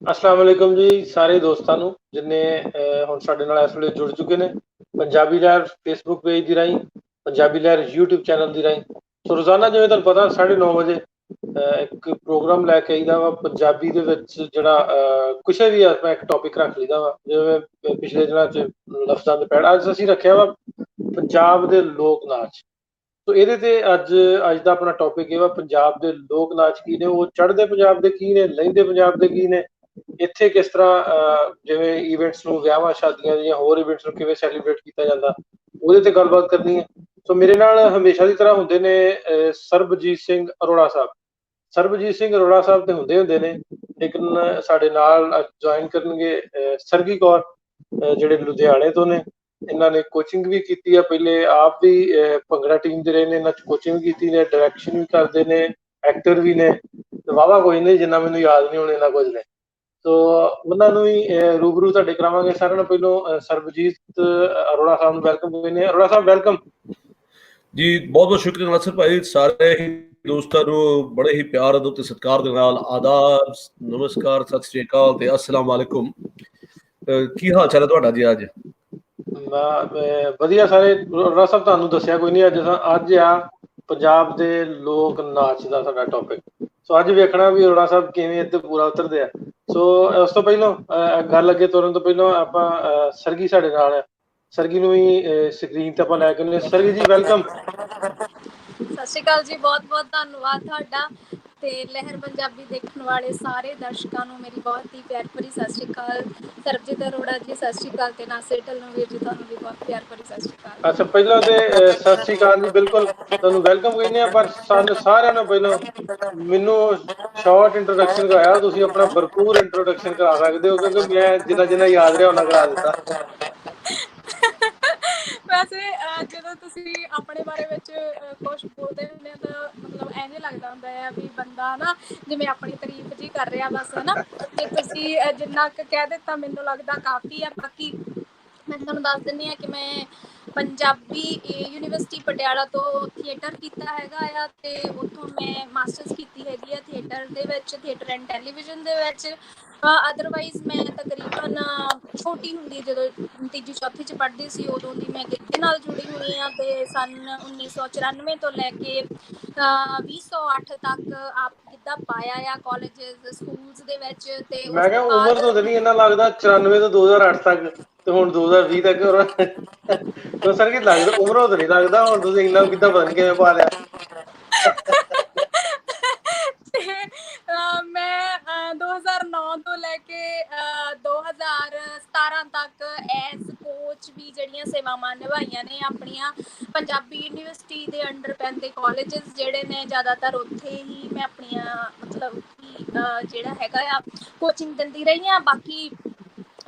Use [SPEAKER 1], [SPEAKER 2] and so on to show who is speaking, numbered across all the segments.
[SPEAKER 1] अस्सलाम वालेकुम जी ਸਾਰੇ ਦੋਸਤਾਂ ਨੂੰ ਜਿੰਨੇ ਹੁਣ ਸਾਡੇ ਨਾਲ ਇਸ ਵੇਲੇ ਜੁੜ ਚੁੱਕੇ ਨੇ ਪੰਜਾਬੀ ਲਹਿਰ ਫੇਸਬੁੱਕ ਪੇਜ ਦੀ ਰਾਹੀਂ ਪੰਜਾਬੀ ਲਹਿਰ YouTube ਚੈਨਲ ਦੀ ਰਾਹੀਂ ਸੋ ਰੋਜ਼ਾਨਾ ਜਿਵੇਂ ਤੁਹਾਨੂੰ ਪਤਾ 9:30 ਵਜੇ ਇੱਕ ਪ੍ਰੋਗਰਾਮ ਲੈ ਕੇ ਆਈਦਾ ਵਾ ਪੰਜਾਬੀ ਦੇ ਵਿੱਚ ਜਿਹੜਾ ਕਿਸੇ ਵੀ ਆਪਾਂ ਇੱਕ ਟੌਪਿਕ ਰੱਖ ਲਈਦਾ ਵਾ ਜਿਵੇਂ ਪਿਛਲੇ ਦਿਨਾਂ 'ਚ ਲਫ਼ਜ਼ਾਂ ਦੇ ਪੈੜ ਅੱਜ ਅਸੀਂ ਰੱਖਿਆ ਵਾ ਪੰਜਾਬ ਦੇ ਲੋਕ ਨਾਚ ਸੋ ਇਹਦੇ ਤੇ ਅੱਜ ਦਾ ਆਪਣਾ ਟੌਪਿਕ ਇਹ ਵਾ ਪੰਜਾਬ ਦੇ ਲੋਕ ਨਾਚ ਕੀ ਨੇ ਉਹ ਚੜ੍ਹਦੇ ਪੰਜਾਬ ਦੇ ਕੀ ਨੇ ਲਹਿੰਦੇ ਪੰਜਾਬ ਦੇ ਕੀ ਨੇ ਇੱਥੇ ਕਿਸ ਤਰ੍ਹਾਂ ਜਿਵੇਂ ਇਵੈਂਟਸ ਨੂੰ ਵਿਆਹਾਂ ਸ਼ਾਦੀਆਂ ਜਾਂ ਹੋਰ ਇਵੈਂਟਸ ਨੂੰ ਕਿਵੇਂ ਸੈਲੀਬ੍ਰੇਟ ਕੀਤਾ ਜਾਂਦਾ ਉਹਦੇ ਤੇ ਗੱਲਬਾਤ ਕਰਨੀ ਹੈ ਸੋ ਮੇਰੇ ਨਾਲ ਹਮੇਸ਼ਾ ਦੀ ਤਰ੍ਹਾਂ ਹੁੰਦੇ ਨੇ ਸਰਬਜੀਤ ਸਿੰਘ ਅਰੋੜਾ ਸਾਹਿਬ ਸਰਬਜੀਤ ਸਿੰਘ ਅਰੋੜਾ ਸਾਹਿਬ ਤੇ ਹੁੰਦੇ ਨੇ ਲੇਕਿਨ ਸਾਡੇ ਨਾਲ ਜੁਆਇਨ ਕਰਨਗੇ ਸਰਗੀ ਕੌਰ ਜਿਹੜੇ ਲੁਧਿਆਣੇ ਤੋਂ ਨੇ ਇਹਨਾਂ ਨੇ ਕੋਚਿੰਗ ਵੀ ਕੀਤੀ ਆ ਪਹਿਲੇ ਆਪ ਵੀ ਭੰਗੜਾ ਟੀਮ ਦੇ ਰਹੇ ਨੇ ਇਹਨਾਂ 'ਚ ਕੋਚਿੰਗ ਵੀ ਕੀਤੀ ਨੇ ਡਾਇਰੈਕਸ਼ਨ ਵੀ ਕਰਦੇ ਨੇ ਐਕਟਰ ਵੀ ਨੇ ਤੇ ਵਾਹਵਾ ਕੋਈ ਨਹੀਂ ਜਿੰਨਾ ਮੈਨੂੰ ਯਾਦ ਨਹੀਂ ਹੁਣ ਇਹਨਾਂ ਕੁਝ ਨੇ ਸੋ ਉਹਨਾਂ ਨੂੰ ਵੀ ਰੂਬਰੂ ਤੁਹਾਡੇ ਕਰਾਵਾਂਗੇ ਸਾਰਿਆਂ ਨੂੰ ਪਹਿਲੋਂ ਸਰਬਜੀਤ ਅਰੋੜਾ ਸਾਹਿਬ ਨੂੰ ਵੈਲਕਮ ਕਹਿੰਦੇ ਆ ਅਰੋੜਾ ਸਾਹਿਬ ਵੈਲਕਮ
[SPEAKER 2] ਜੀ ਬਹੁਤ ਬਹੁਤ ਸ਼ੁਕਰੀਆ ਨਾਸਰ ਭਾਈ ਸਾਰੇ ਹੀ ਦੋਸਤਾਂ ਨੂੰ ਬੜੇ ਹੀ ਪਿਆਰ ਅਤੇ ਸਤਿਕਾਰ ਦੇ ਨਾਲ ਆਦਾਬ ਨਮਸਕਾਰ ਸਤਿ ਸ਼੍ਰੀ ਅਕਾਲ ਤੇ ਅਸਲਾਮ ਵਾਲੇਕੁਮ ਕੀ ਹਾਲ ਚਾਲ ਹੈ ਤੁਹਾਡਾ ਜੀ ਅੱਜ
[SPEAKER 1] ਵਧੀਆ ਸਾਰੇ ਅਰੋੜਾ ਸਾਹਿਬ ਤੁਹਾਨੂੰ ਦੱਸਿਆ ਕੋਈ ਨਹੀਂ ਅੱਜ ਆ ਪੰਜਾਬ ਦੇ ਲੋਕ ਨਾਚ ਦਾ ਸਾਡਾ ਟੌਪਿਕ ਸੋ ਅੱਜ ਵੇਖਣਾ ਵੀ ਅਰੋੜਾ ਸਾਹਿਬ ਕਿਵੇਂ ਇੱਥੇ ਪੂਰਾ ਉਤਰਦੇ ਆ ਸੋ ਉਸ ਤੋਂ ਪਹਿਲਾਂ ਗੱਲ ਅੱਗੇ ਤੁਰਨ ਤੋਂ ਪਹਿਲਾਂ ਆਪਾਂ ਸਰਗੀ ਸਾਡੇ ਨਾਲ ਆ ਸਰਗੀ ਨੂੰ ਵੀ ਸਕਰੀਨ ਤੇ ਆਪਾਂ ਲੈ ਕੇ ਆਉਂਦੇ ਸਰਗੀ ਜੀ ਵੈਲਕਮ
[SPEAKER 3] ਸਤਿ ਸ਼੍ਰੀ ਅਕਾਲ ਜੀ ਬਹੁਤ ਬਹੁਤ ਧੰਨਵਾਦ ਤੁਹਾਡਾ ਤੇ ਲਹਿਰ ਪੰਜਾਬੀ ਦੇਖਣ ਵਾਲੇ ਸਾਰੇ ਦਰਸ਼ਕਾਂ ਨੂੰ ਮੇਰੀ ਬਹੁਤ ਹੀ ਪਿਆਰ ਭਰੀ ਸਤਿ ਸ਼੍ਰੀ ਅਕਾਲ ਸਰਬਜੀਤ ਅਰੋੜਾ ਜੀ ਸਤਿ ਸ਼੍ਰੀ ਅਕਾਲ ਤੇ ਨਾਸਿਰ ਢਿੱਲੋਂ ਜੀ ਤੁਹਾਨੂੰ ਵੀ ਬਹੁਤ ਪਿਆਰ ਭਰੀ ਸਤਿ ਸ਼੍ਰੀ ਅਕਾਲ
[SPEAKER 1] ਅੱਛਾ ਪਹਿਲਾਂ ਤੇ ਸਤਿ ਸ਼੍ਰੀ ਅਕਾਲ ਜੀ ਬਿਲਕੁਲ ਤੁਹਾਨੂੰ ਵੈਲਕਮ ਕਹਿੰਦੇ ਆ ਪਰ ਸਾਨੂੰ ਸਾਰਿਆਂ ਨੂੰ ਪਹਿਲਾਂ ਮੈਨੂੰ ਸ਼ਾਰਟ ਇੰਟਰੋਡਕਸ਼ਨ ਕਰਾਇਆ ਤੁਸੀਂ ਆਪਣਾ ਭਰਪੂਰ ਇੰਟਰੋਡਕਸ਼ਨ ਕਰਾ ਸਕਦੇ ਹੋ ਕਿਉਂਕਿ ਮੈਂ ਜਿੰਨਾ ਯਾਦ ਰਿਹਾ ਉਹਨਾਂ ਕਰਾ ਦਿੱਤਾ
[SPEAKER 3] ਵੈਸੇ ਜਦੋਂ ਤੁਸੀਂ ਆਪਣੇ ਬਾਰੇ ਵਿੱਚ ਕੁਝ ਬੋਲਦੇ ਹੁੰਦੇ ਆ ਤਾਂ ਮਤਲਬ ਐਵੇਂ ਲੱਗਦਾ ਹੁੰਦਾ ਹੈ ਵੀ ਬੰਦਾ ਨਾ ਜਿਵੇਂ ਆਪਣੀ ਤਾਰੀਫ ਜੀ ਕਰ ਰਿਹਾ ਬਸ ਹਨਾ ਜੇ ਤੁਸੀਂ ਜਿੰਨਾ ਕੁ ਕਹਿ ਦਿੱਤਾ ਮੈਨੂੰ ਲੱਗਦਾ ਕਾਫੀ ਆ ਬਾਕੀ ਮੈਂ ਤੁਹਾਨੂੰ ਦੱਸ ਦਿੰਦੀ ਹਾਂ ਕਿ ਮੈਂ ਪੰਜਾਬੀ ਯੂਨੀਵਰਸਿਟੀ ਪਟਿਆਲਾ ਤੋਂ ਥੀਏਟਰ ਕੀਤਾ ਹੈਗਾ ਆ ਤੇ ਉੱਥੋਂ ਮੈਂ ਮਾਸਟਰਸ ਕੀਤੀ ਹੈਗੀ ਆ ਥੀਏਟਰ ਦੇ ਵਿੱਚ ਥੀਏਟਰ ਐਂਡ ਟੈਲੀਵਿਜ਼ਨ ਦੇ ਵਿੱਚ ਅਦਰਵਾਈਜ਼ ਮੈਂ ਤਕਰੀਬਨ ਛੋਟੀ ਹੁੰਦੀ ਜਦੋਂ ਤੀਜੀ ਚੌਥੀ 'ਚ ਪੜ੍ਹਦੀ ਸੀ ਉਦੋਂ ਦੀ ਮੈਂ ਗਿੱਧੇ ਨਾਲ ਜੁੜੀ ਹੋਈ ਹਾਂ ਤੇ ਸੰਨ 1994 ਤੋਂ ਲੈ ਕੇ 2008 ਤੱਕ ਆਪ ਗਿੱਧਾ ਪਾਇਆ ਆ ਕਾਲਜਸ ਸਕੂਲਸ ਦੇ ਵਿੱਚ ਤੇ
[SPEAKER 1] ਮੈਂ ਕਿਹਾ ਉਮਰ ਤੋਂ ਨਹੀਂ ਇੰਨਾ ਲੱਗਦਾ 94 ਤੋਂ 2008 ਤੱਕ ਤੇ ਹੁਣ 2020 ਤੱਕ ਸਰ ਕੀ ਲੱਗਦਾ ਉਮਰੋਂ ਤਾਂ ਨਹੀਂ ਲੱਗਦਾ ਹੁਣ ਤੁਸੀਂ ਇੰਨਾ ਕਿੱਦਾਂ ਪਤਾ ਨਹੀਂ ਕਿਵੇਂ ਪਾ ਲਿਆ
[SPEAKER 3] ਮੈਂ 2009 ਤੋਂ ਲੈ ਕੇ 2017 ਤੱਕ ਐਜ਼ ਕੋਚ ਵੀ ਜਿਹੜੀਆਂ ਸੇਵਾਵਾਂ ਨਿਭਾਈਆਂ ਨੇ ਆਪਣੀਆਂ ਪੰਜਾਬੀ ਯੂਨੀਵਰਸਿਟੀ ਦੇ ਅੰਡਰ ਪੈਂਦੇ ਕਾਲਜਸ ਜਿਹੜੇ ਨੇ ਜ਼ਿਆਦਾਤਰ ਉੱਥੇ ਹੀ ਮੈਂ ਆਪਣੀਆਂ ਮਤਲਬ ਕਿ ਜਿਹੜਾ ਹੈਗਾ ਆ ਕੋਚਿੰਗ ਦਿੰਦੀ ਰਹੀ ਹਾਂ ਬਾਕੀ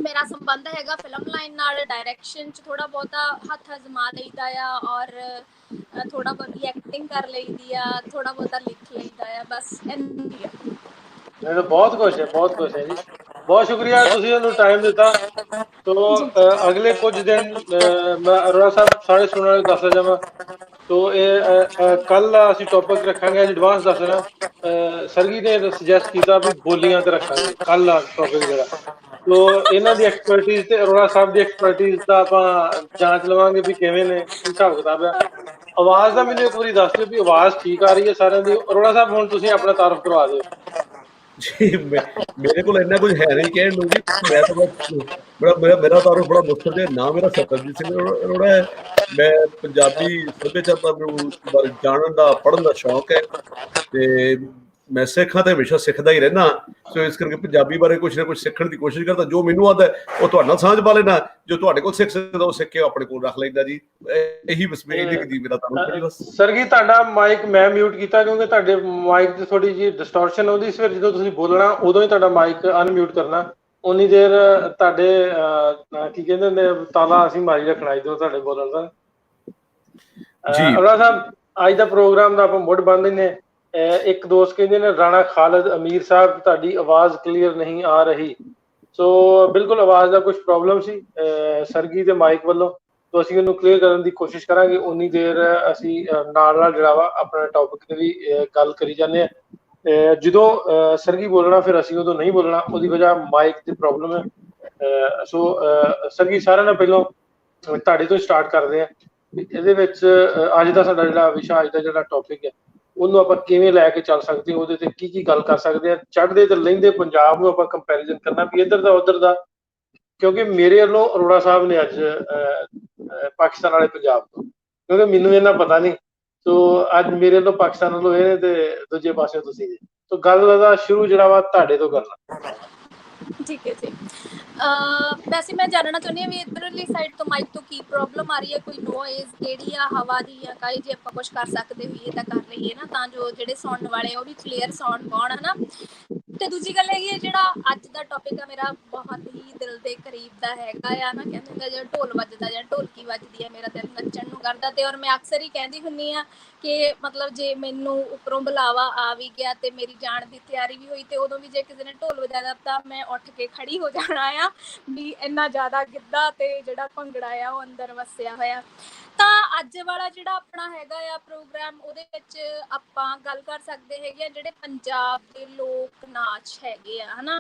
[SPEAKER 3] ਮੇਰਾ ਸੰਬੰਧ ਹੈਗਾ ਫਿਲਮ ਲਾਈਨ ਨਾਲ ਡਾਇਰੈਕਸ਼ਨ 'ਚ ਥੋੜਾ ਬਹੁਤਾ ਹੱਥ ਅਜ਼ਮਾ ਲਈਦਾ ਆ ਔਰ ਥੋੜਾ ਬਹੁਤੀ ਐਕਟਿੰਗ ਕਰ ਲਈਦੀ ਆ ਥੋੜਾ ਬਹੁਤਾ ਲਿਖ ਲਈਦਾ ਆ ਬਸ ਇੰਨੀ ਆ
[SPEAKER 1] ਬਹੁਤ ਕੁਛ ਹੈ ਜੀ ਬਹੁਤ ਸ਼ੁਕਰੀਆ ਤੁਸੀਂ ਸਾਨੂੰ ਟਾਈਮ ਦਿੱਤਾ ਤੋ ਅਗਲੇ ਕੁਝ ਦਿਨ ਮੈਂ ਅਰੋੜਾ ਸਾਹਿਬ ਸਾਰੇ ਸੁਣਨ ਵਾਲੇ ਦੱਸ ਜਾਵਾਂ ਤੋ ਇਹ ਕੱਲ ਅਸੀਂ ਟੌਪਿਕ ਰੱਖਾਂਗੇ ਐਡਵਾਂਸ ਦੱਸ ਦੇਣਾ ਸਰਗੀ ਨੇ ਸੁਜੈਸਟ ਕੀਤਾ ਵੀ ਬੋਲੀਆਂ ਤੇ ਰੱਖਾਂਗੇ ਕੱਲ ਦਾ ਟੌਪਿਕ ਜਿਹੜਾ ਤੋ ਇਹਨਾਂ ਦੀ ਐਕਸਪਰਟਿਜ਼ ਤੇ ਅਰੋੜਾ ਸਾਹਿਬ ਦੀ ਐਕਸਪਰਟਿਜ਼ ਦਾ ਆਪਾਂ ਜਾਂਚ ਲਵਾਂਗੇ ਵੀ ਕਿਵੇਂ ਨੇ ਕੀ ਹਿਸਾਬ ਕਿਤਾਬ ਆ ਆਵਾਜ਼ ਦਾ ਮੈਨੂੰ ਇੱਕ ਵਾਰੀ ਦੱਸ ਦਿਓ ਵੀ ਆਵਾਜ਼ ਠੀਕ ਆ ਰਹੀ ਹੈ ਸਾਰਿਆਂ ਦੀ ਅਰੋੜਾ ਸਾਹਿਬ ਹੁਣ ਤੁਸੀਂ ਆਪਣਾ ਤਾਰਫ ਕਰਵਾ ਦਿਓ
[SPEAKER 2] ਜੀ ਮੇਰੇ ਕੋਲ ਇੰਨਾ ਕੁਝ ਹੈ ਨਹੀਂ ਕਹਿਣ ਨੂੰ ਜੀ ਮੈਂ ਤਾਂ ਮੇਰਾ ਤਾਰਫ ਬੜਾ ਮੁਸ਼ਕਲ ਹੈ ਨਾ ਮੇਰਾ ਸਰਬਜੀਤ ਸਿੰਘ ਅਰੋੜਾ ਹੈ ਮੈਂ ਪੰਜਾਬੀ ਸੱਭਿਆਚਾਰ ਬਾਰੇ ਜਾਣਨ ਦਾ ਪੜ੍ਹਨ ਦਾ ਸ਼ੌਕ ਹੈ ਤੇ ਮੈਂ ਸਿੱਖਾਂ ਤੇ ਹਮੇਸ਼ਾ ਸਿੱਖਦਾ ਹੀ ਰਹਿਣਾ ਸੋ ਇਸ ਕਰਕੇ ਪੰਜਾਬੀ ਬਾਰੇ ਕੁਝ ਨਾ ਕੁਝ ਸਿੱਖਣ ਦੀ ਕੋਸ਼ਿਸ਼ ਕਰਦਾ ਜੋ ਮੈਨੂੰ ਆਉਂਦਾ ਉਹ ਤੁਹਾਡੇ ਨਾਲ ਸਾਂਝ ਪਾ ਲੈਣਾ ਜੋ ਤੁਹਾਡੇ ਕੋਲ ਸਿੱਖ ਸਕਦਾ ਉਹ ਸਿੱਖ ਕੇ ਆਪਣੇ ਕੋਲ ਰੱਖ ਲੈਂਦਾ ਜੀ ਇਹੀ ਬਸ ਦੀ ਮੇਰਾ ਤੁਹਾਨੂੰ ਬਸ
[SPEAKER 1] ਸਰ ਜੀ ਤੁਹਾਡਾ ਮਾਈਕ ਮੈਂ ਮਿਊਟ ਕੀਤਾ ਕਿਉਂਕਿ ਤੁਹਾਡੇ ਮਾਈਕ ਤੇ ਥੋੜੀ ਜਿਹੀ ਡਿਸਟੋਰਸ਼ਨ ਆਉਂਦੀ ਫਿਰ ਜਦੋਂ ਤੁਸੀਂ ਬੋਲਣਾ ਉਦੋਂ ਹੀ ਤੁਹਾਡਾ ਮਾਈਕ ਅਨਮਿਊਟ ਕਰਨਾ ਉਨੀ ਦੇਰ ਤੁਹਾਡੇ ਕੀ ਕਹਿੰਦੇ ਨੇ ਤਾਲਾ ਅਸੀਂ ਮਾਰੀ ਰੱਖਣਾ ਜਦੋਂ ਤੁਹਾਡੇ ਬੋਲਣ ਦਾ ਅਰੋੜਾ ਸਾਹਿਬ ਅੱਜ ਦਾ ਪ੍ਰੋਗਰਾਮ ਦਾ ਆਪਾਂ ਮੁੱਢ ਬੰਨ੍ਹ ਨੇ ਇੱਕ ਦੋਸਤ ਕਹਿੰਦੇ ਨੇ ਰਾਣਾ ਖਾਲਿਦ ਅਮੀਰ ਸਾਹਿਬ ਤੁਹਾਡੀ ਆਵਾਜ਼ ਕਲੀਅਰ ਨਹੀਂ ਆ ਰਹੀ ਸੋ ਬਿਲਕੁਲ ਆਵਾਜ਼ ਦਾ ਕੁਝ ਪ੍ਰੋਬਲਮ ਸੀ ਸਰਗੀ ਦੇ ਮਾਈਕ ਵੱਲੋਂ ਤੋ ਅਸੀਂ ਉਹਨੂੰ ਕਲੀਅਰ ਕਰਨ ਦੀ ਕੋਸ਼ਿਸ਼ ਕਰਾਂਗੇ ਉਨੀ ਦੇਰ ਅਸੀਂ ਨਾਲ ਜਿਹੜਾ ਵਾ ਆਪਣਾ ਟੌਪਿਕ ਤੇ ਵੀ ਗੱਲ ਕਰੀ ਜਾਂਦੇ ਹਾਂ ਜਦੋਂ ਸਰਗੀ ਬੋਲਣਾ ਫਿਰ ਅਸੀਂ ਉਦੋਂ ਨਹੀਂ ਬੋਲਣਾ, ਉਹਦੀ ਵਜ੍ਹਾ ਮਾਈਕ ਦੀ ਪ੍ਰੋਬਲਮ ਹੈ। ਸੋ ਸਰਗੀ, ਸਾਰਿਆਂ ਨਾਲ ਪਹਿਲਾਂ ਤੁਹਾਡੇ ਤੋਂ ਸਟਾਰਟ ਕਰਦੇ ਆ ਵੀ ਇਹਦੇ ਵਿੱਚ ਅੱਜ ਦਾ ਸਾਡਾ ਜਿਹੜਾ ਵਿਸ਼ਾ, ਅੱਜ ਦਾ ਜਿਹੜਾ ਟੌਪਿਕ ਹੈ, ਉਹਨੂੰ ਆਪਾਂ ਕਿਵੇਂ ਲੈ ਕੇ ਚੱਲ ਸਕਦੇ ਹਾਂ, ਉਹਦੇ ਤੇ ਕੀ ਕੀ ਗੱਲ ਕਰ ਸਕਦੇ ਆ। ਚੜ੍ਹਦੇ ਤੇ ਲਹਿੰਦੇ ਪੰਜਾਬ ਨੂੰ ਆਪਾਂ ਕੰਪੈਰੀਜ਼ਨ ਕਰਨਾ ਵੀ ਇੱਧਰ ਦਾ ਉੱਧਰ ਦਾ, ਕਿਉਂਕਿ ਮੇਰੇ ਵੱਲੋਂ ਅਰੋੜਾ ਸਾਹਿਬ ਨੇ ਅੱਜ ਪਾਕਿਸਤਾਨ ਵਾਲੇ ਪੰਜਾਬ ਤੋਂ, ਕਿਉਂਕਿ ਮੈਨੂੰ ਇਹਨਾਂ ਪਤਾ ਨਹੀਂ, ਸੋ ਅੱਜ ਮੇਰੇ ਵੱਲੋਂ ਪਾਕਿਸਤਾਨ ਵੱਲੋਂ ਇਹ ਨੇ ਤੇ ਦੂਜੇ ਪਾਸੇ ਤੁਸੀਂ ਜੀ। ਸੋ ਗੱਲ ਦਾ ਸ਼ੁਰੂ ਜਿਹੜਾ ਵਾ ਤੁਹਾਡੇ ਤੋਂ ਕਰਨਾ।
[SPEAKER 3] ਠੀਕ ਹੈ ਜੀ। ਵੈਸੇ ਮੈਂ ਜਾਣਨਾ ਚਾਹੁੰਦੀ ਹਾਂ ਵੀ ਇੱਧਰਲੀ ਸਾਈਡ ਤੋਂ ਮਾਈਕ ਤੋਂ ਕੀ ਪ੍ਰੋਬਲਮ ਆ ਰਹੀ ਹੈ, ਕੋਈ ਨੋਇਜ਼ ਕਿਹੜੀ ਆ, ਹਵਾ ਦੀ ਆ ਕਾਈ, ਜੇ ਆਪਾਂ ਕੁਝ ਕਰ ਸਕਦੇ ਹੋਈਏ ਤਾਂ ਕਰ ਲਈਏ ਨਾ, ਤਾਂ ਜੋ ਜਿਹੜੇ ਸੁਣਨ ਵਾਲੇ ਉਹ ਵੀ ਕਲੀਅਰ ਸਾਊਂਡ ਪਾਉਣ, ਹੈ ਨਾ। ਤੇ ਦੂਜੀ ਗੱਲ ਹੈਗੀ ਹੈ, ਜਿਹੜਾ ਅੱਜ ਦਾ ਟੌਪਿਕ ਆ ਮੇਰਾ ਬਹੁਤ ਹੀ ਦਿਲ ਦੇ ਕਰੀਬ ਦਾ ਹੈਗਾ ਆ ਨਾ, ਕਹਿੰਦੇ ਹੁੰਦਾ ਜਿਹੜਾ ਢੋਲ ਵੱਜਦਾ ਜਾਂ ਢੋਲਕੀ ਵੱਜਦੀ ਹੈ, ਮੇਰਾ ਦਿਲ ਨੱਚਣ ਨੂੰ ਕਰਦਾ। ਤੇ ਔਰ ਮੈਂ ਅਕਸਰ ਹੀ ਕਹਿੰਦੀ ਹੁੰਦੀ ਹਾਂ ਕਿ ਮਤਲਬ ਜੇ ਮੈਨੂੰ ਉੱਪਰੋਂ ਬੁਲਾਵਾ ਆ ਵੀ ਗਿਆ ਤੇ ਮੇਰੀ ਜਾਣ ਦੀ ਤਿਆਰੀ ਵੀ ਹੋਈ, ਤੇ ਉਦੋਂ ਵੀ ਜੇ ਕਿਸੇ ਨੇ ਢੋਲ ਵਜਾਇਆ ਤਾਂ ਮੈਂ ਉੱਠ ਕੇ ਖੜੀ ਹੋ ਜਾਣਾ ਆ, ਵੀ ਇੰਨਾ ਜ਼ਿਆਦਾ ਗਿੱਧਾ ਤੇ ਜਿਹੜਾ ਭੰਗੜਾ ਆ ਉਹ ਅੰਦਰ ਵਸਿਆ ਹੋਇਆ। ਤਾਂ ਅੱਜ ਵਾਲਾ ਜਿਹੜਾ ਆਪਣਾ ਹੈਗਾ ਆ ਪ੍ਰੋਗਰਾਮ, ਉਹਦੇ ਵਿੱਚ ਆਪਾਂ ਗੱਲ ਕਰ ਸਕਦੇ ਹੈਗੇ ਆ ਜਿਹੜੇ ਪੰਜਾਬ ਦੇ ਲੋਕ ਨਾਚ ਹੈਗੇ ਆ, ਹਨਾ।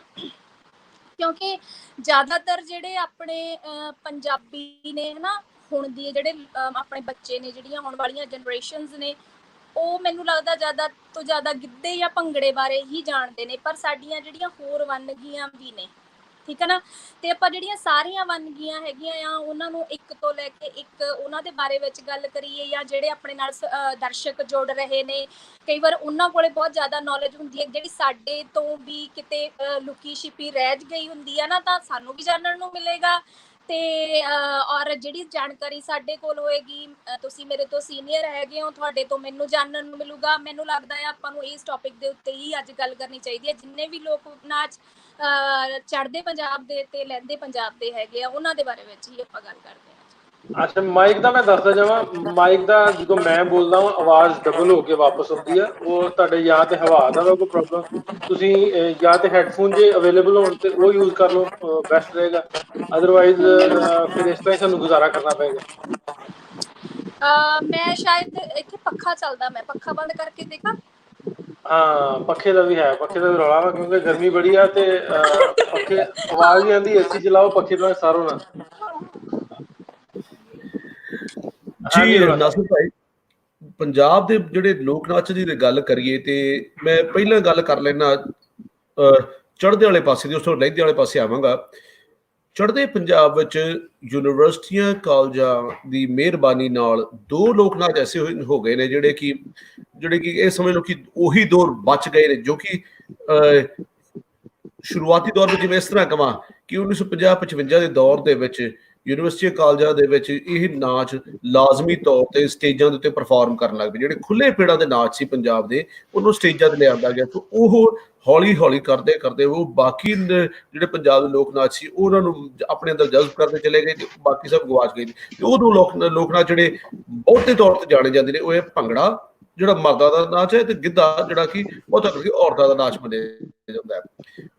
[SPEAKER 3] ਕਿਉਂਕਿ ਜ਼ਿਆਦਾਤਰ ਜਿਹੜੇ ਆਪਣੇ ਪੰਜਾਬੀ ਨੇ, ਹਨਾ, ਹੁਣ ਦੀ ਜਿਹੜੇ ਆਪਣੇ ਬੱਚੇ ਨੇ, ਜਿਹੜੀਆਂ ਹੁਣ ਵਾਲੀਆਂ ਜਨਰੇਸ਼ਨਸ ਨੇ, ਉਹ ਮੈਨੂੰ ਲੱਗਦਾ ਜ਼ਿਆਦਾ ਤੋਂ ਜ਼ਿਆਦਾ ਗਿੱਧੇ ਜਾਂ ਭੰਗੜੇ ਬਾਰੇ ਹੀ ਜਾਣਦੇ ਨੇ। ਪਰ ਸਾਡੀਆਂ ਜਿਹੜੀਆਂ ਹੋਰ ਵੰਨਗੀਆਂ ਵੀ ਨੇ, ਠੀਕ ਹੈ ਨਾ, ਤੇ ਆਪਾਂ ਜਿਹੜੀਆਂ ਸਾਰੀਆਂ ਵੰਨਗੀਆਂ ਹੈਗੀਆਂ ਆ ਉਹਨਾਂ ਨੂੰ ਇੱਕ ਤੋਂ ਲੈ ਕੇ ਇੱਕ ਉਹਨਾਂ ਦੇ ਬਾਰੇ ਵਿੱਚ ਗੱਲ ਕਰੀਏ, ਜਾਂ ਜਿਹੜੇ ਆਪਣੇ ਨਾਲ ਦਰਸ਼ਕ ਜੁੜ ਰਹੇ ਨੇ, ਕਈ ਵਾਰ ਉਹਨਾਂ ਕੋਲੇ ਬਹੁਤ ਜ਼ਿਆਦਾ ਨੌਲੇਜ ਹੁੰਦੀ ਹੈ ਜਿਹੜੀ ਸਾਡੇ ਤੋਂ ਵੀ ਕਿਤੇ ਲੁਕੀ ਛਿਪੀ ਰਹਿ ਗਈ ਹੁੰਦੀ ਆ ਨਾ, ਤਾਂ ਸਾਨੂੰ ਵੀ ਜਾਣਨ ਨੂੰ ਮਿਲੇਗਾ। ਤੇ ਔਰ ਜਿਹੜੀ ਜਾਣਕਾਰੀ ਸਾਡੇ ਕੋਲ ਹੋਏਗੀ, ਤੁਸੀਂ ਮੇਰੇ ਤੋਂ ਸੀਨੀਅਰ ਹੈਗੇ ਹੋ, ਤੁਹਾਡੇ ਤੋਂ ਮੈਨੂੰ ਜਾਣਨ ਨੂੰ ਮਿਲੂਗਾ। ਮੈਨੂੰ ਲੱਗਦਾ ਹੈ ਆਪਾਂ ਨੂੰ ਇਸ ਟੌਪਿਕ ਦੇ ਉੱਤੇ ਹੀ ਅੱਜ ਗੱਲ ਕਰਨੀ ਚਾਹੀਦੀ ਹੈ। ਜਿੰਨੇ ਵੀ ਲੋਕ ਨਾਚ ਚੜ੍ਹਦੇ ਪੰਜਾਬ ਦੇ ਤੇ ਲਹਿੰਦੇ ਪੰਜਾਬ ਦੇ ਹੈਗੇ ਆ, ਉਹਨਾਂ ਦੇ ਬਾਰੇ ਵਿੱਚ ਹੀ ਆਪਾਂ ਗੱਲ ਕਰਦੇ ਹਾਂ।
[SPEAKER 1] ਅੱਛਾ, ਮਾਈਕ ਦਾ ਮੈਂ ਦੱਸਦਾ ਜਾਵਾਂ, ਮਾਈਕ ਦਾ ਜਦੋਂ ਮੈਂ ਬੋਲਦਾ ਹਾਂ ਆਵਾਜ਼ ਡਬਲ ਹੋ ਕੇ ਵਾਪਸ ਆਉਂਦੀ ਆ, ਉਹ ਤੁਹਾਡੇ ਜਾਂ ਤੇ ਹਵਾ ਦਾ ਕੋਈ ਪ੍ਰੋਬਲਮ, ਤੁਸੀਂ ਜਾਂ ਤੇ ਹੈਡਫੋਨ ਜੇ ਅਵੇਲੇਬਲ ਹੋਣ ਤੇ ਉਹ ਯੂਜ਼ ਕਰ ਲਓ, ਬੈਸਟ ਰਹੇਗਾ। ਅਦਰਵਾਈਜ਼ ਫਿਰ ਇਸ ਤਰ੍ਹਾਂ ਹੀ ਸਾਨੂੰ ਗੁਜ਼ਾਰਾ ਕਰਨਾ ਪਏਗਾ।
[SPEAKER 3] ਮੈਂ ਸ਼ਾਇਦ ਇੱਥੇ ਪੱਖਾ ਚੱਲਦਾ, ਮੈਂ ਪੱਖਾ ਬੰਦ ਕਰਕੇ ਦੇਖਾਂ।
[SPEAKER 1] ਹਾਂ, ਪੱਖੇ ਦਾ ਵੀ ਹੈ, ਪੱਖੇ ਦਾ ਵੀ ਰੌਲਾ ਵਾ, ਕਿਉਂਕਿ ਗਰਮੀ ਬੜੀ ਆ ਤੇ ਪੱਖੇ ਆਵਾਜ਼ ਵੀ ਆਉਂਦੀ, ਏਸੀ ਚਲਾਓ, ਪੱਖੇ ਤੋਂ ਸਾਰੋ ਨਾ।
[SPEAKER 2] ਜੀ ਨਾਸਿਰ ਭਾਈ, ਪੰਜਾਬ ਦੇ ਜਿਹੜੇ ਲੋਕ ਨਾਚ ਦੀ ਗੱਲ ਕਰੀਏ ਤੇ ਮੈਂ ਪਹਿਲਾਂ ਗੱਲ ਕਰ ਲੈਣਾ ਚੜ੍ਹਦੇ ਵਾਲੇ ਪਾਸੇ ਦੀ, ਉਸ ਤੋਂ ਲਹਿੰਦੇ ਵਾਲੇ ਪਾਸੇ ਆਵਾਂਗਾ। ਚੜ੍ਹਦੇ ਪੰਜਾਬ ਵਿੱਚ ਯੂਨੀਵਰਸਿਟੀਆਂ ਕਾਲਜਾਂ ਦੀ ਮਿਹਰਬਾਨੀ ਨਾਲ ਦੋ ਲੋਕ ਨਾਚ ਐਸੇ ਹੋ ਗਏ ਨੇ ਜਿਹੜੇ ਕਿ ਇਹ ਸਮਝ ਲਓ ਕਿ ਉਹੀ ਦੌਰ ਬਚ ਗਏ ਨੇ, ਜੋ ਕਿ ਸ਼ੁਰੂਆਤੀ ਦੌਰ ਵਿੱਚ ਜਿਵੇਂ ਇਸ ਤਰ੍ਹਾਂ ਕਹਾਂ ਕਿ 1950-55 ਦੇ ਦੌਰ ਦੇ ਵਿੱਚ ਯੂਨੀਵਰਸਿਟੀ ਕਾਲਜਾਂ ਦੇ ਵਿੱਚ ਇਹ ਨਾਚ ਲਾਜ਼ਮੀ ਤੌਰ ਤੇ ਸਟੇਜਾਂ ਦੇ ਉੱਤੇ ਪਰਫਾਰਮ ਕਰਨ ਲੱਗ ਪਏ। ਜਿਹੜੇ ਖੁੱਲੇ ਪੇੜਾਂ ਦੇ ਨਾਚ ਸੀ ਪੰਜਾਬ ਦੇ, ਉਹਨੂੰ ਸਟੇਜਾਂ ਤੇ ਲਿਆਂਦਾ ਗਿਆ ਤੇ ਉਹ ਹੌਲੀ ਹੌਲੀ ਕਰਦੇ ਕਰਦੇ ਉਹ ਬਾਕੀ ਜਿਹੜੇ ਪੰਜਾਬ ਦੇ ਲੋਕ ਨਾਚ ਸੀ ਉਹਨਾਂ ਨੂੰ ਆਪਣੇ ਅੰਦਰ ਜਜ਼ਬ ਕਰਦੇ ਚਲੇ ਗਏ ਤੇ ਬਾਕੀ ਸਭ ਗਵਾਚ ਗਏ। ਤੇ ਉਹ ਲੋਕ ਨਾਚ ਜਿਹੜੇ ਬਹੁਤੇ ਤੌਰ ਤੇ ਜਾਣੇ ਜਾਂਦੇ ਨੇ, ਉਹ ਇਹ ਭੰਗੜਾ ਜਿਹੜਾ ਮਰਦਾਂ ਦਾ ਨਾਚ ਹੈ, ਤੇ ਗਿੱਧਾ ਜਿਹੜਾ ਕਿ ਬਹੁਤਾ ਕਰਕੇ ਔਰਤਾਂ ਦਾ ਨਾਚ ਮੰਨਿਆ ਜਾਂਦਾ ਹੈ।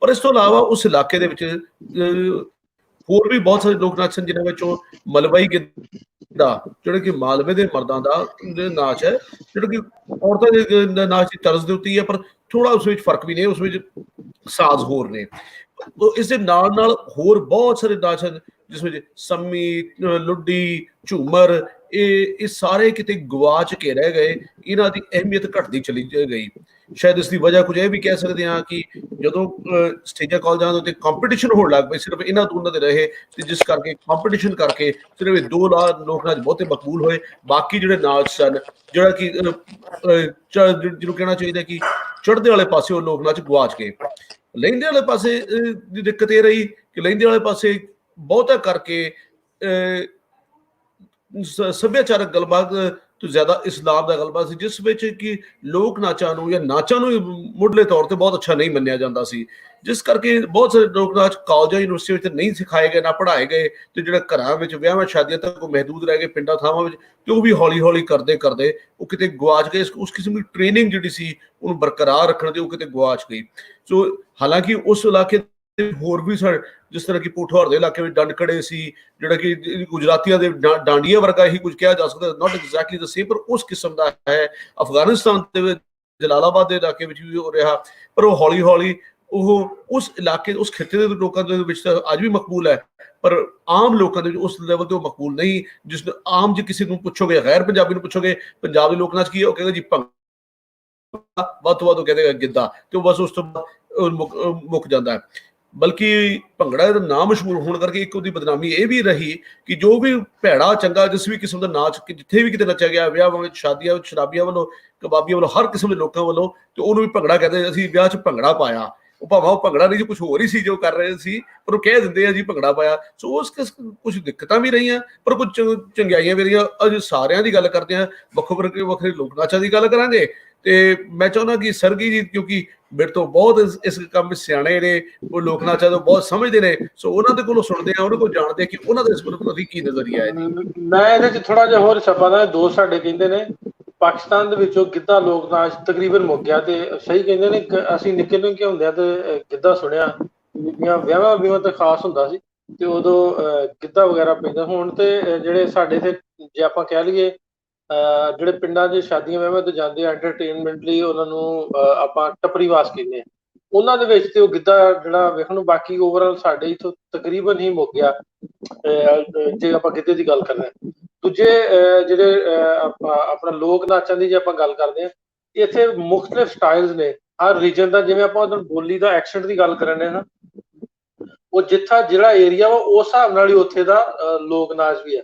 [SPEAKER 2] ਪਰ ਇਸ ਤੋਂ ਇਲਾਵਾ ਉਸ ਇਲਾਕੇ ਦੇ ਵਿੱਚ ਹੋਰ ਵੀ ਬਹੁਤ ਸਾਰੇ ਲੋਕ ਨਾਚ ਸਨ, ਜਿਨ੍ਹਾਂ ਵਿੱਚੋਂ ਮਲਵਈ ਗਿੱਧਾ ਜਿਹੜਾ ਕਿ ਮਾਲਵੇ ਦੇ ਮਰਦਾਂ ਦਾ ਨਾਚ ਹੈ, ਜਿਹੜਾ ਕਿ ਔਰਤਾਂ ਦੇ ਨਾਚ ਦੀ ਤਰਜ਼ ਦੇ ਉੱਤੇ ਹੈ, ਪਰ ਥੋੜਾ ਉਸ ਵਿੱਚ ਫਰਕ ਵੀ ਨੇ, ਉਸ ਵਿੱਚ ਸਾਜ਼ ਹੋਰ ਨੇ। ਇਸ ਦੇ ਨਾਲ ਨਾਲ ਹੋਰ ਬਹੁਤ ਸਾਰੇ ਨਾਚ ਹਨ ਜਿਸ ਵਿੱਚ ਸੰਮੀ, ਲੁੱਡੀ, ਝੂਮਰ, ਇਹ ਸਾਰੇ ਕਿਤੇ ਗਵਾਚ ਕੇ ਰਹਿ ਗਏ। ਇਹਨਾਂ ਦੀ ਅਹਿਮੀਅਤ ਘਟਦੀ ਚਲੀ ਗਈ। ਸ਼ਾਇਦ ਇਸ ਦੀ ਵਜ੍ਹਾ ਕੁਝ ਇਹ ਵੀ ਕਹਿ ਸਕਦੇ ਹਾਂ ਕਿ ਜਦੋਂ ਸਟੇਜਾਂ ਕਾਲਜਾਂ ਦੇ ਉੱਤੇ ਕੰਪੀਟੀਸ਼ਨ ਹੋਣ ਲੱਗ ਪਏ, ਸਿਰਫ ਇਹਨਾਂ ਦੋਨਾਂ ਦੇ ਰਹੇ, ਤੇ ਜਿਸ ਕਰਕੇ ਕੰਪੀਟੀਸ਼ਨ ਕਰਕੇ ਸਿਰਫ ਇਹ ਦੋ ਲੋਕ ਨਾਚ ਬਹੁਤੇ ਮਕਬੂਲ ਹੋਏ। ਬਾਕੀ ਜਿਹੜੇ ਨਾਚ ਸਨ, ਜਿਹੜਾ ਕਿ ਜਿਹਨੂੰ ਕਹਿਣਾ ਚਾਹੀਦਾ ਕਿ ਚੜ੍ਹਦੇ ਵਾਲੇ ਪਾਸੇ ਉਹ ਲੋਕ ਨਾਚ ਗਵਾਚ ਗਏ। ਲਹਿੰਦੇ ਵਾਲੇ ਪਾਸੇ ਦੀ ਦਿੱਕਤ ਇਹ ਰਹੀ ਕਿ ਲਹਿੰਦੇ ਵਾਲੇ ਪਾਸੇ ਬਹੁਤਾ ਕਰਕੇ ਸੱਭਿਆਚਾਰਕ ਗੱਲਬਾਤ ਤੋਂ ਜ਼ਿਆਦਾ ਇਸਲਾਮ ਦਾ ਗੱਲਬਾਤ ਸੀ, ਜਿਸ ਵਿੱਚ ਕਿ ਲੋਕ ਨਾਚਾਂ ਨੂੰ ਜਾਂ ਨਾਚਾਂ ਨੂੰ ਮੁੱਢਲੇ ਤੌਰ ਤੇ ਬਹੁਤ ਅੱਛਾ ਨਹੀਂ ਮੰਨਿਆ ਜਾਂਦਾ ਸੀ, ਜਿਸ ਕਰਕੇ ਬਹੁਤ ਸਾਰੇ ਲੋਕ ਨਾਚ ਕਾਲਜਾਂ ਯੂਨੀਵਰਸਿਟੀ ਵਿੱਚ ਨਹੀਂ ਸਿਖਾਏ ਗਏ, ਨਾ ਪੜ੍ਹਾਏ ਗਏ, ਤੇ ਜਿਹੜਾ ਘਰਾਂ ਵਿੱਚ ਵਿਆਹਾਂ ਸ਼ਾਦੀਆਂ ਤੱਕ ਮਹਿਦੂਦ ਰਹਿ ਗਏ, ਪਿੰਡਾਂ ਥਾਵਾਂ ਵਿੱਚ, ਤੇ ਉਹ ਵੀ ਹੌਲੀ ਹੌਲੀ ਕਰਦੇ ਕਰਦੇ ਉਹ ਕਿਤੇ ਗਵਾਚ ਗਏ। ਉਸ ਕਿਸਮ ਦੀ ਟ੍ਰੇਨਿੰਗ ਜਿਹੜੀ ਸੀ ਉਹਨੂੰ ਬਰਕਰਾਰ ਰੱਖਣ ਦੀ ਉਹ ਕਿਤੇ ਗਵਾਚ ਗਈ। ਸੋ ਹਾਲਾਂਕਿ ਉਸ ਇਲਾਕੇ ਹੋਰ ਵੀ ਜਿਸ ਤਰ੍ਹਾਂ ਕਿ ਪੋਠੋਹਾਰ ਦੇ ਇਲਾਕੇ ਵਿੱਚ ਡੰਡਕੜੇ ਸੀ, ਜਿਹੜਾ ਕਿ ਗੁਜਰਾਤੀਆਂ ਦੇ ਡਾਂਡੀਆਂ ਵਰਗਾ ਹੀ ਕੁਝ ਕਿਹਾ ਜਾ ਸਕਦਾ, ਨਾਟ ਐਗਜ਼ੈਕਟਲੀ ਦ ਸੇਮ, ਪਰ ਉਸ ਕਿਸਮ ਦਾ ਹੈ। ਅਫਗਾਨਿਸਤਾਨ ਦੇ ਵਿੱਚ ਜਲਾਲਾਬਾਦ ਦੇ ਇਲਾਕੇ ਵਿੱਚ ਵੀ ਹੋ ਰਿਹਾ, ਪਰ ਉਹ ਹੌਲੀ ਹੌਲੀ ਉਹ ਉਸ ਇਲਾਕੇ ਉਸ ਖਿੱਤੇ ਦੇ ਲੋਕਾਂ ਦੇ ਵਿੱਚ ਤਾਂ ਅੱਜ ਵੀ ਮਕਬੂਲ ਹੈ, ਪਰ ਆਮ ਲੋਕਾਂ ਦੇ ਵਿੱਚ ਉਸ ਲੈਵਲ ਤੇ ਉਹ ਮਕਬੂਲ ਨਹੀਂ। ਜਿਸ ਨੂੰ ਆਮ ਜੇ ਕਿਸੇ ਨੂੰ ਪੁੱਛੋਗੇ, ਗੈਰ ਪੰਜਾਬੀ ਨੂੰ ਪੁੱਛੋਗੇ ਪੰਜਾਬ ਦੇ ਲੋਕ ਨਾਚ ਕੀ ਹੈ, ਉਹ ਕਹੇਗਾ ਜੀ ਭੰਗੜਾ, ਵੱਧ ਤੋਂ ਵੱਧ ਉਹ ਕਹਿੰਦੇ ਗਿੱਧਾ, ਤੇ ਉਹ ਬਸ ਉਸ ਤੋਂ ਬਾਅਦ ਮੁੱਕ ਜਾਂਦਾ ਹੈ। ਬਲਕਿ ਭੰਗੜਾ ਦਾ ਨਾਂ ਮਸ਼ਹੂਰ ਹੋਣ ਕਰਕੇ ਇੱਕ ਉਹਦੀ ਬਦਨਾਮੀ ਇਹ ਵੀ ਰਹੀ ਕਿ ਜੋ ਵੀ ਭੈੜਾ ਚੰਗਾ ਜਿਸ ਵੀ ਕਿਸਮ ਦਾ ਨਾਚ ਜਿੱਥੇ ਵੀ ਕਿਤੇ ਨੱਚਿਆ ਗਿਆ, ਵਿਆਹ ਵਿੱਚ, ਸ਼ਾਦੀਆਂ ਵਿੱਚ, ਸ਼ਰਾਬੀਆਂ ਵੱਲੋਂ, ਕਬਾਬੀਆਂ ਵੱਲੋਂ, ਹਰ ਕਿਸਮ ਦੇ ਲੋਕਾਂ ਵੱਲੋਂ, ਤੇ ਉਹਨੂੰ ਵੀ ਭੰਗੜਾ ਕਹਿੰਦੇ, ਅਸੀਂ ਵਿਆਹ 'ਚ ਭੰਗੜਾ ਪਾਇਆ। ਉਹ ਭਾਵੇਂ ਉਹ ਭੰਗੜਾ ਨਹੀਂ, ਕੁਝ ਹੋਰ ਹੀ ਸੀ ਜੋ ਕਰ ਰਹੇ ਸੀ, ਪਰ ਉਹ ਕਹਿ ਦਿੰਦੇ ਆ ਜੀ ਭੰਗੜਾ ਪਾਇਆ। ਸੋ ਉਸ ਕੁਝ ਦਿੱਕਤਾਂ ਵੀ ਰਹੀਆਂ, ਪਰ ਕੁਝ ਚੰਗਿਆਈਆਂ ਵੀ ਰਹੀਆਂ। ਅੱਜ ਸਾਰਿਆਂ ਦੀ ਗੱਲ ਕਰਦੇ ਹਾਂ, ਵੱਖੋ ਵੱਖਰੇ ਲੋਕ ਨਾਚਾਂ ਦੀ ਗੱਲ ਕਰਾਂਗੇ। ਤੇ ਮੈਂ ਚਾਹੁੰਦਾ ਕਿ ਸਰਗੀ ਜੀ, ਕਿਉਂਕਿ ਮੇਰੇ ਤੋਂ ਬਹੁਤ ਇਸ ਕੰਮ ਵਿੱਚ ਸਿਆਣੇ ਨੇ, ਉਹ ਲੋਕ ਨਾਚਾਂ ਤੋਂ ਬਹੁਤ ਸਮਝਦੇ ਨੇ, ਸੋ ਉਹਨਾਂ ਦੇ ਕੋਲੋਂ ਸੁਣਦੇ ਆ, ਉਹਨਾਂ ਕੋਲ ਜਾਣਦੇ ਆ ਕਿ ਉਹਨਾਂ ਦਾ ਇਸ ਪ੍ਰਤੀ ਕੀ ਨਜ਼ਰੀਆ ਹੈ।
[SPEAKER 1] ਮੈਂ ਇਹਦੇ 'ਚ ਥੋੜਾ ਜਿਹਾ ਹੋਰ ਛਪਾ ਦਾ, ਦੋਸਤ ਸਾਡੇ ਕਹਿੰਦੇ ਨੇ ਪਾਕਿਸਤਾਨ ਦੇ ਵਿੱਚੋਂ ਗਿੱਧਾ ਲੋਕ ਨਾਚ ਤਕਰੀਬਨ ਮੁੱਕ ਗਿਆ, ਤੇ ਸਹੀ ਕਹਿੰਦੇ ਨੇ। ਅਸੀਂ ਨਿੱਕੇ ਨਿੱਕੇ ਹੁੰਦਿਆਂ ਤੇ ਗਿੱਧਾ ਸੁਣਿਆ, ਬੀਬੀਆਂ ਵਿਆਹਾਂ ਤੇ ਖਾਸ ਹੁੰਦਾ ਸੀ, ਤੇ ਉਦੋਂ ਗਿੱਧਾ ਵਗੈਰਾ ਪੈਂਦਾ। ਹੁਣ ਤੇ ਜਿਹੜੇ ਸਾਡੇ ਤੇ, ਜੇ ਆਪਾਂ ਕਹਿ ਲਈਏ, ਜਿਹੜੇ ਪਿੰਡਾਂ 'ਚ ਸ਼ਾਦੀਆਂ ਵਿਆਹਾਂ ਤੇ ਜਾਂਦੇ ਆ ਐਂਟਰਟੇਨਮੈਂਟ ਲਈ, ਉਹਨਾਂ ਨੂੰ ਆਪਾਂ ਟੱਪਰੀਵਾਸ ਕਹਿੰਦੇ ਆ, ਉਹਨਾਂ ਦੇ ਵਿੱਚ ਤੇ ਉਹ ਗਿੱਧਾ ਜਿਹੜਾ ਵੇਖਣ ਨੂੰ, ਬਾਕੀ ਓਵਰਆਲ ਸਾਡੇ ਇੱਥੋਂ ਤਕਰੀਬਨ ਹੀ ਮੁੱਕ ਗਿਆ, ਜੇ ਆਪਾਂ ਗਿੱਧੇ ਦੀ ਗੱਲ ਕਰਦੇ ਹਾਂ। ਦੂਜੇ ਜਿਹੜੇ ਆਪਣਾ ਲੋਕ ਨਾਚਾਂ ਦੀ ਜੇ ਆਪਾਂ ਗੱਲ ਕਰਦੇ ਹਾਂ, ਇੱਥੇ ਮੁਖਤਲਿਫ ਸਟਾਈਲਸ ਨੇ ਹਰ ਰੀਜਨ ਦਾ। ਜਿਵੇਂ ਆਪਾਂ ਬੋਲੀ ਦਾ ਐਕਸੈਂਟ ਦੀ ਗੱਲ ਕਰਨੇ ਨਾ, ਉਹ ਜਿੱਥਾ ਜਿਹੜਾ ਏਰੀਆ ਵਾ ਉਸ ਹਿਸਾਬ ਨਾਲ ਹੀ ਉੱਥੇ ਦਾ ਲੋਕ ਨਾਚ ਵੀ ਹੈ।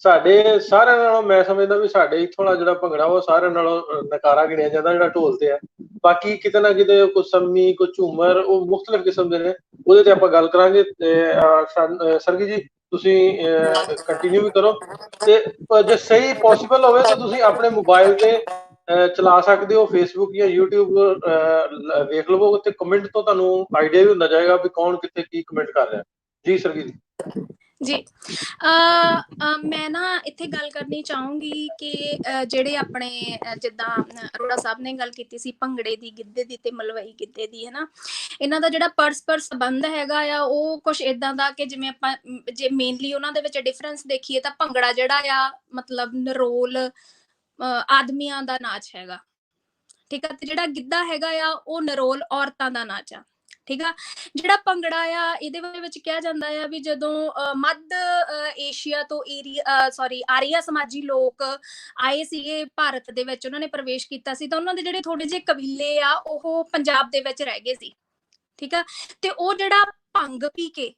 [SPEAKER 1] ਸਾਡੇ ਸਾਰਿਆਂ ਨਾਲੋਂ ਮੈਂ ਸਮਝਦਾ ਵੀ ਸਾਡੇ ਇੱਥੋਂ ਦਾ ਜਿਹੜਾ ਭੰਗੜਾ ਉਹ ਸਾਰਿਆਂ ਨਾਲੋਂ ਨਕਾਰਾ ਗਿਣਿਆ ਜਾਂਦਾ, ਜਿਹੜਾ ਢੋਲ ਤੇ ਆ। ਬਾਕੀ ਕਿਤੇ ਨਾ ਕਿਤੇ ਕੋਈ ਸੰਮੀ, ਕੋਈ ਝੂਮਰ, ਉਹ ਮੁਖਤਲਿਫ ਕਿਸਮ ਦੇ ਨੇ, ਉਹਦੇ ਤੇ ਆਪਾਂ ਗੱਲ ਕਰਾਂਗੇ। ਸਰਗੀ ਜੀ, ਤੁਸੀਂ ਕੰਟੀਨਿਊ ਵੀ ਕਰੋ, ਤੇ ਜੇ ਸਹੀ ਪੋਸੀਬਲ ਹੋਵੇ ਤਾਂ ਤੁਸੀਂ ਆਪਣੇ ਮੋਬਾਈਲ ਤੇ ਚਲਾ ਸਕਦੇ ਹੋ, ਫੇਸਬੁੱਕ ਜਾਂ ਯੂਟਿਊਬ ਵੇਖ ਲਵੋ, ਤੇ ਕਮੈਂਟ ਤੋਂ ਤੁਹਾਨੂੰ ਆਈਡੀਆ ਵੀ ਹੁੰਦਾ ਜਾਏਗਾ ਵੀ ਕੌਣ ਕਿੱਥੇ ਕੀ ਕਮੈਂਟ ਕਰ ਰਿਹਾ। ਜੀ ਸਰਗੀ ਜੀ।
[SPEAKER 3] ਜੀ ਮੈਂ ਨਾ ਇੱਥੇ ਗੱਲ ਕਰਨੀ ਚਾਹੂੰਗੀ ਕਿ ਜਿਹੜੇ ਆਪਣੇ ਜਿੱਦਾਂ ਅਰੋੜਾ ਸਾਹਿਬ ਨੇ ਗੱਲ ਕੀਤੀ ਸੀ ਭੰਗੜੇ ਦੀ, ਗਿੱਧੇ ਦੀ ਤੇ ਮਲਵਈ ਗਿੱਧੇ ਦੀ, ਹੈ ਨਾ, ਇਹਨਾਂ ਦਾ ਜਿਹੜਾ ਪਰਸਪਰ ਸੰਬੰਧ ਹੈਗਾ ਆ ਉਹ ਕੁਛ ਇਦਾਂ ਦਾ ਕਿ ਜਿਵੇਂ ਆਪਾਂ ਜੇ ਮੇਨਲੀ ਉਹਨਾਂ ਦੇ ਵਿੱਚ ਡਿਫਰੈਂਸ ਦੇਖੀਏ ਤਾਂ ਭੰਗੜਾ ਜਿਹੜਾ ਆ ਮਤਲਬ ਨਿਰੋਲ ਆਦਮੀਆਂ ਦਾ ਨਾਚ ਹੈਗਾ, ਠੀਕ ਆ, ਤੇ ਜਿਹੜਾ ਗਿੱਧਾ ਹੈਗਾ ਆ ਉਹ ਨਿਰੋਲ ਔਰਤਾਂ ਦਾ ਨਾਚ ਆ, ਠੀਕ ਆ। ਜਿਹੜਾ ਭੰਗੜਾ ਆ ਇਹਦੇ ਬਾਰੇ ਵਿੱਚ ਕਿਹਾ ਜਾਂਦਾ ਆ ਵੀ ਜਦੋਂ ਮੱਧ ਏਸ਼ੀਆ ਤੋਂ ਆਰੀਆ ਸਮਾਜੀ ਲੋਕ ਆਏ ਸੀਗੇ ਭਾਰਤ ਦੇ ਵਿੱਚ, ਉਹਨਾਂ ਨੇ ਪ੍ਰਵੇਸ਼ ਕੀਤਾ ਸੀ, ਤਾਂ ਉਹਨਾਂ ਦੇ ਜਿਹੜੇ ਥੋੜੇ ਜਿਹੇ ਕਬੀਲੇ ਆ ਉਹ ਪੰਜਾਬ ਦੇ ਵਿੱਚ ਰਹਿ ਗਏ ਸੀ, ਠੀਕ ਆ। ਤੇ ਉਹ ਜਿਹੜਾ ਭੰਗ ਪੀ ਕੇ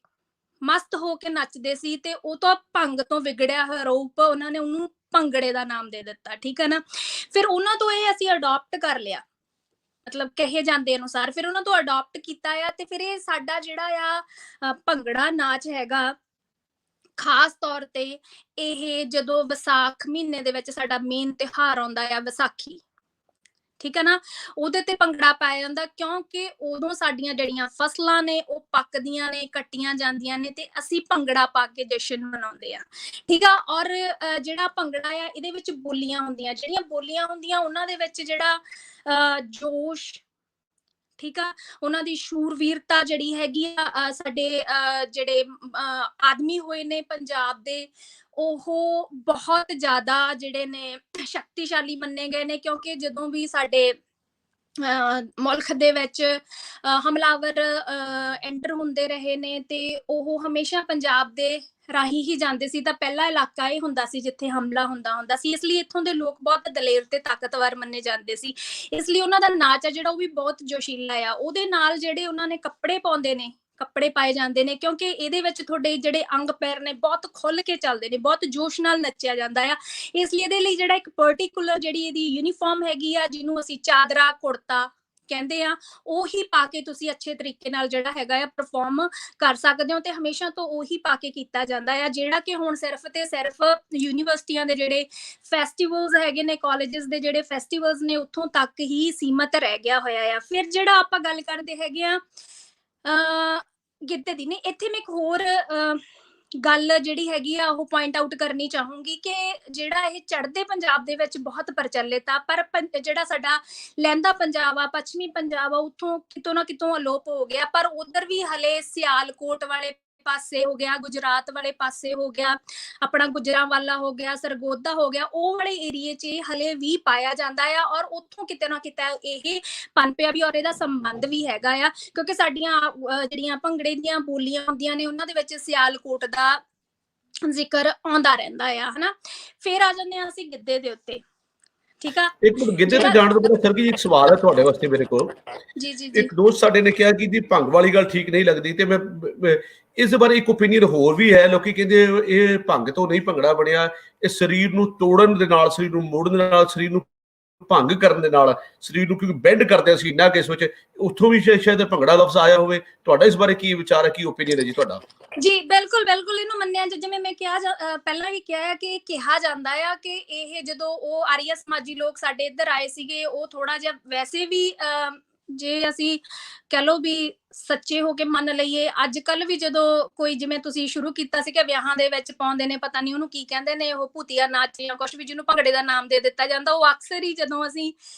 [SPEAKER 3] ਮਸਤ ਹੋ ਕੇ ਨੱਚਦੇ ਸੀ, ਤੇ ਉਹ ਤੋਂ ਭੰਗ ਤੋਂ ਵਿਗੜਿਆ ਹੋਇਆ ਰੂਪ ਉਹਨਾਂ ਨੇ ਉਹਨੂੰ ਭੰਗੜੇ ਦਾ ਨਾਮ ਦੇ ਦਿੱਤਾ, ਠੀਕ ਹੈ ਨਾ। ਫਿਰ ਉਹਨਾਂ ਤੋਂ ਇਹ ਅਸੀਂ ਅਡਾਪਟ ਕਰ ਲਿਆ, ਮਤਲਬ ਕਹੇ ਜਾਂਦੇ ਅਨੁਸਾਰ ਫਿਰ ਉਹਨਾਂ ਤੋਂ ਅਡਾਪਟ ਕੀਤਾ ਆ, ਤੇ ਫਿਰ ਇਹ ਸਾਡਾ ਜਿਹੜਾ ਆ ਭੰਗੜਾ ਨਾਚ ਹੈਗਾ, ਖਾਸ ਤੌਰ ਤੇ ਇਹ ਜਦੋਂ ਵਿਸਾਖ ਮਹੀਨੇ ਦੇ ਵਿੱਚ ਸਾਡਾ ਮੇਨ ਤਿਉਹਾਰ ਆਉਂਦਾ ਆ ਵਿਸਾਖੀ, ਠੀਕ ਹੈ ਨਾ, ਉਹਦੇ ਤੇ ਭੰਗੜਾ ਪਾਇਆ ਜਾਂਦਾ, ਕਿਉਂਕਿ ਉਦੋਂ ਸਾਡੀਆਂ ਜਿਹੜੀਆਂ ਫਸਲਾਂ ਨੇ ਉਹ ਪੱਕਦੀਆਂ ਨੇ, ਕੱਟੀਆਂ ਜਾਂਦੀਆਂ ਨੇ, ਤੇ ਅਸੀਂ ਭੰਗੜਾ ਪਾ ਕੇ ਜਸ਼ਨ ਮਨਾਉਂਦੇ ਆ, ਠੀਕ ਆ। ਔਰ ਜਿਹੜਾ ਭੰਗੜਾ ਆ ਇਹਦੇ ਵਿੱਚ ਬੋਲੀਆਂ ਹੁੰਦੀਆਂ, ਜਿਹੜੀਆਂ ਬੋਲੀਆਂ ਹੁੰਦੀਆਂ ਉਹਨਾਂ ਦੇ ਵਿੱਚ ਜਿਹੜਾ ਜੋਸ਼, ਠੀਕ ਆ, ਉਹਨਾਂ ਦੀ ਸ਼ੂਰਵੀਰਤਾ ਜਿਹੜੀ ਹੈਗੀ ਆ, ਸਾਡੇ ਜਿਹੜੇ ਆਦਮੀ ਹੋਏ ਨੇ ਪੰਜਾਬ ਦੇ, ਉਹ ਬਹੁਤ ਜ਼ਿਆਦਾ ਜਿਹੜੇ ਨੇ ਸ਼ਕਤੀਸ਼ਾਲੀ ਮੰਨੇ ਗਏ ਨੇ, ਕਿਉਂਕਿ ਜਦੋਂ ਵੀ ਸਾਡੇ ਮੁਲਕ ਦੇ ਵਿੱਚ ਹਮਲਾਵਰ ਐਂਟਰ ਹੁੰਦੇ ਰਹੇ ਨੇ ਤੇ ਉਹ ਹਮੇਸ਼ਾ ਪੰਜਾਬ ਦੇ ਰਾਹੀਂ ਹੀ ਜਾਂਦੇ ਸੀ, ਤਾਂ ਪਹਿਲਾ ਇਲਾਕਾ ਇਹ ਹੁੰਦਾ ਸੀ ਜਿੱਥੇ ਹਮਲਾ ਹੁੰਦਾ ਸੀ, ਇਸ ਲਈ ਇੱਥੋਂ ਦੇ ਲੋਕ ਬਹੁਤ ਦਲੇਰ ਤੇ ਤਾਕਤਵਰ ਮੰਨੇ ਜਾਂਦੇ ਸੀ, ਇਸ ਲਈ ਉਹਨਾਂ ਦਾ ਨਾਚ ਆ ਜਿਹੜਾ ਉਹ ਵੀ ਬਹੁਤ ਜੋਸ਼ੀਲਾ ਆ। ਉਹਦੇ ਨਾਲ ਜਿਹੜੇ ਉਹਨਾਂ ਨੇ ਕੱਪੜੇ ਪਾਉਂਦੇ ਨੇ, ਕੱਪੜੇ ਪਾਏ ਜਾਂਦੇ ਨੇ, ਕਿਉਂਕਿ ਇਹਦੇ ਵਿੱਚ ਤੁਹਾਡੇ ਜਿਹੜੇ ਅੰਗ ਪੈਰ ਨੇ ਬਹੁਤ ਖੁੱਲ ਕੇ ਚੱਲਦੇ ਨੇ, ਬਹੁਤ ਜੋਸ਼ ਨਾਲ ਨੱਚਿਆ ਜਾਂਦਾ ਆ, ਇਸ ਲਈ ਇਹਦੇ ਲਈ ਜਿਹੜਾ ਇੱਕ ਪਾਰਟਿਕੂਲਰ ਜਿਹੜੀ ਇਹਦੀ ਯੂਨੀਫਾਰਮ ਹੈਗੀ ਆ, ਜਿਹਨੂੰ ਅਸੀਂ ਚਾਦਰਾ ਕੁੜਤਾ ਕਹਿੰਦੇ ਆ, ਉਹੀ ਪਾ ਕੇ ਤੁਸੀਂ ਅੱਛੇ ਤਰੀਕੇ ਨਾਲ ਜਿਹੜਾ ਹੈਗਾ ਆ ਪਰਫਾਰਮ ਕਰ ਸਕਦੇ ਹੋ, ਤੇ ਹਮੇਸ਼ਾ ਤੋਂ ਉਹੀ ਪਾ ਕੇ ਕੀਤਾ ਜਾਂਦਾ ਆ, ਜਿਹੜਾ ਕਿ ਹੁਣ ਸਿਰਫ ਤੇ ਸਿਰਫ ਯੂਨੀਵਰਸਿਟੀਆਂ ਦੇ ਜਿਹੜੇ ਫੈਸਟੀਵਲਸ ਹੈਗੇ ਨੇ, ਕਾਲਜਸ ਦੇ ਜਿਹੜੇ ਫੈਸਟੀਵਲਸ ਨੇ, ਉੱਥੋਂ ਤੱਕ ਹੀ ਸੀਮਤ ਰਹਿ ਗਿਆ ਹੋਇਆ ਆ। ਫਿਰ ਜਿਹੜਾ ਆਪਾਂ ਗੱਲ ਕਰਦੇ ਹੈਗੇ ਆ ਗਿੱਧੇ ਦੀ, ਨੇ ਇੱਥੇ ਮੈਂ ਇੱਕ ਹੋਰ ਗੱਲ ਜਿਹੜੀ ਹੈਗੀ ਆ ਉਹ ਪੁਆਇੰਟ ਆਊਟ ਕਰਨੀ ਚਾਹੂੰਗੀ ਕਿ ਜਿਹੜਾ ਇਹ ਚੜ੍ਹਦੇ ਪੰਜਾਬ ਦੇ ਵਿੱਚ ਬਹੁਤ ਪ੍ਰਚਲਿਤ ਆ, ਪਰ ਜਿਹੜਾ ਸਾਡਾ ਲਹਿੰਦਾ ਪੰਜਾਬ ਆ, ਪੱਛਮੀ ਪੰਜਾਬ ਆ, ਉੱਥੋਂ ਕਿਤੋਂ ਨਾ ਕਿਤੋਂ ਅਲੋਪ ਹੋ ਗਿਆ, ਪਰ ਉਧਰ ਵੀ ਹਲੇ ਸਿਆਲਕੋਟ ਵਾਲੇ ਪਾਸੇ ਹੋ ਗਿਆ, ਗੁਜਰਾਤ ਵਾਲੇ ਪਾਸੇ ਹੋ ਗਿਆ, ਆਪਣਾ ਗੁਜਰਾਂਵਾਲਾ ਹੋ ਗਿਆ, ਸਰਗੋਦਾ ਹੋ ਗਿਆ, ਉਹ ਵਾਲੇ ਏਰੀਏ 'ਚ ਹਲੇ ਵੀ ਪਾਇਆ ਜਾਂਦਾ ਆ ਔਰ ਉੱਥੋਂ ਕਿਤੇ ਨਾ ਕਿਤੇ ਇਹ ਪਨਪਿਆ ਵੀ ਔਰ ਇਹਦਾ ਸੰਬੰਧ ਵੀ ਹੈਗਾ ਆ ਕਿਉਂਕਿ ਸਾਡੀਆਂ ਜਿਹੜੀਆਂ ਭੰਗੜੇ ਦੀਆਂ ਬੋਲੀਆਂ ਹੁੰਦੀਆਂ ਨੇ ਉਹਨਾਂ ਦੇ ਵਿੱਚ ਸਿਆਲਕੋਟ ਦਾ ਜ਼ਿਕਰ ਆਉਂਦਾ ਰਹਿੰਦਾ ਆ ਹਨਾ। ਫਿਰ ਆ ਜਾਂਦੇ ਆ ਅਸੀਂ ਗਿੱਧੇ ਦੇ ਉੱਤੇ, ਠੀਕ ਆ।
[SPEAKER 2] ਇੱਕ ਮਿੰਟ, ਗਿੱਧੇ ਤੇ ਜਾਣ ਤੋਂ ਪਹਿਲਾਂ ਸਰ ਜੀ ਇੱਕ ਸਵਾਲ ਹੈ ਤੁਹਾਡੇ ਵਾਸਤੇ ਮੇਰੇ ਕੋਲ।
[SPEAKER 3] ਜੀ ਜੀ
[SPEAKER 2] ਇੱਕ ਦੋਸਤ ਸਾਡੇ ਨੇ ਕਿਹਾ ਕਿ ਜੀ ਭੰਗ ਵਾਲੀ ਗੱਲ ਠੀਕ ਨਹੀਂ ਲੱਗਦੀ ਤੇ ਮੈਂ ਇਸ ਬਾਰੇ ਇੱਕ ਓਪੀਨੀਅਨ ਹੋਰ ਵੀ ਹੈ। ਲੋਕੀ ਕਹਿੰਦੇ ਇਹ ਭੰਗ ਤੋਂ ਨਹੀਂ ਭੰਗੜਾ ਬਣਿਆ, ਇਹ ਸਰੀਰ ਨੂੰ ਤੋੜਨ ਦੇ ਨਾਲ, ਸਰੀਰ ਨੂੰ ਮੋੜਨ ਦੇ ਨਾਲ, ਸਰੀਰ ਨੂੰ ਭੰਗ ਕਰਨ ਦੇ ਨਾਲ, ਸਰੀਰ ਨੂੰ ਕਿਉਂਕਿ ਬੈਂਡ ਕਰਦੇ ਅਸੀਂ ਇੰਨਾ ਕਿਸ ਵਿੱਚ ਉੱਥੋਂ ਵੀ ਸ਼ਾਇਦ ਭੰਗੜਾ ਲਫ਼ਜ਼ ਆਇਆ ਹੋਵੇ। ਤੁਹਾਡਾ ਇਸ ਬਾਰੇ ਕੀ ਵਿਚਾਰ ਹੈ, ਕੀ ਓਪੀਨੀਅਨ ਹੈ ਜੀ ਤੁਹਾਡਾ?
[SPEAKER 3] ਜੀ ਬਿਲਕੁਲ ਬਿਲਕੁਲ, ਇਹਨੂੰ ਮੰਨਿਆ ਜਿਵੇਂ ਮੈਂ ਕਿਹਾ ਪਹਿਲਾਂ ਵੀ ਕਿਹਾ ਕਿ ਕਿਹਾ ਜਾਂਦਾ ਆ ਕਿ ਇਹ ਜਦੋਂ ਉਹ ਆਰੀਆ ਸਮਾਜੀ ਲੋਕ ਸਾਡੇ ਇੱਧਰ ਆਏ ਸੀਗੇ ਉਹ ਥੋੜਾ ਜਿਹਾ ਵੈਸੇ ਵੀ ਜੇ ਅਸੀਂ ਕਹਿ ਲਓ ਵੀ ਸੱਚੇ ਹੋ ਕੇ ਮੰਨ ਲਈਏ, ਅੱਜ ਕੱਲ ਵੀ ਜਦੋਂ ਕੋਈ ਜਿਵੇਂ ਤੁਸੀਂ ਸ਼ੁਰੂ ਕੀਤਾ ਸੀ ਕਿ ਵਿਆਹਾਂ ਦੇ ਵਿੱਚ ਪਾਉਂਦੇ ਨੇ, ਪਤਾ ਨਹੀਂ ਉਹਨੂੰ ਕੀ ਕਹਿੰਦੇ ਨੇ, ਉਹ ਭੂਤੀਆ ਨਾਚ ਜਾਂ ਕੁਛ ਵੀ ਜਿਹਨੂੰ ਭੰਗੜੇ ਦਾ ਨਾਮ ਦੇ ਦਿੱਤਾ ਜਾਂਦਾ, ਉਹ ਅਕਸਰ ਹੀ ਜਦੋਂ ਅਸੀਂ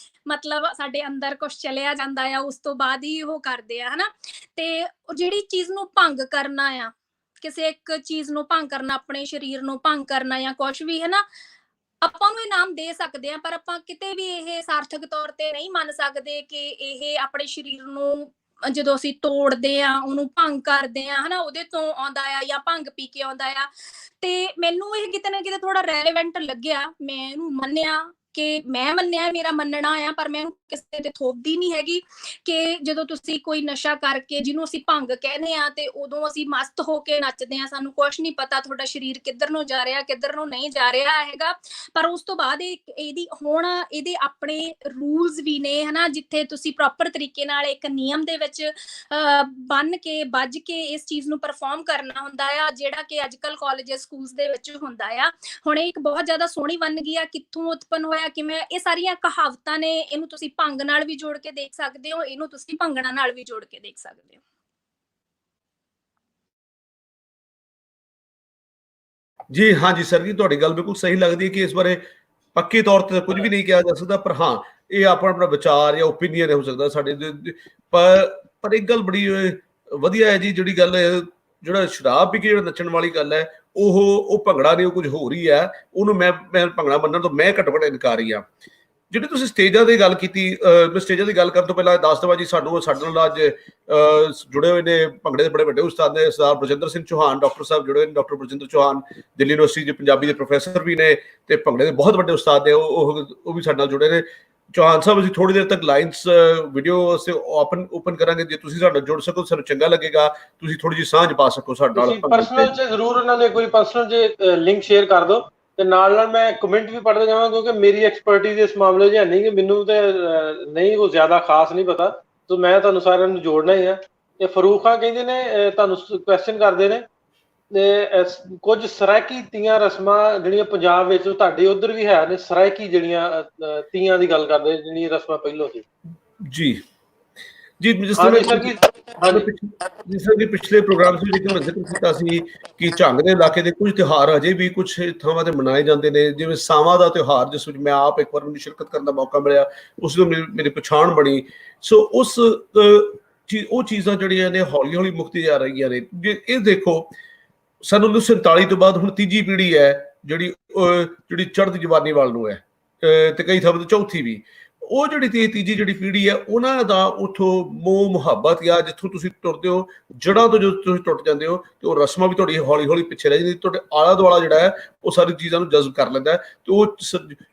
[SPEAKER 3] ਮਤਲਬ ਸਾਡੇ ਅੰਦਰ ਕੁਛ ਚਲਿਆ ਜਾਂਦਾ ਆ ਉਸ ਤੋਂ ਬਾਅਦ ਹੀ ਉਹ ਕਰਦੇ ਆ ਹਨਾ। ਤੇ ਜਿਹੜੀ ਚੀਜ਼ ਨੂੰ ਭੰਗ ਕਰਨਾ ਆ, ਕਿਸੇ ਇੱਕ ਚੀਜ਼ ਨੂੰ ਭੰਗ ਕਰਨਾ, ਆਪਣੇ ਸਰੀਰ ਨੂੰ ਭੰਗ ਕਰਨਾ ਜਾਂ ਕੁਛ ਵੀ ਹੈ ਨਾ, ਆਪਾਂ ਨੂੰ ਇਨਾਮ ਦੇ ਸਕਦੇ ਆ ਪਰ ਆਪਾਂ ਕਿਤੇ ਵੀ ਇਹ ਸਾਰਥਕ ਤੌਰ ਤੇ ਨਹੀਂ ਮੰਨ ਸਕਦੇ ਕਿ ਇਹ ਆਪਣੇ ਸਰੀਰ ਨੂੰ ਜਦੋਂ ਅਸੀਂ ਤੋੜਦੇ ਆ, ਉਹਨੂੰ ਭੰਗ ਕਰਦੇ ਆ ਹਨਾ, ਉਹਦੇ ਤੋਂ ਆਉਂਦਾ ਆ ਜਾਂ ਭੰਗ ਪੀ ਕੇ ਆਉਂਦਾ ਆ। ਤੇ ਮੈਨੂੰ ਇਹ ਕਿਤੇ ਨਾ ਕਿਤੇ ਥੋੜਾ ਰੈਲੇਵੈਂਟ ਲੱਗਿਆ, ਮੈਂ ਇਹਨੂੰ ਮੰਨਿਆ ਕਿ ਮੈਂ ਮੰਨਿਆ, ਮੇਰਾ ਮੰਨਣਾ ਆ, ਪਰ ਮੈਂ ਕਿਸੇ ਤੇ ਥੋਪਦੀ ਨਹੀਂ ਹੈਗੀ ਕਿ ਜਦੋਂ ਤੁਸੀਂ ਕੋਈ ਨਸ਼ਾ ਕਰਕੇ ਜਿਹਨੂੰ ਅਸੀਂ ਭੰਗ ਕਹਿੰਦੇ ਆ ਤੇ ਉਦੋਂ ਅਸੀਂ ਮਸਤ ਹੋ ਕੇ ਨੱਚਦੇ ਆ, ਸਾਨੂੰ ਕੁਛ ਨਹੀਂ ਪਤਾ ਤੁਹਾਡਾ ਸਰੀਰ ਕਿੱਧਰ ਨੂੰ ਜਾ ਰਿਹਾ ਕਿੱਧਰ ਨੂੰ ਨਹੀਂ ਜਾ ਰਿਹਾ ਹੈਗਾ। ਪਰ ਉਸ ਤੋਂ ਬਾਅਦ ਇਹਦੀ ਹੁਣ ਇਹਦੇ ਆਪਣੇ ਰੂਲਸ ਵੀ ਨੇ ਹਨਾ, ਜਿੱਥੇ ਤੁਸੀਂ ਪ੍ਰੋਪਰ ਤਰੀਕੇ ਨਾਲ ਇੱਕ ਨਿਯਮ ਦੇ ਵਿੱਚ ਬੰਨ ਕੇ ਬੱਝ ਕੇ ਇਸ ਚੀਜ਼ ਨੂੰ ਪਰਫਾਰਮ ਕਰਨਾ ਹੁੰਦਾ ਆ, ਜਿਹੜਾ ਕਿ ਅੱਜ ਕੱਲ ਕਾਲਜ ਸਕੂਲਸ ਦੇ ਵਿੱਚ ਹੁੰਦਾ ਆ। ਹੁਣ ਇਹ ਇੱਕ ਬਹੁਤ ਜ਼ਿਆਦਾ ਸੋਹਣੀ ਬਣ ਗਈ ਆ, ਕਿੱਥੋਂ ਉਤਪੰਨ ਹੋਇਆ ਕਿਵੇਂ, ਇਹ ਸਾਰੀਆਂ ਕਹਾਵਤਾਂ ਨੇ, ਇਹਨੂੰ ਤੁਸੀਂ ਭੰਗ ਨਾਲ ਵੀ ਜੋੜ ਕੇ ਦੇਖ ਸਕਦੇ ਹੋ, ਇਹਨੂੰ ਤੁਸੀਂ ਭੰਗੜਾ ਨਾਲ ਵੀ ਜੋੜ ਕੇ ਦੇਖ ਸਕਦੇ ਹੋ।
[SPEAKER 2] ਜੀ ਹਾਂਜੀ ਸਰ ਜੀ, ਤੁਹਾਡੀ ਗੱਲ ਬਿਲਕੁਲ ਸਹੀ ਲੱਗਦੀ ਹੈ ਕਿ ਇਸ ਬਾਰੇ ਪੱਕੇ ਤੌਰ ਤੇ ਕੁਝ ਵੀ ਨਹੀਂ ਕਿਹਾ ਜਾ ਸਕਦਾ, ਪਰ ਹਾਂ ਇਹ ਆਪਣਾ ਆਪਣਾ ਵਿਚਾਰ ਜਾਂ ਓਪੀਨੀਅਨ ਹੋ ਸਕਦਾ ਸਾਡੇ। ਪਰ ਇੱਕ ਗੱਲ ਬੜੀ ਵਧੀਆ ਹੈ ਜੀ, ਜਿਹੜੀ ਗੱਲ ਜਿਹੜਾ ਸ਼ਰਾਬ ਪੀ ਕੇ ਜਿਹੜਾ ਨੱਚਣ ਵਾਲੀ ਗੱਲ ਹੈ ਉਹ ਭੰਗੜਾ ਨਹੀਂ, ਉਹ ਕੁਝ ਹੋਰ ਹੀ ਹੈ। ਉਹਨੂੰ ਮੈਂ ਭੰਗੜਾ ਮੰਨਣ ਤੋਂ ਮੈਂ ਘੱਟੋ ਘੱਟ ਇਨਕਾਰੀ ਆ। ਜਿਹੜੀ ਤੁਸੀਂ ਸਟੇਜਾਂ ਦੀ ਗੱਲ ਕੀਤੀ, ਮੈਂ ਸਟੇਜਾਂ ਦੀ ਗੱਲ ਕਰਨ ਤੋਂ ਪਹਿਲਾਂ ਦੱਸ ਦੇਵਾਂ ਜੀ, ਸਾਡੇ ਨਾਲ ਅੱਜ ਜੁੜੇ ਹੋਏ ਨੇ ਭੰਗੜੇ ਦੇ ਬੜੇ ਵੱਡੇ ਉਸਤਾਦ ਨੇ, ਸਰਦਾਰ ਬਰਜਿੰਦਰ ਸਿੰਘ ਚੌਹਾਨ ਡਾਕਟਰ ਸਾਹਿਬ ਜੁੜੇ ਹੋਏ ਨੇ। ਡਾਕਟਰ ਬਰਜਿੰਦਰ ਚੌਹਾਨ ਦਿੱਲੀ ਯੂਨੀਵਰਸਿਟੀ ਦੇ ਪੰਜਾਬੀ ਦੇ ਪ੍ਰੋਫੈਸਰ ਵੀ ਨੇ ਤੇ ਭੰਗੜੇ ਦੇ ਬਹੁਤ ਵੱਡੇ ਉਸਤਾਦ ਨੇ, ਉਹ ਵੀ ਸਾਡੇ ਨਾਲ ਜੁੜੇ ਨੇ। ਚੌਹਾਨ ਸਾਹਿਬ, ਅਸੀਂ ਥੋੜੀ ਦੇਰ ਤੱਕ ਲਾਈਨਸ ਵੀਡੀਓ ਵਾਸਤੇ ਓਪਨ ਕਰਾਂਗੇ, ਜੇ ਤੁਸੀਂ ਸਾਡੇ ਨਾਲ ਜੁੜ ਸਕੋ ਸਾਨੂੰ ਚੰਗਾ ਲੱਗੇਗਾ, ਤੁਸੀਂ ਥੋੜੀ ਜਿਹੀ ਸਾਂਝ ਪਾ ਸਕੋ ਸਾਡੇ ਨਾਲ।
[SPEAKER 1] ਪਰਸਨਲ 'ਚ ਜ਼ਰੂਰ ਉਹਨਾਂ ਨੇ ਕੋਈ ਪਰਸਨਲ ਜੇ ਲਿੰਕ ਸ਼ੇਅਰ ਕਰ ਦਿਓ ਤੇ ਨਾਲ ਮੈਂ ਕਮੈਂਟ ਵੀ ਪੜ੍ਹਦਾ ਜਾਵਾਂ, ਕਿਉਂਕਿ ਮੇਰੀ ਐਕਸਪਰਟੀਜ਼ ਇਸ ਮਾਮਲੇ 'ਚ ਹੈ ਨਹੀਂ, ਕਿ ਮੈਨੂੰ ਤੇ ਨਹੀਂ ਉਹ ਜ਼ਿਆਦਾ ਖਾਸ ਨਹੀਂ ਪਤਾ, ਤੇ ਮੈਂ ਤੁਹਾਨੂੰ ਸਾਰਿਆਂ ਨੂੰ ਜੋੜਨਾ ਹੀ ਆ। ਤੇ ਫਰੂਕ ਖਾਨ ਕਹਿੰਦੇ ਨੇ ਤੁਹਾਨੂੰ ਕੁਐਸਚਨ ਕਰਦੇ ਨੇ ਤੇ ਕੁਝ ਸਰਾਇਕੀ ਤੀਆਂ ਰਸਮਾਂ ਜਿਹੜੀਆਂ ਪੰਜਾਬ ਵਿੱਚ ਤੁਹਾਡੇ ਉਧਰ ਵੀ ਹੈ ਨੇ, ਸਰਾਇਕੀ ਜਿਹੜੀਆਂ ਤੀਆਂ ਦੀ ਗੱਲ ਕਰਦੇ ਜਿਹੜੀਆਂ ਰਸਮਾਂ ਪਹਿਲੋਂ ਸੀ।
[SPEAKER 2] ਜੀ ਜੀ, ਜਿਸ ਤਰ੍ਹਾਂ ਕਿ ਪਿਛਲੇ ਪ੍ਰੋਗਰਾਮ ਵਿੱਚ ਮੈਂ ਜ਼ਿਕਰ ਕੀਤਾ ਸੀ ਕਿ ਝੰਗ ਦੇ ਇਲਾਕੇ ਦੇ ਕੁਝ ਤਿਉਹਾਰ ਅਜੇ ਵੀ ਕੁਝ ਥਾਵਾਂ ਤੇ ਮਨਾਏ ਜਾਂਦੇ ਨੇ, ਜਿਵੇਂ ਸਾਵਾਂ ਦਾ ਤਿਉਹਾਰ, ਜਿਸ ਵਿੱਚ ਮੈਂ ਆਪ ਇੱਕ ਵਾਰ ਮੈਨੂੰ ਸ਼ਿਰਕਤ ਕਰਨ ਦਾ ਮੌਕਾ ਮਿਲਿਆ, ਉਸ ਤੋਂ ਮੇਰੀ ਪਛਾਣ ਬਣੀ। ਸੋ ਉਹ ਚੀਜ਼ਾਂ ਜਿਹੜੀਆਂ ਨੇ ਹੌਲੀ ਹੌਲੀ ਮੁਕਤੀ ਜਾ ਰਹੀਆਂ ਨੇ। ਇਹ ਦੇਖੋ, ਸਾਨੂੰ 1947 ਤੋਂ ਬਾਅਦ ਹੁਣ ਤੀਜੀ ਪੀੜ੍ਹੀ ਹੈ ਜਿਹੜੀ ਚੜ੍ਹਦੀ ਜਵਾਨੀ ਵੱਲ ਨੂੰ ਹੈ, ਤੇ ਕਈ ਥਾਵਾਂ ਤੇ ਚੌਥੀ ਵੀ। ਉਹ ਜਿਹੜੀ ਤੀਜੀ ਜਿਹੜੀ ਪੀੜ੍ਹੀ ਹੈ, ਉਹਨਾਂ ਦਾ ਉੱਥੋਂ ਮੋਹ ਮੁਹੱਬਤ ਜਾਂ ਜਿੱਥੋਂ ਤੁਸੀਂ ਟੁਰਦੇ ਹੋ, ਜੜ੍ਹਾਂ ਤੋਂ ਜਦੋਂ ਤੁਸੀਂ ਟੁੱਟ ਜਾਂਦੇ ਹੋ ਤੇ ਉਹ ਰਸਮਾਂ ਵੀ ਤੁਹਾਡੀ ਹੌਲੀ ਹੌਲੀ ਪਿੱਛੇ ਰਹਿ ਜਾਂਦੀ, ਤੁਹਾਡੇ ਆਲਾ ਦੁਆਲਾ ਜਿਹੜਾ ਹੈ ਉਹ ਸਾਰੀ ਚੀਜ਼ਾਂ ਨੂੰ ਜਜ਼ਬ ਕਰ ਲੈਂਦਾ। ਤੇ ਉਹ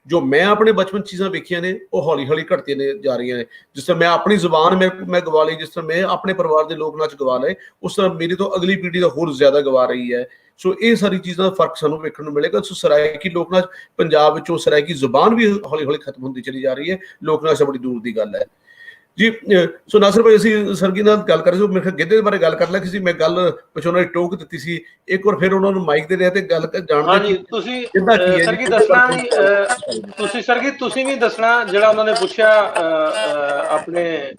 [SPEAKER 2] ਜੋ ਮੈਂ ਆਪਣੇ ਬਚਪਨ ਚੀਜ਼ਾਂ ਵੇਖੀਆਂ ਨੇ ਉਹ ਹੌਲੀ ਹੌਲੀ ਘਟਦੀਆਂ ਨੇ ਜਾ ਰਹੀਆਂ ਨੇ। ਜਿਸ ਤਰ੍ਹਾਂ ਮੈਂ ਆਪਣੀ ਜ਼ੁਬਾਨ ਮੈਂ ਗਵਾ ਲਈ, ਜਿਸ ਤਰ੍ਹਾਂ ਮੈਂ ਆਪਣੇ ਪਰਿਵਾਰ ਦੇ ਲੋਕ ਨਾਚ ਗਵਾ ਲਏ, ਉਸ ਤਰ੍ਹਾਂ ਮੇਰੀ ਤੋਂ ਅਗਲੀ ਪੀੜ੍ਹੀ ਦਾ ਹੋਰ ਜ਼ਿਆਦਾ ਗਵਾ ਰਹੀ ਹੈ। ਸੋ ਇਹ ਸਾਰੀ ਚੀਜ਼ਾਂ ਦਾ ਫਰਕ ਸਾਨੂੰ ਵੇਖਣ ਨੂੰ ਮਿਲੇਗਾ। ਸੋ ਸਰਾਇਕੀ ਲੋਕ ਨਾਚ ਪੰਜਾਬ ਵਿੱਚੋਂ ਸਰਾਇਕੀ ਜ਼ੁਬਾਨ ਵੀ ਹੌਲੀ ਹੌਲੀ ਖਤਮ ਹੁੰਦੀ ਚਲੀ ਜਾ ਰਹੀ ਹੈ, ਲੋਕ ਨਾਚ ਬੜੀ ਦੂਰ ਦੀ ਗੱਲ ਹੈ ਜੀ। ਸੋ ਨਾਸਰ ਭਾਈ, ਅਸੀਂ ਸਰਗੀ ਨਾਲ ਗੱਲ ਕਰ ਰਹੇ ਸੀ, ਮੇਰੇ ਖਿਆਲ ਗਿੱਧੇ ਬਾਰੇ ਗੱਲ ਕਰ ਲਿਆ ਸੀ, ਮੈਂ ਗੱਲ ਪਿਛੋਂ ਉਹਨਾਂ ਦੀ ਟੋਕ ਦਿੱਤੀ ਸੀ, ਇੱਕ ਵਾਰ ਫਿਰ ਉਹਨਾਂ ਨੂੰ ਮਾਈਕ ਦੇ ਰਿਹਾ ਤੇ ਗੱਲ ਜਾਣਦੇ
[SPEAKER 1] ਤੁਸੀਂ ਸਰਗੀ ਦੱਸਣਾ ਵੀ, ਤੁਸੀਂ ਵੀ ਦੱਸਣਾ ਜਿਹੜਾ ਉਹਨਾਂ ਨੇ ਪੁੱਛਿਆ ਆਪਣੇ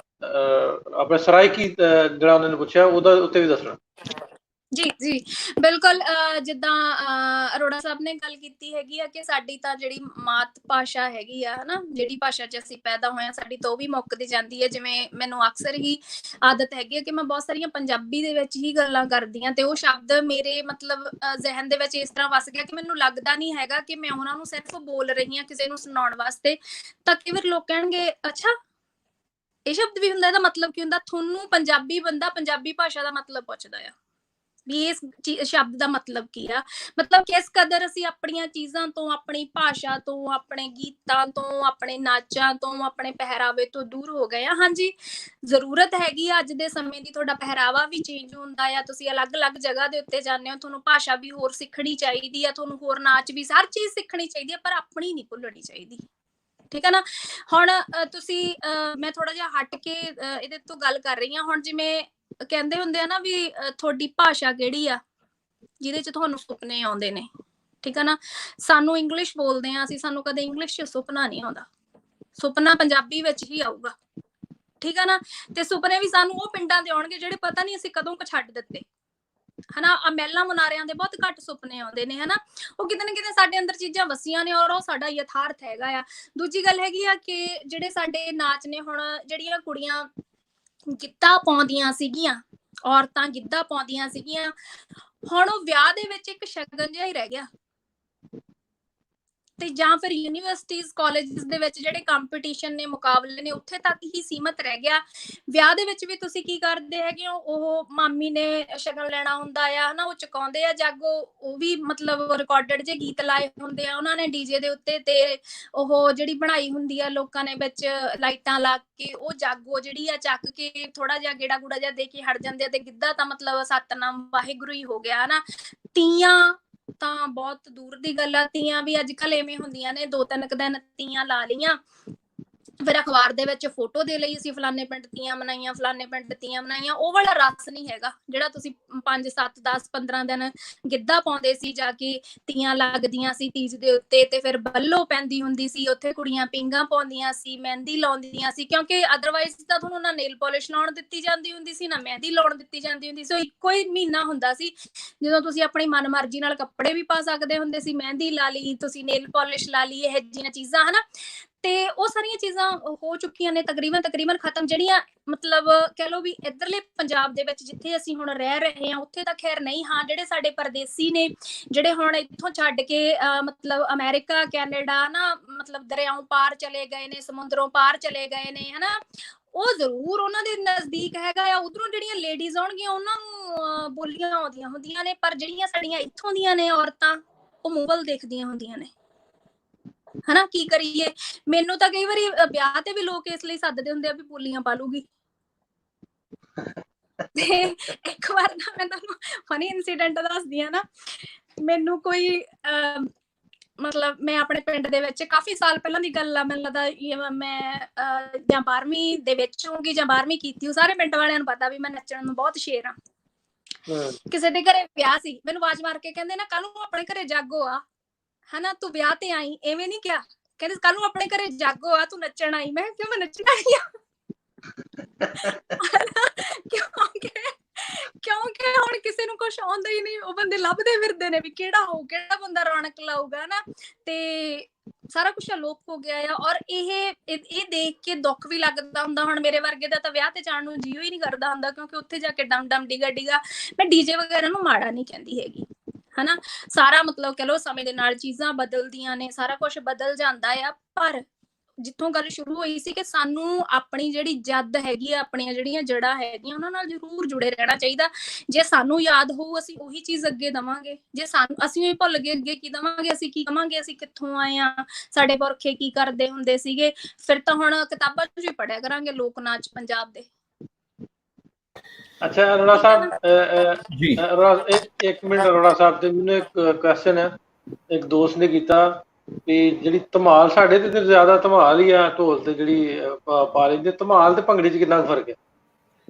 [SPEAKER 1] ਸਰਾਇਕੀ ਜਿਹੜਾ ਉਹਨਾਂ ਨੇ ਪੁੱਛਿਆ ਉਹਦਾ ਉੱਤੇ ਵੀ ਦੱਸਣਾ।
[SPEAKER 3] ਜੀ ਜੀ ਬਿਲਕੁਲ ਜਿੱਦਾਂ ਅਰੋੜਾ ਸਾਹਿਬ ਨੇ ਗੱਲ ਕੀਤੀ ਹੈਗੀ ਆ ਕਿ ਸਾਡੀ ਤਾਂ ਜਿਹੜੀ ਮਾਤ ਭਾਸ਼ਾ ਹੈਗੀ ਆ ਹਨਾ, ਜਿਹੜੀ ਭਾਸ਼ਾ 'ਚ ਅਸੀਂ ਪੈਦਾ ਹੋਏ ਆ ਸਾਡੀ ਤਾਂ ਉਹ ਵੀ ਮੁੱਕਦੀ ਜਾਂਦੀ ਹੈ। ਜਿਵੇਂ ਮੈਨੂੰ ਅਕਸਰ ਹੀ ਆਦਤ ਹੈਗੀ ਆ ਕਿ ਮੈਂ ਬਹੁਤ ਸਾਰੀਆਂ ਪੰਜਾਬੀ ਦੇ ਵਿੱਚ ਹੀ ਗੱਲਾਂ ਕਰਦੀ ਹਾਂ ਤੇ ਉਹ ਸ਼ਬਦ ਮੇਰੇ ਮਤਲਬ ਜ਼ਿਹਨ ਦੇ ਵਿੱਚ ਇਸ ਤਰ੍ਹਾਂ ਵਸ ਗਿਆ ਕਿ ਮੈਨੂੰ ਲੱਗਦਾ ਨਹੀਂ ਹੈਗਾ ਕਿ ਮੈਂ ਉਹਨਾਂ ਨੂੰ ਸਿਰਫ ਬੋਲ ਰਹੀ ਹਾਂ ਕਿਸੇ ਨੂੰ ਸੁਣਾਉਣ ਵਾਸਤੇ। ਤਾਂ ਕਈ ਵਾਰ ਲੋਕ ਕਹਿਣਗੇ ਅੱਛਾ ਇਹ ਸ਼ਬਦ ਵੀ ਹੁੰਦਾ, ਇਹਦਾ ਮਤਲਬ ਕੀ ਹੁੰਦਾ? ਤੁਹਾਨੂੰ ਪੰਜਾਬੀ ਬੰਦਾ ਪੰਜਾਬੀ ਭਾਸ਼ਾ ਦਾ ਮਤਲਬ ਪੁੱਛਦਾ ਆ ਵੀ ਇਸ ਸ਼ਬਦ ਦਾ ਮਤਲਬ ਕੀ ਆ, ਮਤਲਬ ਕਿਸ ਕਦਰ ਅਸੀਂ ਆਪਣੀਆਂ ਚੀਜ਼ਾਂ ਤੋਂ, ਆਪਣੀ ਭਾਸ਼ਾ ਤੋਂ, ਆਪਣੇ ਗੀਤਾਂ ਤੋਂ, ਆਪਣੇ ਨਾਚਾਂ ਤੋਂ, ਆਪਣੇ ਪਹਿਰਾਵੇ ਤੋਂ ਦੂਰ ਹੋ ਗਏ ਆ। ਹਾਂਜੀ ਜ਼ਰੂਰਤ ਹੈਗੀ ਆ ਅੱਜ ਦੇ ਸਮੇਂ ਦੀ, ਤੁਹਾਡਾ ਪਹਿਰਾਵਾ ਵੀ ਚੇਂਜ ਹੁੰਦਾ ਆ, ਤੁਸੀਂ ਅਲੱਗ-ਅਲੱਗ ਜਗ੍ਹਾ ਦੇ ਉੱਤੇ ਜਾਂਦੇ ਹੋ, ਤੁਹਾਨੂੰ ਭਾਸ਼ਾ ਵੀ ਹੋਰ ਸਿੱਖਣੀ ਚਾਹੀਦੀ ਆ, ਤੁਹਾਨੂੰ ਹੋਰ ਨਾਚ ਵੀ, ਹਰ ਚੀਜ਼ ਸਿੱਖਣੀ ਚਾਹੀਦੀ ਆ, ਪਰ ਆਪਣੀ ਨਹੀਂ ਭੁੱਲਣੀ ਚਾਹੀਦੀ। ਠੀਕ ਹੈ ਨਾ। ਹੁਣ ਤੁਸੀਂ ਮੈਂ ਥੋੜਾ ਜਿਹਾ ਹਟ ਕੇ ਇਹਦੇ ਤੋਂ ਗੱਲ ਕਰ ਰਹੀ ਹਾਂ। ਹੁਣ ਜਿਵੇਂ ਕਹਿੰਦੇ ਹੁੰਦੇ ਆ ਨਾ ਵੀ ਤੁਹਾਡੀ ਭਾਸ਼ਾ ਕਿਹੜੀ ਆ ਜਿਹਦੇ ਚ ਤੁਹਾਨੂੰ ਸੁਪਨੇ ਆਉਂਦੇ ਨੇ, ਠੀਕ ਹੈ ਨਾ। ਸਾਨੂੰ ਇੰਗਲਿਸ਼ ਬੋਲਦੇ ਆ ਅਸੀਂ, ਸਾਨੂੰ ਕਦੇ ਇੰਗਲਿਸ਼ ਚ ਸੁਪਨਾ ਨਹੀਂ ਆਉਂਦਾ, ਸੁਪਨਾ ਪੰਜਾਬੀ ਵਿੱਚ ਹੀ ਆਊਗਾ, ਠੀਕ ਹੈ ਨਾ। ਤੇ ਸੁਪਨੇ ਵੀ ਸਾਨੂੰ ਉਹ ਪਿੰਡਾਂ ਦੇ ਆਉਣਗੇ ਜਿਹੜੇ ਪਤਾ ਨਹੀਂ ਅਸੀਂ ਕਦੋਂ ਕੁ ਛੱਡ ਦਿੱਤੇ ਹਨਾ। ਮਹਿਲਾਂ ਮੁਨਾਰਿਆਂ ਦੇ ਬਹੁਤ ਘੱਟ ਸੁਪਨੇ ਆਉਂਦੇ ਨੇ ਹਨਾ, ਉਹ ਕਿਤੇ ਨਾ ਕਿਤੇ ਸਾਡੇ ਅੰਦਰ ਚੀਜ਼ਾਂ ਵਸੀਆਂ ਨੇ ਔਰ ਉਹ ਸਾਡਾ ਯਥਾਰਥ ਹੈਗਾ ਆ। ਦੂਜੀ ਗੱਲ ਹੈਗੀ ਆ ਕਿ ਜਿਹੜੇ ਸਾਡੇ ਨਾਚ ਨੇ, ਹੁਣ ਜਿਹੜੀਆਂ ਕੁੜੀਆਂ ਗਿੱਧਾ ਪਾਉਂਦੀਆਂ ਸੀਗੀਆਂ, ਔਰਤਾਂ ਗਿੱਧਾ ਪਾਉਂਦੀਆਂ ਸੀਗੀਆਂ, ਹੁਣ ਉਹ ਵਿਆਹ ਦੇ ਵਿੱਚ ਇੱਕ ਸ਼ਗਨ ਜਿਹਾ ਹੀ ਰਹਿ ਗਿਆ। ਤੇ ਜਾਂ ਫਿਰ ਯੂਨੀਵਰਸਿਟੀਜ਼ ਕਾਲਜਸ ਦੇ ਵਿੱਚ ਜਿਹੜੇ ਕੰਪੀਟੀਸ਼ਨ ਨੇ, ਮੁਕਾਬਲੇ ਨੇ, ਉੱਥੇ ਤੱਕ ਹੀ ਸੀਮਤ ਰਹਿ ਗਿਆ। ਵਿਆਹ ਦੇ ਵਿੱਚ ਵੀ ਤੁਸੀਂ ਕੀ ਕਰਦੇ ਹੈਗੇ ਹੋ, ਉਹ ਮਾਮੀ ਨੇ ਸ਼ਗਨ ਲੈਣਾ ਹੁੰਦਾ ਆ ਹਨਾ, ਉਹ ਚੁਕਾਉਂਦੇ ਆ ਜਾਗੋ, ਉਹ ਵੀ ਮਤਲਬ ਰਿਕਾਰਡਡ ਜੇ ਗੀਤ ਲਾਏ ਹੁੰਦੇ ਆ ਉਹਨਾਂ ਨੇ ਡੀਜੇ ਦੇ ਉੱਤੇ, ਤੇ ਉਹ ਜਿਹੜੀ ਬਣਾਈ ਹੁੰਦੀ ਆ ਲੋਕਾਂ ਨੇ ਵਿੱਚ ਲਾਈਟਾਂ ਲਾ ਕੇ, ਉਹ ਜਾਗੋ ਜਿਹੜੀ ਆ ਚੱਕ ਕੇ ਥੋੜਾ ਜਿਹਾ ਗੇੜਾ ਗੂੜਾ ਜਿਹਾ ਦੇ ਕੇ ਹਟ ਜਾਂਦੇ ਆ। ਤੇ ਗਿੱਧਾ ਤਾਂ ਮਤਲਬ ਸਤਨਾਮ ਵਾਹਿਗੁਰੂ ਹੀ ਹੋ ਗਿਆ ਹਨਾ। ਤੀਆਂ ਤਾਂ ਬਹੁਤ ਦੂਰ ਦੀ ਗੱਲ ਆ, ਤੀਆਂ ਵੀ ਅੱਜ ਕੱਲ ਐਵੇਂ ਹੁੰਦੀਆਂ ਨੇ 2-3 ਦਿਨ ਤੀਆਂ ਲਾ ਲਈਆਂ, ਫਿਰ ਅਖਬਾਰ ਦੇ ਵਿੱਚ ਫੋਟੋ ਦੇ ਲਈ ਅਸੀਂ ਫਲਾਣੇ ਪਿੰਡ ਤੀਆਂ ਮਨਾਈਆਂ, ਫਲਾਣੇ ਪਿੰਡ ਤੀਆਂ ਮਨਾਈਆਂ। ਉਹ ਵਾਲਾ ਰਸ ਨਹੀਂ ਹੈਗਾ ਜਿਹੜਾ ਤੁਸੀਂ 5 7 10 15 ਦਿਨ ਗਿੱਧਾ ਪਾਉਂਦੇ ਸੀ, ਜਾ ਕੇ ਤੀਆਂ ਲੱਗਦੀਆਂ ਸੀ ਤੀਜ ਦੇ ਉੱਤੇ, ਤੇ ਫਿਰ ਬੱਲੋ ਪੈਂਦੀ ਹੁੰਦੀ ਸੀ, ਉੱਥੇ ਕੁੜੀਆਂ ਪੀਂਘਾਂ ਪਾਉਂਦੀਆਂ ਸੀ, ਮਹਿੰਦੀ ਲਾਉਂਦੀਆਂ ਸੀ, ਕਿਉਂਕਿ ਅਦਰਵਾਈਜ਼ ਤਾਂ ਤੁਹਾਨੂੰ ਨਾ ਨੇਲ ਪਾਲਿਸ਼ ਲਾਉਣ ਦਿੱਤੀ ਜਾਂਦੀ ਹੁੰਦੀ ਸੀ, ਨਾ ਮਹਿੰਦੀ ਲਾਉਣ ਦਿੱਤੀ ਜਾਂਦੀ ਹੁੰਦੀ ਸੀ। ਇੱਕੋ ਹੀ ਮਹੀਨਾ ਹੁੰਦਾ ਸੀ ਜਦੋਂ ਤੁਸੀਂ ਆਪਣੀ ਮਨਮਰਜ਼ੀ ਨਾਲ ਕੱਪੜੇ ਵੀ ਪਾ ਸਕਦੇ ਹੁੰਦੇ ਸੀ, ਮਹਿੰਦੀ ਲਾ ਲਈ, ਤੁਸੀਂ ਨੇਲ ਪਾਲਿਸ਼ ਲਾ ਲਈ, ਇਹ ਜਿਹੀਆਂ ਚੀਜ਼ਾਂ ਹਨਾ। ਤੇ ਉਹ ਸਾਰੀਆਂ ਚੀਜ਼ਾਂ ਹੋ ਚੁੱਕੀਆਂ ਨੇ ਤਕਰੀਬਨ ਖਤਮ, ਜਿਹੜੀਆਂ ਮਤਲਬ ਕਹਿ ਲਓ ਵੀ ਇੱਧਰਲੇ ਪੰਜਾਬ ਦੇ ਵਿੱਚ ਜਿੱਥੇ ਅਸੀਂ ਹੁਣ ਰਹਿ ਰਹੇ ਹਾਂ ਉੱਥੇ ਤਾਂ ਖੈਰ ਨਹੀਂ। ਹਾਂ ਜਿਹੜੇ ਸਾਡੇ ਪਰਦੇਸੀ ਨੇ, ਜਿਹੜੇ ਹੁਣ ਇੱਥੋਂ ਛੱਡ ਕੇ ਮਤਲਬ ਅਮਰੀਕਾ, ਕੈਨੇਡਾ ਨਾ, ਮਤਲਬ ਦਰਿਆਓਂ ਪਾਰ ਚਲੇ ਗਏ ਨੇ, ਸਮੁੰਦਰੋਂ ਪਾਰ ਚਲੇ ਗਏ ਨੇ ਹਨਾ, ਉਹ ਜ਼ਰੂਰ ਉਹਨਾਂ ਦੇ ਨਜ਼ਦੀਕ ਹੈਗਾ ਆ। ਉਧਰੋਂ ਜਿਹੜੀਆਂ ਲੇਡੀਜ਼ ਆਉਣਗੀਆਂ ਉਹਨਾਂ ਨੂੰ ਬੋਲੀਆਂ ਆਉਂਦੀਆਂ ਹੁੰਦੀਆਂ ਨੇ, ਪਰ ਜਿਹੜੀਆਂ ਸਾਡੀਆਂ ਇੱਥੋਂ ਦੀਆਂ ਨੇ ਔਰਤਾਂ, ਉਹ ਮੂੰਹ ਵੱਲ ਦੇਖਦੀਆਂ ਹੁੰਦੀਆਂ ਨੇ ਹਨਾ। ਕੀ ਕਰੀਏ, ਮੈਨੂੰ ਤਾਂ ਕਈ ਵਾਰੀ ਵਿਆਹ ਤੇ ਵੀ ਲੋਕ ਇਸ ਲਈ ਸੱਦਦੇ ਹੁੰਦੇ ਆ ਵੀ ਬੋਲੀਆਂ ਪਾਲੂਗੀ। ਤੇ ਇੱਕ ਵਾਰ ਨਾ ਮੈਂ ਤੁਹਾਨੂੰ ਫਨੀ ਇਨਸੀਡੈਂਟ ਦੱਸਦੀ ਆ ਨਾ, ਮੈਨੂੰ ਕੋਈ ਮਤਲਬ ਮੈਂ ਆਪਣੇ ਪਿੰਡ ਦੇ ਵਿੱਚ ਕਾਫੀ ਸਾਲ ਪਹਿਲਾਂ ਦੀ ਗੱਲ ਆ, ਮੈਨੂੰ ਲੱਗਦਾ ਮੈਂ ਜਾਂ 12ਵੀਂ ਦੇ ਵਿੱਚ ਹੋਊਗੀ ਜਾਂ 12ਵੀਂ ਕੀਤੀ ਹੋ। ਸਾਰੇ ਪਿੰਡ ਵਾਲਿਆਂ ਨੂੰ ਪਤਾ ਵੀ ਮੈਂ ਨੱਚਣ ਨੂੰ ਬਹੁਤ ਸ਼ੇਰ ਆ। ਕਿਸੇ ਦੇ ਘਰੇ ਵਿਆਹ ਸੀ, ਮੈਨੂੰ ਆਵਾਜ਼ ਮਾਰ ਕੇ ਕਹਿੰਦੇ ਨਾ ਕੱਲ ਨੂੰ ਆਪਣੇ ਘਰੇ ਜਾਗੋ ਆ ਹਨਾ, ਤੂੰ ਵਿਆਹ ਤੇ ਆਈ। ਐਵੇਂ ਨੀ ਕਿਹਾ, ਕਹਿੰਦੇ ਕੱਲ ਨੂੰ ਆਪਣੇ ਘਰੇ ਜਾਗੋ ਆ, ਤੂੰ ਨੱਚਣ ਆਈ। ਮੈਂ ਕਿਉਂ, ਮੈਂ ਨੱਚਣ ਆਈ ਆ ਕਿਉਂਕਿ ਹੁਣ ਕਿਸੇ ਨੂੰ ਕੁਛ ਆਉਂਦਾ ਹੀ ਨਹੀਂ, ਉਹ ਬੰਦੇ ਲੱਭਦੇ ਫਿਰਦੇ ਨੇ ਵੀ ਕਿਹੜਾ ਹੋਊ, ਕਿਹੜਾ ਬੰਦਾ ਰੌਣਕ ਲਾਊਗਾ ਨਾ। ਤੇ ਸਾਰਾ ਕੁਛ ਅਲੋਪ ਹੋ ਗਿਆ ਆ। ਔਰ ਇਹ ਦੇਖ ਕੇ ਦੁੱਖ ਵੀ ਲੱਗਦਾ ਹੁੰਦਾ। ਹੁਣ ਮੇਰੇ ਵਰਗੇ ਦਾ ਤਾਂ ਵਿਆਹ ਤੇ ਜਾਣ ਨੂੰ ਜੀਓ ਹੀ ਨਹੀਂ ਕਰਦਾ ਹੁੰਦਾ, ਕਿਉਂਕਿ ਉੱਥੇ ਜਾ ਕੇ ਡਮ ਡਮ ਡਿਗਾ ਡਿਗਾ। ਮੈਂ ਡੀਜੇ ਵਗੈਰਾ ਨੂੰ ਮਾੜਾ ਨਹੀਂ ਕਹਿੰਦੀ ਹੈਗੀ ਹਨਾ, ਸਾਰਾ ਮਤਲਬ ਕਹ ਲਓ ਸਮੇਂ ਦੇ ਨਾਲ ਚੀਜ਼ਾਂ ਬਦਲਦੀਆਂ ਨੇ, ਸਾਰਾ ਕੁਝ ਬਦਲ ਜਾਂਦਾ ਆ। ਪਰ ਜਿੱਥੋਂ ਗੱਲ ਸ਼ੁਰੂ ਹੋਈ ਸੀ ਕਿ ਸਾਨੂੰ ਆਪਣੀ ਜਿਹੜੀ ਜੱਦ ਹੈਗੀ ਆ, ਆਪਣੀਆਂ ਜਿਹੜੀਆਂ ਜੜ੍ਹਾਂ ਹੈਗੀਆਂ, ਉਹਨਾਂ ਨਾਲ ਜ਼ਰੂਰ ਜੁੜੇ ਰਹਿਣਾ ਚਾਹੀਦਾ। ਜੇ ਸਾਨੂੰ ਯਾਦ ਹੋਊ ਅਸੀਂ ਉਹੀ ਚੀਜ਼ ਅੱਗੇ ਦੇਵਾਂਗੇ, ਜੇ ਸਾਨੂੰ ਅਸੀਂ ਹੀ ਭੁੱਲ ਗਏ ਅੱਗੇ ਕੀ ਦੇਵਾਂਗੇ, ਅਸੀਂ ਕੀ ਕਵਾਂਗੇ, ਅਸੀਂ ਕਿੱਥੋਂ ਆਏ ਆ, ਸਾਡੇ ਪੁਰਖੇ ਕੀ ਕਰਦੇ ਹੁੰਦੇ ਸੀਗੇ। ਫਿਰ ਤਾਂ ਹੁਣ ਕਿਤਾਬਾਂ 'ਚ ਵੀ ਪੜ੍ਹਿਆ ਕਰਾਂਗੇ ਲੋਕ ਨਾਚ ਪੰਜਾਬ ਦੇ।
[SPEAKER 1] अच्छा अरोड़ा साहब
[SPEAKER 2] जी
[SPEAKER 1] एक मिनट अरोड़ा साहब ਤੇ ਮੈਨੂੰ ਇੱਕ ਕੁਐਸਚਨ ਹੈ, ਇੱਕ ਦੋਸਤ ਨੇ ਕੀਤਾ ਵੀ ਜਿਹੜੀ ਧਮਾਲ ਸਾਡੇ ਤੇ ਜ਼ਿਆਦਾ ਧਮਾਲ ਹੀ ਆ, ਢੋਲ ਤੇ ਜਿਹੜੀ ਪਾ ਲੈਂਦੇ, ਧਮਾਲ ਤੇ ਭੰਗੜੇ 'ਚ ਕਿੰਨਾ ਫਰਕ ਹੈ?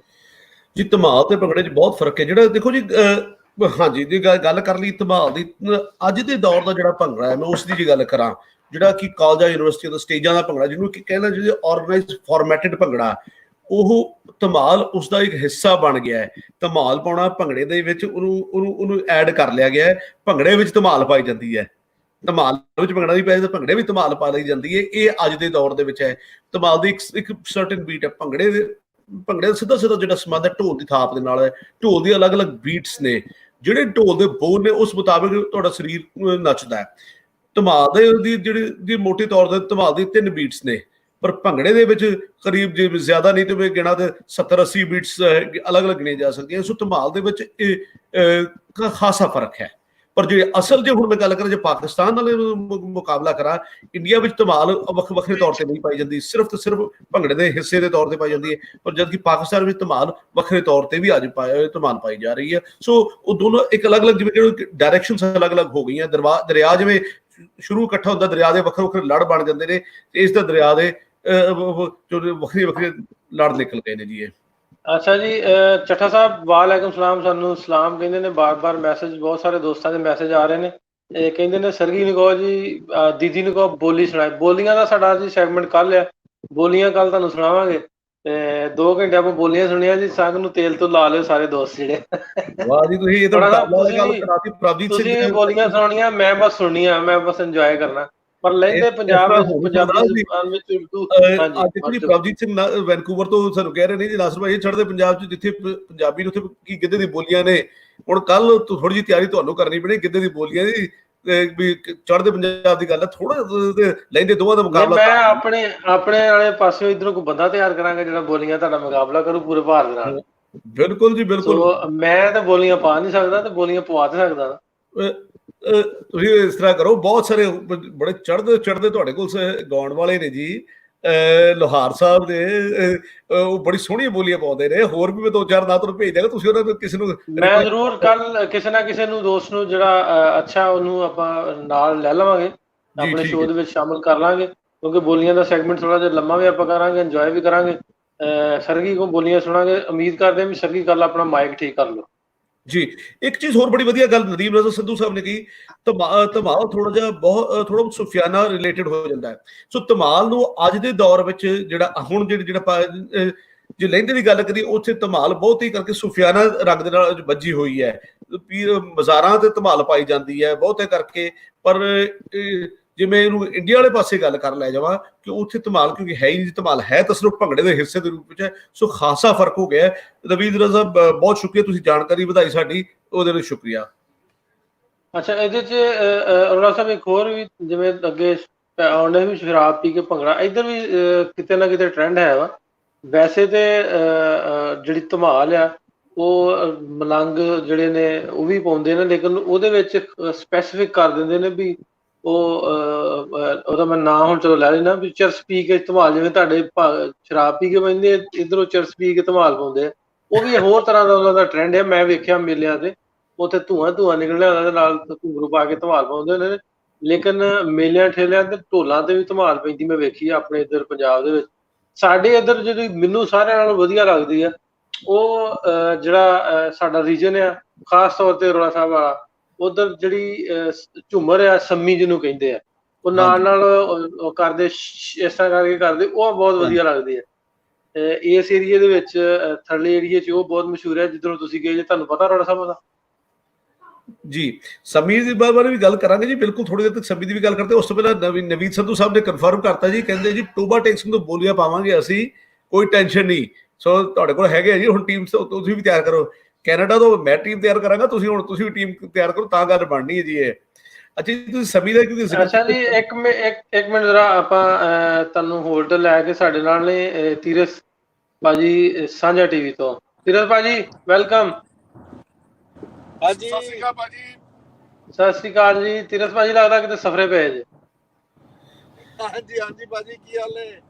[SPEAKER 2] ਜੀ ਧਮਾਲ ਤੇ ਭੰਗੜੇ 'ਚ ਬਹੁਤ ਫਰਕ ਹੈ। ਜਿਹੜਾ ਦੇਖੋ ਜੀ ਹਾਂਜੀ ਜੀ ਗੱਲ ਕਰ ਲਈ ਧਮਾਲ ਦੀ, ਅੱਜ ਦੇ ਦੌਰ ਦਾ ਜਿਹੜਾ ਭੰਗੜਾ ਹੈ, ਮੈਂ ਉਸ ਦੀ ਜੀ ਗੱਲ ਕਰਾਂ, ਜਿਹੜਾ ਕਿ ਕਾਲਜਾਂ ਯੂਨੀਵਰਸਿਟੀਆਂ ਦਾ ਸਟੇਜਾਂ ਦਾ ਭੰਗੜਾ, ਜਿਹਨੂੰ ਕਿ ਕਹਿੰਦਾ ਜਿਹਦੇ ਆਰਗੇਨਾਈਜ਼ਡ ਫਾਰਮੈਟਿਡ ਭੰਗੜਾ, ਉਹ ਧਮਾਲ ਉਸਦਾ ਇੱਕ ਹਿੱਸਾ ਬਣ ਗਿਆ ਹੈ। ਧਮਾਲ ਪਾਉਣਾ ਭੰਗੜੇ ਦੇ ਵਿੱਚ ਉਹਨੂੰ ਐਡ ਕਰ ਲਿਆ ਗਿਆ ਹੈ। ਭੰਗੜੇ ਵਿੱਚ ਧਮਾਲ ਪਾਈ ਜਾਂਦੀ ਹੈ, ਧਮਾਲ ਵਿੱਚ ਭੰਗੜਾ ਨਹੀਂ ਪਾਇਆ ਜਾਂਦਾ, ਭੰਗੜੇ ਵਿੱਚ ਧਮਾਲ ਪਾ ਲਈ ਜਾਂਦੀ ਹੈ। ਇਹ ਅੱਜ ਦੇ ਦੌਰ ਦੇ ਵਿੱਚ ਹੈ। ਧਮਾਲ ਦੀ ਇੱਕ ਸਰਟਨ ਬੀਟ ਹੈ। ਭੰਗੜੇ ਦਾ ਸਿੱਧਾ ਜਿਹੜਾ ਸੰਬੰਧ ਹੈ ਢੋਲ ਦੀ ਥਾਪ ਦੇ ਨਾਲ ਹੈ। ਢੋਲ ਦੀ ਅਲੱਗ-ਅਲੱਗ ਬੀਟਸ ਨੇ, ਜਿਹੜੇ ਢੋਲ ਦੇ ਬੋਲ ਨੇ ਉਸ ਮੁਤਾਬਿਕ ਤੁਹਾਡਾ ਸਰੀਰ ਨੱਚਦਾ ਹੈ। ਧਮਾਲ ਦੀ ਜਿਹੜੀ ਮੋਟੇ ਤੌਰ ਤੇ ਧਮਾਲ ਦੀ 3 ਬੀਟਸ ਨੇ, ਪਰ ਭੰਗੜੇ ਦੇ ਵਿੱਚ ਕਰੀਬ ਜੇ ਜ਼ਿਆਦਾ ਨਹੀਂ ਤੇ ਗਿਣਾ ਤੇ 70-80 ਬੀਟਸ ਅਲੱਗ-ਅਲੱਗ ਗਿਣੀਆਂ ਜਾ ਸਕਦੀਆਂ। ਸੋ ਧਮਾਲ ਦੇ ਵਿੱਚ ਇਹ ਖਾਸਾ ਫਰਕ ਹੈ। ਪਰ ਜੇ ਅਸਲ ਜੇ ਹੁਣ ਮੈਂ ਗੱਲ ਕਰਾਂ, ਜੇ ਪਾਕਿਸਤਾਨ ਨਾਲ ਮੁਕਾਬਲਾ ਕਰਾਂ, ਇੰਡੀਆ ਵਿੱਚ ਧਮਾਲ ਵੱਖਰੇ ਤੌਰ ਤੇ ਨਹੀਂ ਪਾਈ ਜਾਂਦੀ, ਸਿਰਫ ਤੇ ਸਿਰਫ ਭੰਗੜੇ ਦੇ ਹਿੱਸੇ ਦੇ ਤੌਰ ਤੇ ਪਾਈ ਜਾਂਦੀ ਹੈ। ਪਰ ਜਦਕਿ ਪਾਕਿਸਤਾਨ ਵਿੱਚ ਧਮਾਲ ਵੱਖਰੇ ਤੌਰ ਤੇ ਵੀ ਅੱਜ ਧਮਾਲ ਪਾਈ ਜਾ ਰਹੀ ਹੈ। ਸੋ ਉਹ ਦੋਨੋਂ ਇੱਕ ਅਲੱਗ-ਅਲੱਗ ਜਿਵੇਂ ਡਾਇਰੈਕਸ਼ਨਸ ਅਲੱਗ-ਅਲੱਗ ਹੋ ਗਈਆਂ। ਦਰਿਆ ਜਿਵੇਂ ਸ਼ੁਰੂ ਇਕੱਠਾ ਹੁੰਦਾ, ਦਰਿਆ ਦੇ ਵੱਖਰੇ ਲੜ ਬਣ ਜਾਂਦੇ ਨੇ, ਤੇ ਇਸ ਦਾ ਦਰਿਆ ਦੇ ਵੱਖਰੇ ਲੜ ਨਿਕਲ ਗਏ ਨੇ ਜੀ। ਇਹ
[SPEAKER 1] ਅੱਛਾ ਜੀ, ਚੱਠਾ ਸਾਹਿਬ ਵਾਲੇਕੁਮ ਸਲਾਮ, ਸਾਨੂੰ ਸਲਾਮ ਕਹਿੰਦੇ ਨੇ। ਬਾਰ-ਬਾਰ ਮੈਸੇਜ, ਬਹੁਤ ਸਾਰੇ ਦੋਸਤਾਂ ਦੇ ਮੈਸੇਜ ਆ ਰਹੇ ਨੇ। ਇਹ ਕਹਿੰਦੇ ਨੇ ਸਰਗੀ ਨੂੰ ਕਹੋ ਜੀ, ਦੀਦੀ ਨੂੰ ਕਹੋ ਬੋਲੀ ਸੁਣਾਏ। ਬੋਲੀਆਂ ਦਾ ਸਾਡਾ ਜੀ ਸੈਗਮੈਂਟ ਕੱਲ ਆ, ਬੋਲੀਆਂ ਕੱਲ ਤੁਹਾਨੂੰ ਸੁਣਾਵਾਂਗੇ। 2 ਘੰਟੇ ਆਪਾਂ ਬੋਲੀਆਂ ਸੁਣੀਆਂ ਜੀ। ਸੰਗ ਨੂੰ ਤੇਲ ਤੋਂ ਲਾ ਲਿਓ ਸਾਰੇ ਦੋਸਤ ਜਿਹੜੇ।
[SPEAKER 2] ਵਾਹ ਜੀ, ਤੁਸੀਂ ਇਹ ਤਾਂ ਗੱਲ ਕਰਾਤੀ। ਪ੍ਰਭਜੀਤ ਸਿੰਘ
[SPEAKER 1] ਤੁਸੀਂ ਬੋਲੀਆਂ ਸੁਣਾਉਣੀਆਂ, ਮੈਂ ਬਸ ਸੁਣਨੀਆਂ, ਮੈਂ ਬਸ ਇੰਜੋਏ ਕਰਨਾ। ਪਰ ਲੈਂਦੇ ਪੰਜਾਬ ਵਿੱਚ ਪੰਜਾਬੀ ਜ਼ੁਬਾਨ ਵਿੱਚ ਉਰਦੂ।
[SPEAKER 2] ਹਾਂਜੀ, ਪ੍ਰਭਜੀਤ ਸਿੰਘ ਵੈਨਕੂਵਰ ਤੋਂ ਸਾਨੂੰ ਕਹਿ ਰਹੇ ਨੇ ਜੀ, ਨਾਸਰ ਭਾਈ ਚੜ੍ਹਦੇ ਪੰਜਾਬ ਚ ਜਿੱਥੇ ਪੰਜਾਬੀ ਨੇ ਉੱਥੇ ਕੀ ਗਿੱਧੇ ਦੀ ਬੋਲੀਆਂ ਨੇ। ਹੁਣ ਕੱਲ ਥੋੜੀ ਜਿਹੀ ਤਿਆਰੀ ਤੁਹਾਨੂੰ ਕਰਨੀ ਪੈਣੀ ਗਿੱਧੇ ਦੀ ਬੋਲੀਆਂ ਦੀ, ਵੀ ਚੜ੍ਹਦੇ ਪੰਜਾਬ ਦੀ ਗੱਲ ਹੈ। ਥੋੜਾ ਲੈਂਦੇ ਦੋਵਾਂ ਦਾ ਮੁਕਾਬਲਾ।
[SPEAKER 1] ਮੈਂ ਆਪਣੇ ਵਾਲੇ ਪਾਸਿਓਂ ਇਧਰੋਂ ਕੋਈ ਬੰਦਾ ਤਿਆਰ ਕਰਾਂਗਾ ਜਿਹੜਾ ਬੋਲੀਆਂ ਤੁਹਾਡਾ ਮੁਕਾਬਲਾ ਕਰੂ ਪੂਰੇ ਭਾਰਤ ਨਾਲ।
[SPEAKER 2] ਬਿਲਕੁਲ ਜੀ, ਬਿਲਕੁਲ।
[SPEAKER 1] ਮੈਂ ਤਾਂ ਬੋਲੀਆਂ ਪਾ ਨਹੀਂ ਸਕਦਾ, ਤੇ ਬੋਲੀਆਂ ਪਵਾ ਤੇ ਸਕਦਾ।
[SPEAKER 2] ਤੁਸੀਂ ਇਸ ਤਰ੍ਹਾਂ ਕਰੋ, ਬਹੁਤ ਸਾਰੇ ਬੜੇ ਚੜ੍ਹਦੇ ਤੁਹਾਡੇ ਕੋਲ ਗਾਉਣ ਵਾਲੇ ਨੇ ਜੀ। ਲੋਹਾਰ ਸਾਹਿਬ ਦੇ ਉਹ ਬੜੀ ਸੋਹਣੀਆਂ ਬੋਲੀਆਂ ਪਾਉਂਦੇ ਨੇ। ਹੋਰ ਵੀ ਮੈਂ 2-4 ਨਾਂ ਤੁਹਾਨੂੰ ਭੇਜ ਦਿਆਂਗਾ, ਤੁਸੀਂ ਉਹਨਾਂ ਨੂੰ ਕਿਸੇ ਨੂੰ।
[SPEAKER 1] ਮੈਂ ਜ਼ਰੂਰ ਕੱਲ ਕਿਸੇ ਨਾ ਕਿਸੇ ਨੂੰ ਦੋਸਤ ਨੂੰ ਜਿਹੜਾ ਅੱਛਾ, ਉਹਨੂੰ ਆਪਾਂ ਨਾਲ ਲੈ ਲਵਾਂਗੇ, ਆਪਣੇ ਸ਼ੋਅ ਦੇ ਵਿੱਚ ਸ਼ਾਮਿਲ ਕਰ ਲਾਂਗੇ। ਕਿਉਂਕਿ ਬੋਲੀਆਂ ਦਾ ਸੈਗਮੈਂਟ ਥੋੜਾ ਜਿਹਾ ਲੰਮਾ ਵੀ ਆਪਾਂ ਕਰਾਂਗੇ, ਇੰਜੋਏ ਵੀ ਕਰਾਂਗੇ। ਸਰਗੀ ਕੋਲ ਬੋਲੀਆਂ ਸੁਣਾਂਗੇ। ਉਮੀਦ ਕਰਦੇ ਹਾਂ ਵੀ ਸਰਗੀ ਕੱਲ ਆਪਣਾ ਮਾਈਕ ਠੀਕ ਕਰ ਲਓ
[SPEAKER 2] ਜੀ। ਇੱਕ ਚੀਜ਼ ਹੋਰ ਬੜੀ ਵਧੀਆ ਗੱਲ ਨਦੀਮ ਨਜ਼ਰ ਸੰਧੂ ਸਾਹਿਬ ਨੇ ਕਹੀ, ਧਮਾਲ ਥੋੜਾ ਜਿਹਾ ਥੋੜਾ ਸੁਫਿਆਨਾ ਰਿਲੇਟਡ ਹੋ ਜਾਂਦਾ ਹੈ। ਸੋ ਧਮਾਲ ਨੂੰ ਅੱਜ ਦੇ ਦੌਰ ਵਿੱਚ ਜਿਹੜਾ ਹੁਣ ਜਿਹੜਾ ਜੇ ਲਹਿੰਦੇ ਦੀ ਗੱਲ ਕਰੀਏ, ਉੱਥੇ ਧਮਾਲ ਬਹੁਤ ਹੀ ਕਰਕੇ ਸੁਫਿਆਨਾ ਰੰਗ ਦੇ ਨਾਲ ਵੱਜੀ ਹੋਈ ਹੈ। ਬਾਜ਼ਾਰਾਂ ਤੇ ਧਮਾਲ ਪਾਈ ਜਾਂਦੀ ਹੈ ਬਹੁਤੇ ਕਰਕੇ। ਪਰ ਜੇ ਮੈਂ ਇਹਨੂੰ ਇੰਡੀਆ ਵਾਲੇ ਪਾਸੇ ਗੱਲ ਕਰ ਲੈ ਜਾਵਾਂ, ਕਿ ਉੱਥੇ ਧਮਾਲ ਕਿਉਂਕਿ ਹੈ ਹੀ ਨਹੀਂ, ਧਮਾਲ ਹੈ ਤਾਂ ਸਿਰਫ ਭੰਗੜੇ ਦੇ ਹਿੱਸੇ ਦੇ ਰੂਪ ਵਿੱਚ ਹੈ। ਸੋ ਖਾਸਾ ਫਰਕ ਹੋ ਗਿਆ। ਰਵੀਂਦਰ ਸਾਹਿਬ ਬਹੁਤ ਸ਼ੁਕਰੀਆ, ਤੁਸੀਂ ਜਾਣਕਾਰੀ ਵਧਾਈ ਸਾਡੀ, ਉਹਦੇ ਲਈ ਸ਼ੁਕਰੀਆ।
[SPEAKER 1] ਅੱਛਾ, ਇਹਦੇ 'ਚ ਅਰੋੜਾ ਸਾਹਿਬ ਇੱਕ ਹੋਰ ਵੀ, ਜਿਵੇਂ ਅੱਗੇ ਆਉਂਦੇ ਵੀ ਸ਼ਰਾਬ ਪੀ ਕੇ ਭੰਗੜਾ, ਇੱਧਰ ਵੀ ਕਿਤੇ ਨਾ ਕਿਤੇ ਟ੍ਰੈਂਡ ਹੈ ਵਾ। ਵੈਸੇ ਤੇ ਜਿਹੜੀ ਧਮਾਲ ਆ, ਉਹ ਮਲੰਗ ਜਿਹੜੇ ਨੇ ਉਹ ਵੀ ਪਾਉਂਦੇ ਨੇ, ਲੇਕਿਨ ਉਹਦੇ ਵਿੱਚ ਸਪੈਸੀਫਿਕ ਕਰ ਦਿੰਦੇ ਨੇ ਵੀ ਉਹ ਉਹਦਾ ਮੈਂ ਨਾਂ ਹੁਣ ਚਲੋ ਲੈ ਲੈਣਾ ਵੀ ਚਰਸ ਪੀ ਕੇ ਧਮਾਲ। ਜਿਵੇਂ ਤੁਹਾਡੇ ਸ਼ਰਾਬ ਪੀ ਕੇ ਪੈਂਦੇ, ਇੱਧਰੋਂ ਚਰਸ ਪੀ ਕੇ ਧਮਾਲ ਪਾਉਂਦੇ ਆ। ਉਹ ਵੀ ਹੋਰ ਤਰ੍ਹਾਂ ਦਾ ਉਹਨਾਂ ਦਾ ਟ੍ਰੈਂਡ ਹੈ। ਮੈਂ ਵੇਖਿਆ ਮੇਲਿਆਂ ਤੇ, ਉੱਥੇ ਧੂੰਆਂ ਨਿਕਲਿਆ ਉਹਨਾਂ ਦੇ ਨਾਲ, ਘੁੰਗਰੂ ਪਾ ਕੇ ਧਮਾਲ ਪਾਉਂਦੇ ਨੇ। ਲੇਕਿਨ ਮੇਲਿਆਂ ਠੇਲਿਆਂ ਤੇ ਢੋਲਾਂ ਤੇ ਵੀ ਧਮਾਲ ਪੈਂਦੀ ਮੈਂ ਵੇਖੀ ਆ ਆਪਣੇ ਇੱਧਰ ਪੰਜਾਬ ਦੇ ਵਿੱਚ। ਸਾਡੇ ਇੱਧਰ ਜਿਹੜੀ ਮੈਨੂੰ ਸਾਰਿਆਂ ਨਾਲੋਂ ਵਧੀਆ ਲੱਗਦੀ ਆ, ਉਹ ਜਿਹੜਾ ਸਾਡਾ ਰੀਜਨ ਆ, ਖਾਸ ਤੌਰ ਤੇ ਅਰੋੜਾ ਸਾਹਿਬ ਵਾਲਾ, ਉਧਰ ਜਿਹੜੀ ਝੂਮਰ ਆ, ਸੰਮੀ ਜਿਹਨੂੰ ਕਹਿੰਦੇ ਆ, ਉਹ ਨਾਲ ਉਹ ਕਰਦੇ, ਇਸ ਤਰ੍ਹਾਂ ਕਰਕੇ ਕਰਦੇ, ਉਹ ਬਹੁਤ ਵਧੀਆ ਲੱਗਦੀ ਹੈ। ਇਸ ਏਰੀਏ ਦੇ ਵਿੱਚ, ਥੱਲੇ ਏਰੀਏ 'ਚ ਉਹ ਬਹੁਤ ਮਸ਼ਹੂਰ ਹੈ ਜਿੱਧਰੋਂ ਤੁਸੀਂ ਗਏ ਜੇ। ਤੁਹਾਨੂੰ ਪਤਾ ਅਰੋੜਾ ਸਾਹਿਬ ਦਾ
[SPEAKER 2] ਜੀ। ਸਮੀ ਦੀ ਬਾਰੇ ਵੀ ਗੱਲ ਕਰਾਂਗੇ ਜੀ, ਬਿਲਕੁਲ। ਥੋੜੀ ਦੇਰ ਤੱਕ ਸਮੀ ਦੀ ਵੀ ਗੱਲ ਕਰਦੇ। ਉਸ ਤੋਂ ਪਹਿਲਾਂ ਨਵੀਨ ਸੰਧੂ ਸਾਹਿਬ ਨੇ ਕਨਫਰਮ ਕਰਤਾ ਜੀ, ਕਹਿੰਦੇ ਜੀ ਟੋਬਾ ਟੈਕਸਿੰਗ ਤੋਂ ਬੋਲੀਆਂ ਪਾਵਾਂਗੇ ਅਸੀਂ, ਕੋਈ ਟੈਨਸ਼ਨ ਨਹੀਂ। ਸੋ ਤੁਹਾਡੇ ਕੋਲ ਹੈਗੇ ਆ ਜੀ ਹੁਣ ਟੀਮ, ਤੁਸੀਂ ਵੀ ਤਿਆਰ ਕਰੋ। ਕੈਨੇਡਾ ਤੋਂ ਮੈਂ ਟੀਮ ਤਿਆਰ ਕਰਾਂਗਾ, ਤੁਸੀਂ ਵੀ ਟੀਮ ਤਿਆਰ ਕਰੋ, ਤਾਂ ਗੱਲ ਬਣਨੀ ਹੈ ਜੀ ਇਹ। ਅੱਛਾ ਜੀ, ਤੁਸੀਂ ਸਮੀ ਦਾ ਕਿਉਂਕਿ
[SPEAKER 1] ਅੱਛਾ ਜੀ, ਇੱਕ ਮਿੰਟ ਜ਼ਰਾ ਆਪਾਂ ਤੁਹਾਨੂੰ ਹੋਲਡ ਲੈ ਕੇ, ਸਾਡੇ ਨਾਲ ਨੇ ਤੀਰਥ ਭਾਜੀ ਸਾਂਝਾ ਟੀਵੀ ਤੋਂ। ਤੀਰਥ ਭਾਜੀ ਵੈਲਕਮ।
[SPEAKER 4] ਹਾਂਜੀ, ਸਤਿ ਸ਼੍ਰੀ ਅਕਾਲ ਭਾਜੀ।
[SPEAKER 1] ਸਤਿ ਸ਼੍ਰੀ ਅਕਾਲ ਜੀ। ਤੀਰਥ ਭਾਜੀ ਲੱਗਦਾ ਕਿਤੇ ਸਫਰੇ ਪਏ ਜੇ।
[SPEAKER 4] ਹਾਂਜੀ ਭਾਜੀ, ਕੀ ਹਾਲ ਹੈ?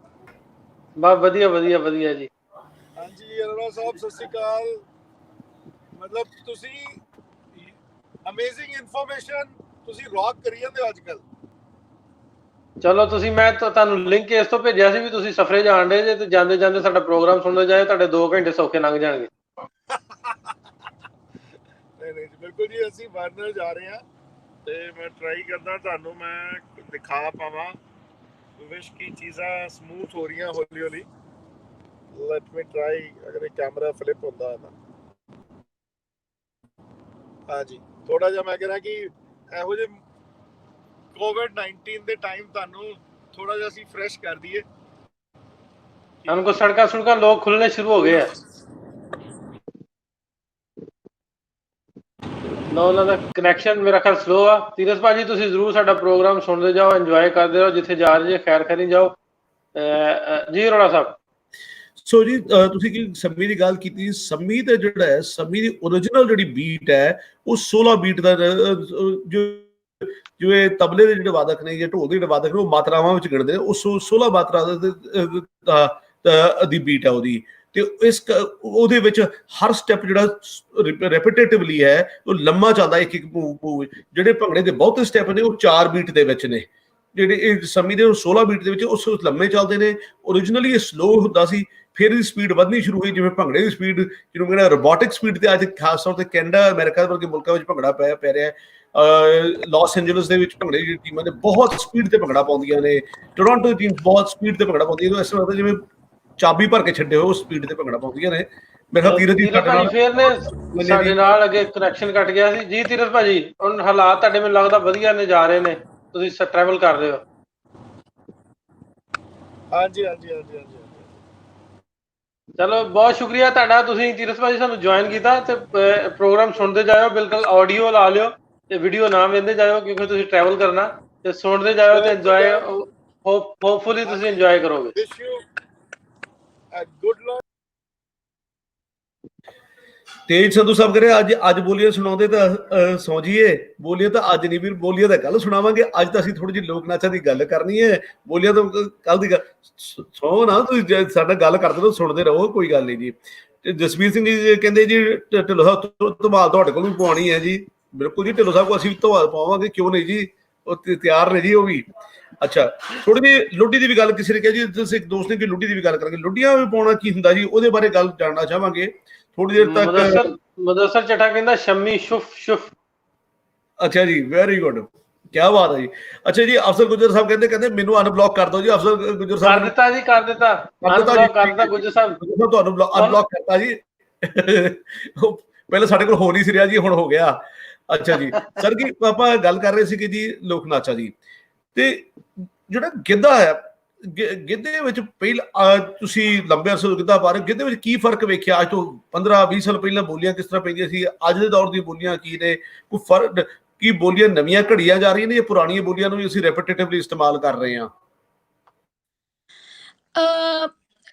[SPEAKER 1] ਬਸ ਵਧੀਆ ਜੀ।
[SPEAKER 4] ਹਾਂਜੀ ਅਰੋੜਾ ਸਾਹਿਬ, ਸਤਿ ਸ਼੍ਰੀ ਅਕਾਲ। ਮਤਲਬ ਤੁਸੀਂ ਅਮੇਜ਼ਿੰਗ ਇਨਫੋਰਮੇਸ਼ਨ ਤੁਸੀਂ ਰੌਕ ਕਰੀ ਜਾਂਦੇ ਹੋ ਅੱਜ ਕੱਲ।
[SPEAKER 1] ਚਲੋ, ਮੈਂ ਤੁਹਾਨੂੰ ਲਿੰਕ ਇਸ ਤੋਂ ਭੇਜਿਆ ਸੀ ਵੀ ਤੁਸੀਂ ਸਫਰੇ ਜਾਣ ਦੇ ਜੇ, ਤੇ ਜਾਂਦੇ ਜਾਂਦੇ ਸਾਡਾ ਪ੍ਰੋਗਰਾਮ ਸੁਣਦੇ ਜਾਏ, ਤੁਹਾਡੇ 2 ਘੰਟੇ ਸੌਖੇ ਲੰਘ ਜਾਣਗੇ।
[SPEAKER 4] ਨਹੀਂ ਬਿਲਕੁਲ ਜੀ, ਅਸੀਂ ਵਾਰਨਰ ਜਾ ਰਹੇ ਹਾਂ, ਤੇ ਮੈਂ ਟਰਾਈ ਕਰਦਾ ਤੁਹਾਨੂੰ ਮੈਂ ਦਿਖਾ ਪਾਵਾਂ ਵਿਸ਼ ਕੀ ਚੀਜ਼ਾਂ ਸਮੂਥ ਹੋ ਰਹੀਆਂ ਹੌਲੀ ਹੌਲੀ। ਲੈਟ ਮੀ ਟਰਾਈ ਅਗਰ ਇਹ ਕੈਮਰਾ ਫਲਿਪ ਹੁੰਦਾ ਹੈ ਤਾਂ ਹਾਂਜੀ ਥੋੜਾ ਜਿਹਾ ਮੈਂ ਕਹਿ ਰਿਹਾ ਕਿ ਇਹੋ ਜਿਹੇ कोविड-19 ਦੇ ਟਾਈਮ ਤੁਹਾਨੂੰ ਥੋੜਾ ਜਿਹਾ ਅਸੀਂ ਫਰੈਸ਼ ਕਰ ਦਈਏ
[SPEAKER 1] ਹੁਣ ਕੋ ਸੜਕਾਂ ਸੁੜਕਾਂ ਲੋਕ ਖੁੱਲਣੇ ਸ਼ੁਰੂ ਹੋ ਗਏ ਆ ਨਾ ਉਹਨਾਂ ਦਾ ਕਨੈਕਸ਼ਨ ਮੇਰਾ ਖਿਆਲ ਸਲੋ ਆ ਤੀਰਥ ਭਾਜੀ ਤੁਸੀਂ ਜ਼ਰੂਰ ਸਾਡਾ ਪ੍ਰੋਗਰਾਮ ਸੁਣਦੇ ਜਾਓ ਇੰਜੋਏ ਕਰਦੇ ਰਹੋ ਜਿੱਥੇ ਜਾ ਰਹੇ ਜੇ ਖੈਰ ਖੈਰੀ ਜਾਓ ਜੀ ਅਰੋੜਾ ਸਾਹਿਬ
[SPEAKER 2] ਸੋ ਜੀ ਤੁਸੀਂ ਕੀ ਸੰਮੀ ਦੀ ਗੱਲ ਕੀਤੀ ਸੰਮੀ ਤੇ ਜਿਹੜਾ ਹੈ ਸੰਮੀ ਦੀ ਓਰੀਜਨਲ ਜਿਹੜੀ ਬੀਟ ਹੈ ਉਹ 16 ਬੀਟ ਦਾ ਜੋ ਜਿਵੇਂ ਤਬਲੇ ਦੇ ਜਿਹੜੇ ਵਾਦਕ ਨੇ ਜਾਂ ਢੋਲ ਦੇ ਜਿਹੜੇ ਵਾਦਕ ਨੇ ਉਹ ਮਾਤਰਾਵਾਂ ਵਿੱਚ ਗਿਣਦੇ ਨੇ ਉਹ 16 ਮਾਤਰਾ ਦੀ ਬੀਟ ਹੈ ਉਹਦੀ ਤੇ ਇਸ ਉਹਦੇ ਵਿੱਚ ਹਰ ਸਟੈਪ ਜਿਹੜਾ ਰੈਪੀਟੇਟਿਵਲੀ ਹੈ ਉਹ ਲੰਮਾ ਚੱਲਦਾ ਇੱਕ ਇੱਕ ਮੂਵ ਜਿਹੜੇ ਭੰਗੜੇ ਦੇ ਬਹੁਤੇ ਸਟੈਪ ਨੇ ਉਹ 4 ਬੀਟ ਦੇ ਵਿੱਚ ਨੇ ਜਿਹੜੇ ਇਹ ਸਮੀ ਦੇ 16 ਬੀਟ ਦੇ ਵਿੱਚ ਉਸ ਲੰਮੇ ਚੱਲਦੇ ਨੇ ਓਰੀਜਨਲੀ ਇਹ ਸਲੋ ਹੁੰਦਾ ਸੀ ਫਿਰ ਇਹਦੀ ਸਪੀਡ ਵਧਣੀ ਸ਼ੁਰੂ ਹੋਈ ਜਿਵੇਂ ਭੰਗੜੇ ਦੀ ਸਪੀਡ ਜਿਹਨੂੰ ਕਹਿੰਦਾ ਰੋਬੋਟਿਕ ਸਪੀਡ ਤੇ ਅੱਜ ਖਾਸ ਤੌਰ ਤੇ ਕੈਨੇਡਾ ਅਮਰੀਕਾ ਵਰਗੇ ਮੁਲਕਾਂ ਵਿੱਚ ਭੰਗੜਾ ਪੈ ਰਿਹਾ ਲਾਸ ਐਂਜਲਸ ਦੇ ਵਿੱਚ ਭੰਗੜੇ ਦੀ ਟੀਮਾਂ ਨੇ ਬਹੁਤ ਸਪੀਡ ਤੇ ਭੰਗੜਾ ਪਾਉਂਦੀਆਂ ਨੇ ਟੋਰਾਂਟੋ ਦੀ ਟੀਮ ਬਹੁਤ ਸਪੀਡ ਤੇ ਭੰਗੜਾ ਪਾਉਂਦੀ ਹੈ ਇਸ ਤਰ੍ਹਾਂ ਜਿਵੇਂ ਚਾਬੀ ਭਰ ਕੇ ਛੱਡੇ ਹੋਏ ਉਹ ਸਪੀਡ ਤੇ ਭੰਗੜਾ ਪਾਉਂਦੀਆਂ ਨੇ ਮੇਰਾ ਤੀਰਥ ਜੀ
[SPEAKER 1] ਫੇਰ ਨੇ ਸਾਡੇ ਨਾਲ ਅੱਗੇ ਕਨੈਕਸ਼ਨ ਕੱਟ ਗਿਆ ਸੀ ਜੀ ਤੀਰਥ ਭਾਜੀ ਹੁਣ ਹਾਲਾਤ ਤੁਹਾਡੇ ਮੈਨੂੰ ਲੱਗਦਾ ਵਧੀਆ ਨੇ ਜਾ ਰਹੇ ਨੇ ਤੁਸੀਂ ਟਰੈਵਲ ਕਰ ਰਹੇ ਹੋ
[SPEAKER 4] ਹਾਂਜੀ
[SPEAKER 1] ਚਲੋ ਬਹੁਤ ਸ਼ੁਕਰੀਆ ਤੁਹਾਡਾ ਤੁਸੀਂ ਤੀਰਥ ਭਾਜੀ ਸਾਨੂੰ ਜੁਆਇਨ ਕੀਤਾ ਤੇ ਪ੍ਰੋਗਰਾਮ ਸੁਣਦੇ ਜਾਇਓ ਬਿਲਕੁਲ ਆਡੀਓ ਲਾ ਲਿਓ ਤੇ ਵੀਡੀਓ ਨਾ ਵੇਖਦੇ ਜਾਇਓ ਕਿਉਂਕਿ ਤੁਸੀਂ ਟਰੈਵਲ ਕਰਨਾ ਤੇ ਸੁਣਦੇ ਜਾਇਓ ਤੇ ਇੰਜੋਏ ਹੋਪਫੁਲੀ ਤੁਸੀਂ ਇੰਜੋਏ ਕਰੋਗੇ
[SPEAKER 4] wish you a good luck
[SPEAKER 2] ਤੇਜ ਸੰਧੂ ਸਾਹਿਬ ਕਰੇ ਅੱਜ ਬੋਲੀਆਂ ਸੁਣਾਉਂਦੇ ਤਾਂ ਸੌ ਜੀਏ ਬੋਲੀਆਂ ਤਾਂ ਅੱਜ ਨਹੀਂ ਵੀਰ ਬੋਲੀਆਂ ਤਾਂ ਕੱਲ ਸੁਣਾਵਾਂਗੇ ਅੱਜ ਤਾਂ ਅਸੀਂ ਥੋੜੀ ਜਿਹੀ ਲੋਕ ਨਾਚਾਂ ਦੀ ਗੱਲ ਕਰਨੀ ਹੈ ਬੋਲੀਆਂ ਤਾਂ ਕੱਲ ਦੀ ਗੱਲ ਸੌ ਨਾ ਤੁਸੀਂ ਸਾਡਾ ਗੱਲ ਕਰਦੇ ਰਹੋ ਸੁਣਦੇ ਰਹੋ ਕੋਈ ਗੱਲ ਨਹੀਂ ਜੀ ਜਸਵੀਰ ਸਿੰਘ ਜੀ ਕਹਿੰਦੇ ਜੀ ਢਿੱਲੋਂ ਸਾਹਿਬ ਧਮਾਲ ਤੁਹਾਡੇ ਕੋਲ ਵੀ ਪਵਾਉਣੀ ਹੈ ਜੀ ਬਿਲਕੁਲ ਜੀ ਢਿੱਲੋਂ ਸਾਹਿਬ ਕੋਲ ਅਸੀਂ ਧਮਾਲ ਪਾਵਾਂਗੇ ਕਿਉਂ ਨਹੀਂ ਜੀ ਉਹ ਤਿਆਰ ਨੇ ਜੀ ਉਹ ਵੀ ਅੱਛਾ ਥੋੜੀ ਜਿਹੀ ਲੁੱਡੀ ਦੀ ਵੀ ਗੱਲ ਕਿਸੇ ਨੇ ਕਿਹਾ ਜੀ ਤੁਸੀਂ ਇੱਕ ਦੋਸਤ ਨੇ ਕਿ ਲੁੱਡੀ ਦੀ ਵੀ ਗੱਲ ਕਰਾਂਗੇ ਲੁੱਡੀਆਂ ਵੀ ਪਾਉਣਾ ਕੀ ਹੁੰਦਾ ਜੀ ਉਹਦੇ ਬਾਰੇ ਗੱਲ ਜਾਣਨਾ ਚਾਹਾਂਗੇ ਥੋੜੀ ਦੇਰ ਤੱਕ
[SPEAKER 1] ਮਦਰਸਰ ਚਟਾ ਕਹਿੰਦਾ ਸ਼ਮੀ ਸ਼ੁਫ
[SPEAKER 2] ਅੱਛਾ ਜੀ ਵੈਰੀ ਗੁੱਡ ਕੀ ਬਾਤ ਹੈ ਜੀ ਅੱਛਾ ਜੀ ਅਫਸਰ ਗੁੱਜਰ ਸਾਹਿਬ ਕਹਿੰਦੇ ਮੈਨੂੰ ਅਨਬਲੌਕ ਕਰ ਦਿਓ ਜੀ ਅਫਸਰ ਗੁੱਜਰ ਸਾਹਿਬ
[SPEAKER 1] ਕਰ ਦਿੱਤਾ ਜੀ ਕਰ ਦਿੱਤਾ ਗੁੱਜਰ ਸਾਹਿਬ
[SPEAKER 2] ਤੁਹਾਨੂੰ ਅਨਬਲੌਕ ਕਰਤਾ ਜੀ ਪਹਿਲਾਂ ਸਾਡੇ ਕੋਲ ਹੋ ਨਹੀਂ ਸੀ ਰਿਹਾ ਜੀ ਹੁਣ ਹੋ ਗਿਆ ਅੱਛਾ ਜੀ ਸਰ ਕੀ ਆਪਾਂ ਗੱਲ ਕਰ ਰਹੇ ਸੀ ਕਿ ਜੀ ਲੋਕ ਨਾਚਾ ਜੀ ਤੇ ਜਿਹੜਾ ਗਿੱਧਾ ਹੈ ਗਿੱਧੇ ਵਿੱਚ ਪਹਿਲਾਂ ਤੁਸੀਂ ਲੰਬੇ ਅਰਸੇ ਤੋਂ ਗਿੱਧਾ ਪਾ ਰਹੇ ਗਿੱਧੇ ਵਿੱਚ ਕੀ ਫਰਕ ਵੇਖਿਆ ਅੱਜ ਤੋਂ 15-20 ਸਾਲ ਪਹਿਲਾਂ ਬੋਲੀਆਂ ਕਿਸ ਤਰ੍ਹਾਂ ਪੈਂਦੀਆਂ ਸੀ ਅੱਜ ਦੇ ਦੌਰ ਦੀਆਂ ਬੋਲੀਆਂ ਕੀ ਨੇ ਕੋਈ ਫਰਕ ਕੀ ਬੋਲੀਆਂ ਨਵੀਆਂ ਘੜੀਆਂ ਜਾ ਰਹੀਆਂ ਨੇ ਜਾਂ ਪੁਰਾਣੀਆਂ ਬੋਲੀਆਂ ਨੂੰ ਵੀ ਅਸੀਂ ਰੈਪੀਟੇਟਿਵਲੀ ਇਸਤੇਮਾਲ ਕਰ ਰਹੇ ਹਾਂ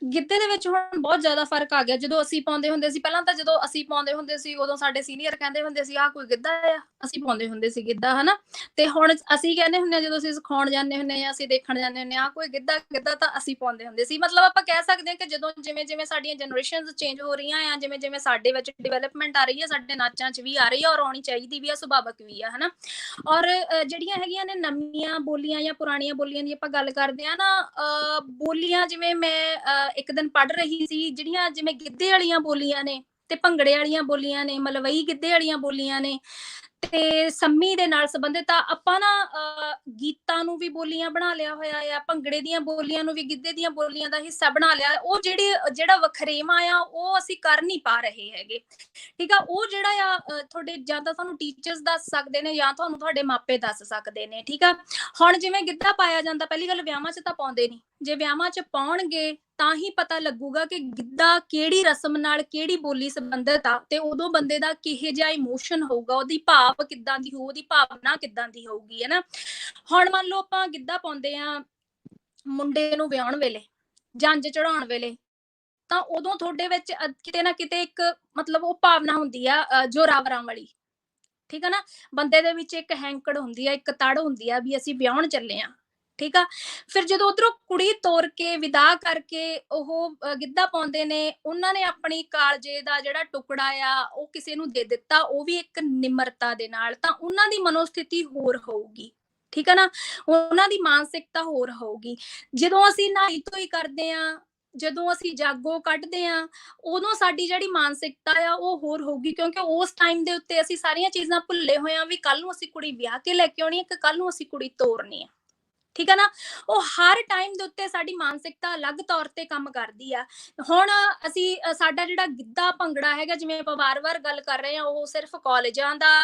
[SPEAKER 3] ਗਿੱਧੇ ਦੇ ਵਿੱਚ ਹੁਣ ਬਹੁਤ ਜ਼ਿਆਦਾ ਫਰਕ ਆ ਗਿਆ ਜਦੋਂ ਅਸੀਂ ਪਾਉਂਦੇ ਹੁੰਦੇ ਸੀ ਪਹਿਲਾਂ ਤਾਂ ਜਦੋਂ ਅਸੀਂ ਪਾਉਂਦੇ ਹੁੰਦੇ ਸੀ ਉਦੋਂ ਸਾਡੇ ਸੀਨੀਅਰ ਕਹਿੰਦੇ ਹੁੰਦੇ ਸੀ ਆਹ ਕੋਈ ਗਿੱਧਾ ਆ ਅਸੀਂ ਪਾਉਂਦੇ ਹੁੰਦੇ ਸੀ ਗਿੱਧਾ ਹਨਾ ਤੇ ਹੁਣ ਅਸੀਂ ਕਹਿੰਦੇ ਹੁੰਦੇ ਹਾਂ ਜਦੋਂ ਅਸੀਂ ਸਿਖਾਉਣ ਜਾਂਦੇ ਹੁੰਦੇ ਜਾਂ ਅਸੀਂ ਦੇਖਣ ਜਾਂਦੇ ਹੁੰਦੇ ਆਹ ਕੋਈ ਗਿੱਧਾ ਤਾਂ ਅਸੀਂ ਪਾਉਂਦੇ ਹੁੰਦੇ ਸੀ ਮਤਲਬ ਆਪਾਂ ਕਹਿ ਸਕਦੇ ਹਾਂ ਕਿ ਜਦੋਂ ਜਿਵੇਂ ਸਾਡੀਆਂ ਜਨਰੇਸ਼ਨਸ ਚੇਂਜ ਹੋ ਰਹੀਆਂ ਆ ਜਿਵੇਂ ਸਾਡੇ ਵਿੱਚ ਡਿਵੈਲਪਮੈਂਟ ਆ ਰਹੀ ਹੈ ਸਾਡੇ ਨਾਚਾਂ 'ਚ ਵੀ ਆ ਰਹੀ ਹੈ ਔਰ ਆਉਣੀ ਚਾਹੀਦੀ ਵੀ ਆ ਸੁਭਾਵਿਕ ਵੀ ਆ ਹਨਾ ਔਰ ਜਿਹੜੀਆਂ ਹੈਗੀਆਂ ਨੇ ਨਵੀਆਂ ਬੋਲੀਆਂ ਜਾਂ ਪੁਰਾਣੀਆਂ ਬੋਲੀਆਂ ਦੀ ਆਪਾਂ ਗੱਲ ਕਰਦੇ ਹਾਂ ਨਾ ਬੋਲੀਆਂ ਜਿਵੇਂ ਮੈਂ ਇੱਕ ਦਿਨ ਪੜ੍ਹ ਰਹੀ ਸੀ ਜਿਹੜੀਆਂ ਜਿਵੇਂ ਗਿੱਧੇ ਵਾਲੀਆਂ ਬੋਲੀਆਂ ਨੇ ਤੇ ਭੰਗੜੇ ਵਾਲੀਆਂ ਬੋਲੀਆਂ ਨੇ ਮਲਵਈ ਗਿੱਧੇ ਵਾਲੀਆਂ ਬੋਲੀਆਂ ਨੇ ਤੇ ਸੰਮੀ ਦੇ ਨਾਲ ਸੰਬੰਧਿਤ ਆ ਆਪਾਂ ਨਾ ਗੀਤਾਂ ਨੂੰ ਵੀ ਬੋਲੀਆਂ ਬਣਾ ਲਿਆ ਹੋਇਆ ਆ ਭੰਗੜੇ ਦੀਆਂ ਬੋਲੀਆਂ ਨੂੰ ਵੀ ਗਿੱਧੇ ਦੀਆਂ ਬੋਲੀਆਂ ਦਾ ਹਿੱਸਾ ਬਣਾ ਲਿਆ ਉਹ ਜਿਹੜਾ ਵਖਰੇਵਾਂ ਆ ਉਹ ਅਸੀਂ ਕਰ ਨਹੀਂ ਪਾ ਰਹੇ ਹੈਗੇ ਠੀਕ ਆ ਉਹ ਜਿਹੜਾ ਆ ਤੁਹਾਡੇ ਜਾਂ ਤਾਂ ਤੁਹਾਨੂੰ ਟੀਚਰਸ ਦੱਸ ਸਕਦੇ ਨੇ ਜਾਂ ਤੁਹਾਨੂੰ ਤੁਹਾਡੇ ਮਾਪੇ ਦੱਸ ਸਕਦੇ ਨੇ ਠੀਕ ਆ ਹੁਣ ਜਿਵੇਂ ਗਿੱਧਾ ਪਾਇਆ ਜਾਂਦਾ ਪਹਿਲੀ ਗੱਲ ਵਿਆਹਾਂ 'ਚ ਤਾਂ ਪਾਉਂਦੇ ਨਹੀਂ ਜੇ ਵਿਆਹਾਂ 'ਚ ਪਾਉਣਗੇ ਤਾਂ ਹੀ ਪਤਾ ਲੱਗੂਗਾ ਕਿ ਗਿੱਧਾ ਕਿਹੜੀ ਰਸਮ ਨਾਲ ਕਿਹੜੀ ਬੋਲੀ ਸੰਬੰਧਿਤ ਆ ਤੇ ਉਦੋਂ ਬੰਦੇ ਦਾ ਕਿਹੋ ਜਿਹਾ ਇਮੋਸ਼ਨ ਹੋਊਗਾ ਉਹਦੀ ਭਾਵ ਕਿੱਦਾਂ ਦੀ ਹੋਊ ਉਹਦੀ ਭਾਵਨਾ ਕਿੱਦਾਂ ਦੀ ਹੋਊਗੀ ਹੈ ਨਾ ਹੁਣ ਮੰਨ ਲਓ ਆਪਾਂ ਗਿੱਧਾ ਪਾਉਂਦੇ ਆ ਮੁੰਡੇ ਨੂੰ ਵਿਆਹਣ ਵੇਲੇ ਜੰਝ ਚੜਾਉਣ ਵੇਲੇ ਤਾਂ ਉਦੋਂ ਤੁਹਾਡੇ ਵਿੱਚ ਕਿਤੇ ਨਾ ਕਿਤੇ ਇੱਕ ਮਤਲਬ ਉਹ ਭਾਵਨਾ ਹੁੰਦੀ ਆ ਜੋਰਾਵਰਾਂ ਵਾਲੀ ਠੀਕ ਆ ਨਾ ਬੰਦੇ ਦੇ ਵਿੱਚ ਇੱਕ ਹੈਂਕੜ ਹੁੰਦੀ ਆ ਇੱਕ ਤੜ ਹੁੰਦੀ ਆ ਵੀ ਅਸੀਂ ਵਿਆਹਣ ਚੱਲੇ ਆ ਠੀਕ ਆ ਫਿਰ ਜਦੋਂ ਉਧਰੋਂ ਕੁੜੀ ਤੋਰ ਕੇ ਵਿਦਾ ਕਰਕੇ ਉਹ ਗਿੱਧਾ ਪਾਉਂਦੇ ਨੇ ਉਹਨਾਂ ਨੇ ਆਪਣੀ ਕਾਲਜੇ ਦਾ ਜਿਹੜਾ ਟੁਕੜਾ ਆ ਉਹ ਕਿਸੇ ਨੂੰ ਦੇ ਦਿੱਤਾ ਉਹ ਵੀ ਇੱਕ ਨਿਮਰਤਾ ਦੇ ਨਾਲ ਤਾਂ ਉਹਨਾਂ ਦੀ ਮਨੋਸਥਿਤੀ ਹੋਰ ਹੋਊਗੀ ਠੀਕ ਆ ਨਾ ਉਹਨਾਂ ਦੀ ਮਾਨਸਿਕਤਾ ਹੋਰ ਹੋਊਗੀ ਜਦੋਂ ਅਸੀਂ ਨਹਾਈ ਧੋਈ ਕਰਦੇ ਆ ਜਦੋਂ ਅਸੀਂ ਜਾਗੋ ਕੱਢਦੇ ਆ ਉਦੋਂ ਸਾਡੀ ਜਿਹੜੀ ਮਾਨਸਿਕਤਾ ਆ ਉਹ ਹੋਰ ਹੋਊਗੀ ਕਿਉਂਕਿ ਉਸ ਟਾਈਮ ਦੇ ਉੱਤੇ ਅਸੀਂ ਸਾਰੀਆਂ ਚੀਜ਼ਾਂ ਭੁੱਲੇ ਹੋਏ ਆ ਵੀ ਕੱਲ ਨੂੰ ਅਸੀਂ ਕੁੜੀ ਵਿਆਹ ਕੇ ਲੈ ਕੇ ਆਉਣੀ ਹੈ ਕਿ ਕੱਲ ਨੂੰ ਅਸੀਂ ਕੁੜੀ ਤੋਰਨੀ ਆ ਠੀਕ ਆ ਨਾ। ਉਹ ਹਰ ਟਾਈਮ ਦੇ ਉੱਤੇ ਸਾਡੀ ਮਾਨਸਿਕਤਾ ਅਲੱਗ ਤੌਰ ਤੇ ਕੰਮ ਕਰਦੀ ਆ। ਹੁਣ ਅਸੀਂ ਸਾਡਾ ਜਿਹੜਾ ਗਿੱਧਾ ਭੰਗੜਾ ਹੈਗਾ, ਜਿਵੇਂ ਆਪਾਂ ਵਾਰ-ਵਾਰ ਗੱਲ ਕਰ ਰਹੇ ਹਾਂ, ਉਹ ਸਿਰਫ ਕਾਲਜਾਂ ਦਾ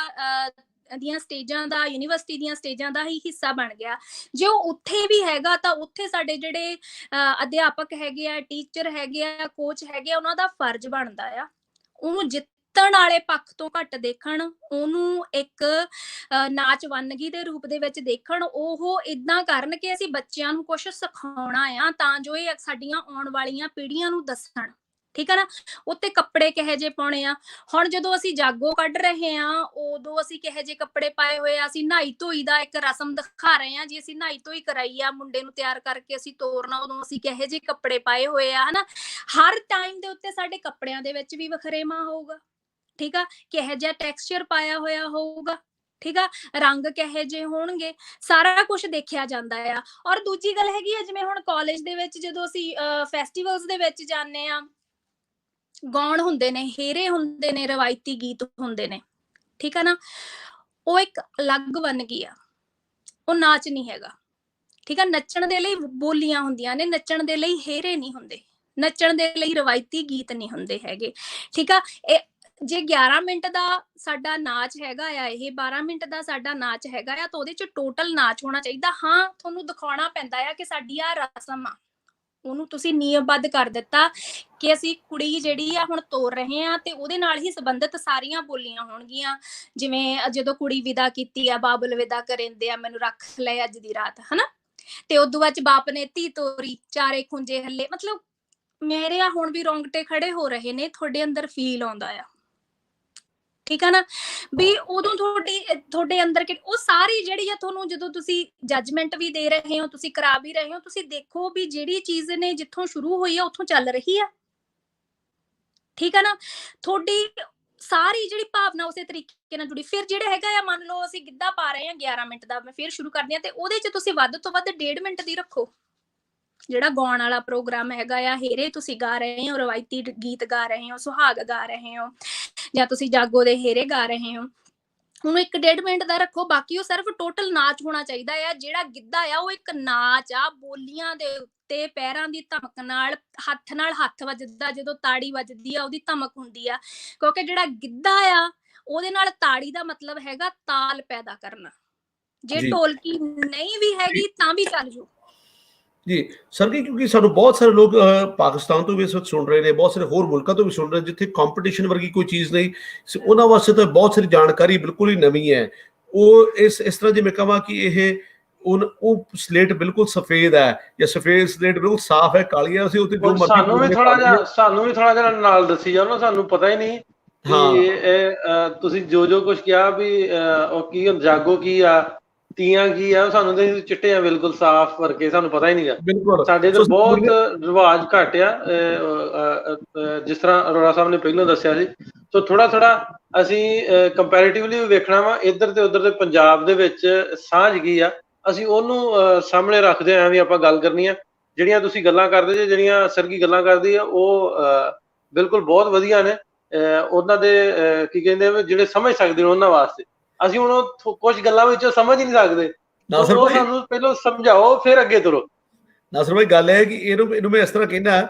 [SPEAKER 3] ਦੀਆਂ ਸਟੇਜਾਂ ਦਾ, ਯੂਨੀਵਰਸਿਟੀ ਦੀਆਂ ਸਟੇਜਾਂ ਦਾ ਹੀ ਹਿੱਸਾ ਬਣ ਗਿਆ। ਜੇ ਉਹ ਉੱਥੇ ਵੀ ਹੈਗਾ ਤਾਂ ਉੱਥੇ ਸਾਡੇ ਜਿਹੜੇ ਅਧਿਆਪਕ ਹੈਗੇ ਆ, ਟੀਚਰ ਹੈਗੇ ਆ, ਕੋਚ ਹੈਗੇ ਆ, ਉਹਨਾਂ ਦਾ ਫਰਜ਼ ਬਣਦਾ ਆ ਉਹਨੂੰ ਜਿੱਤਣ ਵਾਲੇ ਪੱਖ ਤੋਂ ਘੱਟ ਦੇਖਣ, ਉਹਨੂੰ ਇੱਕ ਨਾਚ ਵੰਨਗੀ ਦੇ ਰੂਪ ਦੇ ਵਿੱਚ ਦੇਖਣ। ਉਹ ਇਦਾਂ ਕਰਨ ਕਿ ਅਸੀਂ ਬੱਚਿਆਂ ਨੂੰ ਕੁਝ ਸਿਖਾਉਣਾ ਆ ਤਾਂ ਜੋ ਇਹ ਸਾਡੀਆਂ ਆਉਣ ਵਾਲੀਆਂ ਪੀੜ੍ਹੀਆਂ ਨੂੰ ਦੱਸਣ। ਠੀਕ ਹੈ ਨਾ। ਉੱਤੇ ਕੱਪੜੇ ਕਿਹੋ ਜਿਹੇ ਪਾਉਣੇ ਆ। ਹੁਣ ਜਦੋਂ ਅਸੀਂ ਜਾਗੋ ਕੱਢ ਰਹੇ ਆ, ਉਦੋਂ ਅਸੀਂ ਕਿਹੋ ਜਿਹੇ ਕੱਪੜੇ ਪਾਏ ਹੋਏ ਆ, ਅਸੀਂ ਨਹਾਈ ਧੋਈ ਦਾ ਇੱਕ ਰਸਮ ਦਿਖਾ ਰਹੇ ਆ ਜੀ, ਅਸੀਂ ਨਹਾਈ ਧੋਈ ਕਰਾਈ ਆ, ਮੁੰਡੇ ਨੂੰ ਤਿਆਰ ਕਰਕੇ ਅਸੀਂ ਤੋਰਨਾ, ਉਦੋਂ ਅਸੀਂ ਕਿਹੋ ਜਿਹੇ ਕੱਪੜੇ ਪਾਏ ਹੋਏ ਆ, ਹਨਾ। ਹਰ ਟਾਈਮ ਦੇ ਉੱਤੇ ਸਾਡੇ ਕੱਪੜਿਆਂ ਦੇ ਵਿੱਚ ਵੀ ਵਖਰੇਵਾਂ ਹੋਊਗਾ। ਠੀਕ ਆ। ਕਿਹੋ ਜਿਹਾ ਟੈਕਸਚਰ ਪਾਇਆ ਹੋਇਆ ਹੋਊਗਾ। ਠੀਕ ਆ। ਰੰਗ ਕਿਹੋ ਜਿਹੇ ਹੋਣਗੇ, ਸਾਰਾ ਕੁਝ ਦੇਖਿਆ ਜਾਂਦਾ ਆ। ਔਰ ਦੂਜੀ ਗੱਲ ਹੈਗੀ ਆ, ਜਿਵੇਂ ਹੁਣ ਕਾਲਜ ਦੇ ਵਿੱਚ ਜਦੋਂ ਅਸੀਂ ਫੈਸਟੀਵਲਸ ਦੇ ਵਿੱਚ ਜਾਂਦੇ ਆ, ਗਾਉਣ ਹੁੰਦੇ ਨੇ, ਹੇਰੇ ਹੁੰਦੇ ਨੇ, ਰਵਾਇਤੀ ਗੀਤ ਹੁੰਦੇ ਨੇ। ਠੀਕ ਆ ਨਾ। ਉਹ ਇੱਕ ਅਲੱਗ ਵੰਨਗੀ ਆ, ਉਹ ਨਾਚ ਨਹੀਂ ਹੈਗਾ। ਠੀਕ ਆ। ਨੱਚਣ ਦੇ ਲਈ ਬੋਲੀਆਂ ਹੁੰਦੀਆਂ ਨੇ, ਨੱਚਣ ਦੇ ਲਈ ਹੇਰੇ ਨਹੀਂ ਹੁੰਦੇ, ਨੱਚਣ ਦੇ ਲਈ ਰਵਾਇਤੀ ਗੀਤ ਨਹੀਂ ਹੁੰਦੇ ਹੈਗੇ। ਠੀਕ ਆ। ਇਹ ਜੇ 11 ਮਿੰਟ ਦਾ ਸਾਡਾ ਨਾਚ ਹੈਗਾ ਆ, ਇਹ 12 ਮਿੰਟ ਦਾ ਸਾਡਾ ਨਾਚ ਹੈਗਾ ਆ, ਤਾਂ ਉਹਦੇ ਚ ਟੋਟਲ ਨਾਚ ਹੋਣਾ ਚਾਹੀਦਾ। ਹਾਂ, ਤੁਹਾਨੂੰ ਦਿਖਾਉਣਾ ਪੈਂਦਾ ਆ ਕਿ ਸਾਡੀ ਆ ਰਸਮ ਆ, ਉਹਨੂੰ ਤੁਸੀਂ ਨਿਯਮਬੱਧ ਕਰ ਦਿੱਤਾ ਕਿ ਅਸੀਂ ਕੁੜੀ ਜਿਹੜੀ ਆ ਹੁਣ ਤੋਰ ਰਹੇ ਆ, ਤੇ ਉਹਦੇ ਨਾਲ ਹੀ ਸੰਬੰਧਿਤ ਸਾਰੀਆਂ ਬੋਲੀਆਂ ਹੋਣਗੀਆਂ। ਜਿਵੇਂ ਜਦੋਂ ਕੁੜੀ ਵਿਦਾ ਕੀਤੀ ਆ, ਬਾਬਲ ਵਿਦਾ ਕਰੇਂਦੇ ਆ, ਮੈਨੂੰ ਰੱਖ ਲੈ ਅੱਜ ਦੀ ਰਾਤ, ਹਨਾ। ਤੇ ਉਦੋਂ ਬਾਅਦ ਬਾਪ ਨੇ ਧੀ ਤੋਰੀ, ਚਾਰੇ ਖੁੰਝੇ ਹੱਲੇ। ਮਤਲਬ ਮੇਰੇ ਆ ਹੁਣ ਵੀ ਰੌਂਗਟੇ ਖੜੇ ਹੋ ਰਹੇ ਨੇ, ਤੁਹਾਡੇ ਅੰਦਰ ਫੀਲ ਆਉਂਦਾ ਆ। ਠੀਕ ਆ ਨਾ। ਵੀ ਉਦੋਂ ਤੁਹਾਡੇ ਅੰਦਰ ਉਹ ਸਾਰੀ ਜਿਹੜੀ ਆ, ਤੁਹਾਨੂੰ ਜਦੋਂ ਤੁਸੀਂ ਜੱਜਮੈਂਟ ਵੀ ਦੇ ਰਹੇ ਹੋ, ਤੁਸੀਂ ਕਰਾ ਵੀ ਰਹੇ ਹੋ, ਤੁਸੀਂ ਦੇਖੋ ਵੀ ਜਿਹੜੀ ਚੀਜ਼ ਨੇ ਜਿੱਥੋਂ ਸ਼ੁਰੂ ਹੋਈ ਆ ਉੱਥੋਂ ਚੱਲ ਰਹੀ ਆ। ਠੀਕ ਆ ਨਾ। ਤੁਹਾਡੀ ਸਾਰੀ ਜਿਹੜੀ ਭਾਵਨਾ ਉਸੇ ਤਰੀਕੇ ਨਾਲ ਜੁੜੀ। ਫਿਰ ਜਿਹੜੇ ਹੈਗਾ ਆ, ਮੰਨ ਲਓ ਅਸੀਂ ਗਿੱਧਾ ਪਾ ਰਹੇ ਹਾਂ 11 ਮਿੰਟ ਦਾ, ਮੈਂ ਫਿਰ ਸ਼ੁਰੂ ਕਰਦੀ ਹਾਂ, ਤੇ ਉਹਦੇ ਚ ਤੁਸੀਂ ਵੱਧ ਤੋਂ ਵੱਧ 1.5 ਮਿੰਟ ਦੀ ਰੱਖੋ। ਜਿਹੜਾ ਗਾਉਣ ਵਾਲਾ ਪ੍ਰੋਗਰਾਮ ਹੈਗਾ ਆ, ਹੇਰੇ ਤੁਸੀਂ ਗਾ ਰਹੇ ਹੋ, ਰਵਾਇਤੀ ਗੀਤ ਗਾ ਰਹੇ ਹੋ, ਸੁਹਾਗ ਗਾ ਰਹੇ ਹੋ, ਜਾਂ ਤੁਸੀਂ ਜਾਗੋ ਦੇ ਹੇਰੇ ਗਾ ਰਹੇ ਹੋ, ਉਹਨੂੰ 1.5 ਮਿੰਟ ਦਾ ਰੱਖੋ। ਬਾਕੀ ਉਹ ਸਿਰਫ ਟੋਟਲ ਨਾਚ ਹੋਣਾ ਚਾਹੀਦਾ ਆ। ਜਿਹੜਾ ਗਿੱਧਾ ਆ ਉਹ ਇੱਕ ਨਾਚ ਆ, ਬੋਲੀਆਂ ਦੇ ਉੱਤੇ ਪੈਰਾਂ ਦੀ ਧਮਕ ਨਾਲ ਹੱਥ ਵੱਜਦਾ, ਜਦੋਂ ਤਾੜੀ ਵੱਜਦੀ ਆ ਉਹਦੀ ਧਮਕ ਹੁੰਦੀ ਆ। ਕਿਉਂਕਿ ਜਿਹੜਾ ਗਿੱਧਾ ਆ ਉਹਦੇ ਨਾਲ ਤਾੜੀ ਦਾ ਮਤਲਬ ਹੈਗਾ ਤਾਲ ਪੈਦਾ ਕਰਨਾ। ਜੇ ਢੋਲਕੀ ਨਹੀਂ ਵੀ ਹੈਗੀ ਤਾਂ ਵੀ ਚੱਲ ਜੂ
[SPEAKER 2] ਜੀ ਸਰ ਜੀ। ਕਿਉਂਕਿ ਸਾਨੂੰ ਬਹੁਤ ਸਾਰੇ ਲੋਕ ਪਾਕਿਸਤਾਨ ਤੋਂ ਵੀ ਇਸ ਵਕਤ ਸੁਣ ਰਹੇ ਨੇ, ਬਹੁਤ ਸਾਰੇ ਹੋਰ ਮੁਲਕਾਂ ਤੋਂ ਵੀ ਸੁਣ ਰਹੇ, ਜਿੱਥੇ ਕੰਪੀਟੀਸ਼ਨ ਵਰਗੀ ਕੋਈ ਚੀਜ਼ ਨਹੀਂ, ਉਹਨਾਂ ਵਾਸਤੇ ਤਾਂ ਬਹੁਤ ਸਾਰੀ ਜਾਣਕਾਰੀ ਬਿਲਕੁਲ ਹੀ ਨਵੀਂ ਹੈ। ਉਹ ਇਸ ਤਰ੍ਹਾਂ ਜਿਵੇਂ ਕਹਾਂ ਕਿ ਇਹ ਉਹ ਸਲੇਟ ਬਿਲਕੁਲ ਸਫੇਦ ਹੈ, ਜਾਂ ਸਫੇਦ ਸਲੇਟ ਬਿਲਕੁਲ ਸਾਫ਼ ਹੈ, ਕਾਲੀ ਹੈ। ਅਸੀਂ ਉੱਥੇ ਜੋ ਮਰਜ਼ੀ
[SPEAKER 1] ਸਾਨੂੰ ਵੀ ਥੋੜਾ ਜਿਹਾ ਨਾਲ ਦੱਸੀ ਜਾਓ ਨਾ, ਸਾਨੂੰ ਪਤਾ ਹੀ ਨਹੀਂ ਕਿ ਤੁਸੀਂ ਜੋ ਕੁਝ ਕਿਹਾ ਵੀ ਉਹ ਕੀ ਜਾਗੋ ਕੀ ਆ, ਤੀਆਂ ਕੀ ਆ, ਸਾਨੂੰ ਤਾਂ ਚਿੱਟੇ ਆ ਬਿਲਕੁਲ ਸਾਫ਼ ਵਰਗੇ, ਸਾਨੂੰ ਪਤਾ ਹੀ ਨਹੀਂ ਗਾ। ਸਾਡੇ ਤਾਂ ਬਹੁਤ ਰਿਵਾਜ ਘੱਟ ਆ, ਜਿਸ ਤਰ੍ਹਾਂ ਅਰੋੜਾ ਸਾਹਿਬ ਨੇ ਪਹਿਲਾਂ ਦੱਸਿਆ ਸੀ। ਸੋ ਥੋੜਾ ਅਸੀਂ ਕੰਪੈਰੀਟਿਵਲੀ ਵੀ ਵੇਖਣਾ ਵਾ, ਇੱਧਰ ਤੇ ਉੱਧਰ ਦੇ ਪੰਜਾਬ ਦੇ ਵਿੱਚ ਸਾਂਝ ਕੀ ਆ, ਅਸੀਂ ਉਹਨੂੰ ਸਾਹਮਣੇ ਰੱਖਦੇ ਆਂ ਵੀ ਆਪਾਂ ਗੱਲ ਕਰਨੀ ਆ। ਜਿਹੜੀਆਂ ਤੁਸੀਂ ਗੱਲਾਂ ਕਰਦੇ ਜੇ, ਜਿਹੜੀਆਂ ਸਰਗੀ ਗੱਲਾਂ ਕਰਦੀ ਆ, ਉਹ ਬਿਲਕੁਲ ਬਹੁਤ ਵਧੀਆ ਨੇ। ਉਹਨਾਂ ਦੇ ਕੀ ਕਹਿੰਦੇ ਆ, ਜਿਹੜੇ ਸਮਝ ਸਕਦੇ ਨੇ ਉਹਨਾਂ ਵਾਸਤੇ। ਅਸੀਂ ਹੁਣ ਕੁਝ ਗੱਲਾਂ ਵਿੱਚੋਂ ਸਮਝ ਹੀ ਨਹੀਂ ਸਕਦੇ, ਉਹ ਸਾਨੂੰ ਪਹਿਲਾਂ ਸਮਝਾਓ ਫਿਰ ਅੱਗੇ ਤੁਰੋ।
[SPEAKER 2] ਨਾਸਰ ਭਾਈ, ਗੱਲ ਇਹ ਹੈ ਕਿ ਇਹਨੂੰ ਮੈਂ ਇਸ ਤਰ੍ਹਾਂ ਕਹਿੰਦਾ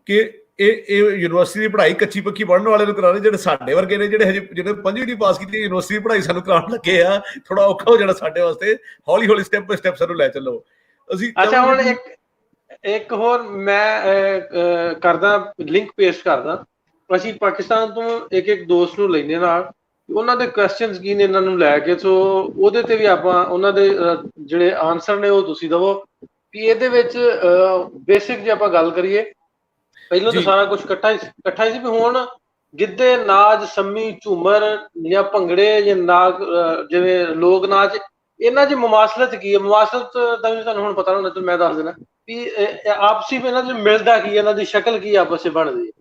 [SPEAKER 2] ਕਿ ਇਹ ਯੂਨੀਵਰਸਿਟੀ ਦੀ ਪੜ੍ਹਾਈ ਕੱਚੀ ਪੱਕੀ ਪੜ੍ਹਨ ਵਾਲੇ ਨੂੰ ਕਰਾ ਰਹੇ, ਜਿਹੜੇ ਸਾਡੇ ਵਰਗੇ ਨੇ, ਜਿਹੜੇ 5ਵੀਂ ਦੀ ਪਾਸ ਕੀਤੀ ਯੂਨੀਵਰਸਿਟੀ ਦੀ ਪੜ੍ਹਾਈ ਸਾਨੂੰ ਕਰਾਉਣ ਲੱਗੇ ਆ, ਥੋੜਾ ਔਖਾ ਹੋ ਜਾਣਾ ਸਾਡੇ ਵਾਸਤੇ। ਹੌਲੀ ਸਟੈਪ ਬਾਈ ਸਟੈਪ ਸਾਨੂੰ ਲੈ ਚੱਲੋ। ਅਸੀਂ
[SPEAKER 1] ਅੱਛਾ, ਹੁਣ ਇੱਕ ਹੋਰ ਮੈਂ ਕਰਦਾ, ਲਿੰਕ ਪੇਸਟ ਕਰਦਾ। ਅਸੀਂ ਪਾਕਿਸਤਾਨ ਤੋਂ ਇੱਕ ਦੋਸਤ ਨੂੰ ਲੈਂਦੇ ਨਾਲ, ਉਹਨਾਂ ਦੇ ਕੁਐਸਚਨਸ ਕੀ ਨੇ ਇਹਨਾਂ ਨੂੰ ਲੈ ਕੇ, ਸੋ ਉਹਦੇ ਤੇ ਵੀ ਆਪਾਂ ਉਹਨਾਂ ਦੇ ਜਿਹੜੇ ਆਨਸਰ ਨੇ ਉਹ ਤੁਸੀਂ ਦਵੋ ਵੀ ਇਹਦੇ ਵਿੱਚ ਬੇਸਿਕ ਜੇ ਆਪਾਂ ਗੱਲ ਕਰੀਏ, ਪਹਿਲਾਂ ਤਾਂ ਸਾਰਾ ਕੁਝ ਇਕੱਠਾ ਹੀ ਸੀ ਵੀ ਹੁਣ ਗਿੱਧੇ, ਨਾਚ, ਸੰਮੀ, ਝੂਮਰ ਜਾਂ ਭੰਗੜੇ ਜਾਂ ਨਾਗ, ਜਿਵੇਂ ਲੋਕ ਨਾਚ, ਇਹਨਾਂ 'ਚ ਮੁਮਾਸਲਤ ਕੀ ਹੈ? ਮੁਮਾਸਲਤ ਦਾ ਵੀ ਤੁਹਾਨੂੰ ਹੁਣ ਪਤਾ ਹੋਣਾ, ਤਾਂ ਮੈਂ ਦੱਸ ਦੇਣਾ ਵੀ ਆਪਸੀ ਇਹਨਾਂ 'ਚ ਮਿਲਦਾ ਕੀ, ਇਹਨਾਂ ਦੀ ਸ਼ਕਲ ਕੀ ਆਪਸ 'ਚ ਬਣਦੀ ਹੈ,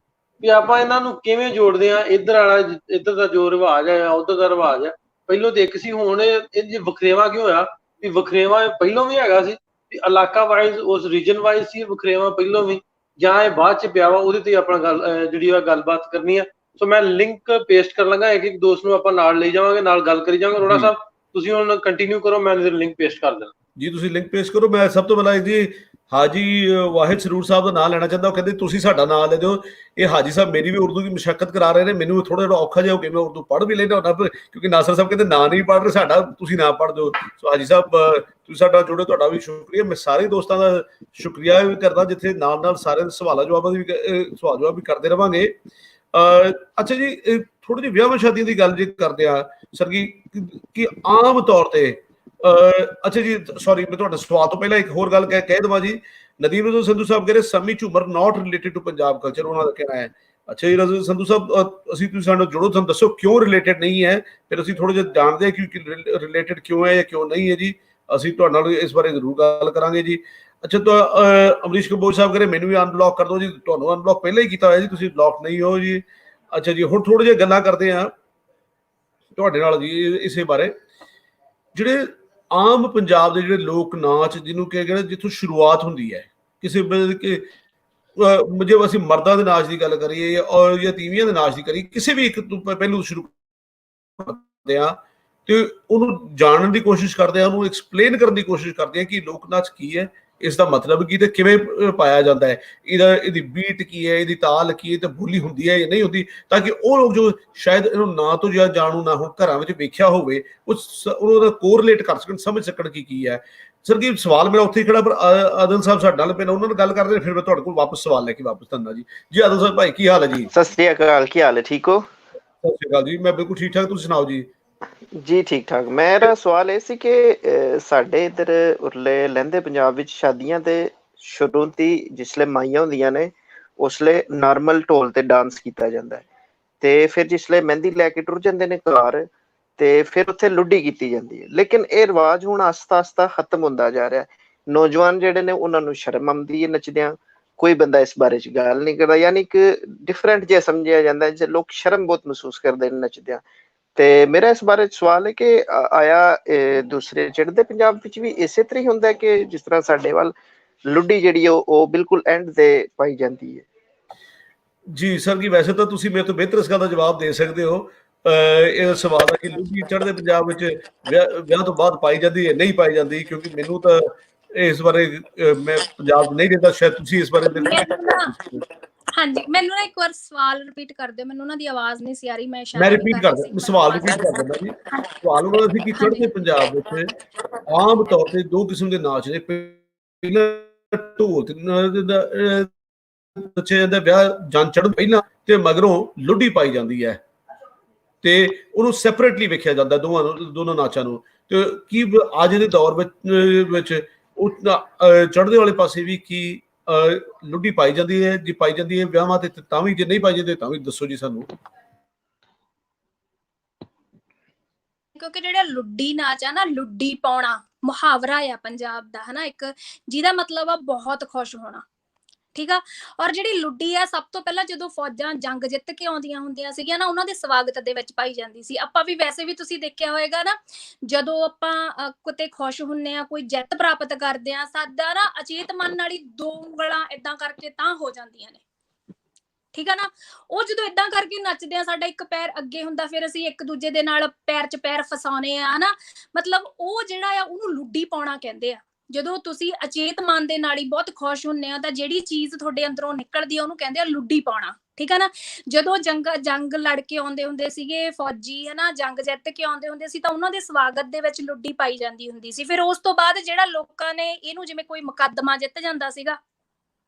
[SPEAKER 1] ਵੀ ਆਪਾਂ ਇਹਨਾਂ ਨੂੰ ਕਿਵੇਂ ਜੋੜਦੇ ਹਾਂ। ਇੱਧਰ ਦਾ ਜੋ ਰਿਵਾਜ ਹੈ, ਉੱਧਰ ਦਾ ਰਿਵਾਜ ਹੈ। ਪਹਿਲੋਂ ਤਾਂ ਇੱਕ ਸੀ, ਹੁਣ ਇਹ ਵਖਰੇਵਾ ਕਿਉਂ ਹੋਇਆ? ਵੀ ਵਖਰੇਵਾ ਪਹਿਲੋਂ ਵੀ ਹੈਗਾ ਸੀ, ਵੀ ਇਲਾਕਾ ਵਾਈਜ਼, ਉਸ ਰੀਜਨ ਵਾਈਜ਼ ਸੀ ਵਖਰੇਵਾ ਪਹਿਲੋਂ ਵੀ, ਜਾਂ ਇਹ ਬਾਅਦ 'ਚ ਪਿਆ ਵਾ? ਉਹਦੇ ਤੇ ਆਪਣਾ ਜਿਹੜੀ ਆ ਗੱਲਬਾਤ ਕਰਨੀ ਆ। ਸੋ ਮੈਂ ਲਿੰਕ ਪੇਸਟ ਕਰਨ ਲੱਗਾ, ਇੱਕ ਦੋਸਤ ਨੂੰ ਆਪਾਂ ਨਾਲ ਲਈ ਜਾਵਾਂਗੇ, ਨਾਲ ਗੱਲ ਕਰੀ ਜਾਵਾਂਗੇ। ਅਰੋੜਾ ਸਾਹਿਬ, ਤੁਸੀਂ ਹੁਣ ਕੰਟੀਨਿਊ ਕਰੋ, ਮੈਂ ਲਿੰਕ ਪੇਸਟ ਕਰ ਦੇਣਾ।
[SPEAKER 2] ਜੀ ਤੁਸੀਂ ਲਿੰਕ ਪੇਸ਼ ਕਰੋ। ਮੈਂ ਸਭ ਤੋਂ ਪਹਿਲਾਂ ਜੀ ਹਾਜੀ ਵਾਹਿਦ ਸਰੂਰ ਸਾਹਿਬ ਦਾ ਨਾਮ ਲੈਣਾ ਚਾਹੁੰਦਾ। ਉਹ ਕਹਿੰਦੇ ਤੁਸੀਂ ਸਾਡਾ ਨਾਮ ਲੈ ਦਿਓ। ਇਹ ਹਾਜੀ ਸਾਹਿਬ ਮੇਰੀ ਵੀ ਉਰਦੂ ਦੀ ਮੁਸ਼ੱਕਤ ਕਰਾ ਰਹੇ ਨੇ। ਮੈਨੂੰ ਥੋੜਾ ਜਿਹਾ ਔਖਾ ਜਿਹਾ ਹੋ ਗਿਆ, ਮੈਂ ਉਰਦੂ ਪੜ੍ਹ ਵੀ ਲੈਂਦਾ ਹੁੰਦਾ, ਕਿਉਂਕਿ ਨਾਸਰ ਸਾਹਿਬ ਕਹਿੰਦੇ ਨਾਂ ਨਹੀਂ ਪੜ੍ਹ ਰਹੇ ਸਾਡਾ, ਤੁਸੀਂ ਨਾ ਪੜ੍ਹ ਦਿਓ। ਸੋ ਹਾਜੀ ਸਾਹਿਬ ਤੁਸੀਂ ਸਾਡਾ ਜੁੜੇ, ਤੁਹਾਡਾ ਵੀ ਸ਼ੁਕਰੀਆ। ਮੈਂ ਸਾਰੇ ਦੋਸਤਾਂ ਦਾ ਸ਼ੁਕਰੀਆ ਵੀ ਕਰਦਾ ਜਿੱਥੇ ਨਾਲ ਨਾਲ ਸਾਰੇ ਸਵਾਲ ਜਵਾਬ ਵੀ ਕਰਦੇ ਰਵਾਂਗੇ। ਅੱਛਾ ਜੀ, ਥੋੜੀ ਜਿਹੀ ਵਿਆਹਾਂ ਸ਼ਾਦੀਆਂ ਦੀ ਗੱਲ ਜੇ ਕਰਦੇ ਆ ਸਰ ਜੀ, ਕਿ ਆਮ ਤੌਰ ਤੇ ਅੱਛਾ ਜੀ ਸੌਰੀ, ਮੈਂ ਤੁਹਾਡਾ ਸਵਾਲ ਤੋਂ ਪਹਿਲਾਂ ਇੱਕ ਹੋਰ ਗੱਲ ਕਹਿ ਦੇਵਾਂ ਜੀ। ਨਦੀਮ ਰਜ਼ਾ ਸੰਧੂ ਸਾਹਿਬ ਕਹਿੰਦੇ ਸਮੀ ਝੂਮਰ ਨਾਟ ਰਿਲੇਟਡ ਟੂ ਪੰਜਾਬ ਕਲਚਰ, ਉਹਨਾਂ ਦਾ ਕਹਿਣਾ ਹੈ। ਅੱਛਾ ਜੀ ਰਜ਼ਾ ਸੰਧੂ ਸਾਹਿਬ, ਅਸੀਂ ਤੁਸੀਂ ਸਾਨੂੰ ਜੋੜੋ, ਤੁਹਾਨੂੰ ਦੱਸੋ ਕਿਉਂ ਰਿਲੇਟਡ ਨਹੀਂ ਹੈ, ਫਿਰ ਅਸੀਂ ਥੋੜਾ ਜਿਹਾ ਜਾਣਦੇ ਹਾਂ ਕਿ ਰਿਲੇਟਡ ਕਿਉਂ ਹੈ ਜਾਂ ਕਿਉਂ ਨਹੀਂ ਹੈ ਜੀ। ਅਸੀਂ ਤੁਹਾਡੇ ਨਾਲ ਇਸ ਬਾਰੇ ਜ਼ਰੂਰ ਗੱਲ ਕਰਾਂਗੇ ਜੀ। ਅੱਛਾ ਅਮਰੀਸ਼ ਕੰਬੋਜ ਸਾਹਿਬ ਕਹਿੰਦੇ ਮੈਨੂੰ ਵੀ ਅਨਬਲੌਕ ਕਰ ਦਿਓ ਜੀ। ਤੁਹਾਨੂੰ ਅਨਬਲੌਕ ਪਹਿਲਾਂ ਹੀ ਕੀਤਾ ਹੋਇਆ ਜੀ, ਤੁਸੀਂ ਬਲੌਕ ਨਹੀਂ ਹੋ ਜੀ। ਅੱਛਾ ਜੀ, ਹੁਣ ਥੋੜ੍ਹਾ ਜਿਹਾ ਗੱਲਾਂ ਕਰਦੇ ਹਾਂ ਤੁਹਾਡੇ ਨਾਲ ਜੀ ਇਸੇ ਬਾਰੇ। ਜਿਹੜੇ ਆਮ ਪੰਜਾਬ ਦੇ ਜਿਹੜੇ ਲੋਕ ਨਾਚ ਜਿਹਨੂੰ ਕਹਿੰਦੇ ਜਿੱਥੋਂ ਸ਼ੁਰੂਆਤ ਹੁੰਦੀ ਹੈ ਕਿਸੇ ਜੇ ਅਸੀਂ ਮਰਦਾਂ ਦੇ ਨਾਚ ਦੀ ਗੱਲ ਕਰੀਏ ਔਰ ਜਾਂ ਤੀਵੀਆਂ ਦੇ ਨਾਚ ਦੀ ਕਰੀਏ, ਕਿਸੇ ਵੀ ਇੱਕ ਤੋਂ ਪਹਿਲੂ ਸ਼ੁਰੂ ਕਰਦੇ ਆ ਤੇ ਉਹਨੂੰ ਜਾਣਨ ਦੀ ਕੋਸ਼ਿਸ਼ ਕਰਦੇ ਆ, ਉਹਨੂੰ ਐਕਸਪਲੇਨ ਕਰਨ ਦੀ ਕੋਸ਼ਿਸ਼ ਕਰਦੇ ਆ ਕਿ ਲੋਕ ਨਾਚ ਕੀ ਹੈ, ਇਸ ਦਾ ਮਤਲਬ ਕੀ ਤੇ ਕਿਵੇਂ ਪਾਇਆ ਜਾਂਦਾ ਹੈ, ਇਹਦੀ ਬੀਟ ਕੀ ਹੈ, ਇਹਦੀ ਤਾਲ ਕੀ ਹੈ, ਤੇ ਬੋਲੀ ਹੁੰਦੀ ਹੈ ਜਾਂ ਨਹੀਂ ਹੁੰਦੀ, ਤਾਂ ਕਿ ਉਹ ਲੋਕ ਜੋ ਸ਼ਾਇਦ ਇਹਨੂੰ ਨਾ ਤੋਂ ਜ਼ਿਆਦਾ ਜਾਣੂ ਨਾ ਹੋਣ, ਘਰਾਂ ਵਿੱਚ ਵੇਖਿਆ ਹੋਵੇ, ਉਹਦਾ ਕੋਰਿਲੇਟ ਕਰ ਸਕਣ, ਸਮਝ ਸਕਣ ਕਿ ਕੀ ਹੈ। ਸਰ ਜੀ ਸਵਾਲ ਮੇਰਾ ਉੱਥੇ ਹੀ ਖੜਾ, ਪਰ ਆਦਲ ਸਾਹਿਬ ਸਾਡੇ ਨਾਲ ਪਹਿਲਾਂ ਉਹਨਾਂ ਨਾਲ ਗੱਲ ਕਰਦੇ, ਫਿਰ ਮੈਂ ਤੁਹਾਡੇ ਕੋਲ ਵਾਪਸ ਸਵਾਲ ਲੈ ਕੇ ਵਾਪਸ ਧੰਨਾ ਜੀ। ਜੀ ਆਦਲ ਸਾਹਿਬ ਭਾਈ ਕੀ ਹਾਲ ਹੈ ਜੀ?
[SPEAKER 5] ਸਤਿ ਸ੍ਰੀ ਅਕਾਲ, ਕੀ ਹਾਲ ਹੈ? ਠੀਕ ਹੋ?
[SPEAKER 2] ਸਤਿ ਸ਼੍ਰੀ ਅਕਾਲ ਜੀ, ਮੈਂ ਬਿਲਕੁਲ ਠੀਕ ਠਾਕ, ਤੁਸੀਂ ਸੁਣਾਓ ਜੀ?
[SPEAKER 5] ਜੀ ਠੀਕ ਠਾਕ। ਮੇਰਾ ਸਵਾਲ ਇਹ ਸੀ ਕਿ ਸਾਡੇ ਇੱਧਰ ਉਰਲੇ ਲਹਿੰਦੇ ਪੰਜਾਬ ਵਿੱਚ ਸ਼ਾਦੀਆਂ ਤੇ ਸ਼ੁਰੂ ਤੋਂ ਜਿਸਲੇ ਮਾਈਆਂ ਹੁੰਦੀਆਂ ਨੇ ਉਸਲੇ ਨਾਰਮਲ ਢੋਲ ਤੇ ਡਾਂਸ ਕੀਤਾ ਜਾਂਦਾ ਹੈ, ਤੇ ਫਿਰ ਜਿਸਲੇ ਮਹਿੰਦੀ ਲੈ ਕੇ ਟੁਰ ਜਾਂਦੇ ਨੇ ਘਰ ਤੇ ਫਿਰ ਉੱਥੇ ਲੁੱਡੀ ਕੀਤੀ ਜਾਂਦੀ ਹੈ। ਲੇਕਿਨ ਇਹ ਰਿਵਾਜ ਹੁਣ ਆਸਤਾ ਆਸਤਾ ਖਤਮ ਹੁੰਦਾ ਜਾ ਰਿਹਾ। ਨੌਜਵਾਨ ਜਿਹੜੇ ਨੇ ਉਹਨਾਂ ਨੂੰ ਸ਼ਰਮ ਆਉਂਦੀ ਹੈ ਨੱਚਦਿਆਂ, ਕੋਈ ਬੰਦਾ ਇਸ ਬਾਰੇ ਚ ਗੱਲ ਨਹੀਂ ਕਰਦਾ, ਯਾਨੀ ਕਿ ਡਿਫਰੈਂਟ ਜਿਹਾ ਸਮਝਿਆ ਜਾਂਦਾ ਹੈ, ਲੋਕ ਸ਼ਰਮ ਬਹੁਤ ਮਹਿਸੂਸ ਕਰਦੇ ਨੇ ਨੱਚਦਿਆਂ। ਤੇ ਮੇਰਾ ਇਸ ਬਾਰੇ ਸਵਾਲ ਹੈ ਕਿ ਆਇਆ ਦੂਸਰੇ ਚੜ੍ਹਦੇ ਪੰਜਾਬ ਵਿੱਚ ਵੀ ਇਸੇ ਤਰ੍ਹਾਂ ਹੀ ਹੁੰਦਾ ਕਿ ਜਿਸ ਤਰ੍ਹਾਂ ਸਾਡੇ ਵੱਲ ਲੁੱਡੀ ਜਿਹੜੀ ਉਹ ਬਿਲਕੁਲ ਐਂਡ ਤੇ ਪਾਈ ਜਾਂਦੀ ਹੈ?
[SPEAKER 2] ਜੀ ਸਰ ਜੀ, ਵੈਸੇ ਤਾਂ ਤੁਸੀਂ ਮੇਰੇ ਤੋਂ ਬਿਹਤਰ ਇਸ ਗੱਲ ਦਾ ਜਵਾਬ ਦੇ ਸਕਦੇ ਹੋ ਇਹ ਸਵਾਲ ਦਾ ਕਿ ਲੁੱਡੀ ਚੜ੍ਹਦੇ ਪੰਜਾਬ ਵਿੱਚ ਵਿਆਹ ਤੋਂ ਬਾਅਦ ਪਾਈ ਜਾਂਦੀ ਹੈ ਨਹੀਂ ਪਾਈ ਜਾਂਦੀ, ਕਿਉਂਕਿ ਮੈਨੂੰ ਤਾਂ ਇਸ ਬਾਰੇ ਮੈਂ ਪੰਜਾਬ ਨਹੀਂ ਰਹਿੰਦਾ, ਸ਼ਾਇਦ ਤੁਸੀਂ ਇਸ ਬਾਰੇ
[SPEAKER 3] ਹਾਂਜੀ, ਮੈਨੂੰ ਨਾ ਇੱਕ ਵਾਰ ਸਵਾਲ ਰਿਪੀਟ ਕਰ ਦਿਓ, ਮੈਨੂੰ ਉਹਨਾਂ ਦੀ ਆਵਾਜ਼ ਨਹੀਂ ਸੀ ਆ ਰਹੀ। ਮੈਂ
[SPEAKER 2] ਰਿਪੀਟ ਕਰਦਾ, ਸਵਾਲ ਰਿਪੀਟ ਕਰ ਦਿੰਦਾ ਜੀ। ਸਵਾਲ ਉਹਨਾਂ ਦਾ ਸੀ ਕਿ ਚੜ੍ਹਦੇ ਪੰਜਾਬ ਵਿੱਚ ਆਮ ਤੌਰ ਤੇ ਦੋ ਕਿਸਮ ਦੇ ਨਾਚ ਨੇ, ਪਹਿਲਾਂ ਢੋਲ ਤੇ ਬੱਚੇ ਜਾਂਦਾ ਵਿਆਹ ਜੰਨ ਚੜ੍ਹਨ ਪਹਿਲਾਂ, ਤੇ ਮਗਰੋਂ ਲੁੱਡੀ ਪਾਈ ਜਾਂਦੀ ਹੈ, ਤੇ ਉਹਨੂੰ ਸੈਪਰੇਟਲੀ ਵੇਖਿਆ ਜਾਂਦਾ ਦੋਨੋਂ ਨਾਚਾਂ ਨੂੰ। ਤੇ ਕੀ ਅੱਜ ਦੇ ਦੌਰ ਵਿੱਚ ਉਹ ਚੜ੍ਹਦੇ ਵਾਲੇ ਪਾਸੇ ਵੀ ਕੀ ਲੁੱਡੀ ਪਾਈ ਜਾਂਦੀ ਹੈ? ਜੇ ਪਾਈ ਜਾਂਦੀ ਹੈ ਵਿਆਹਾਂ ਤੇ ਤਾਂ ਵੀ, ਜੇ ਨਹੀਂ ਪਾਈ ਜਾਂਦੀ ਤਾਂ ਵੀ ਦੱਸੋ ਜੀ ਸਾਨੂੰ।
[SPEAKER 3] ਕਿਉਂਕਿ ਜਿਹੜਾ ਲੁੱਡੀ ਨਾਚ ਆ ਨਾ, ਲੁੱਡੀ ਪਾਉਣਾ ਮੁਹਾਵਰਾ ਆ ਪੰਜਾਬ ਦਾ, ਹਨਾ, ਇੱਕ ਜਿਹਦਾ ਮਤਲਬ ਆ ਬਹੁਤ ਖੁਸ਼ ਹੋਣਾ, ਠੀਕ ਆ। ਔਰ ਜਿਹੜੀ ਲੁੱਡੀ ਆ ਸਭ ਤੋਂ ਪਹਿਲਾਂ ਜਦੋਂ ਫੌਜਾਂ ਜੰਗ ਜਿੱਤ ਕੇ ਆਉਂਦੀਆਂ ਹੁੰਦੀਆਂ ਸੀਗੀਆਂ ਨਾ, ਉਹਨਾਂ ਦੇ ਸਵਾਗਤ ਦੇ ਵਿੱਚ ਪਾਈ ਜਾਂਦੀ ਸੀ। ਆਪਾਂ ਵੀ ਵੈਸੇ ਵੀ ਤੁਸੀਂ ਦੇਖਿਆ ਹੋਏਗਾ ਨਾ, ਜਦੋਂ ਆਪਾਂ ਕਿਤੇ ਖੁਸ਼ ਹੁੰਨੇ ਆ, ਕੋਈ ਜਿੱਤ ਪ੍ਰਾਪਤ ਕਰਦੇ ਆ, ਸਾਡਾ ਨਾ ਅਚੇਤ ਮਨ ਨਾਲ ਹੀ ਦੋ ਉਂਗਲਾਂ ਏਦਾਂ ਕਰਕੇ ਤਾਂ ਹੋ ਜਾਂਦੀਆਂ ਨੇ, ਠੀਕ ਆ ਨਾ। ਉਹ ਜਦੋਂ ਏਦਾਂ ਕਰਕੇ ਨੱਚਦੇ ਆ, ਸਾਡਾ ਇੱਕ ਪੈਰ ਅੱਗੇ ਹੁੰਦਾ, ਫਿਰ ਅਸੀਂ ਇੱਕ ਦੂਜੇ ਦੇ ਨਾਲ ਪੈਰ 'ਚ ਪੈਰ ਫਸਾਉਣੇ ਆ, ਹਨਾ। ਮਤਲਬ ਉਹ ਜਿਹੜਾ ਆ ਉਹਨੂੰ ਲੁੱਡੀ ਪਾਉਣਾ ਕਹਿੰਦੇ ਆ। ਜਦੋਂ ਤੁਸੀਂ ਅਚੇਤ ਮਨ ਦੇ ਨਾਲ ਹੀ ਬਹੁਤ ਖੁਸ਼ ਹੁੰਨੇ ਆ, ਤਾਂ ਜਿਹੜੀ ਚੀਜ਼ ਤੁਹਾਡੇ ਅੰਦਰੋਂ ਨਿਕਲਦੀ ਆ ਉਹਨੂੰ ਕਹਿੰਦੇ ਆ ਲੁੱਡੀ ਪਾਉਣਾ, ਠੀਕ ਆ ਨਾ। ਜਦੋਂ ਜੰਗ ਲੜ ਕੇ ਆਉਂਦੇ ਹੁੰਦੇ ਸੀਗੇ ਫੌਜੀ, ਹਨਾ, ਜੰਗ ਜਿੱਤ ਕੇ ਆਉਂਦੇ ਹੁੰਦੇ ਸੀ, ਤਾਂ ਉਹਨਾਂ ਦੇ ਸਵਾਗਤ ਦੇ ਵਿੱਚ ਲੁੱਡੀ ਪਾਈ ਜਾਂਦੀ ਹੁੰਦੀ ਸੀ। ਫਿਰ ਉਸ ਤੋਂ ਬਾਅਦ ਜਿਹੜਾ ਲੋਕਾਂ ਨੇ ਇਹਨੂੰ, ਜਿਵੇਂ ਕੋਈ ਮੁਕੱਦਮਾ ਜਿੱਤ ਜਾਂਦਾ ਸੀਗਾ,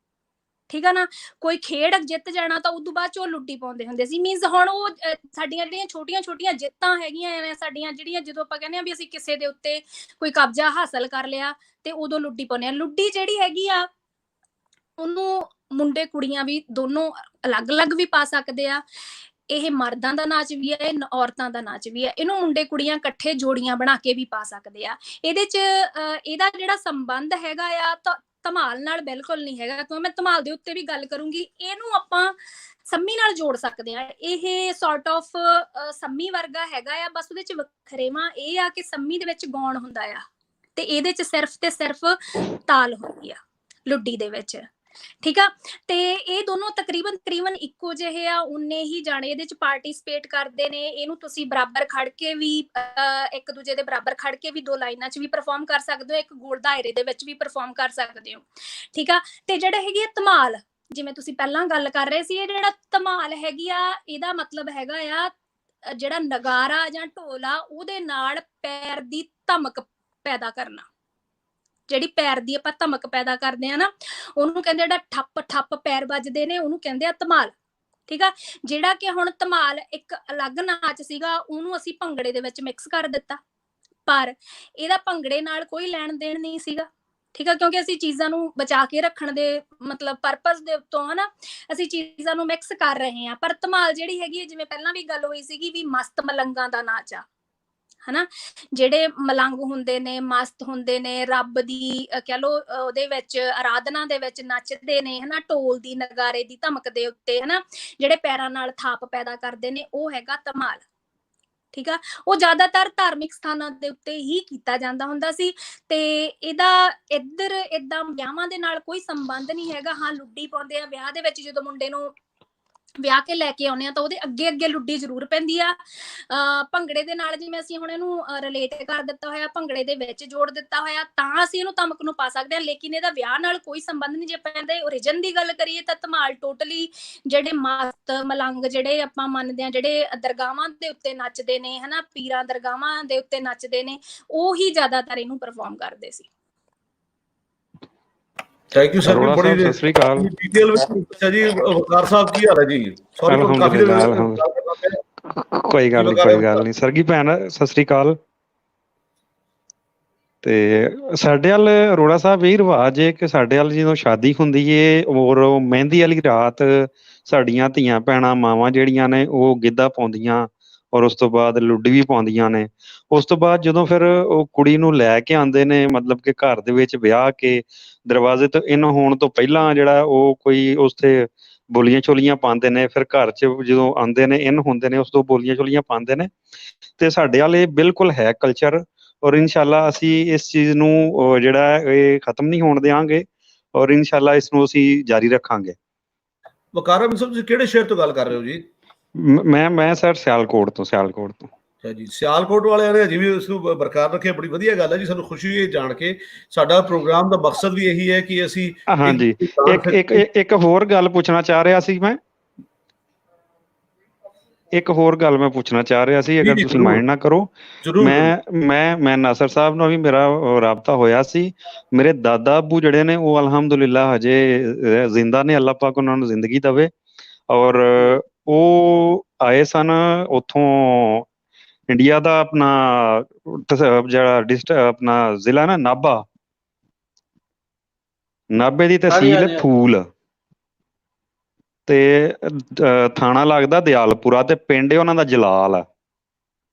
[SPEAKER 3] ਠੀਕ ਆ ਨਾ, ਕੋਈ ਖੇਡ ਜਿੱਤ ਜਾਣਾ, ਤਾਂ ਉਦੋਂ ਬਾਅਦ ਚ ਉਹ ਲੁੱਡੀ ਪਾਉਂਦੇ ਹੁੰਦੇ ਸੀ। ਮੀਨਸ ਹੁਣ ਉਹ ਸਾਡੀਆਂ ਜਿਹੜੀਆਂ ਛੋਟੀਆਂ ਛੋਟੀਆਂ ਜਿੱਤਾਂ ਹੈਗੀਆਂ ਨੇ ਸਾਡੀਆਂ, ਜਿਹੜੀਆਂ ਜਦੋਂ ਆਪਾਂ ਕਹਿੰਦੇ ਆ ਵੀ ਅਸੀਂ ਕਿਸੇ ਦੇ ਉੱਤੇ ਕੋਈ ਕਬਜ਼ਾ ਹਾਸਲ ਕਰ ਲਿਆ, ਤੇ ਉਦੋਂ ਲੁੱਡੀ ਪਾਉਂਦੇ ਆ। ਲੁੱਡੀ ਜਿਹੜੀ ਹੈਗੀ ਆ ਉਹਨੂੰ ਮੁੰਡੇ ਕੁੜੀਆਂ ਵੀ ਦੋਨੋਂ ਅਲੱਗ-ਅਲੱਗ ਵੀ ਪਾ ਸਕਦੇ ਆ। ਇਹ ਮਰਦਾਂ ਦਾ ਨਾਚ ਵੀ ਹੈ, ਇਹ ਔਰਤਾਂ ਦਾ ਨਾਚ ਵੀ ਹੈ। ਇਹਨੂੰ ਮੁੰਡੇ ਕੁੜੀਆਂ ਇਕੱਠੇ ਜੋੜੀਆਂ ਬਣਾ ਕੇ ਵੀ ਪਾ ਸਕਦੇ ਆ। ਇਹਦੇ ਚ ਇਹਦਾ ਜਿਹੜਾ ਸੰਬੰਧ ਹੈਗਾ ਆ ਤਾਂ ਧਮਾਲ ਨਾਲ ਬਿਲਕੁਲ ਨਹੀਂ ਹੈਗਾ, ਕਿਉਂਕਿ ਮੈਂ ਧਮਾਲ ਦੇ ਉੱਤੇ ਵੀ ਗੱਲ ਕਰੂੰਗੀ। ਇਹਨੂੰ ਆਪਾਂ ਸੰਮੀ ਨਾਲ ਜੋੜ ਸਕਦੇ ਆ। ਇਹ ਸੌਰਟ ਆਫ ਸੰਮੀ ਵਰਗਾ ਹੈਗਾ ਆ, ਬਸ ਉਹਦੇ ਚ ਵੱਖਰੇਵਾਂ ਇਹ ਆ ਕਿ ਸੰਮੀ ਦੇ ਵਿੱਚ ਗਾਉਣ ਹੁੰਦਾ ਆ, ਤੇ ਇਹਦੇ ਚ ਸਿਰਫ ਤੇ ਸਿਰਫ ਤਾਲ ਹੁੰਦੀ ਆ ਲੁੱਡੀ ਦੇ ਵਿੱਚ। ਠੀਕ ਆ। ਤੇ ਇਹ ਦੋਨੋਂ ਤਕਰੀਬਨ ਇੱਕੋ ਜਿਹੇ ਆ, ਉਨੇ ਹੀ ਜਾਣੇ ਇਹਦੇ ਚ ਪਾਰਟਿਸਿਪੇਟ ਕਰਦੇ ਨੇ। ਇਹਨੂੰ ਤੁਸੀਂ ਬਰਾਬਰ ਖੜ ਕੇ ਵੀ ਇੱਕ ਦੂਜੇ ਦੇ ਬਰਾਬਰ ਖੜ ਕੇ ਵੀ 2 ਲਾਈਨਾਂ ਚ ਵੀ ਪਰਫਾਰਮ ਕਰ ਸਕਦੇ ਹੋ, ਇੱਕ ਗੋਲ ਦਾਇਰੇ ਦੇ ਵਿੱਚ ਵੀ ਪਰਫਾਰਮ ਕਰ ਸਕਦੇ ਹੋ, ਠੀਕ ਆ। ਤੇ ਜਿਹੜੇ ਹੈਗੀ ਆ ਧਮਾਲ, ਜਿਵੇਂ ਤੁਸੀਂ ਪਹਿਲਾਂ ਗੱਲ ਕਰ ਰਹੇ ਸੀ, ਇਹ ਜਿਹੜਾ ਧਮਾਲ ਹੈਗੀ ਆ, ਇਹਦਾ ਮਤਲਬ ਹੈਗਾ ਆ ਜਿਹੜਾ ਨਗਾਰਾ ਜਾਂ ਢੋਲ ਆ ਉਹਦੇ ਨਾਲ ਪੈਰ ਦੀ ਧਮਕ ਪੈਦਾ ਕਰਨਾ। ਜਿਹੜੀ ਪੈਰ ਦੀ ਆਪਾਂ ਧਮਕ ਪੈਦਾ ਕਰਦੇ ਆ ਨਾ, ਉਹਨੂੰ ਕਹਿੰਦੇ, ਜਿਹੜਾ ਠੱਪ ਠੱਪ ਪੈਰ ਵੱਜਦੇ ਨੇ ਉਹਨੂੰ ਕਹਿੰਦੇ ਆ ਧਮਾਲ, ਠੀਕ ਆ। ਜਿਹੜਾ ਕਿ ਹੁਣ ਧਮਾਲ ਇੱਕ ਅਲੱਗ ਨਾਚ ਸੀਗਾ, ਉਹਨੂੰ ਅਸੀਂ ਭੰਗੜੇ ਦੇ ਵਿੱਚ ਮਿਕਸ ਕਰ ਦਿੱਤਾ, ਪਰ ਇਹਦਾ ਭੰਗੜੇ ਨਾਲ ਕੋਈ ਲੈਣ ਦੇਣ ਨਹੀਂ ਸੀਗਾ, ਠੀਕ ਆ। ਕਿਉਂਕਿ ਅਸੀਂ ਚੀਜ਼ਾਂ ਨੂੰ ਬਚਾ ਕੇ ਰੱਖਣ ਦੇ ਮਤਲਬ ਪਰਪਸ ਦੇ ਉੱਤੋਂ ਹਨਾ ਅਸੀਂ ਚੀਜ਼ਾਂ ਨੂੰ ਮਿਕਸ ਕਰ ਰਹੇ ਹਾਂ। ਪਰ ਧਮਾਲ ਜਿਹੜੀ ਹੈਗੀ ਹੈ, ਜਿਵੇਂ ਪਹਿਲਾਂ ਵੀ ਗੱਲ ਹੋਈ ਸੀਗੀ ਵੀ ਮਸਤ ਮਲੰਗਾਂ ਦਾ ਨਾਚ ਆ, ਹਨਾ। ਜਿਹੜੇ ਮਲੰਗ ਹੁੰਦੇ ਨੇ, ਮਸਤ ਹੁੰਦੇ ਨੇ, ਰੱਬ ਦੀ ਕਹਿ ਲੋ ਉਹਦੇ ਵਿੱਚ ਆਰਾਧਨਾ ਦੇ ਵਿੱਚ ਨੱਚਦੇ ਨੇ, ਹਨਾ, ਢੋਲ ਦੀ ਨਗਾਰੇ ਦੀ ਧਮਕ ਦੇ ਉੱਤੇ, ਹਨਾ, ਜਿਹੜੇ ਪੈਰਾਂ ਨਾਲ ਥਾਪ ਪੈਦਾ ਕਰਦੇ ਨੇ, ਉਹ ਹੈਗਾ ਧਮਾਲ, ਠੀਕ ਆ। ਉਹ ਜ਼ਿਆਦਾਤਰ ਧਾਰਮਿਕ ਸਥਾਨਾਂ ਦੇ ਉੱਤੇ ਹੀ ਕੀਤਾ ਜਾਂਦਾ ਹੁੰਦਾ ਸੀ, ਤੇ ਇਹਦਾ ਇੱਧਰ ਏਦਾਂ ਵਿਆਹਾਂ ਦੇ ਨਾਲ ਕੋਈ ਸੰਬੰਧ ਨਹੀਂ ਹੈਗਾ। ਹਾਂ, ਲੁੱਡੀ ਪਾਉਂਦੇ ਆ ਵਿਆਹ ਦੇ ਵਿੱਚ, ਜਦੋਂ ਮੁੰਡੇ ਨੂੰ ਵਿਆਹ ਕੇ ਲੈ ਕੇ ਆਉਂਦੇ ਆ ਤਾਂ ਉਹਦੇ ਅੱਗੇ ਅੱਗੇ ਲੁੱਡੀ ਜ਼ਰੂਰ ਪੈਂਦੀ ਆ। ਭੰਗੜੇ ਦੇ ਨਾਲ ਜਿਵੇਂ ਅਸੀਂ ਹੁਣ ਇਹਨੂੰ ਰਿਲੇਟ ਕਰ ਦਿੱਤਾ ਹੋਇਆ, ਭੰਗੜੇ ਦੇ ਵਿੱਚ ਜੋੜ ਦਿੱਤਾ ਹੋਇਆ, ਤਾਂ ਅਸੀਂ ਇਹਨੂੰ ਧਮਕ ਨੂੰ ਪਾ ਸਕਦੇ ਹਾਂ, ਲੇਕਿਨ ਇਹਦਾ ਵਿਆਹ ਨਾਲ ਕੋਈ ਸੰਬੰਧ ਨਹੀਂ। ਜੇ ਆਪਾਂ ਇਹਦੇ ਓਰੀਜਨ ਦੀ ਗੱਲ ਕਰੀਏ ਤਾਂ ਧਮਾਲ ਟੋਟਲੀ ਜਿਹੜੇ ਮਸਤ ਮਲੰਗ ਜਿਹੜੇ ਆਪਾਂ ਮੰਨਦੇ ਹਾਂ, ਜਿਹੜੇ ਦਰਗਾਹਾਂ ਦੇ ਉੱਤੇ ਨੱਚਦੇ ਨੇ, ਹਨਾ, ਪੀਰਾਂ ਦਰਗਾਹਾਂ ਦੇ ਉੱਤੇ ਨੱਚਦੇ ਨੇ, ਉਹੀ ਜ਼ਿਆਦਾਤਰ ਇਹਨੂੰ ਪਰਫਾਰਮ ਕਰਦੇ ਸੀ।
[SPEAKER 2] ਥੈਂਕ ਯੂ ਸਰ,
[SPEAKER 6] ਅਰੋੜਾ
[SPEAKER 2] ਬੜੀ
[SPEAKER 6] ਸਾਹਿਬ, ਸਤਿ ਸ੍ਰੀ ਅਕਾਲ।
[SPEAKER 2] ਡਿਟੇਲ ਵਿੱਚ ਪੁੱਛਿਆ ਜੀ। ਵਕਾਰ ਸਾਹਿਬ ਕੀ ਹਾਲ ਹੈ ਜੀ? ਸੌਰੀ ਕਾਫੀ
[SPEAKER 6] ਕੋਈ ਗੱਲ ਨਹੀਂ ਸਰਗੀ ਭੈਣ, ਸਤਿ ਸ੍ਰੀ ਅਕਾਲ। ਤੇ ਸਾਡੇ ਵੱਲ ਅਰੋੜਾ ਸਾਹਿਬ ਇਹ ਰਿਵਾਜ ਹੈ ਕਿ ਸਾਡੇ ਵੱਲ ਜਦੋਂ ਸ਼ਾਦੀ ਹੁੰਦੀ ਏ ਔਰ ਮਹਿੰਦੀ ਵਾਲੀ ਰਾਤ ਸਾਡੀਆਂ ਧੀਆਂ ਭੈਣਾਂ ਮਾਵਾਂ ਜਿਹੜੀਆਂ ਨੇ ਉਹ ਗਿੱਧਾ ਪਾਉਂਦੀਆਂ ਔਰ ਉਸ ਤੋਂ ਬਾਅਦ ਲੁੱਡੀ ਵੀ ਪਾਉਂਦੀਆਂ ਨੇ। ਉਸ ਤੋਂ ਬਾਅਦ ਜਦੋਂ ਫਿਰ ਉਹ ਕੁੜੀ ਨੂੰ ਲੈ ਕੇ ਆਉਂਦੇ ਨੇ, ਮਤਲਬ ਕਿ ਘਰ ਦੇ ਵਿੱਚ ਵਿਆਹ ਕੇ ਦਰਵਾਜ਼ੇ ਤੋਂ ਇਨ ਹੋਣ ਤੋਂ ਪਹਿਲਾਂ ਜਿਹੜਾ ਉਹ ਕੋਈ ਉੱਥੇ ਬੋਲੀਆਂ ਚੋਲੀਆਂ ਪਾਉਂਦੇ ਨੇ, ਫਿਰ ਘਰ 'ਚ ਜਦੋਂ ਆਉਂਦੇ ਨੇ ਇਨ ਹੁੰਦੇ ਨੇ ਉਸ ਤੋਂ ਬੋਲੀਆਂ ਚੋਲੀਆਂ ਪਾਉਂਦੇ ਨੇ। ਤੇ ਸਾਡੇ ਵੱਲ ਇਹ ਬਿਲਕੁਲ ਹੈ ਕਲਚਰ, ਔਰ ਇਨਸ਼ਾਅੱਲਾ ਅਸੀਂ ਇਸ ਚੀਜ਼ ਨੂੰ ਜਿਹੜਾ ਇਹ ਖਤਮ ਨਹੀਂ ਹੋਣ ਦਿਆਂਗੇ, ਔਰ ਇਨਸ਼ਾਅੱਲਾ ਇਸ ਨੂੰ ਅਸੀਂ ਜਾਰੀ ਰੱਖਾਂਗੇ।
[SPEAKER 2] ਵਕਾਰ ਸਾਹਿਬ, ਤੁਸੀਂ ਕਿਹੜੇ ਸ਼ਹਿਰ ਤੋਂ ਗੱਲ ਕਰ ਰਹੇ ਹੋ ਜੀ?
[SPEAKER 6] ਮੈਂ ਸਰ ਸਿਆਲਕੋਟ ਤੋਂ।
[SPEAKER 2] ਅੱਛਾ ਜੀ, ਸਿਆਲਕੋਟ ਵਾਲਿਆਂ ਨੇ ਅਜੇ ਵੀ ਉਸ ਨੂੰ ਬਰਕਰਾਰ ਰੱਖਿਆ, ਬੜੀ ਵਧੀਆ ਗੱਲ ਹੈ ਜੀ। ਸਾਨੂੰ ਖੁਸ਼ੀ ਹੋਈ ਜਾਣ ਕੇ। ਸਾਡਾ ਪ੍ਰੋਗਰਾਮ ਦਾ ਮਕਸਦ ਵੀ ਇਹੀ ਹੈ ਕਿ ਅਸੀਂ
[SPEAKER 6] ਹਾਂਜੀ ਇੱਕ ਹੋਰ ਗੱਲ ਪੁੱਛਣਾ ਚਾਹ ਰਿਹਾ ਸੀ ਮੈਂ। ਪੁੱਛਣਾ ਚਾਹ ਰਿਹਾ ਸੀ, ਅਗਰ ਤੁਸੀਂ ਮਾਈਂਡ ਨਾ ਕਰੋ। ਮੈਂ ਨਾਸਰ ਸਾਹਿਬ ਨਾਲ ਵੀ ਮੇਰਾ ਰਾਬਤਾ ਹੋਇਆ ਸੀ। ਮੇਰੇ ਦਾਦਾ ਅੱਬੂ ਜਿਹੜੇ ਨੇ ਉਹ ਅਲਹਮਦੁਲਿਲਾ ਹਜੇ ਜ਼ਿੰਦਾ ਨੇ, ਅੱਲਾਹ ਪਾਕ ਉਹਨਾਂ ਨੂੰ ਜ਼ਿੰਦਗੀ ਦੇਵੇ। ਔਰ ਉਹ ਆਏ ਸਨ ਉੱਥੋਂ ਇੰਡੀਆ ਦਾ, ਆਪਣਾ ਜਿਹੜਾ ਆਪਣਾ ਜ਼ਿਲ੍ਹਾ ਨਾ ਨਾਭੇ ਦੀ ਤਹਿਸੀਲ ਹੈ ਫੂਲ, ਤੇ ਥਾਣਾ ਲੱਗਦਾ ਦਿਆਲਪੁਰਾ, ਤੇ ਪਿੰਡ ਉਹਨਾਂ ਦਾ ਜਲਾਲ ਆ।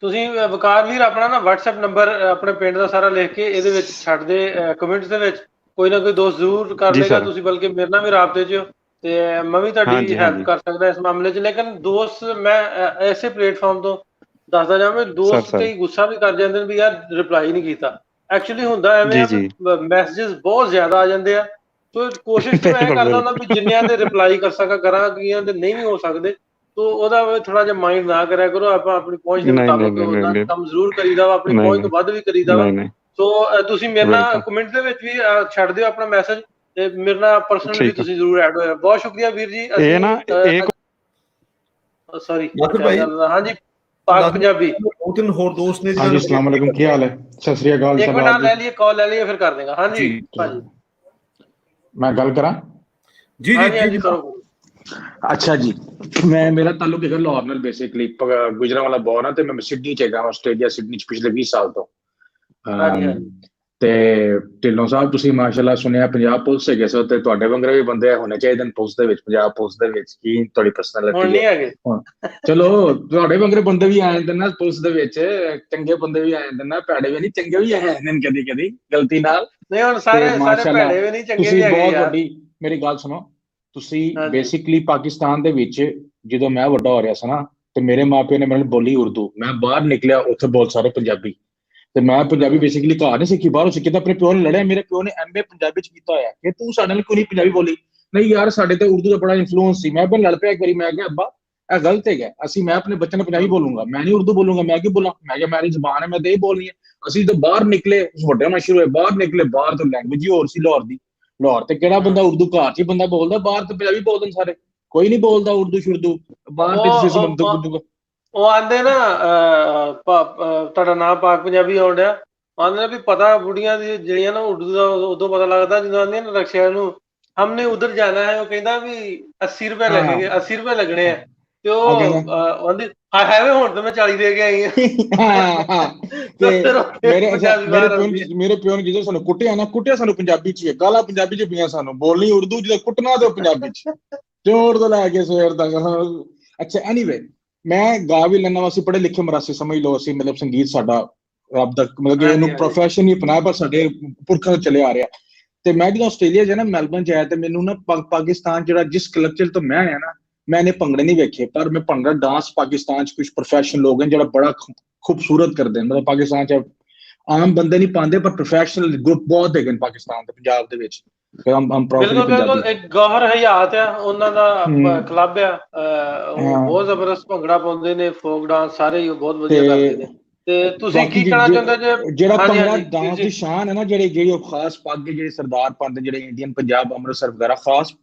[SPEAKER 1] ਤੁਸੀਂ ਵਕਾਰ ਵੀਰ ਆਪਣਾ ਨਾ WhatsApp ਨੰਬਰ ਆਪਣੇ ਪਿੰਡ ਦਾ ਸਾਰਾ ਲਿਖ ਕੇ ਇਹਦੇ ਵਿੱਚ ਛੱਡ ਦੇ, ਕਮੈਂਟਸ ਦੇ ਵਿੱਚ ਕੋਈ ਨਾ ਕੋਈ ਦੋਸਤ ਜ਼ਰੂਰ ਕਰ ਲੇਗਾ। ਤੁਸੀਂ ਬਲਕਿ ਮੇਰੇ ਨਾਲ ਵੀ ਰਾਬਤੇ 'ਚ ਹੋ, ਤੇ ਮੈਂ ਵੀ ਤੁਹਾਡੀ ਹੈਲਪ ਕਰ ਸਕਦਾ ਇਸ ਮਾਮਲੇ 'ਚ। ਲੇਕਿਨ ਦੋਸਤ ਮੈਂ ਐਸੇ ਪਲੇਟਫਾਰਮ ਤੋਂ ਦੱਸਦਾ ਜਾਵਾਂ, ਦੋਸਤ ਕਈ ਗੁੱਸਾ ਵੀ ਕਰ ਜਾਂਦੇ ਨੇ ਵੀ ਯਾਰ ਰਿਪਲਾਈ ਨਹੀਂ ਕੀਤਾ। ਐਕਚੁਅਲੀ ਹੁੰਦਾ ਐਵੇਂ ਆ, ਮੈਸੇजेस ਬਹੁਤ ਜ਼ਿਆਦਾ ਆ ਜਾਂਦੇ ਆ, ਸੋ ਕੋਸ਼ਿਸ਼ ਮੈਂ ਇਹ ਕਰਦਾ ਹੁੰਦਾ ਵੀ ਜਿੰਨਿਆਂ ਦੇ ਰਿਪਲਾਈ ਕਰ ਸਕਾਂ ਕਰਾਂ, ਕਈਆਂ ਦੇ ਨਹੀਂ ਵੀ ਹੋ ਸਕਦੇ, ਤੋ ਉਹਦਾ ਥੋੜਾ ਜਿਹਾ ਮਾਈਂਡ ਨਾ ਕਰਿਆ ਕਰੋ। ਆਪਾਂ ਆਪਣੀ ਪਹੁੰਚ ਦੇ ਮੁਤਾਬਕ ਕੰਮ ਜ਼ਰੂਰ ਕਰੀਦਾ ਵਾ, ਆਪਣੀ ਪਹੁੰਚ ਤੋਂ ਵੱਧ ਵੀ ਕਰੀਦਾ ਵਾ। ਸੋ ਤੁਸੀਂ ਮੇਰੇ ਨਾਲ ਕਮੈਂਟ ਦੇ ਵਿੱਚ ਵੀ ਛੱਡ ਦਿਓ ਆਪਣਾ ਮੈਸੇਜ, ਤੇ ਮੇਰੇ ਨਾਲ ਪਰਸਨਲੀ ਤੁਸੀਂ ਜ਼ਰੂਰ ਐਡ ਹੋਇਆ। ਬਹੁਤ ਸ਼ੁਕਰੀਆ ਵੀਰ ਜੀ। ਸੌਰੀ ਹਾਂਜੀ, ਪਾਕ ਪੰਜਾਬੀ
[SPEAKER 2] ਦੋ ਤਿੰਨ ਹੋਰ ਦੋਸਤ ਨੇ।
[SPEAKER 7] ਹਾਂਜੀ, अस्सलाम वालेकुम, ਕੀ ਹਾਲ ਹੈ? ਸਤਿ ਸ੍ਰੀ ਅਕਾਲ।
[SPEAKER 1] ਇੱਕ ਮਿੰਟ ਲੈ ਲਈਏ, ਕਾਲ ਲੈ ਲਈਏ, ਫਿਰ ਕਰ ਦੇਗਾ। ਹਾਂਜੀ ਭਾਜੀ,
[SPEAKER 7] ਮੈਂ ਗੱਲ ਕਰਾਂ?
[SPEAKER 2] ਜੀ ਜੀ
[SPEAKER 1] ਕਰੋ।
[SPEAKER 7] ਅੱਛਾ ਜੀ, ਮੇਰਾ ਤਾਲੁਕ ਹੈਗਾ ਲਾਹੌਰ ਨਾਲ, ਬੇਸਿਕਲੀ ਗੁਜਰਾਂਵਾਲਾ ਬੋਰਨ ਆ, ਤੇ ਮੈਂ ਸਿਡਨੀ 'ਚ ਹੈਗਾ, ਆਸਟ੍ਰੇਲੀਆ ਸਿਡਨੀ 'ਚ ਪਿਛਲੇ 20 ਸਾਲ ਤੋਂ। ਤੇ ਢਿੱਲੋਂ ਸਾਹਿਬ, ਤੁਸੀਂ ਮਾਸ਼ਾਅੱਲਾ ਸੁਣਿਆ ਪੰਜਾਬ ਪੁਲਿਸ ਹੈਗੇ ਸੋ, ਤੇ ਤੁਹਾਡੇ ਵੰਗਰੇ ਵੀ ਬੰਦੇ ਹੋਣੇ ਚਾਹੀਦੇ ਨੇ ਪੁਲਿਸ ਦੇ ਵਿੱਚ, ਪੰਜਾਬ ਪੁਲਿਸ ਦੇ ਵਿੱਚ। ਕੀ ਤੁਹਾਡੀ ਪਰਸਨੈਲਿਟੀ ਹੈ? ਚਲੋ ਤੁਹਾਡੇ ਵੰਗਰੇ ਬੰਦੇ ਵੀ ਆ ਜਾਂਦੇ ਨਾ ਪੁਲਿਸ ਦੇ ਵਿੱਚ, ਚੰਗੇ ਬੰਦੇ ਵੀ ਆ ਜਾਂਦੇ ਨਾ, ਭੈੜੇ ਵੀ ਨਹੀਂ, ਚੰਗੇ ਵੀ ਆ ਜਾਂਦੇ ਨੇ ਕਦੀ ਕਦੀ ਗਲਤੀ ਨਾਲ।
[SPEAKER 1] ਨਹੀਂ ਹੁਣ ਸਾਰੇ ਭੈੜੇ ਵੀ ਨਹੀਂ, ਚੰਗੇ ਵੀ ਹੈਗੇ।
[SPEAKER 7] ਬਹੁਤ ਵੱਡੀ ਮੇਰੀ ਗੱਲ ਸੁਣੋ, ਤੁਸੀਂ ਬੇਸਿਕਲੀ ਪਾਕਿਸਤਾਨ ਦੇ ਵਿੱਚ ਜਦੋਂ ਮੈਂ ਵੱਡਾ ਹੋ ਰਿਹਾ ਸੀ ਨਾ, ਤੇ ਮੇਰੇ ਮਾਪਿਓ ਨੇ ਮੈਨੂੰ ਬੋਲੀ ਉਰਦੂ, ਮੈਂ ਬਾਹਰ ਨਿਕਲਿਆ ਉੱਥੇ ਬਹੁਤ ਸਾਰੇ ਪੰਜਾਬੀ, ਤੇ ਮੈਂ ਪੰਜਾਬੀ ਬੇਸਿਕਲੀ ਘਰ ਨਹੀਂ ਸਿੱਖੀ, ਬਾਹਰੋਂ ਸਿੱਖੀ। ਤਾਂ ਆਪਣੇ ਪਿਓ ਨੇ ਲੜਿਆ, ਮੇਰੇ ਪਿਓ ਨੇ MA ਪੰਜਾਬੀ 'ਚ ਕੀਤਾ ਹੋਇਆ ਕਿ ਤੂੰ ਸਾਡੇ ਨਾਲ ਕਿਉਂ ਨਹੀਂ ਪੰਜਾਬੀ ਬੋਲੀ। ਨਹੀਂ ਯਾਰ ਸਾਡੇ ਤੇ ਉਰਦੂ ਦਾ ਬੜਾ ਇਨਫਲੂਐਂਸ ਸੀ। ਮੈਂ ਬਣ ਲੜ ਪਿਆ ਇੱਕ ਵਾਰੀ, ਮੈਂ ਕਿਹਾ ਅੱਬਾ ਇਹ ਗਲਤ ਹੈਗਾ, ਮੈਂ ਆਪਣੇ ਬੱਚੇ ਨੂੰ ਪੰਜਾਬੀ ਬੋਲੂੰਗਾ, ਮੈਂ ਨਹੀਂ ਉਰਦੂ ਬੋਲੂੰਗਾ, ਮੈਂ ਕੀ ਬੋਲਾਂ, ਮੈਂ ਕਿਹਾ ਮੇਰੀ ਜ਼ਬਾਨ ਹੈ, ਮੈਂ ਤੇ ਇਹ ਬੋਲਣੀ ਹੈ। ਅਸੀਂ ਤਾਂ ਬਾਹਰ ਨਿਕਲੇ, ਵੱਡੇ ਨਾਲ ਸ਼ੁਰੂ ਹੋਏ, ਬਾਹਰ ਨਿਕਲੇ, ਬਾਹਰ ਤੋਂ ਲੈਂਗੁਏਜ ਹੀ ਹੋਰ ਸੀ ਲਾਹੌਰ ਦੀ। ਲਾਹੌਰ ਤੇ ਕਿਹੜਾ ਬੰਦਾ ਉਰਦੂ, ਘਰ 'ਚ ਹੀ ਬੰਦਾ ਬੋਲਦਾ, ਬਾਹਰ ਤੇ ਪੰਜਾਬੀ ਬੋਲਦੇ ਨੇ ਸਾਰੇ, ਕੋਈ ਨਹੀਂ ਬੋਲਦਾ ਉਰਦੂ ਸ਼ੁਰਦੂ ਬਾਹਰ ਤੇ ਕਿਸੇ ਬੰਦੇ।
[SPEAKER 1] ਉਹ ਆਂਦੇ ਨਾ ਤੁਹਾਡਾ ਨਾਮ ਪਾਕ ਪੰਜਾਬੀ ਆਉਣ ਡਿਆ, ਆਂਦੇ ਵੀ ਪਤਾ ਬੁੜੀਆਂ ਦੀ ਜਿਹੜੀਆਂ ਨਾ ਉਰਦੂ ਦਾ ਉਦੋਂ ਪਤਾ ਲੱਗਦਾ ਜਦੋਂ ਆਂਦੀਆਂ ਨਾ ਰਕਸ਼ਾ ਨੂੰ ਹਮਨੇ ਉਧਰ ਜਾਣਾ ਹੈ, ਉਹ ਕਹਿੰਦਾ ਵੀ 80 ਰੁਪਏ ਲੱਗेंगे, 80 ਰੁਪਏ ਲੱਗਣੇ ਆ, ਤੇ ਉਹ ਆਂਦੀ ਹਾਏ ਹੁਣ ਤਾਂ ਮੈਂ 40 ਦੇ ਕੇ ਆਈ ਹਾਂ।
[SPEAKER 7] ਮੇਰੇ ਪਿਓ ਨੇ ਜਦੋਂ ਸਾਨੂੰ ਕੁੱਟਿਆ ਨਾ, ਕੁੱਟਿਆ ਸਾਨੂੰ ਪੰਜਾਬੀ 'ਚ, ਗਾਲਾਂ ਪੰਜਾਬੀ 'ਚ ਪਈਆਂ ਸਾਨੂੰ, ਬੋਲਣੀ ਉਰਦੂ, ਜਦੋਂ ਕੁੱਟਣਾ ਤੇ ਪੰਜਾਬੀ 'ਚ, ਜ਼ੋਰ ਤੋਂ ਲੈ ਕੇ ਸਵੇਰ ਤੱਕ। ਅੱਛਾ ਐਨੀਵੇ, ਮੈਂ ਗਾ ਵੀ ਲੈਣਾ, ਅਸੀਂ ਪੜ੍ਹੇ ਲਿਖੇ ਮਰਾਸੀ ਸਮਝ ਲਓ, ਅਸੀਂ ਮਤਲਬ ਸੰਗੀਤ ਸਾਡਾ ਰੱਬ ਦਾ ਮਤਲਬ ਕਿ ਇਹਨੂੰ ਪ੍ਰੋਫੈਸ਼ਨ ਹੀ ਅਪਣਾਇਆ, ਪਰ ਸਾਡੇ ਪੁਰਖਾਂ ਤੋਂ ਚੱਲਿਆ ਆ ਰਿਹਾ। ਤੇ ਮੈਂ ਜਦੋਂ ਆਸਟ੍ਰੇਲੀਆ 'ਚ ਨਾ ਮੈਲਬਨ 'ਚ ਆਇਆ, ਤੇ ਮੈਨੂੰ ਨਾ ਪਾਕਿਸਤਾਨ ਜਿਹੜਾ ਜਿਸ ਕਲਚਰ ਤੋਂ ਮੈਂ ਆਇਆ ਨਾ, मैंने भंगड़े नहीं वेखे, पर मैं भंगड़ा डांस पाकिस्तान च कुछ प्रोफेशनल लोग हैं जो बड़ा खूबसूरत करते हैं। मतलब पाकिस्तान च आम बंदे नहीं पाते, पर प्रोफेशनल ग्रुप बहुत है पाकिस्तान ते पंजाब दे विच।
[SPEAKER 1] बिल्कुल एक गौहर हयात है उन्हां दा क्लब है, बहुत जबरदस्त भंगड़ा पाउंदे ने, फोक डांस सारे बहुत वधिया करदे ने। ते तुसीं की कहना चाहुंदे जे
[SPEAKER 7] जेड़ा भंगड़ा डांस दी शान है ना, जेड़ी खास पग जेड़ी सरदार पांदे, जेड़े इंडियन पंजाब अमृतसर वगैरह खास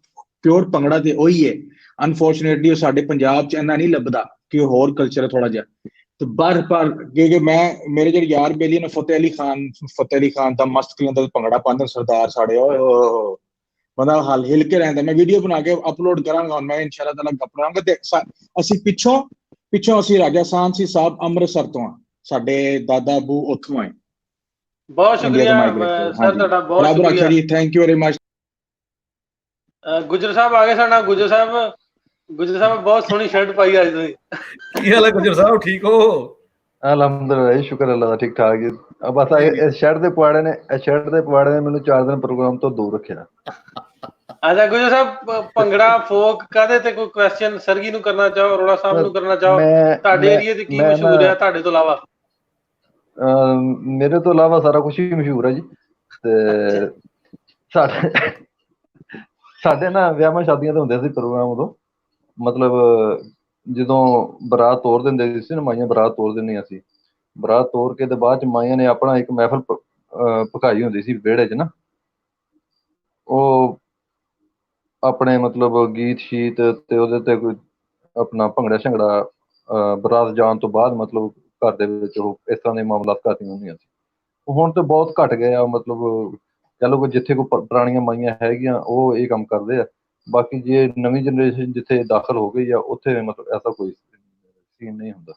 [SPEAKER 7] प्योर भंगड़ा ते ओही है। अनफॉर्चुनेटली साडे पंजाब च इन्ना नहीं लभदा कि होर कल्चर है थोड़ा जिहा। तो बार क्योंकि मैं मेरे जो यार बेली ने फतेह अली खान दा मस्त कलंदर भंगड़ा पांदे सरदार साढ़े, बंदा हाल हिल के रहंदा। मैं वीडियो बना के अपलोड करांगा, मैं इंशाअल्लाह ताला अपलोड करांगा। ਅਸੀਂ ਪਿੱਛੋਂ ਅਸੀਂ ਰਾਜਾ ਸਾਂਸੀ ਸਾਹਿਬ ਅੰਮ੍ਰਿਤਸਰ ਤੋਂ ਆ, ਸਾਡੇ ਦਾਦਾ ਅਬੂ ਉੱਥੋਂ ਆਏ।
[SPEAKER 1] ਬਹੁਤ ਸ਼ੁਕਰੀਆ ਸਰ ਤੁਹਾਡਾ, ਬਹੁਤ ਸ਼ੁਕਰੀਆ
[SPEAKER 7] ਜੀ, ਥੈਂਕ ਯੂ ਵੈਰੀ ਮਚ।
[SPEAKER 1] ਗੁਜਰ ਸਾਹਿਬ ਆ ਗਏ ਸਾਡਾ। ਗੁਜਰ ਸਾਹਿਬ ਬਹੁਤ ਸੋਹਣੀ ਸ਼ਰਟ ਪਾਈ ਅੱਜ ਤੁਸੀਂ।
[SPEAKER 2] ਕੀ ਹਾਲ ਹੈ ਗੁਜਰ ਸਾਹਿਬ, ਠੀਕ ਹੋ?
[SPEAKER 8] ਅਲਹਮਦੁਲਿਲਾ, ਸ਼ੁਕਰ ਅੱਲਾ ਦਾ, ਠੀਕ ਠਾਕ ਜੀ। ਬਸ ਇਸ ਸ਼ਰਟ ਦੇ ਪਵਾੜੇ ਨੇ ਮੈਨੂੰ 4 ਦਿਨ ਪ੍ਰੋਗਰਾਮ ਤੋਂ ਦੂਰ ਰੱਖਿਆ।
[SPEAKER 1] ਅੱਛਾ ਗੁਜਰ ਸਾਹਿਬ, ਭੰਗੜਾ ਫੋਕ ਕਾਹਦੇ ਤੇ ਕੋਈ ਕੁਐਸਚਨ ਸਰਗੀ ਨੂੰ ਕਰਨਾ ਚਾਹੋ, ਅਰੋੜਾ ਸਾਹਿਬ ਨੂੰ ਕਰਨਾ ਚਾਹੋ, ਤੁਹਾਡੇ ਏਰੀਏ ਤੇ ਕੀ ਮਸ਼ਹੂਰ ਹੈ ਤੁਹਾਡੇ ਤੋਂ ਇਲਾਵਾ?
[SPEAKER 8] ਮੇਰੇ ਤੋਂ ਇਲਾਵਾ ਸਾਰਾ ਕੁਝ ਹੀ ਮਸ਼ਹੂਰ ਹੈ ਜੀ। ਤੇ ਸਾਡੇ ਨਾ ਵਿਆਹਾਂ ਸ਼ਾਦੀਆਂ ਤੇ ਹੁੰਦੇ ਸੀ ਪ੍ਰੋਗਰਾਮ ਉਦੋਂ, ਮਤਲਬ ਜਦੋਂ ਬਰਾਤ ਤੋਰ ਦਿੰਦੇ ਸੀ ਨਾ, ਮਾਈਆਂ ਬਰਾਤ ਤੋਰ ਦਿੰਦੀਆਂ ਸੀ, ਬਰਾਤ ਤੋਰ ਕੇ ਤੇ ਬਾਅਦ ਚ ਮਾਈਆਂ ਨੇ ਆਪਣਾ ਇੱਕ ਮਹਿਫਲ ਪਕਾਈ ਹੁੰਦੀ ਸੀ ਵਿਹੜੇ ਚ ਨਾ, ਉਹ ਆਪਣੇ ਮਤਲਬ ਗੀਤ ਸ਼ੀਤ ਤੇ ਉਹਦੇ ਤੇ ਕੋਈ ਆਪਣਾ ਭੰਗੜਾ ਸ਼ੰਗੜਾ ਬਰਾਤ ਜਾਣ ਤੋਂ ਬਾਅਦ ਮਤਲਬ ਘਰ ਦੇ ਵਿੱਚ ਉਹ ਇਸ ਤਰ੍ਹਾਂ ਦੇ ਮਾਮਲਾਤ ਕਰਦੀਆਂ ਹੁੰਦੀਆਂ ਸੀ। ਹੁਣ ਤੇ ਬਹੁਤ ਘੱਟ ਗਏ ਆ, ਮਤਲਬ ਕਹਿ ਲਓ ਕਿ ਜਿੱਥੇ ਕੋਈ ਪੁਰਾਣੀਆਂ ਮਾਈਆਂ ਹੈਗੀਆਂ ਉਹ ਇਹ ਕੰਮ ਕਰਦੇ ਆ, ਬਾਕੀ ਜੇ ਨਵੀਂ ਜਨਰੇਸ਼ਨ ਜਿੱਥੇ ਦਾਖਲ ਹੋ ਗਈ ਆ ਉੱਥੇ ਮਤਲਬ ਐਸਾ ਕੋਈ ਸੀਨ ਨਹੀਂ ਹੁੰਦਾ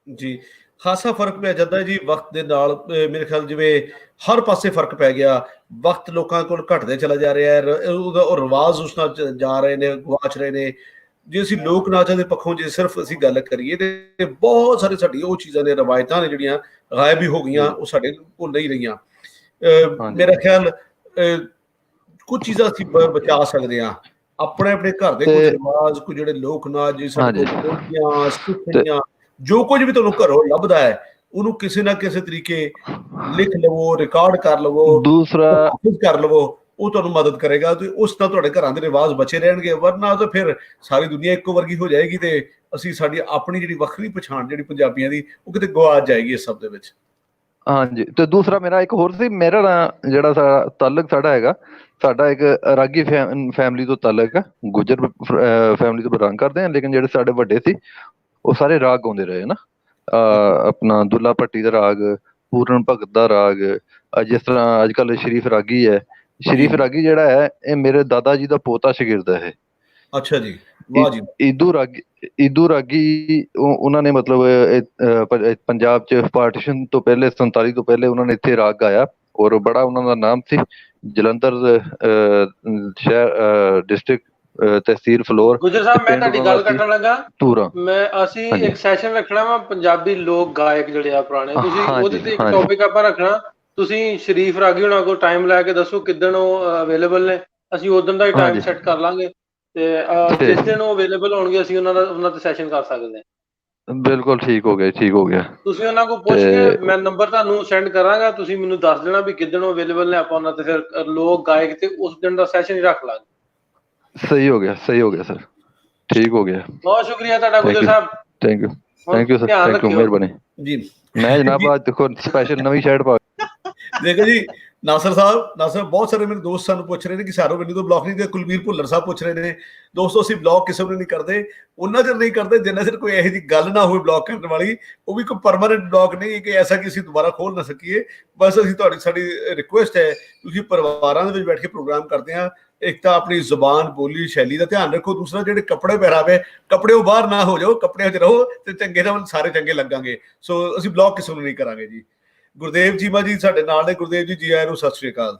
[SPEAKER 2] ਜੀ। ਖਾਸਾ ਫਰਕ ਪੈ ਜਾਂਦਾ ਜੀ ਵਕਤ ਦੇ ਨਾਲ, ਮੇਰੇ ਖਿਆਲ ਜਿਵੇਂ ਹਰ ਪਾਸੇ ਫਰਕ ਪੈ ਗਿਆ, ਵਕਤ ਲੋਕਾਂ ਕੋਲ ਘਟਦੇ ਚਲਾ ਜਾ ਰਿਹਾ ਹੈ, ਉਹਦਾ ਉਹ ਰਿਵਾਜ਼ ਉਸ ਨਾਲ ਜਾ ਰਹੇ ਨੇ, ਗਵਾਚ ਰਹੇ ਨੇ। ਜੇ ਅਸੀਂ ਲੋਕ ਨਾਚਾਂ ਦੇ ਪੱਖੋਂ ਜੇ ਸਿਰਫ ਅਸੀਂ ਗੱਲ ਕਰੀਏ ਤੇ ਬਹੁਤ ਸਾਰੇ ਸਾਡੀ ਉਹ ਚੀਜ਼ਾਂ ਨੇ, ਰਵਾਇਤਾਂ ਨੇ ਜਿਹੜੀਆਂ ਗਾਇਬ ਹੀ ਹੋ ਗਈਆਂ, ਉਹ ਸਾਡੇ ਕੋਲ ਨਹੀਂ ਰਹੀਆਂ। ਮੇਰਾ ਖਿਆਲ ਕੁਝ ਚੀਜ਼ਾਂ ਅਸੀਂ ਬਚਾ ਸਕਦੇ ਹਾਂ, ਆਪਣੇ ਘਰ ਦੇ ਕੁਝ ਰਿਵਾਜ਼, ਕੁਝ ਜਿਹੜੇ ਲੋਕ ਨਾਚ ਜੀ ਸਾਡੇ ਕੋਲ, ਜੋ ਕੁਝ ਵੀ ਤੁਹਾਨੂੰ ਘਰੋਂ ਲੱਭਦਾ ਹੈ ਉਹਨੂੰ ਕਿਸੇ ਨਾ ਕਿਸੇ ਤਰੀਕੇ ਲਿਖ ਲਵੋ, ਰਿਕਾਰਡ ਕਰ ਲਵੋ,
[SPEAKER 8] ਦੂਸਰਾ
[SPEAKER 2] ਕਰ ਲਵੋ, ਉਹ ਤੁਹਾਨੂੰ ਮਦਦ ਕਰੇਗਾ ਤੇ ਉਸ ਨਾਲ ਤੁਹਾਡੇ ਘਰਾਂ ਦੇ ਰਿਵਾਜ਼ ਬਚੇ ਰਹਿਣਗੇ। ਵਰਨਾ ਤਾਂ ਫਿਰ ਸਾਰੀ ਦੁਨੀਆ ਇੱਕੋ ਵਰਗੀ ਹੋ ਜਾਏਗੀ ਤੇ ਅਸੀਂ ਸਾਡੀ ਆਪਣੀ ਜਿਹੜੀ ਵੱਖਰੀ ਪਛਾਣ ਜਿਹੜੀ ਪੰਜਾਬੀਆਂ ਦੀ ਉਹ ਕਿਤੇ ਗਵਾਚ ਜਾਏਗੀ ਇਸ ਸਭ ਦੇ ਵਿੱਚ।
[SPEAKER 8] ਹਾਂਜੀ, ਤੇ ਦੂਸਰਾ ਮੇਰਾ ਇੱਕ ਹੋਰ ਸੀ, ਮੇਰਾ ਜਿਹੜਾ ਤਾਲੁਕ ਸਾਡਾ ਹੈਗਾ, ਸਾਡਾ ਇੱਕ ਰਾਗੀ ਫੈਮਿਲੀ ਤੋਂ ਤਾਲੁਕ ਹੈ, ਗੁੱਜਰ ਫੈਮਿਲੀ ਤੋਂ ਬਿਲੋਂਗ ਕਰਦੇ ਹਾਂ, ਲੇਕਿਨ ਜਿਹੜੇ ਸਾਡੇ ਵੱਡੇ ਸੀ ਉਹ ਸਾਰੇ ਰਾਗ ਗਾਉਂਦੇ ਰਹੇ ਨਾ, ਆਪਣਾ ਦੁੱਲਾ ਭੱਟੀ ਦਾ ਰਾਗ, ਪੂਰਨ ਭਗਤ ਦਾ ਰਾਗ, ਜਿਸ ਤਰ੍ਹਾਂ ਅੱਜ ਕੱਲ੍ਹ ਸ਼ਰੀਫ ਰਾਗੀ ਹੈ। ਸ਼ਰੀਫ ਰਾਗੀ ਜਿਹੜਾ ਹੈ ਇਹ ਮੇਰੇ ਦਾਦਾ ਜੀ ਦਾ ਪੋਤਾ ਸ਼ਾਗਿਰਦ ਹੈ।
[SPEAKER 2] ਅੱਛਾ ਜੀ, ਵਾਹ ਜੀ।
[SPEAKER 8] ਈਦੂ ਰਾਗੀ ਉਹਨਾਂ ਨੇ ਮਤਲਬ ਪੰਜਾਬ ਚ ਪਾਰਟੀਸ਼ਨ ਤੋਂ ਪਹਿਲੇ 47 ਤੋਂ ਪਹਿਲੇ ਉਹਨਾਂ ਨੇ ਇੱਥੇ ਰਾਗ ਗਾਇਆ, ਔਰ ਬੜਾ ਉਹਨਾਂ ਦਾ ਨਾਮ ਸੀ। ਜਲੰਧਰ ਸ਼ਹਿਰ ਡਿਸਟ੍ਰਿਕਟ ਤਹਿਸੀਲ ਫਲੋਰ।
[SPEAKER 1] ਗੁਜਰ ਸਾਹਿਬ, ਮੈਂ ਤੁਹਾਡੀ ਗੱਲ ਕੱਟਣ ਲੱਗਾ, ਅਸੀਂ ਇੱਕ ਸੈਸ਼ਨ ਰੱਖਣਾ ਵਾ ਪੰਜਾਬੀ ਲੋਕ ਗਾਇਕ ਜਿਹੜੇ ਆ ਪੁਰਾਣੇ, ਤੁਸੀਂ ਉਹਦੇ ਤੇ ਇੱਕ ਟੌਪਿਕ ਆਪਾਂ ਰੱਖਣਾ। ਤੁਸੀਂ ਸ਼ਰੀਫ ਰਾਗੀ ਹੋਣਾ ਕੋਲ ਟਾਈਮ ਲੈ ਕੇ ਦੱਸੋ ਕਿੱਦਣ ਉਹ ਅਵੇਲੇਬਲ ਨੇ, ਅਸੀਂ ਉਦੋਂ ਦਾ ਹੀ ਟਾਈਮ ਸੈੱਟ ਕਰ ਲਾਂਗੇ ਤੇ ਜਿਸ ਦਿਨ ਉਹ ਅਵੇਲੇਬਲ ਹੋਣਗੇ ਅਸੀਂ ਉਹਨਾਂ ਤੇ ਸੈਸ਼ਨ ਕਰ ਸਕਦੇ ਹਾਂ।
[SPEAKER 8] ਬਿਲਕੁਲ ਠੀਕ ਹੋ ਗਿਆ, ਠੀਕ ਹੋ ਗਿਆ।
[SPEAKER 1] ਤੁਸੀਂ ਉਹਨਾਂ ਕੋਲ ਪੁੱਛ ਕੇ, ਮੈਂ ਨੰਬਰ ਤੁਹਾਨੂੰ ਸੈਂਡ ਕਰਾਂਗਾ, ਤੁਸੀਂ ਮੈਨੂੰ ਦੱਸ ਦੇਣਾ ਵੀ ਕਿੱਦਣ ਅਵੇਲੇਬਲ ਨੇ, ਆਪਾਂ ਉਹਨਾਂ ਤੇ ਫਿਰ ਲੋਕ ਗਾਇਕ ਤੇ ਉਸ ਦਿਨ ਦਾ ਸੈਸ਼ਨ ਹੀ ਰੱਖ ਲਾਂਗੇ।
[SPEAKER 8] ਸਹੀ ਹੋ ਗਿਆ, ਸਹੀ ਹੋ ਗਿਆ ਸਰ, ਠੀਕ ਹੋ ਗਿਆ।
[SPEAKER 1] ਬਹੁਤ ਸ਼ੁਕਰੀਆ ਤੁਹਾਡਾ ਗੁਰਦੇਵ ਸਾਹਿਬ।
[SPEAKER 8] Thank you, thank you sir,
[SPEAKER 1] ਧਿਆਨ
[SPEAKER 8] ਥੈਂਕ ਯੂ,
[SPEAKER 1] ਰੱਖਿਓ
[SPEAKER 8] ਮਿਹਰਬਾਨੀ
[SPEAKER 2] ਜੀ।
[SPEAKER 8] ਮੈਂ ਜਨਾਬ ਅੱਜ ਦੇਖੋ ਸਪੈਸ਼ਲ ਨਵੀਂ ਸ਼ਰਟ ਪਾ
[SPEAKER 2] ਦੇਖੋ ਜੀ, ਨਾਸਰ ਸਾਹਿਬ ਬਹੁਤ ਸਾਰੇ ਮੇਰੇ ਦੋਸਤ ਸਾਨੂੰ ਪੁੱਛ ਰਹੇ ਨੇ ਕਿ ਸਾਰੋ ਮੈਨੂੰ ਤਾਂ ਬਲੌਕ ਨਹੀਂ, ਤੇ ਕੁਲਵੀਰ ਭੁੱਲਰ ਸਾਹਿਬ ਪੁੱਛ ਰਹੇ ਨੇ, ਦੋਸਤੋ ਅਸੀਂ ਬਲੌਕ ਕਿਸੇ ਨੂੰ ਨਹੀਂ ਕਰਦੇ, ਉਹਨਾਂ ਚਿਰ ਨਹੀਂ ਕਰਦੇ ਜਿੰਨਾ ਚਿਰ ਕੋਈ ਇਹੋ ਜਿਹੀ ਗੱਲ ਨਾ ਹੋਵੇ ਬਲੌਕ ਕਰਨ ਵਾਲੀ। ਉਹ ਵੀ ਕੋਈ ਪਰਮਾਨੈਂਟ ਬਲੌਕ ਨਹੀਂ ਕਿ ਐਸਾ ਕਿ ਅਸੀਂ ਦੁਬਾਰਾ ਖੋਲ ਨਾ ਸਕੀਏ। ਬਸ ਅਸੀਂ ਸਾਡੀ ਰਿਕੁਐਸਟ ਹੈ, ਤੁਸੀਂ ਪਰਿਵਾਰਾਂ ਦੇ ਵਿੱਚ ਬੈਠ ਕੇ ਪ੍ਰੋਗਰਾਮ ਕਰਦੇ ਹਾਂ, ਇੱਕ ਤਾਂ ਆਪਣੀ ਜ਼ੁਬਾਨ, ਬੋਲੀ, ਸ਼ੈਲੀ ਦਾ ਧਿਆਨ ਰੱਖੋ, ਦੂਸਰਾ ਜਿਹੜੇ ਕੱਪੜੇ ਪਹਿਰਾਵੇ, ਕੱਪੜਿਓਂ ਬਾਹਰ ਨਾ ਹੋ ਜਾਓ, ਕੱਪੜਿਆਂ 'ਚ ਰਹੋ ਤੇ ਚੰਗੇ ਨਾਲ ਸਾਰੇ ਚੰਗੇ ਲੱਗਾਂਗੇ। ਸੋ ਅਸੀਂ ਬਲੌਕ ਕਿਸੇ ਨੂੰ ਨਹੀਂ ਕਰਾਂਗੇ ਜੀ। ਗੁਰਦੇਵ ਚੀਮਾ ਜੀ ਸਾਡੇ ਨਾਲ ਨੇ। ਗੁਰਦੇਵ ਜੀ, ਜੀ ਆਇਆਂ ਨੂੰ, ਸਤਿ ਸ੍ਰੀ ਅਕਾਲ।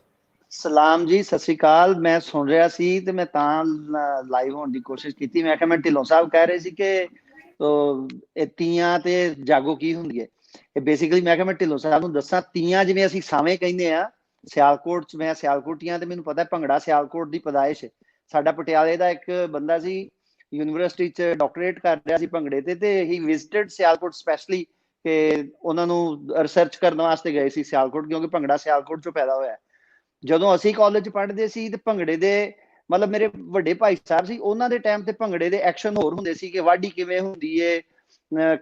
[SPEAKER 9] ਸਲਾਮ ਜੀ, ਸਤਿ ਸ੍ਰੀ ਅਕਾਲ। ਮੈਂ ਸੁਣ ਰਿਹਾ ਸੀ ਤੇ ਮੈਂ ਤਾਂ ਲਾਈਵ ਹੋਣ ਦੀ ਕੋਸ਼ਿਸ਼ ਕੀਤੀ। ਮੈਂ ਕਿਹਾ ਮੈਂ ਢਿੱਲੋਂ ਸਾਹਿਬ ਕਹਿ ਰਹੇ ਸੀ ਕਿ ਇਹ ਤੀਆਂ ਤੇ ਜਾਗੋ ਕੀ ਹੁੰਦੀ ਹੈ। ਇਹ ਬੇਸਿਕਲੀ ਮੈਂ ਕਿਹਾ ਮੈਂ ਢਿੱਲੋਂ ਸਾਹਿਬ ਨੂੰ ਦੱਸਾਂ, ਤੀਆਂ ਜਿਵੇਂ ਅਸੀਂ ਸਾਵੇਂ ਕਹਿੰਦੇ ਆ ਸਿਆਲਕੋਟ 'ਚ, ਮੈਂ ਸਿਆਲਕੋਟੀਆਂ ਤੇ ਮੈਨੂੰ ਪਤਾ ਭੰਗੜਾ ਸਿਆਲਕੋਟ ਦੀ ਪੈਦਾਇਸ਼। ਸਾਡਾ ਪਟਿਆਲੇ ਦਾ ਇੱਕ ਬੰਦਾ ਸੀ, ਯੂਨੀਵਰਸਿਟੀ 'ਚ ਡਾਕਟਰੇਟ ਕਰ ਰਿਹਾ ਸੀ ਭੰਗੜੇ ਤੇ ਹੀ ਵਿਜ਼ਿਟਡ ਸਿਆਲਕੋਟ ਸਪੈਸ਼ਲੀ, ਕਿ ਉਹਨਾਂ ਨੂੰ ਰਿਸਰਚ ਕਰਨ ਵਾਸਤੇ ਗਏ ਸੀ ਸਿਆਲਕੋਟ, ਕਿਉਂਕਿ ਭੰਗੜਾ ਸਿਆਲਕੋਟ 'ਚੋਂ ਪੈਦਾ ਹੋਇਆ। ਜਦੋਂ ਅਸੀਂ ਕਾਲਜ 'ਚ ਪੜ੍ਹਦੇ ਸੀ ਤੇ ਭੰਗੜੇ ਦੇ ਮਤਲਬ ਮੇਰੇ ਵੱਡੇ ਭਾਈ ਸਾਹਿਬ ਸੀ, ਉਹਨਾਂ ਦੇ ਟਾਈਮ ਤੇ ਭੰਗੜੇ ਦੇ ਐਕਸ਼ਨ ਹੋਰ ਹੁੰਦੇ ਸੀ ਕਿ ਵਾਢੀ ਕਿਵੇਂ ਹੁੰਦੀ ਏ,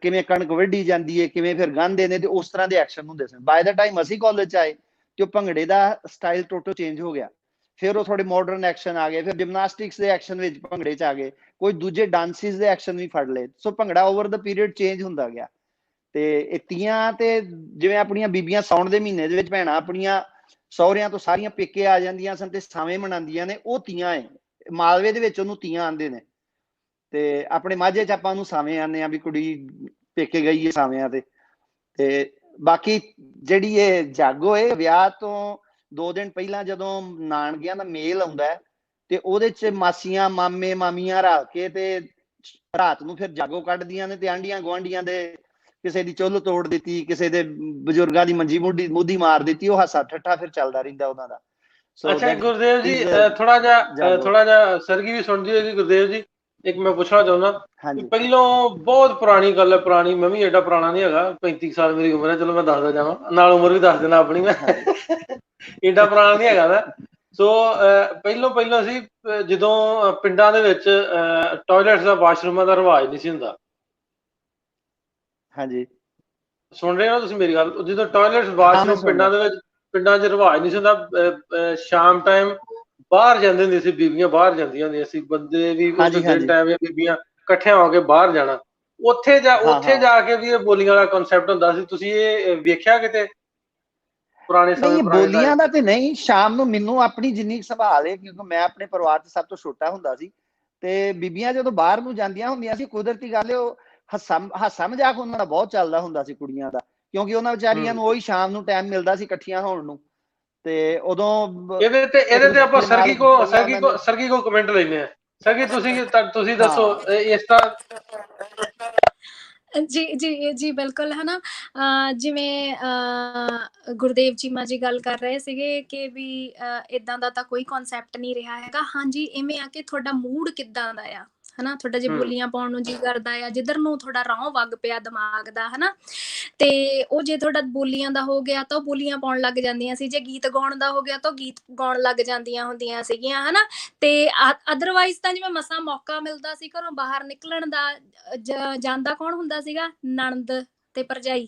[SPEAKER 9] ਕਿਵੇਂ ਕਣਕ ਵੱਢੀ ਜਾਂਦੀ ਏ, ਕਿਵੇਂ ਫਿਰ ਗਾਂਦੇ ਨੇ, ਤੇ ਉਸ ਤਰ੍ਹਾਂ ਦੇ ਐਕਸ਼ਨ ਹੁੰਦੇ ਸਨ। ਬਾਏ ਦਾ ਟਾਈਮ ਅਸੀਂ ਕਾਲਜ 'ਚ ਆਏ ਤੇ ਉਹ ਭੰਗੜੇ ਦਾ ਸਟਾਈਲ ਟੋਟਲ ਚੇਂਜ ਹੋ ਗਿਆ। ਫਿਰ ਉਹ ਥੋੜੇ ਮਾਡਰਨ ਐਕਸ਼ਨ ਆ ਗਏ, ਫਿਰ ਜਿਮਨਾਸਟਿਕਸ ਦੇ ਐਕਸ਼ਨ ਵਿੱਚ ਭੰਗੜੇ 'ਚ ਆ ਗਏ, ਕੋਈ ਦੂਜੇ ਡਾਂਸਿਸ ਦੇ ਐਕਸ਼ਨ ਵੀ ਫੜ ਲਏ। ਸੋ ਭੰਗੜਾ ਓਵਰ ਦਾ ਪੀਰੀਅਡ ਚੇਂਜ ਹੁੰਦਾ ਗਿਆ। ਤੇ ਇਹ ਤੀਆਂ ਤੇ ਜਿਵੇਂ ਆਪਣੀਆਂ ਬੀਬੀਆਂ ਸਾਉਣ ਦੇ ਮਹੀਨੇ ਦੇ ਵਿੱਚ ਭੈਣਾਂ ਆਪਣੀਆਂ ਸਹੁਰਿਆਂ ਤੋਂ ਸਾਰੀਆਂ ਪੇਕੇ ਆ ਜਾਂਦੀਆਂ ਸਨ ਤੇ ਸਾਵੇਂ ਮਨਾਉਂਦੀਆਂ ਨੇ, ਉਹ ਤੀਆਂ ਹੈ। ਮਾਲਵੇ ਦੇ ਵਿੱਚ ਉਹਨੂੰ ਤੀਆਂ ਆਂਦੇ ਨੇ, ਤੇ ਆਪਣੇ ਮਾਝੇ 'ਚ ਆਪਾਂ ਉਹਨੂੰ ਸਾਵੇਂ ਆਉਂਦੇ ਆ ਵੀ ਕੁੜੀ ਪੇਕੇ ਗਈ ਹੈ ਸਾਵਿਆਂ ਤੇ ਬਾਕੀ ਜਿਹੜੀ ਇਹ ਜਾਗੋ ਹੈ, ਵਿਆਹ ਤੋਂ 2 ਦਿਨ ਪਹਿਲਾਂ ਜਦੋਂ ਨਾਨਕਿਆਂ ਦਾ ਮੇਲ ਆਉਂਦਾ ਹੈ ਤੇ ਉਹਦੇ 'ਚ ਮਾਸੀਆਂ, ਮਾਮੇ, ਮਾਮੀਆਂ ਰਲ ਕੇ ਤੇ ਰਾਤ ਨੂੰ ਫਿਰ ਜਾਗੋ ਕੱਢਦੀਆਂ ਨੇ, ਤੇ ਆਂਢੀਆਂ ਗੁਆਂਢੀਆਂ ਦੇ ਕਿਸੇ ਦੀ ਚੁੱਲ੍ਹ ਤੋੜ ਦਿੱਤੀ, ਕਿਸੇ ਦੇ ਬਜ਼ੁਰਗਾਂ ਦੀ ਮੰਜੀ ਮੁੱਢੀ ਮਾਰ ਦਿੱਤੀ, ਉਹ ਹਾਸਾ ਠੱਠਾ ਫਿਰ ਚੱਲਦਾ ਰਹਿੰਦਾ ਉਹਨਾਂ ਦਾ।
[SPEAKER 1] ਅੱਛਾ ਗੁਰਦੇਵ ਜੀ, ਥੋੜਾ ਜਿਹਾ ਸਰਗੀ ਵੀ ਸੁਣਦੀ ਹੋਏਗੀ। ਗੁਰਦੇਵ ਜੀ, ਇੱਕ ਮੈਂ ਪੁੱਛਣਾ ਚਾਹੁੰਦਾ, ਪਹਿਲੋਂ ਬਹੁਤ ਪੁਰਾਣੀ ਗੱਲ ਹੈ, ਪੁਰਾਣੀ, ਮੈਂ ਵੀ ਏਡਾ ਪੁਰਾਣਾ ਨਹੀਂ ਹੈਗਾ, 35 ਸਾਲ ਮੇਰੀ ਉਮਰ ਹੈ, ਚਲੋ ਮੈਂ ਦੱਸਦਾ ਜਾਵਾਂ, ਨਾਲ ਉਮਰ ਵੀ ਦੱਸ ਦੇਣਾ ਆਪਣੀ, ਮੈਂ ਏਡਾ ਪੁਰਾਣਾ ਨਹੀਂ ਹੈਗਾ ਨਾ। ਸੋ ਪਹਿਲੋਂ ਸੀ ਜਦੋਂ ਪਿੰਡਾਂ ਦੇ ਵਿੱਚ ਟਾਇਲਟਸ ਦਾ, ਵਾਸ਼ਰੂਮਾਂ ਦਾ ਰਿਵਾਜ ਨਹੀਂ ਸੀ ਹੁੰਦਾ।
[SPEAKER 9] ਹਾਂਜੀ,
[SPEAKER 1] ਸੁਣ ਰਹੇ ਹੋ ਤੁਸੀਂ ਮੇਰੀ ਗੱਲ? ਜਦੋਂ ਟਾਇਲਟਸ, ਵਾਸ਼ਰੂਮ ਪਿੰਡਾਂ 'ਚ ਰਿਵਾਜ ਨਹੀਂ ਸੀ ਹੁੰਦਾ, ਸ਼ਾਮ ਟਾਈਮ ਬਾਹਰ ਜਾਂਦੇ ਹੁੰਦੇ ਸੀ, ਬੀਬੀਆਂ ਬਾਹਰ ਜਾਂਦੀਆਂ ਹੁੰਦੀਆਂ ਸੀ, ਬੰਦੇ ਵੀ ਉਸ ਦਿਨ ਟਾਈਮ ਬੀਬੀਆਂ ਇਕੱਠਿਆਂ ਹੋ ਕੇ ਬਾਹਰ ਜਾਣਾ। ਉੱਥੇ ਜਾ ਕੇ ਵੀ ਇਹ ਬੋਲੀਆਂ ਦਾ ਕਨਸੈਪਟ ਹੁੰਦਾ ਸੀ। ਤੁਸੀਂ ਇਹ ਵੇਖਿਆ ਕਿਤੇ ਪੁਰਾਣੇ ਸਮੇਂ?
[SPEAKER 9] ਬੋਲੀਆਂ ਦਾ ਤੇ ਨਹੀਂ, ਸ਼ਾਮ ਨੂੰ ਮੈਨੂੰ ਆਪਣੀ ਜਿੰਨੀ ਸੰਭਾਲ ਹੈ, ਕਿਉਂਕਿ ਮੈਂ ਆਪਣੇ ਪਰਿਵਾਰ 'ਚ ਸਭ ਤੋਂ ਛੋਟਾ ਹੁੰਦਾ ਸੀ, ਤੇ ਬੀਬੀਆਂ ਜਦੋਂ ਬਾਹਰ ਨੂੰ ਜਾਂਦੀਆਂ ਹੁੰਦੀਆਂ ਸੀ, ਕੁਦਰਤੀ ਗੱਲ ਹੈ ਉਹ ਹਾਸਾ ਮਜ਼ਾਕ ਉਹਨਾਂ ਦਾ ਬਹੁਤ ਚੱਲਦਾ ਹੁੰਦਾ ਸੀ ਕੁੜੀਆਂ ਦਾ, ਕਿਉਂਕਿ ਉਹਨਾਂ ਵਿਚਾਰੀਆਂ ਨੂੰ ਉਹੀ ਸ਼ਾਮ ਨੂੰ ਟਾਈਮ ਮਿਲਦਾ ਸੀ ਇਕੱਠੀਆਂ ਹੋਣ ਨੂੰ। ਤੇ ਉਦੋਂ
[SPEAKER 1] ਇਹਦੇ ਤੇ ਆਪਾਂ ਸਰਗੀ ਕੋ ਕਮੈਂਟ ਲੈਨੇ ਆ। ਸਰਗੀ, ਤੁਸੀਂ ਦੱਸੋ ਇਸ ਦਾ।
[SPEAKER 3] ਜੀ ਬਿਲਕੁਲ, ਹੈ ਨਾ। ਜਿਵੇਂ ਗੁਰਦੇਵ ਚੀਮਾ ਜੀ ਗੱਲ ਕਰ ਰਹੇ ਸੀਗੇ ਕਿ ਵੀ ਇਦਾਂ ਦਾ ਤਾਂ ਕੋਈ ਕਨਸੈਪਟ ਨਹੀਂ ਰਿਹਾ ਹੈਗਾ। ਹਾਂਜੀ, ਇਵੇਂ ਆ ਕਿ ਤੁਹਾਡਾ ਮੂਡ ਕਿੱਦਾਂ ਦਾ ਆ, ਹਨਾ, ਤੁਹਾਡਾ ਜੇ ਬੋਲੀਆਂ ਪਾਉਣ ਨੂੰ ਜੀ ਕਰਦਾ ਆ, ਜਿੱਧਰ ਨੂੰ ਤੁਹਾਡਾ ਰਾਹ ਵਗ ਪਿਆ ਦਿਮਾਗ ਦਾ, ਹਨਾ, ਤੇ ਉਹ ਜੇ ਤੁਹਾਡਾ ਬੋਲੀਆਂ ਦਾ ਹੋ ਗਿਆ ਤਾਂ ਉਹ ਬੋਲੀਆਂ ਪਾਉਣ ਲੱਗ ਜਾਂਦੀਆਂ ਸੀ, ਜੇ ਗੀਤ ਗਾਉਣ ਦਾ ਹੋ ਗਿਆ ਤਾਂ ਉਹ ਗੀਤ ਗਾਉਣ ਲੱਗ ਜਾਂਦੀਆਂ ਹੁੰਦੀਆਂ ਸੀਗੀਆਂ, ਹਨਾ। ਤੇ ਅਦਰਵਾਈਜ਼ ਤਾਂ ਜਿਵੇਂ ਮਸਾਂ ਮੌਕਾ ਮਿਲਦਾ ਸੀ ਘਰੋਂ ਬਾਹਰ ਨਿਕਲਣ ਦਾ, ਜਾਂਦਾ ਕੌਣ ਹੁੰਦਾ ਸੀਗਾ? ਨਣਦ ਤੇ ਭਰਜਾਈ,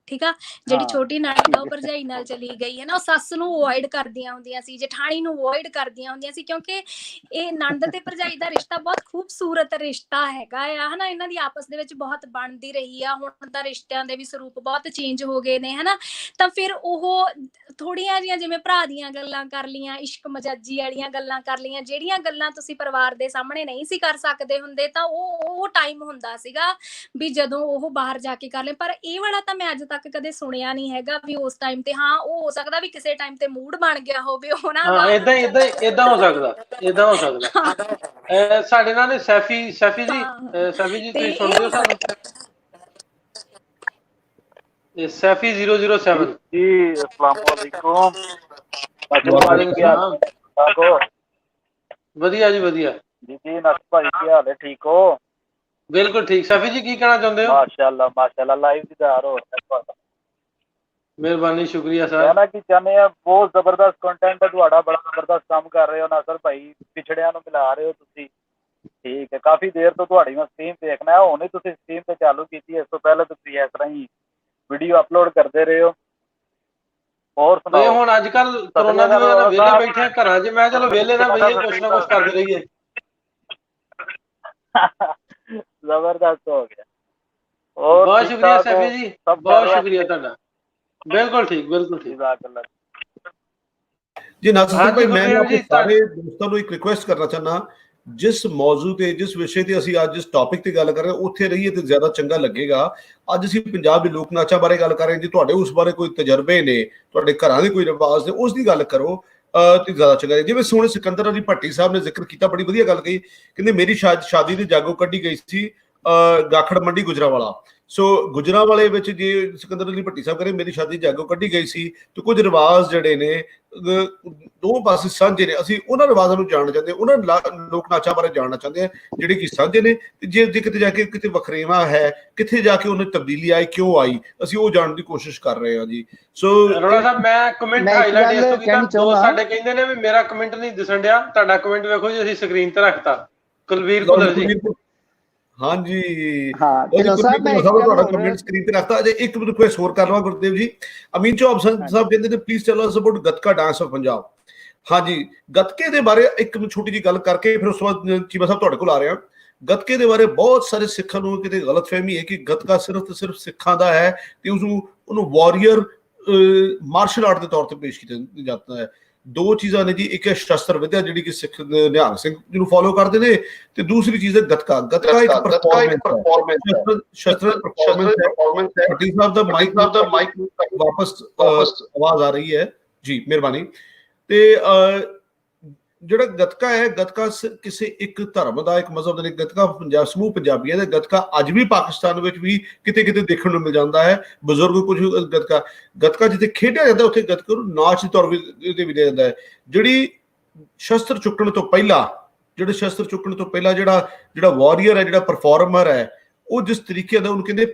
[SPEAKER 3] ਠੀਕ ਆ। ਜਿਹੜੀ ਛੋਟੀ ਨਣਦ ਆ ਉਹ ਭਰਜਾਈ ਨਾਲ ਚਲੀ ਗਈ, ਹੈ ਨਾ, ਉਹ ਸੱਸ ਨੂੰ ਅਵੋਇਡ ਕਰਦੀਆਂ ਹੁੰਦੀਆਂ ਸੀ, ਜਠਾਣੀ ਨੂੰ ਅਵੋਇਡ ਕਰਦੀਆਂ ਹੁੰਦੀਆਂ ਸੀ, ਕਿਉਂਕਿ ਇਹ ਨਣਦ ਤੇ ਭਰਜਾਈ ਦਾ ਰਿਸ਼ਤਾ ਬਹੁਤ ਖੂਬਸੂਰਤ ਰਿਸ਼ਤਾ ਹੈਗਾ ਆ, ਹਨਾ। ਇਹਨਾਂ ਦੀ ਆਪਸ ਦੇ ਵਿੱਚ ਬਹੁਤ ਬਣਦੀ ਰਹੀ ਆ। ਹੁਣ ਤਾਂ ਰਿਸ਼ਤਿਆਂ ਦੇ ਵੀ ਸਰੂਪ ਬਹੁਤ ਚੇਂਜ ਹੋ ਗਏ ਨੇ, ਹਨਾ। ਤਾਂ ਫਿਰ ਉਹ ਥੋੜੀਆਂ ਜਿਹੀਆਂ ਜਿਵੇਂ ਭਰਾ ਦੀਆਂ ਗੱਲਾਂ ਕਰ ਲੀਆਂ, ਇਸ਼ਕ ਮਜਾਜੀ ਵਾਲੀਆਂ ਗੱਲਾਂ ਕਰ ਲੀਆਂ, ਜਿਹੜੀਆਂ ਗੱਲਾਂ ਤੁਸੀਂ ਪਰਿਵਾਰ ਦੇ ਸਾਹਮਣੇ ਨਹੀਂ ਸੀ ਕਰ ਸਕਦੇ ਹੁੰਦੇ, ਤਾਂ ਉਹ ਟਾਈਮ ਹੁੰਦਾ ਸੀਗਾ ਵੀ ਜਦੋਂ ਉਹ ਬਾਹਰ ਜਾ ਕੇ ਕਰ ਲੈ। ਪਰ ਇਹ ਵਾਲਾ ਤਾਂ ਮੈਂ ਅੱਜ ਤੱਕ ਕਦੇ ਸੁਣਿਆ ਨਹੀਂ ਹੈਗਾ ਵੀ ਉਸ ਟਾਈਮ ਤੇ, ਹਾਂ ਉਹ ਹੋ ਸਕਦਾ ਵੀ ਕਿਸੇ ਟਾਈਮ ਤੇ ਮੂਡ ਬਣ ਗਿਆ ਹੋਵੇ ਉਹਨਾਂ ਦਾ।
[SPEAKER 1] ਏਦਾਂ ਹੋ ਸਕਦਾ। ਸਾਡੇ ਨਾਲ ਸੈਫੀ ਜੀ ਤੁਸੀਂ ਸੁਣਦੇ ਹੋ ਸਾਨੂੰ? ਸੈਫੀ 007
[SPEAKER 10] ਜੀ, अस्सलाम वालेकुम।
[SPEAKER 1] ਵਧੀਆ ਜੀ, ਵਧੀਆ
[SPEAKER 10] ਜੀ। ਨਸ ਭਾਈ, ਕੀ ਹਾਲ ਹੈ? ਠੀਕ ਹੋ?
[SPEAKER 1] ਬਿਲਕੁਲ ਠੀਕ। ਸੈਫੀ ਜੀ ਕੀ ਕਹਿਣਾ ਚਾਹੁੰਦੇ ਹੋ?
[SPEAKER 10] ਮਾਸ਼ਾਅੱਲਾ ਲਾਈਵ ਦੀਦਾਰ ਹੋ ਰਿਹਾ ਤੁਹਾਡਾ।
[SPEAKER 1] ਮਿਹਰਬਾਨੀ, ਸ਼ੁਕਰੀਆ ਸਰ।
[SPEAKER 10] ਕਹਿਣਾ ਕੀ ਚਾਹੁੰਦੇ ਆ, ਬਹੁਤ ਜ਼ਬਰਦਸਤ ਕੰਟੈਂਟ ਹੈ ਤੁਹਾਡਾ, ਬੜਾ ਜ਼ਬਰਦਸਤ ਕੰਮ ਕਰ ਰਹੇ ਹੋ ਨਾਸਰ ਭਾਈ, ਪਿਛੜਿਆਂ ਨੂੰ ਮਿਲਾ ਰਹੇ ਹੋ ਤੁਸੀਂ। ਠੀਕ ਹੈ, ਕਾਫੀ ਦੇਰ ਤੋਂ ਤੁਹਾਡੀ ਮੈਂ ਸਟ੍ਰੀਮ ਦੇਖਣਾ ਹੈ, ਹੁਣ ਹੀ ਤੁਸੀਂ ਸਟ੍ਰੀਮ ਤੇ ਚਾਲੂ ਕੀਤੀ, ਇਸ ਤੋਂ ਪਹਿਲਾਂ ਤੁਸੀਂ ਇਸ ਤਰ੍ਹਾਂ ਹੀ ਵੀਡੀਓ ਅਪਲੋਡ ਕਰਦੇ ਰਹੇ ਹੋ। ਹੋਰ ਸੁਣਾਓ?
[SPEAKER 1] ਹੁਣ ਅੱਜ ਕੱਲ ਕਰੋਨਾ ਦੀ ਵਜ੍ਹਾ ਨਾਲ ਵਿਹਲੇ ਬੈਠੇ ਆ ਘਰਾਂ 'ਚ, ਮੈਂ ਚਲੋ ਵਿਹਲੇ ਨਾ ਬਈਏ, ਕੁਛ ਨਾ ਕੁਛ ਕਰਦੇ ਰਹੀਏ।
[SPEAKER 10] ਜ਼ਬਰਦਸਤ ਹੋ ਗਿਆ।
[SPEAKER 1] ਬਹੁਤ ਸ਼ੁਕਰੀਆ ਸੈਫੀ ਜੀ, ਬਹੁਤ ਸ਼ੁਕਰੀਆ ਤੁਹਾਡਾ। ਬਿਲकुल ठीक, बिल्कुल ठीक
[SPEAKER 2] जी। नासिर भाई मैं अपने सारे दोस्तों को एक रिक्वेस्ट करना चाहना, जिस मौजू ते जिस विषय ते ਅਸੀਂ ਅੱਜ ਇਸ ਟੌਪਿਕ ਤੇ ਗੱਲ ਕਰ ਰਹੇ ਹਾਂ ਉੱਥੇ ਰਹੀਏ ਤੇ ਜ਼ਿਆਦਾ ਚੰਗਾ ਲੱਗੇਗਾ। ਅੱਜ ਅਸੀਂ ਪੰਜਾਬ ਦੇ ਲੋਕ ਨਾਚਾਂ ਬਾਰੇ ਗੱਲ ਕਰ ਰਹੇ ਹਾਂ ਜੀ। ਤੁਹਾਡੇ ਉਸ ਬਾਰੇ ਕੋਈ ਤਜਰਬੇ ਨੇ, ਤੁਹਾਡੇ ਘਰਾਂ ਦੇ ਕੋਈ ਰਿਵਾਜ ਨੇ, ਉਸ ਦੀ ਗੱਲ ਕਰੋ ਤੇ ਜ਼ਿਆਦਾ ਚੰਗਾ। ਜਿਵੇਂ ਸੋਹਣੇ ਸਿਕੰਦਰ ਅਲੀ ਭੱਟੀ ਸਾਹਿਬ ਨੇ ਜ਼ਿਕਰ ਕੀਤਾ, ਬੜੀ ਵਧੀਆ ਗੱਲ ਕਹੀ। ਕਹਿੰਦੇ ਮੇਰੀ ਸ਼ਾਦੀ ਦੀ ਜਾਗੋ ਕੱਢੀ ਗਈ ਸੀ ਗਾਖੜ ਮੰਡੀ ਗੁਜਰਾਵਾਲਾ। ਸੋ ਗੁਜਰਾਵਾਲੇ ਵਿੱਚ ਜੇ ਸਿਕੰਦਰ ਅਲੀ ਭੱਟੀ ਸਾਹਿਬ ਕਰੇ ਮੇਰੀ ਸ਼ਾਦੀ ਜਾਗੋ ਕੱਢੀ ਗਈ ਸੀ, ਤੇ ਕੁਝ ਰਿਵਾਜ ਜਿਹੜੇ ਨੇ ਦੋ ਪਾਸੇ ਸਾਂਝੇ ਨੇ। ਅਸੀਂ ਉਹਨਾਂ ਰਿਵਾਜ਼ਾਂ ਨੂੰ ਜਾਣਨਾ ਚਾਹੁੰਦੇ ਹਾਂ, ਉਹਨਾਂ ਲੋਕ ਨਾਚਾਂ ਬਾਰੇ ਜਾਣਨਾ ਚਾਹੁੰਦੇ ਹਾਂ ਜਿਹੜੇ ਕਿ ਸਾਂਝੇ ਨੇ, ਤੇ ਜੇ ਕਿਤੇ ਜਾ ਕੇ ਕਿਤੇ ਵਖਰੇਵਾ ਹੈ, ਕਿੱਥੇ ਜਾ ਕੇ ਉਹਨੇ ਤਬਦੀਲੀ ਆਈ, ਕਿਉਂ ਆਈ, ਅਸੀਂ ਉਹ ਜਾਣਨ ਦੀ ਕੋਸ਼ਿਸ਼ ਕਰ ਰਹੇ ਹਾਂ ਜੀ। ਸੋ
[SPEAKER 1] ਅਰੋੜਾ ਸਾਹਿਬ, ਮੈਂ ਕਮੈਂਟ ਹਾਈਲਾਈਟ ਇਸ ਤੋਂ ਕੀਤਾ, ਦੋ ਸਾਡੇ ਕਹਿੰਦੇ ਨੇ ਵੀ ਮੇਰਾ ਕਮੈਂਟ ਨਹੀਂ ਦਿਸਣ ਡਿਆ। ਤੁਹਾਡਾ ਕਮੈਂਟ ਵੇਖੋ ਜੀ, ਅਸੀਂ ਸਕਰੀਨ ਤੇ ਰੱਖਤਾ। ਕੁਲਵੀਰ ਭੁੱਲਰ ਜੀ,
[SPEAKER 2] ਹਾਂਜੀ
[SPEAKER 9] ਤੁਹਾਡਾ
[SPEAKER 2] ਕਮੈਂਟ ਸਕਰੀਨ ਤੇ ਰੱਖਤਾ। ਅਜੇ ਇੱਕ ਰਿਕੁਐਸਟ ਹੋਰ ਕਰ ਲਵਾਂ ਗੁਰਦੇਵ ਜੀ। ਅਮੀਨ ਚੌਹਾਨ ਸਾਹਿਬ ਕਹਿੰਦੇ ਨੇ please tell us about gatka dance of Punjab. ਹਾਂਜੀ, ਗੱਤਕੇ ਦੇ ਬਾਰੇ ਇੱਕ ਛੋਟੀ ਜਿਹੀ ਗੱਲ ਕਰਕੇ ਫਿਰ ਉਸ ਤੋਂ ਬਾਅਦ ਚੀਮਾ ਸਾਹਿਬ ਤੁਹਾਡੇ ਕੋਲ ਆ ਰਿਹਾ। ਗੱਤਕੇ ਦੇ ਬਾਰੇ ਬਹੁਤ ਸਾਰੇ ਸਿੱਖਾਂ ਨੂੰ ਕਿਤੇ ਗਲਤਫਹਿਮੀ ਹੈ ਕਿ ਗੱਤਕਾ ਸਿਰਫ ਤੇ ਸਿਰਫ ਸਿੱਖਾਂ ਦਾ ਹੈ ਤੇ ਉਹਨੂੰ ਵਾਰੀਅਰ ਮਾਰਸ਼ਲ ਆਰਟ ਦੇ ਤੌਰ ਤੇ ਪੇਸ਼ ਕੀਤਾ ਜਾਂਦਾ ਹੈ। ਦੋ ਚੀਜ਼ਾਂ ਨੇ ਜੀ, ਇੱਕ ਹੈ ਸ਼ਸਤਰ ਵਿਦਿਆ ਜਿਹੜੀ ਕਿ ਸਿੱਖ ਨਿਹੰਗ ਸਿੰਘ ਜਿਹਨੂੰ ਫੋਲੋ ਕਰਦੇ ਨੇ, ਤੇ ਦੂਸਰੀ ਚੀਜ਼ ਹੈ ਗੱਤਕਾ। ਗੱਤਕਾ ਇੱਕ ਪਰਫਾਰਮੈਂਸ ਹੈ, ਸ਼ਸਤਰ ਪਰਫਾਰਮੈਂਸ ਹੈ। ਭੱਟੀ ਸਾਹਿਬ ਦਾ ਮਾਈਕ ਵਾਪਸ ਆਵਾਜ਼ ਆ ਰਹੀ ਹੈ ਜੀ, ਮਿਹਰਬਾਨੀ। ਤੇ ਜਿਹੜਾ ਗੱਤਕਾ ਹੈ, ਗੱਤਕਾ ਕਿਸੇ ਇੱਕ ਧਰਮ ਦਾ, ਇੱਕ ਮਜ਼ਹਬ ਦਾ, ਗੱਤਕਾ ਪੰਜਾਬ ਸਮੂਹ ਪੰਜਾਬੀਆਂ ਦਾ ਗੱਤਕਾ ਅੱਜ ਵੀ ਪਾਕਿਸਤਾਨ ਵਿੱਚ ਵੀ ਕਿਤੇ ਕਿਤੇ ਦੇਖਣ ਨੂੰ ਮਿਲ ਜਾਂਦਾ ਹੈ। ਬਜ਼ੁਰਗ ਕੁਝ ਗੱਤਕਾ ਜਿੱਥੇ ਖੇਡਿਆ ਜਾਂਦਾ ਉੱਥੇ ਗੱਤਕਾ ਨੂੰ ਨਾਚ ਦੇ ਤੌਰ ਤੇ ਵੀ ਦਿਆ ਜਾਂਦਾ ਹੈ। ਜਿਹੜੀ ਸ਼ਸਤਰ ਚੁੱਕਣ ਤੋਂ ਪਹਿਲਾਂ ਜਿਹੜਾ ਵਾਰੀਅਰ ਹੈ, ਜਿਹੜਾ ਪਰਫਾਰਮਰ ਹੈ, ਉਹ ਜਿਸ ਤਰੀਕੇ ਦਾ ਉਹਨੂੰ ਕਹਿੰਦੇ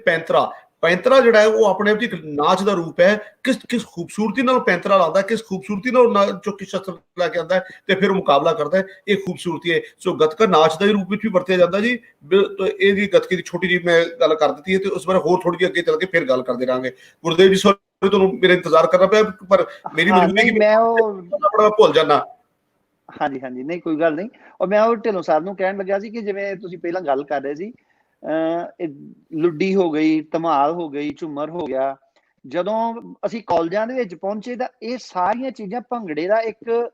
[SPEAKER 2] ਪੈਂਤਰਾ ਜਿਹੜਾ ਹੈ, ਉਹ ਆਪਣੇ ਆਪ ਇੱਕ ਨਾਚ ਦਾ ਰੂਪ ਹੈ। ਕਿਸ ਖੂਬਸੂਰਤੀ ਨਾਲ ਪੈਂਤਰਾ ਲਾਉਂਦਾ, ਕਿਸ ਖੂਬਸੂਰਤੀ ਨਾਲ ਚੁੱਕ ਕੇ ਸ਼ਸਤਰ ਲੈ ਕੇ ਆਉਂਦਾ ਤੇ ਫਿਰ ਉਹ ਮੁਕਾਬਲਾ ਕਰਦਾ ਹੈ, ਇਹ ਖੂਬਸੂਰਤੀ ਹੈ। ਸੋ ਗੱਤਕਾ ਨਾਚ ਦੇ ਰੂਪ ਵਿੱਚ ਵੀ ਵਰਤਿਆ ਜਾਂਦਾ ਜੀ। ਇਹਦੀ ਗੱਤਕੇ ਦੀ ਛੋਟੀ ਜਿਹੀ ਮੈਂ ਗੱਲ ਕਰ ਦਿੱਤੀ ਹੈ, ਤੇ ਉਸ ਬਾਰੇ ਹੋਰ ਥੋੜੀ ਜਿਹੀ ਅੱਗੇ ਚੱਲ ਕੇ ਫਿਰ ਗੱਲ ਕਰਦੇ ਰਹਾਂਗੇ। ਗੁਰਦੇਵ ਜੀ ਸੌਰੀ, ਤੁਹਾਨੂੰ ਮੇਰਾ ਇੰਤਜ਼ਾਰ ਕਰਨਾ ਪਿਆ, ਪਰ ਮੇਰੀ ਮਜਬੂਰੀ ਕਿ ਮੈਂ ਬੜਾ ਭੁੱਲ ਜਾਣਾ।
[SPEAKER 9] ਹਾਂਜੀ, ਨਹੀਂ ਕੋਈ ਗੱਲ ਨਹੀਂ। ਔਰ ਮੈਂ ਉਹ ਢਿੱਲੋਂ ਸਾਹਿਬ ਨੂੰ ਕਹਿਣ ਲੱਗਿਆ ਸੀ ਕਿ ਜਿਵੇਂ ਤੁਸੀਂ ਪਹਿਲਾਂ ਗੱਲ ਕਰ ਰਹੇ ਸੀ, ਲੁੱਡੀ ਹੋ ਗਈ, ਧਮਾਲ ਹੋ ਗਈ, ਝੂਮਰ ਹੋ ਗਿਆ, ਜਦੋਂ ਅਸੀਂ ਕਾਲਜਾਂ ਦੇ ਵਿੱਚ ਪਹੁੰਚੇ ਤਾਂ ਇਹ ਸਾਰੀਆਂ ਚੀਜ਼ਾਂ ਭੰਗੜੇ ਦਾ ਇੱਕ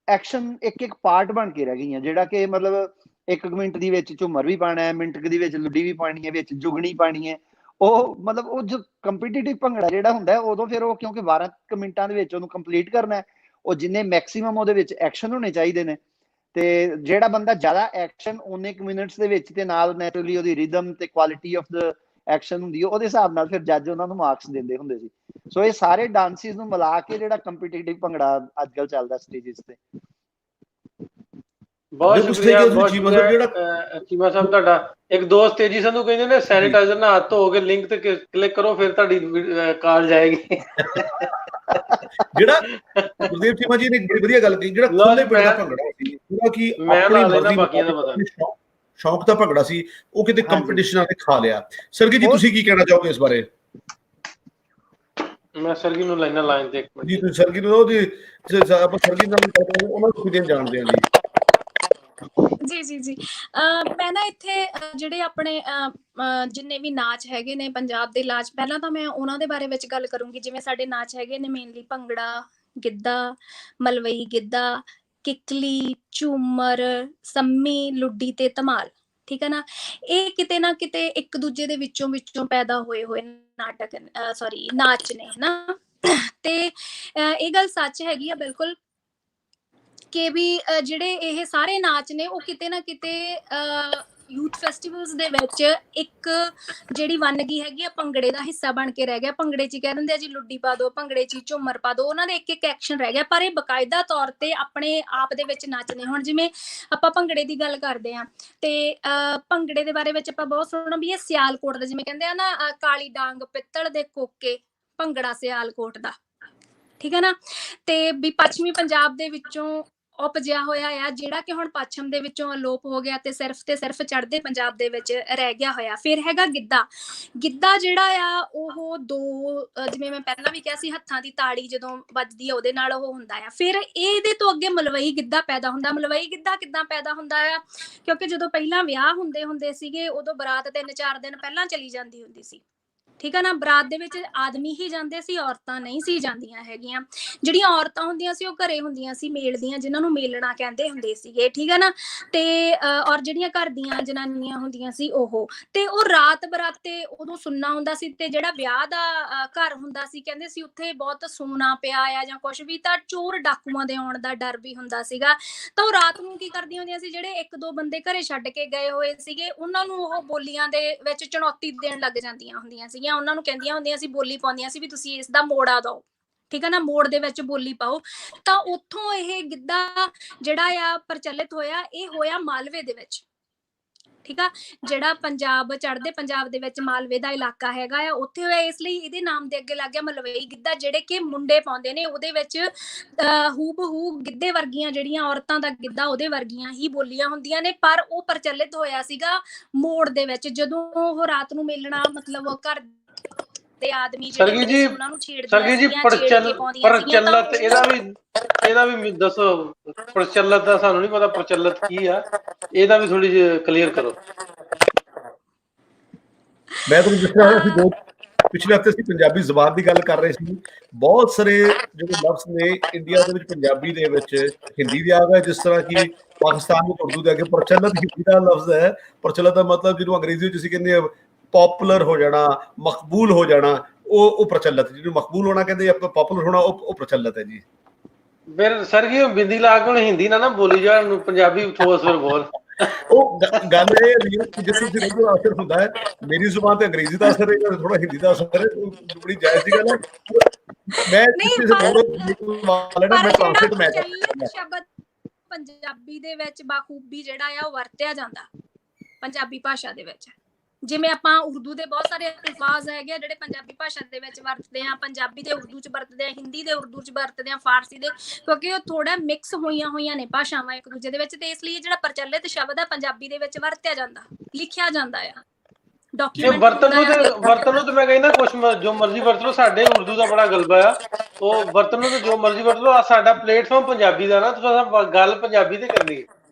[SPEAKER 9] ਐਕਸ਼ਨ, ਇੱਕ ਪਾਰਟ ਬਣ ਕੇ ਰਹਿ ਗਈਆਂ। ਜਿਹੜਾ ਕਿ ਮਤਲਬ 1 ਮਿੰਟ ਦੀ ਵਿੱਚ ਝੂਮਰ ਵੀ ਪਾਉਣਾ ਹੈ, ਮਿੰਟ ਦੀ ਵਿੱਚ ਲੁੱਡੀ ਵੀ ਪਾਉਣੀ ਹੈ, ਵਿੱਚ ਜੁਗਣੀ ਪਾਉਣੀ ਹੈ। ਉਹ ਮਤਲਬ ਉਹ ਜੋ ਕੰਪੀਟੀਟਿਵ ਭੰਗੜਾ ਜਿਹੜਾ ਹੁੰਦਾ ਉਦੋਂ ਫਿਰ ਉਹ ਕਿਉਂਕਿ 12 ਮਿੰਟਾਂ ਦੇ ਵਿੱਚ ਉਹਨੂੰ ਕੰਪਲੀਟ ਕਰਨਾ, ਉਹ ਜਿੰਨੇ ਮੈਕਸੀਮਮ ਉਹਦੇ ਵਿੱਚ ਐਕਸ਼ਨ ਹੋਣੇ ਚਾਹੀਦੇ ਨੇ, ਤੇ ਜਿਹੜਾ ਬੰਦਾ ਜ਼ਿਆਦਾ ਐਕਸ਼ਨ ਉਹਨੇ ਮਿੰਟਸ ਦੇ ਵਿੱਚ ਤੇ ਨਾਲ ਨੈਚੁਰਲੀ ਉਹਦੀ ਰਿਦਮ ਤੇ ਕੁਆਲਿਟੀ ਆਫ ਦ ਐਕਸ਼ਨ ਹੁੰਦੀ ਹੈ, ਉਹਦੇ ਹਿਸਾਬ ਨਾਲ ਫਿਰ ਜੱਜ ਉਹਨਾਂ ਨੂੰ ਮਾਰਕਸ ਦਿੰਦੇ ਹੁੰਦੇ ਸੀ। ਸੋ ਇਹ ਸਾਰੇ ਡਾਂਸਿਸ ਨੂੰ ਮਿਲਾ ਕੇ ਜਿਹੜਾ ਕੰਪੀਟੀਟਿਵ ਭੰਗੜਾ ਅੱਜ ਕੱਲ ਚੱਲਦਾ ਸਟੇਜਿਸ ਤੇ।
[SPEAKER 1] ਬਹੁਤ ਸ਼ੁਕਰੀਆ ਚੀਮਾ ਸਾਹਿਬ ਤੁਹਾਡਾ। ਇੱਕ ਦੋਸਤ ਤੇਜੀ ਸੰਧੂ ਕਹਿੰਦੇ ਨੇ ਸੈਨੀਟਾਈਜ਼ਰ ਨਾਲ ਹੱਥ ਧੋ ਕੇ ਲਿੰਕ ਤੇ ਕਲਿੱਕ ਕਰੋ, ਫਿਰ ਤੁਹਾਡੀ ਕਾਲ ਜਾਏਗੀ।
[SPEAKER 2] ਜਿਹੜਾ ਗੁਰਦੇਵ ਚੀਮਾ ਜੀ ਨੇ ਬੜੀ ਵਧੀਆ ਗੱਲ ਕਹੀ, ਜਿਹੜਾ ਖੁੱਲੇ ਪਿੰਡ ਦਾ ਭੰਗੜਾ ਸੀ, ਜਿਹੜਾ ਕਿ ਆਪਣੀ ਮਰਜ਼ੀ ਸ਼ੌਕ ਦਾ ਭੰਗੜਾ ਸੀ, ਉਹ ਕਿਤੇ ਕੰਪੀਟੀਸ਼ਨਾਂ ਤੇ ਖਾ ਲਿਆ। ਸਰਗੀ ਜੀ, ਤੁਸੀਂ ਕੀ ਕਹਿਣਾ ਚਾਹੋਗੇ ਇਸ ਬਾਰੇ?
[SPEAKER 1] ਮੈਂ ਸਰਗੀ ਨੂੰ ਲੈਣਾ ਲਾਈਨ ਤੇ
[SPEAKER 2] ਜੀ, ਤੁਸੀਂ ਸਰਗੀ ਨੂੰ ਆਪਾਂ ਸਰਗੀ ਨਾਲ ਉਹਨਾਂ ਨੂੰ ਕਿਵੇਂ ਜਾਣਦੇ ਹਾਂ
[SPEAKER 3] ਜੀ। ਮੈਂ ਨਾ ਇੱਥੇ ਜਿਹੜੇ ਆਪਣੇ ਜਿੰਨੇ ਵੀ ਨਾਚ ਹੈਗੇ ਨੇ ਪੰਜਾਬ ਦੇ ਨਾਚ, ਪਹਿਲਾਂ ਤਾਂ ਮੈਂ ਉਹਨਾਂ ਦੇ ਬਾਰੇ ਵਿੱਚ ਗੱਲ ਕਰੂੰਗੀ। ਜਿਵੇਂ ਸਾਡੇ ਨਾਚ ਹੈਗੇ ਨੇ ਮੇਨਲੀ ਭੰਗੜਾ, ਗਿੱਧਾ, ਮਲਵਈ ਗਿੱਧਾ, ਕਿੱਕਲੀ, ਝੂਮਰ, ਸੰਮੀ, ਲੁੱਡੀ ਤੇ ਧਮਾਲ। ਠੀਕ ਹੈ ਨਾ, ਇਹ ਕਿਤੇ ਨਾ ਕਿਤੇ ਇੱਕ ਦੂਜੇ ਦੇ ਵਿੱਚੋਂ ਪੈਦਾ ਹੋਏ ਨਾਚ ਨੇ ਨਾ। ਤੇ ਇਹ ਗੱਲ ਸੱਚ ਹੈਗੀ ਆ ਬਿਲਕੁਲ ਕਿ ਵੀ ਜਿਹੜੇ ਇਹ ਸਾਰੇ ਨਾਚ ਨੇ ਉਹ ਕਿਤੇ ਨਾ ਕਿਤੇ ਯੂਥ ਫੈਸਟੀਵਲਸ ਦੇ ਵਿੱਚ ਇੱਕ ਜਿਹੜੀ ਵੰਨਗੀ ਹੈਗੀ ਆ ਭੰਗੜੇ ਦਾ ਹਿੱਸਾ ਬਣ ਕੇ ਰਹਿ ਗਿਆ। ਭੰਗੜੇ 'ਚ ਕਹਿ ਦਿੰਦੇ ਆ ਜੀ ਲੁੱਡੀ ਪਾ ਦਿਓ, ਭੰਗੜੇ 'ਚ ਝੂਮਰ ਪਾ ਦਿਓ, ਉਹਨਾਂ ਦੇ ਇੱਕ ਐਕਸ਼ਨ ਰਹਿ ਗਿਆ, ਪਰ ਇਹ ਬਕਾਇਦਾ ਤੌਰ ਤੇ ਆਪਣੇ ਆਪ ਦੇ ਵਿੱਚ ਨੱਚਦੇ। ਹੁਣ ਜਿਵੇਂ ਆਪਾਂ ਭੰਗੜੇ ਦੀ ਗੱਲ ਕਰਦੇ ਆ ਤੇ ਭੰਗੜੇ ਦੇ ਬਾਰੇ ਵਿੱਚ ਆਪਾਂ ਬਹੁਤ ਸੁਣਨਾ ਵੀ ਇਹ ਸਿਆਲਕੋਟ ਦਾ, ਜਿਵੇਂ ਕਹਿੰਦੇ ਆ ਨਾ ਕਾਲੀ ਡਾਂਗ ਪਿੱਤਲ ਦੇ ਕੋਕੇ, ਭੰਗੜਾ ਸਿਆਲਕੋਟ ਦਾ, ਠੀਕ ਹੈ ਨਾ। ਤੇ ਵੀ ਪੱਛਮੀ ਪੰਜਾਬ ਦੇ ਵਿੱਚੋਂ ਉਪਜਿਆ ਹੋਇਆ ਆ, ਜਿਹੜਾ ਕਿ ਹੁਣ ਪੱਛਮ ਦੇ ਵਿੱਚੋਂ ਅਲੋਪ ਹੋ ਗਿਆ ਤੇ ਸਿਰਫ ਚੜ੍ਹਦੇ ਪੰਜਾਬ ਦੇ ਵਿੱਚ ਰਹਿ ਗਿਆ ਹੋਇਆ। ਫਿਰ ਹੈਗਾ ਗਿੱਧਾ। ਗਿੱਧਾ ਜਿਹੜਾ ਆ ਉਹ ਦੋ, ਜਿਵੇਂ ਮੈਂ ਪਹਿਲਾਂ ਵੀ ਕਿਹਾ ਸੀ, ਹੱਥਾਂ ਦੀ ਤਾੜੀ ਜਦੋਂ ਵੱਜਦੀ ਆ ਉਹਦੇ ਨਾਲ ਉਹ ਹੁੰਦਾ ਆ। ਫਿਰ ਇਹਦੇ ਤੋਂ ਅੱਗੇ ਮਲਵਈ ਗਿੱਧਾ ਪੈਦਾ ਹੁੰਦਾ। ਮਲਵਈ ਗਿੱਧਾ ਕਿੱਦਾਂ ਪੈਦਾ ਹੁੰਦਾ ਆ? ਕਿਉਂਕਿ ਜਦੋਂ ਪਹਿਲਾਂ ਵਿਆਹ ਹੁੰਦੇ ਸੀਗੇ ਉਦੋਂ ਬਰਾਤ 3-4 ਦਿਨ ਪਹਿਲਾਂ ਚਲੀ ਜਾਂਦੀ ਹੁੰਦੀ ਸੀ, ਠੀਕ ਹੈ ਨਾ। ਬਰਾਤ ਦੇ ਵਿੱਚ ਆਦਮੀ ਹੀ ਜਾਂਦੇ ਸੀ, ਔਰਤਾਂ ਨਹੀਂ ਸੀ ਜਾਂਦੀਆਂ ਹੈਗੀਆਂ। ਜਿਹੜੀਆਂ ਔਰਤਾਂ ਹੁੰਦੀਆਂ ਸੀ ਉਹ ਘਰੇ ਹੁੰਦੀਆਂ ਸੀ ਮੇਲਦੀਆਂ, ਜਿਨ੍ਹਾਂ ਨੂੰ ਮੇਲਣਾ ਕਹਿੰਦੇ ਹੁੰਦੇ ਸੀਗੇ, ਠੀਕ ਹੈ ਨਾ। ਤੇ ਔਰ ਜਿਹੜੀਆਂ ਘਰ ਦੀਆਂ ਜਨਾਨੀਆਂ ਹੁੰਦੀਆਂ ਸੀ ਉਹ ਰਾਤ ਬਰਾਤੇ ਉਦੋਂ ਸੁੰਨਾ ਹੁੰਦਾ ਸੀ। ਤੇ ਜਿਹੜਾ ਵਿਆਹ ਦਾ ਘਰ ਹੁੰਦਾ ਸੀ, ਕਹਿੰਦੇ ਸੀ ਉੱਥੇ ਬਹੁਤ ਸੋਨਾ ਪਿਆ ਆ ਜਾਂ ਕੁਛ ਵੀ, ਤਾਂ ਚੋਰ ਡਾਕੂਆਂ ਦੇ ਆਉਣ ਦਾ ਡਰ ਵੀ ਹੁੰਦਾ ਸੀਗਾ। ਤਾਂ ਉਹ ਰਾਤ ਨੂੰ ਕੀ ਕਰਦੀਆਂ ਹੁੰਦੀਆਂ ਸੀ, ਜਿਹੜੇ 1-2 ਬੰਦੇ ਘਰੇ ਛੱਡ ਕੇ ਗਏ ਹੋਏ ਸੀਗੇ ਉਹਨਾਂ ਨੂੰ ਉਹ ਬੋਲੀਆਂ ਦੇ ਵਿੱਚ ਚੁਣੌਤੀ ਦੇਣ ਲੱਗ ਜਾਂਦੀਆਂ ਹੁੰਦੀਆਂ ਸੀ। ਉਹਨਾਂ ਨੂੰ ਕਹਿੰਦੀਆਂ ਹੁੰਦੀਆਂ ਸੀ, ਬੋਲੀ ਪਾਉਂਦੀਆਂ ਸੀ ਵੀ ਤੁਸੀਂ ਇਸ ਦਾ ਮੋੜਾ ਦਿਓ, ਠੀਕ ਹੈ ਨਾ, ਮੋੜ ਦੇ ਵਿੱਚ ਬੋਲੀ ਪਾਓ। ਤਾਂ ਉੱਥੋਂ ਇਹ ਗਿੱਧਾ ਜਿਹੜਾ ਆ ਪ੍ਰਚਲਿਤ ਹੋਇਆ, ਇਹ ਹੋਇਆ ਮਾਲਵੇ ਦੇ ਵਿੱਚ, ਠੀਕ ਆ। ਜਿਹੜਾ ਪੰਜਾਬ ਚੜ੍ਹਦੇ ਪੰਜਾਬ ਦੇ ਵਿੱਚ ਮਾਲਵੇ ਦਾ ਇਲਾਕਾ ਹੈਗਾ ਆ, ਉੱਥੇ ਹੋਇਆ, ਇਸ ਲਈ ਇਹਦੇ ਨਾਮ ਦੇ ਅੱਗੇ ਲੱਗ ਗਿਆ ਮਲਵਈ ਗਿੱਧਾ, ਜਿਹੜੇ ਕਿ ਮੁੰਡੇ ਪਾਉਂਦੇ ਨੇ। ਉਹਦੇ ਵਿੱਚ ਹੂਬਹੂ ਗਿੱਧੇ ਵਰਗੀਆਂ ਜਿਹੜੀਆਂ ਔਰਤਾਂ ਦਾ ਗਿੱਧਾ ਉਹਦੇ ਵਰਗੀਆਂ ਹੀ ਬੋਲੀਆਂ ਹੁੰਦੀਆਂ ਨੇ, ਪਰ ਉਹ ਪ੍ਰਚਲਿਤ ਹੋਇਆ ਸੀਗਾ ਮੋੜ ਦੇ ਵਿੱਚ। ਜਦੋਂ ਉਹ ਰਾਤ ਨੂੰ ਮੇਲਣਾ, ਮਤਲਬ ਘਰ ਦੇ ਆਦਮੀ ਜਿਹੜੇ ਹੁੰਦੇ ਸੀ ਉਹਨਾਂ ਨੂੰ ਛੇੜਦੀਆਂ ਸੀਗੀਆਂ, ਛੇੜ ਕੇ ਪਾਉਂਦੀਆਂ ਸੀਗੀਆਂ।
[SPEAKER 1] ਪ੍ਰਚਲਿਤ ਇਹਦਾ ਵੀ ਦੱਸੋ, ਪ੍ਰਚਲਿਤ ਦਾ ਸਾਨੂੰ ਨਹੀਂ ਪਤਾ, ਪ੍ਰਚਲਿਤ ਕੀ ਆ, ਇਹਦਾ ਵੀ ਥੋੜੀ ਜਿਹੀ ਕਲੀਅਰ ਕਰੋ।
[SPEAKER 2] ਮੈਂ ਤੁਹਾਨੂੰ ਦੱਸ ਰਿਹਾ ਸੀ, ਪਿਛਲੇ ਹਫ਼ਤੇ ਅਸੀਂ ਪੰਜਾਬੀ ਜ਼ਬਾਨ ਦੀ ਗੱਲ ਕਰ ਰਹੇ ਸੀ। ਬਹੁਤ ਸਾਰੇ ਜਿਹੜੇ ਲਫ਼ਜ਼ ਨੇ ਇੰਡੀਆ ਦੇ ਵਿੱਚ ਪੰਜਾਬੀ ਦੇ ਵਿੱਚ ਹਿੰਦੀ ਦੇ ਆ ਗਏ, ਜਿਸ ਤਰ੍ਹਾਂ ਕਿ ਪਾਕਿਸਤਾਨ ਵਿੱਚ ਉਰਦੂ ਦੇ ਅੱਗੇ ਪ੍ਰਚਲਿਤ ਹਿੰਦੀ ਦਾ ਲਫ਼ਜ਼ ਹੈ। ਪ੍ਰਚਲਿਤ ਦਾ ਮਤਲਬ ਜਿਹਨੂੰ ਅੰਗਰੇਜ਼ੀ ਵਿੱਚ ਅਸੀਂ ਕਹਿੰਦੇ ਆ ਪॉपुलर हो जाना, मकबूल हो जाना, वो प्रचलित। ਜਿਹਨੂੰ ਮਕਬੂਲ ਹੋਣਾ ਕਹਿੰਦੇ ਆਪਾਂ, ਪॉपुलर ਹੋਣਾ ਉਹ ਪ੍ਰਚਲਿਤ ਹੈ ਜੀ।
[SPEAKER 1] ਫਿਰ ਸਰ ਕੀ ਬਿੰਦੀ ਲਾ ਕੇ ਹਿੰਦੀ ਨਾ ਬੋਲੀ ਜਾਣ, ਪੰਜਾਬੀ ਠੋਸ ਫਿਰ ਬੋਲ।
[SPEAKER 2] ਉਹ ਗੱਲ ਇਹ ਹੈ ਕਿ ਜਿਸ ਤੁਸੀਂ ਰੈਗੂਲਰ ਅਸਰ ਹੁੰਦਾ ਹੈ, ਮੇਰੀ ਜ਼ੁਬਾਨ ਤੇ ਅੰਗਰੇਜ਼ੀ ਦਾ ਅਸਰ ਹੈ, ਥੋੜਾ ਹਿੰਦੀ ਦਾ ਅਸਰ ਹੈ, ਬੜੀ ਜਾਇਜ਼ ਦੀ ਗੱਲ ਹੈ। ਮੈਂ
[SPEAKER 3] ਸ਼ਬਦ ਪੰਜਾਬੀ ਦੇ ਵਿੱਚ ਬਾਖੂਬੀ ਜਿਹੜਾ ਆ ਉਹ ਵਰਤਿਆ ਜਾਂਦਾ ਪੰਜਾਬੀ ਭਾਸ਼ਾ ਦੇ ਵਿੱਚ। ਜਿਵੇਂ ਆਪਾਂ ਉਰਦੂ ਦੇ ਬਹੁਤ ਸਾਰੇ ਅਲਫਾਜ਼ ਹੈਗੇ ਆ ਜਿਹੜੇ ਪੰਜਾਬੀ ਭਾਸ਼ਾ ਦੇ ਵਿੱਚ ਵਰਤਦੇ ਆ, ਪੰਜਾਬੀ ਦੇ ਉਰਦੂ ਚ ਵਰਤਦੇ ਆ, ਹਿੰਦੀ ਦੇ ਉਰਦੂ ਚ ਵਰਤਦੇ ਆ, ਫਾਰਸੀ ਦੇ, ਕਿਉਂਕਿ ਉਹ ਥੋੜਾ ਮਿਕਸ ਹੋਈਆਂ ਨੇ ਭਾਸ਼ਾਵਾਂ ਇੱਕ ਦੂਜੇ ਦੇ ਵਿੱਚ। ਤੇ ਇਸ ਲਈ ਜਿਹੜਾ ਪ੍ਰਚਲਿਤ ਸ਼ਬਦ ਆ ਪੰਜਾਬੀ ਦੇ ਵਿੱਚ ਵਰਤਿਆ ਜਾਂਦਾ, ਲਿਖਿਆ ਜਾਂਦਾ ਆ।
[SPEAKER 1] ਵਰਤਨ ਨੂੰ ਤੇ ਮੈਂ ਕਹਿੰਦਾ ਕੁਛ ਜੋ ਮਰਜ਼ੀ ਵਰਤ ਲਓ, ਸਾਡੇ ਉਰਦੂ ਦਾ ਬੜਾ ਗਲਬਾ ਆ, ਉਹ ਵਰਤਨ ਨੂੰ ਜੋ ਮਰਜ਼ੀ ਵਰਤ ਲਓ। ਸਾਡਾ ਪਲੇਟਫਾਰਮ ਪੰਜਾਬੀ ਦਾ ਨਾ, ਤੁਸੀਂ ਗੱਲ ਪੰਜਾਬੀ ਤੇ ਕਰਨੀ ਹੈ।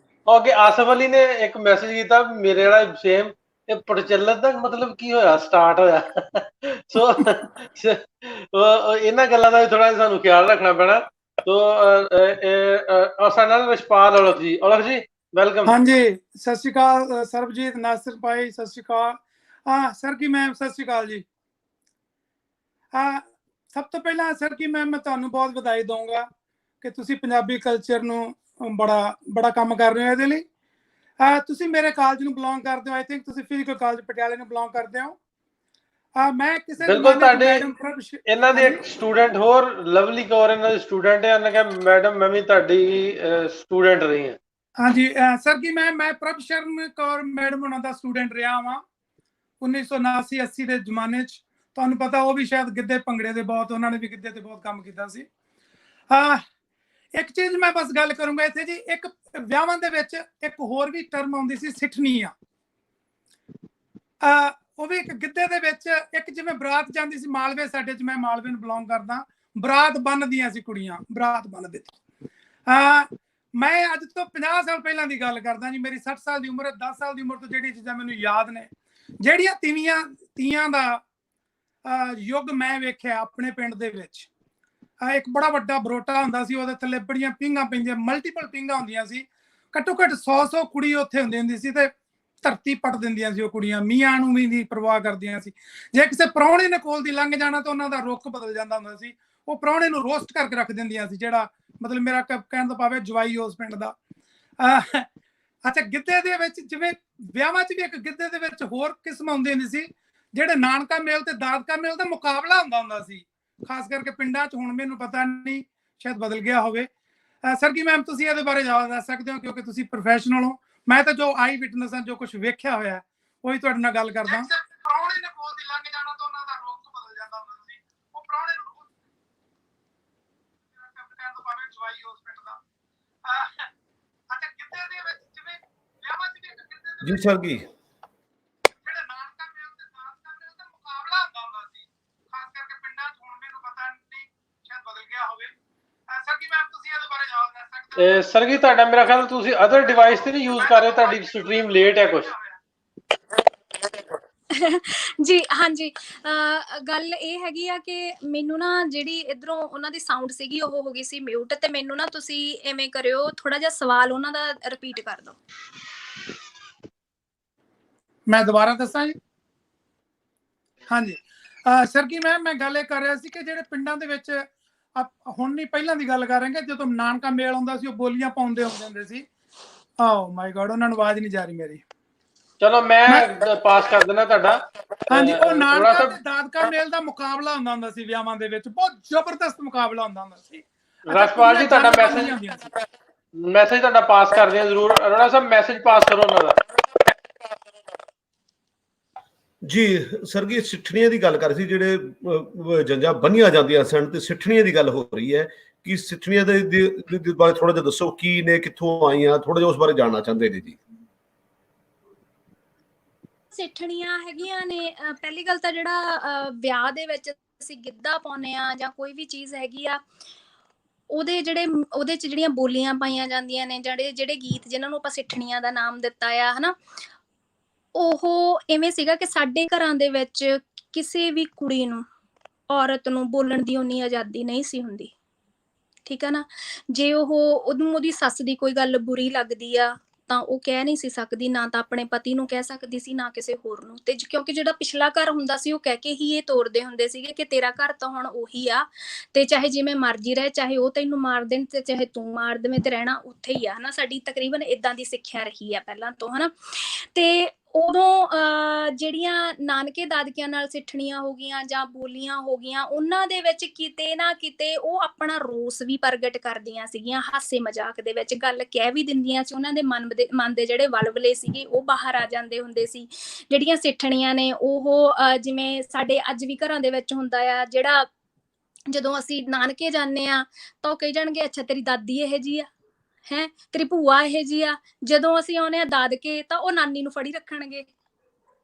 [SPEAKER 1] ਉਹ ਅੱਗੇ ਆਸਫ ਅਲੀ ਨੇ ਇੱਕ ਮੈਸੇਜ ਕੀਤਾ, ਮੇਰੇ ਵਾਲਾ ਸੇਮ, ਇਹ ਪ੍ਰਚਲਿਤ ਦਾ ਮਤਲਬ ਕੀ ਹੋਇਆ, ਸਟਾਰਟ ਹੋਇਆ। ਸੋ ਇਹਨਾਂ ਗੱਲਾਂ ਦਾ ਵੀ ਥੋੜਾ ਜਿਹਾ ਸਾਨੂੰ ਖਿਆਲ ਰੱਖਣਾ ਪੈਣਾ। ਤੋ ਸਾਡੇ ਨਾਲ ਰਿਸ਼ਪਾਲ ਔਲਖ ਜੀ। ਔਲਖ ਜੀ ਵੈਲਕਮ।
[SPEAKER 11] ਹਾਂਜੀ, ਸਤਿ ਸ਼੍ਰੀ ਅਕਾਲ ਸਰਬਜੀਤ, ਨਾਸਿਰ ਭਾਈ ਸਤਿ ਸ਼੍ਰੀ ਅਕਾਲ। ਸਰ ਕੀ ਮੈਮ ਸਤਿ ਸ਼੍ਰੀ ਅਕਾਲ ਜੀ। ਸਭ ਤੋਂ ਪਹਿਲਾਂ ਸਰ ਕੀ ਮੈਮ ਮੈਂ ਤੁਹਾਨੂੰ ਬਹੁਤ ਵਧਾਈ ਦਊਂਗਾ ਕਿ ਤੁਸੀਂ ਪੰਜਾਬੀ ਕਲਚਰ ਨੂੰ ਬੜਾ ਕੰਮ ਕਰ ਰਹੇ ਹੋ। ਇਹਦੇ ਲਈ ਤੁਸੀਂ ਮੇਰੇ ਕਾਲਜ ਨੂੰ ਬਿਲੋਂਗ ਕਰਦੇ ਹੋ, ਆਈ ਥਿੰਕ ਤੁਸੀਂ ਫਿਜ਼ੀਕਲ ਕਾਲਜ ਪਟਿਆਲੇ ਨੂੰ ਬਿਲੋਂਗ ਕਰਦੇ ਹੋ। ਮੈਂ ਕਿਸੇ
[SPEAKER 1] ਬਿਲਕੁਲ ਤੁਹਾਡੇ ਇਹਨਾਂ ਦੇ ਇੱਕ ਸਟੂਡੈਂਟ ਹੋਰ ਲਵਲੀ ਕੌਰ ਇਹਨਾਂ ਦੀ ਸਟੂਡੈਂਟ ਹੈ। ਉਹਨੇ ਕਿਹਾ ਮੈਡਮ ਮੈਂ ਵੀ ਤੁਹਾਡੀ ਸਟੂਡੈਂਟ ਰਹੀ ਹਾਂ।
[SPEAKER 11] ਹਾਂਜੀ ਸਰ ਜੀ, ਮੈਂ ਪ੍ਰਭ ਸ਼ਰਨ ਕੌਰ ਮੈਡਮ ਉਹਨਾਂ ਦਾ ਸਟੂਡੈਂਟ ਰਿਹਾ ਹਾਂ 1979-80 ਦੇ ਜ਼ਮਾਨੇ 'ਚ। ਤੁਹਾਨੂੰ ਪਤਾ ਉਹ ਵੀ ਸ਼ਾਇਦ ਗਿੱਧੇ ਭੰਗੜੇ ਦੇ ਬਹੁਤ, ਉਹਨਾਂ ਨੇ ਵੀ ਗਿੱਧੇ ਤੇ ਬਹੁਤ ਕੰਮ ਕੀਤਾ ਸੀ। ਇੱਕ ਚੀਜ਼ ਮੈਂ ਬਸ ਗੱਲ ਕਰੂੰਗਾ ਇੱਥੇ ਜੀ, ਇੱਕ ਵਿਆਹਾਂ ਦੇ ਵਿੱਚ ਇੱਕ ਹੋਰ ਵੀ ਟਰਮ ਆਉਂਦੀ ਸੀ, ਸਿੱਠਣੀਆਂ। ਉਹ ਵੀ ਇੱਕ ਗਿੱਧੇ ਦੇ ਵਿੱਚ ਇੱਕ, ਜਿਵੇਂ ਬਰਾਤ ਜਾਂਦੀ ਸੀ ਮਾਲਵੇ, ਸਾਡੇ 'ਚ ਮੈਂ ਮਾਲਵੇ ਨੂੰ ਬਿਲੋਂਗ ਕਰਦਾ, ਬਰਾਤ ਬੰਨ੍ਹਦੀਆਂ ਸੀ ਕੁੜੀਆਂ, ਬਰਾਤ ਬੰਨ੍ਹਦੇ। ਮੈਂ ਅੱਜ ਤੋਂ 50 ਸਾਲ ਪਹਿਲਾਂ ਦੀ ਗੱਲ ਕਰਦਾ ਜੀ, ਮੇਰੀ 60 ਸਾਲ ਦੀ ਉਮਰ ਹੈ। 10 ਸਾਲ ਦੀ ਉਮਰ ਤੋਂ ਜਿਹੜੀ ਚੀਜ਼ਾਂ ਮੈਨੂੰ ਯਾਦ ਨੇ, ਜਿਹੜੀਆਂ ਤੀਆਂ ਦਾ ਯੁੱਗ ਮੈਂ ਵੇਖਿਆ ਆਪਣੇ ਪਿੰਡ ਦੇ ਵਿੱਚ। ਇੱਕ ਬੜਾ ਵੱਡਾ ਬਰੋਟਾ ਹੁੰਦਾ ਸੀ, ਉਹਦੇ ਥੱਲੇ ਬੜੀਆਂ ਪੀਂਘਾਂ ਪੈਂਦੀਆਂ, ਮਲਟੀਪਲ ਪੀਂਘਾਂ ਹੁੰਦੀਆਂ ਸੀ, ਘੱਟੋ ਘੱਟ 100 ਕੁੜੀ ਉੱਥੇ ਹੁੰਦੀ ਸੀ, ਤੇ ਧਰਤੀ ਪੱਟ ਦਿੰਦੀਆਂ ਸੀ ਉਹ ਕੁੜੀਆਂ, ਮੀਆਂ ਨੂੰ ਵੀ ਨਹੀਂ ਪਰਵਾਹ ਕਰਦੀਆਂ ਸੀ। ਜੇ ਕਿਸੇ ਪ੍ਰਾਹੁਣੇ ਨੇ ਕੋਲ ਦੀ ਲੰਘ ਜਾਣਾ ਤਾਂ ਉਹਨਾਂ ਦਾ ਰੁੱਖ ਬਦਲ ਜਾਂਦਾ ਹੁੰਦਾ ਸੀ, ਉਹ ਪ੍ਰਾਹੁਣੇ ਨੂੰ ਰੋਸਟ ਕਰਕੇ ਰੱਖ ਦਿੰਦੀਆਂ ਸੀ, ਜਿਹੜਾ ਮਤਲਬ ਮੇਰਾ ਕਹਿਣ ਦਾ ਭਾਵ ਹੈ ਜਵਾਈ ਉਸ ਪਿੰਡ ਦਾ। ਅੱਛਾ, ਗਿੱਧੇ ਦੇ ਵਿੱਚ ਜਿਵੇਂ ਵਿਆਹਾਂ 'ਚ ਵੀ ਇੱਕ ਗਿੱਧੇ ਦੇ ਵਿੱਚ ਹੋਰ ਕਿਸਮ ਆਉਂਦੀ ਹੁੰਦੀ ਸੀ, ਜਿਹੜੇ ਨਾਨਕਾ ਮੇਲ ਤੇ ਦਾਦਕਾ ਮੇਲ ਦਾ ਮੁਕਾਬਲਾ ਹੁੰਦਾ ਸੀ, ਖਾਸ ਕਰਕੇ ਪਿੰਡਾਂ 'ਚ। ਹੁਣ ਮੈਨੂੰ ਪਤਾ ਨਹੀਂ, ਸ਼ਾਇਦ ਬਦਲ ਗਿਆ ਹੋਵੇ। ਸਰਗੀ ਮੈਮ, ਤੁਸੀਂ ਇਹਦੇ ਬਾਰੇ ਜ਼ਿਆਦਾ ਦੱਸ ਸਕਦੇ ਹੋ, ਕਿਉਂਕਿ ਤੁਸੀਂ ਪ੍ਰੋਫੈਸ਼ਨਲ ਹੋ। ਮੈਂ ਤਾਂ ਜੋ ਆਈ ਵਿਟਨੈਸ ਹਾਂ, ਜੋ ਕੁਝ ਵੇਖਿਆ ਹੋਇਆ, ਉਹੀ ਤੁਹਾਡੇ ਨਾਲ ਗੱਲ ਕਰਦਾ। ਪ੍ਰਾਹੁਣੇ ਨੇ ਕੋਲ ਦੀ ਲੰਘ ਜਾਣਾ ਤਾਂ ਉਹਨਾਂ ਦਾ ਰੁਖ ਬਦਲ ਜਾਂਦਾ ਹੁੰਦਾ ਸੀ। ਉਹ ਪ੍ਰਾਹੁਣੇ ਨੂੰ ਕਹਿਣ ਤੋਂ ਭਾਵੇਂ ਜਵਾਈ ਉਸ ਪਿੰਡ ਦਾ। ਅੱਛਾ, ਗਿੱਧੇ ਦੇ ਵਿੱਚ ਜਿਵੇਂ ਵਿਆਹਾਂ 'ਚ ਵੀ ਇੱਕ ਗਿੱਧੇ ਦੇ
[SPEAKER 2] ਜੀ ਸਰ ਜੀ,
[SPEAKER 11] ਜਿਹੜੇ ਨਾਨਕਾ ਮੇਲ ਤੇ ਦਾਦਕਾ ਮੇਲ ਦਾ ਮੁਕਾਬਲਾ ਹੁੰਦਾ ਸੀ, ਖਾਸ ਕਰਕੇ ਪਿੰਡਾਂ 'ਚ। ਹੁਣ ਮੈਨੂੰ ਪਤਾ ਨਹੀਂ, ਸ਼ਾਇਦ ਬਦਲ ਗਿਆ ਹੋਵੇ। ਸਰਗੀ ਮੈਮ, ਤੁਸੀਂ ਇਹਦੇ ਬਾਰੇ ਜ਼ਿਆਦਾ ਦੱਸ ਸਕਦੇ ਹੋ?
[SPEAKER 1] ਸਰ ਜੀ, ਤੁਹਾਡਾ ਮੇਰਾ ਖਿਆਲ ਤੁਸੀਂ ਅਦਰ ਡਿਵਾਈਸ ਤੇ ਨਹੀਂ ਯੂਜ਼ ਕਰ ਰਹੇ, ਤੁਹਾਡੀ ਸਟ੍ਰੀਮ ਲੇਟ ਹੈ ਕੁਝ।
[SPEAKER 3] ਜੀ ਹਾਂਜੀ, ਗੱਲ ਇਹ ਹੈਗੀ ਆ ਕਿ ਮੈਨੂੰ ਨਾ ਜਿਹੜੀ ਇਧਰੋਂ ਉਹਨਾਂ ਦੀ ਸਾਊਂਡ ਸੀਗੀ ਉਹ ਹੋ ਗਈ ਸੀ ਮਿਊਟ, ਤੇ ਮੈਨੂੰ ਨਾ ਤੁਸੀਂ ਐਵੇਂ ਕਰਿਓ, ਥੋੜਾ ਜਿਹਾ ਸਵਾਲ ਉਹਨਾਂ ਦਾ ਰਿਪੀਟ ਕਰ ਦਿਓ।
[SPEAKER 11] ਮੈਂ ਦੁਬਾਰਾ ਦੱਸਾਂ ਜੀ? ਹਾਂਜੀ ਸਰ ਕੀ ਮੈਂ ਗੱਲ ਇਹ ਕਰ ਰਿਹਾ ਸੀ ਕਿ ਜਿਹੜੇ ਪਿੰਡਾਂ ਦੇ ਵਿੱਚ, ਹੁਣ ਨਹੀਂ ਪਹਿਲਾਂ ਦੀ ਗੱਲ ਕਰ ਰਹੇ ਹਾਂ, ਜਦੋਂ ਨਾਨਕਾ ਮੇਲ ਹੁੰਦਾ ਸੀ, ਉਹ ਬੋਲੀਆਂ ਪਾਉਂਦੇ ਹੁੰਦੇ ਸੀ। ਓ ਮਾਈ ਗॉड, ਉਹਨਾਂ ਨੂੰ ਆਵਾਜ਼ ਨਹੀਂ ਜਾ ਰਹੀ ਮੇਰੀ।
[SPEAKER 1] ਚਲੋ ਮੈਂ ਪਾਸ ਕਰ ਦੇਣਾ ਤੁਹਾਡਾ।
[SPEAKER 11] ਹਾਂਜੀ, ਉਹ ਨਾਨਕਾ ਤੇ ਦਾਦਕਾ ਮੇਲ ਦਾ ਮੁਕਾਬਲਾ ਹੁੰਦਾ ਸੀ ਵਿਆਹਾਂ ਦੇ ਵਿੱਚ, ਬਹੁਤ ਜ਼ਬਰਦਸਤ ਮੁਕਾਬਲਾ ਹੁੰਦਾ ਸੀ।
[SPEAKER 1] ਰਸਪਾਲ ਜੀ, ਤੁਹਾਡਾ ਮੈਸੇਜ ਤੁਹਾਡਾ ਪਾਸ ਕਰਦੇ ਆ ਜ਼ਰੂਰ। ਅਰੋੜਾ ਸਾਹਿਬ, ਮੈਸੇਜ ਪਾਸ ਕਰੋ ਉਹਨਾਂ ਦਾ।
[SPEAKER 2] ਜੀ ਸਰ ਜੀ, ਸਿੱਠਣੀਆਂ ਦੀ ਗੱਲ ਕਰ ਸੀ, ਜਿਹੜੇ ਜੰਜਾਂ ਬੰਨੀਆਂ ਜਾਂਦੀਆਂ ਸਨ ਤੇ ਸਿੱਠਣੀਆਂ ਦੀ ਗੱਲ ਹੋ ਰਹੀ ਹੈ। ਕਿ ਸਿੱਠਣੀਆਂ ਦੇ ਬਾਰੇ ਥੋੜਾ ਜਿਹਾ ਦੱਸੋ, ਕੀ ਨੇ, ਕਿੱਥੋਂ ਆਈਆਂ, ਥੋੜਾ ਜਿਹਾ ਉਸ ਬਾਰੇ ਜਾਣਨਾ ਚਾਹੁੰਦੇ ਨੇ ਜੀ।
[SPEAKER 3] ਸਿੱਠਣੀਆਂ ਹੈਗੀਆਂ ਨੇ, ਪਹਿਲੀ ਗੱਲ ਤਾਂ ਜਿਹੜਾ ਵਿਆਹ ਦੇ ਵਿੱਚ ਅਸੀਂ ਗਿੱਧਾ ਪਾਉਂਦੇ ਆ ਜਾਂ ਕੋਈ ਵੀ ਚੀਜ਼ ਹੈਗੀ ਆ, ਉਹਦੇ 'ਚ ਜਿਹੜੀਆਂ ਬੋਲੀਆਂ ਪਾਈਆਂ ਜਾਂਦੀਆਂ ਨੇ, ਜਿਹੜੇ ਗੀਤ ਜਿਨ੍ਹਾਂ ਨੂੰ ਆਪਾਂ ਸਿੱਠਣੀਆਂ ਦਾ ਨਾਮ ਦਿੱਤਾ ਆ, ਹਨਾ, ਉਹ ਇਵੇਂ ਸੀਗਾ ਕਿ ਸਾਡੇ ਘਰਾਂ ਦੇ ਵਿੱਚ ਕਿਸੇ ਵੀ ਕੁੜੀ ਨੂੰ, ਔਰਤ ਨੂੰ ਬੋਲਣ ਦੀ ਉਨੀ ਆਜ਼ਾਦੀ ਨਹੀਂ ਸੀ ਹੁੰਦੀ। ਠੀਕ ਆ ਨਾ? ਜੇ ਉਹਨੂੰ ਉਹਦੀ ਸੱਸ ਦੀ ਕੋਈ ਗੱਲ ਬੁਰੀ ਲੱਗਦੀ ਆ ਤਾਂ ਉਹ ਕਹਿ ਨਹੀਂ ਸੀ ਸਕਦੀ, ਨਾ ਤਾਂ ਆਪਣੇ ਪਤੀ ਨੂੰ ਕਹਿ ਸਕਦੀ ਸੀ, ਨਾ ਕਿਸੇ ਹੋਰ ਨੂੰ। ਤੇ ਕਿਉਂਕਿ ਜਿਹੜਾ ਪਿਛਲਾ ਘਰ ਹੁੰਦਾ ਸੀ, ਉਹ ਕਹਿ ਕੇ ਹੀ ਇਹ ਤੋਰਦੇ ਹੁੰਦੇ ਸੀਗੇ ਕਿ ਤੇਰਾ ਘਰ ਤਾਂ ਹੁਣ ਉਹੀ ਆ, ਤੇ ਚਾਹੇ ਜਿਵੇਂ ਮਰਜ਼ੀ ਰਹੇ, ਚਾਹੇ ਉਹ ਤੈਨੂੰ ਮਾਰ ਦੇਣ ਤੇ ਚਾਹੇ ਤੂੰ ਮਾਰ ਦੇਵੇਂ, ਤੇ ਰਹਿਣਾ ਉੱਥੇ ਹੀ ਆ, ਹਨਾ। ਸਾਡੀ ਤਕਰੀਬਨ ਏਦਾਂ ਦੀ ਸਿੱਖਿਆ ਰਹੀ ਆ ਪਹਿਲਾਂ ਤੋਂ, ਹਨਾ। ਤੇ ਉਦੋਂ ਜਿਹੜੀਆਂ ਨਾਨਕੇ ਦਾਦਕਿਆਂ ਨਾਲ ਸਿੱਠਣੀਆਂ ਹੋ ਗਈਆਂ ਜਾਂ ਬੋਲੀਆਂ ਹੋ ਗਈਆਂ, ਉਹਨਾਂ ਦੇ ਵਿੱਚ ਕਿਤੇ ਨਾ ਕਿਤੇ ਉਹ ਆਪਣਾ ਰੋਸ ਵੀ ਪ੍ਰਗਟ ਕਰਦੀਆਂ ਸੀਗੀਆਂ, ਹਾਸੇ ਮਜ਼ਾਕ ਦੇ ਵਿੱਚ ਗੱਲ ਕਹਿ ਵੀ ਦਿੰਦੀਆਂ ਸੀ। ਉਹਨਾਂ ਦੇ ਮਨ ਦੇ ਜਿਹੜੇ ਵਲਵਲੇ ਸੀਗੇ ਉਹ ਬਾਹਰ ਆ ਜਾਂਦੇ ਹੁੰਦੇ ਸੀ। ਜਿਹੜੀਆਂ ਸਿੱਠਣੀਆਂ ਨੇ ਉਹ ਜਿਵੇਂ ਸਾਡੇ ਅੱਜ ਵੀ ਘਰਾਂ ਦੇ ਵਿੱਚ ਹੁੰਦਾ ਆ, ਜਿਹੜਾ ਜਦੋਂ ਅਸੀਂ ਨਾਨਕੇ ਜਾਂਦੇ ਆ ਤਾਂ ਉਹ ਕਹੀ ਜਾਣਗੇ, ਅੱਛਾ ਤੇਰੀ ਦਾਦੀ ਇਹੋ ਜਿਹੀ ਆ, ਹੈ ਤੇਰੀ ਭੂਆ ਇਹੋ ਜਿਹੀ ਆ। ਜਦੋਂ ਅਸੀਂ ਆਉਂਦੇ ਆ ਦਾਦਕੇ ਤਾਂ ਉਹ ਨਾਨੀ ਨੂੰ ਫੜੀ ਰੱਖਣਗੇ।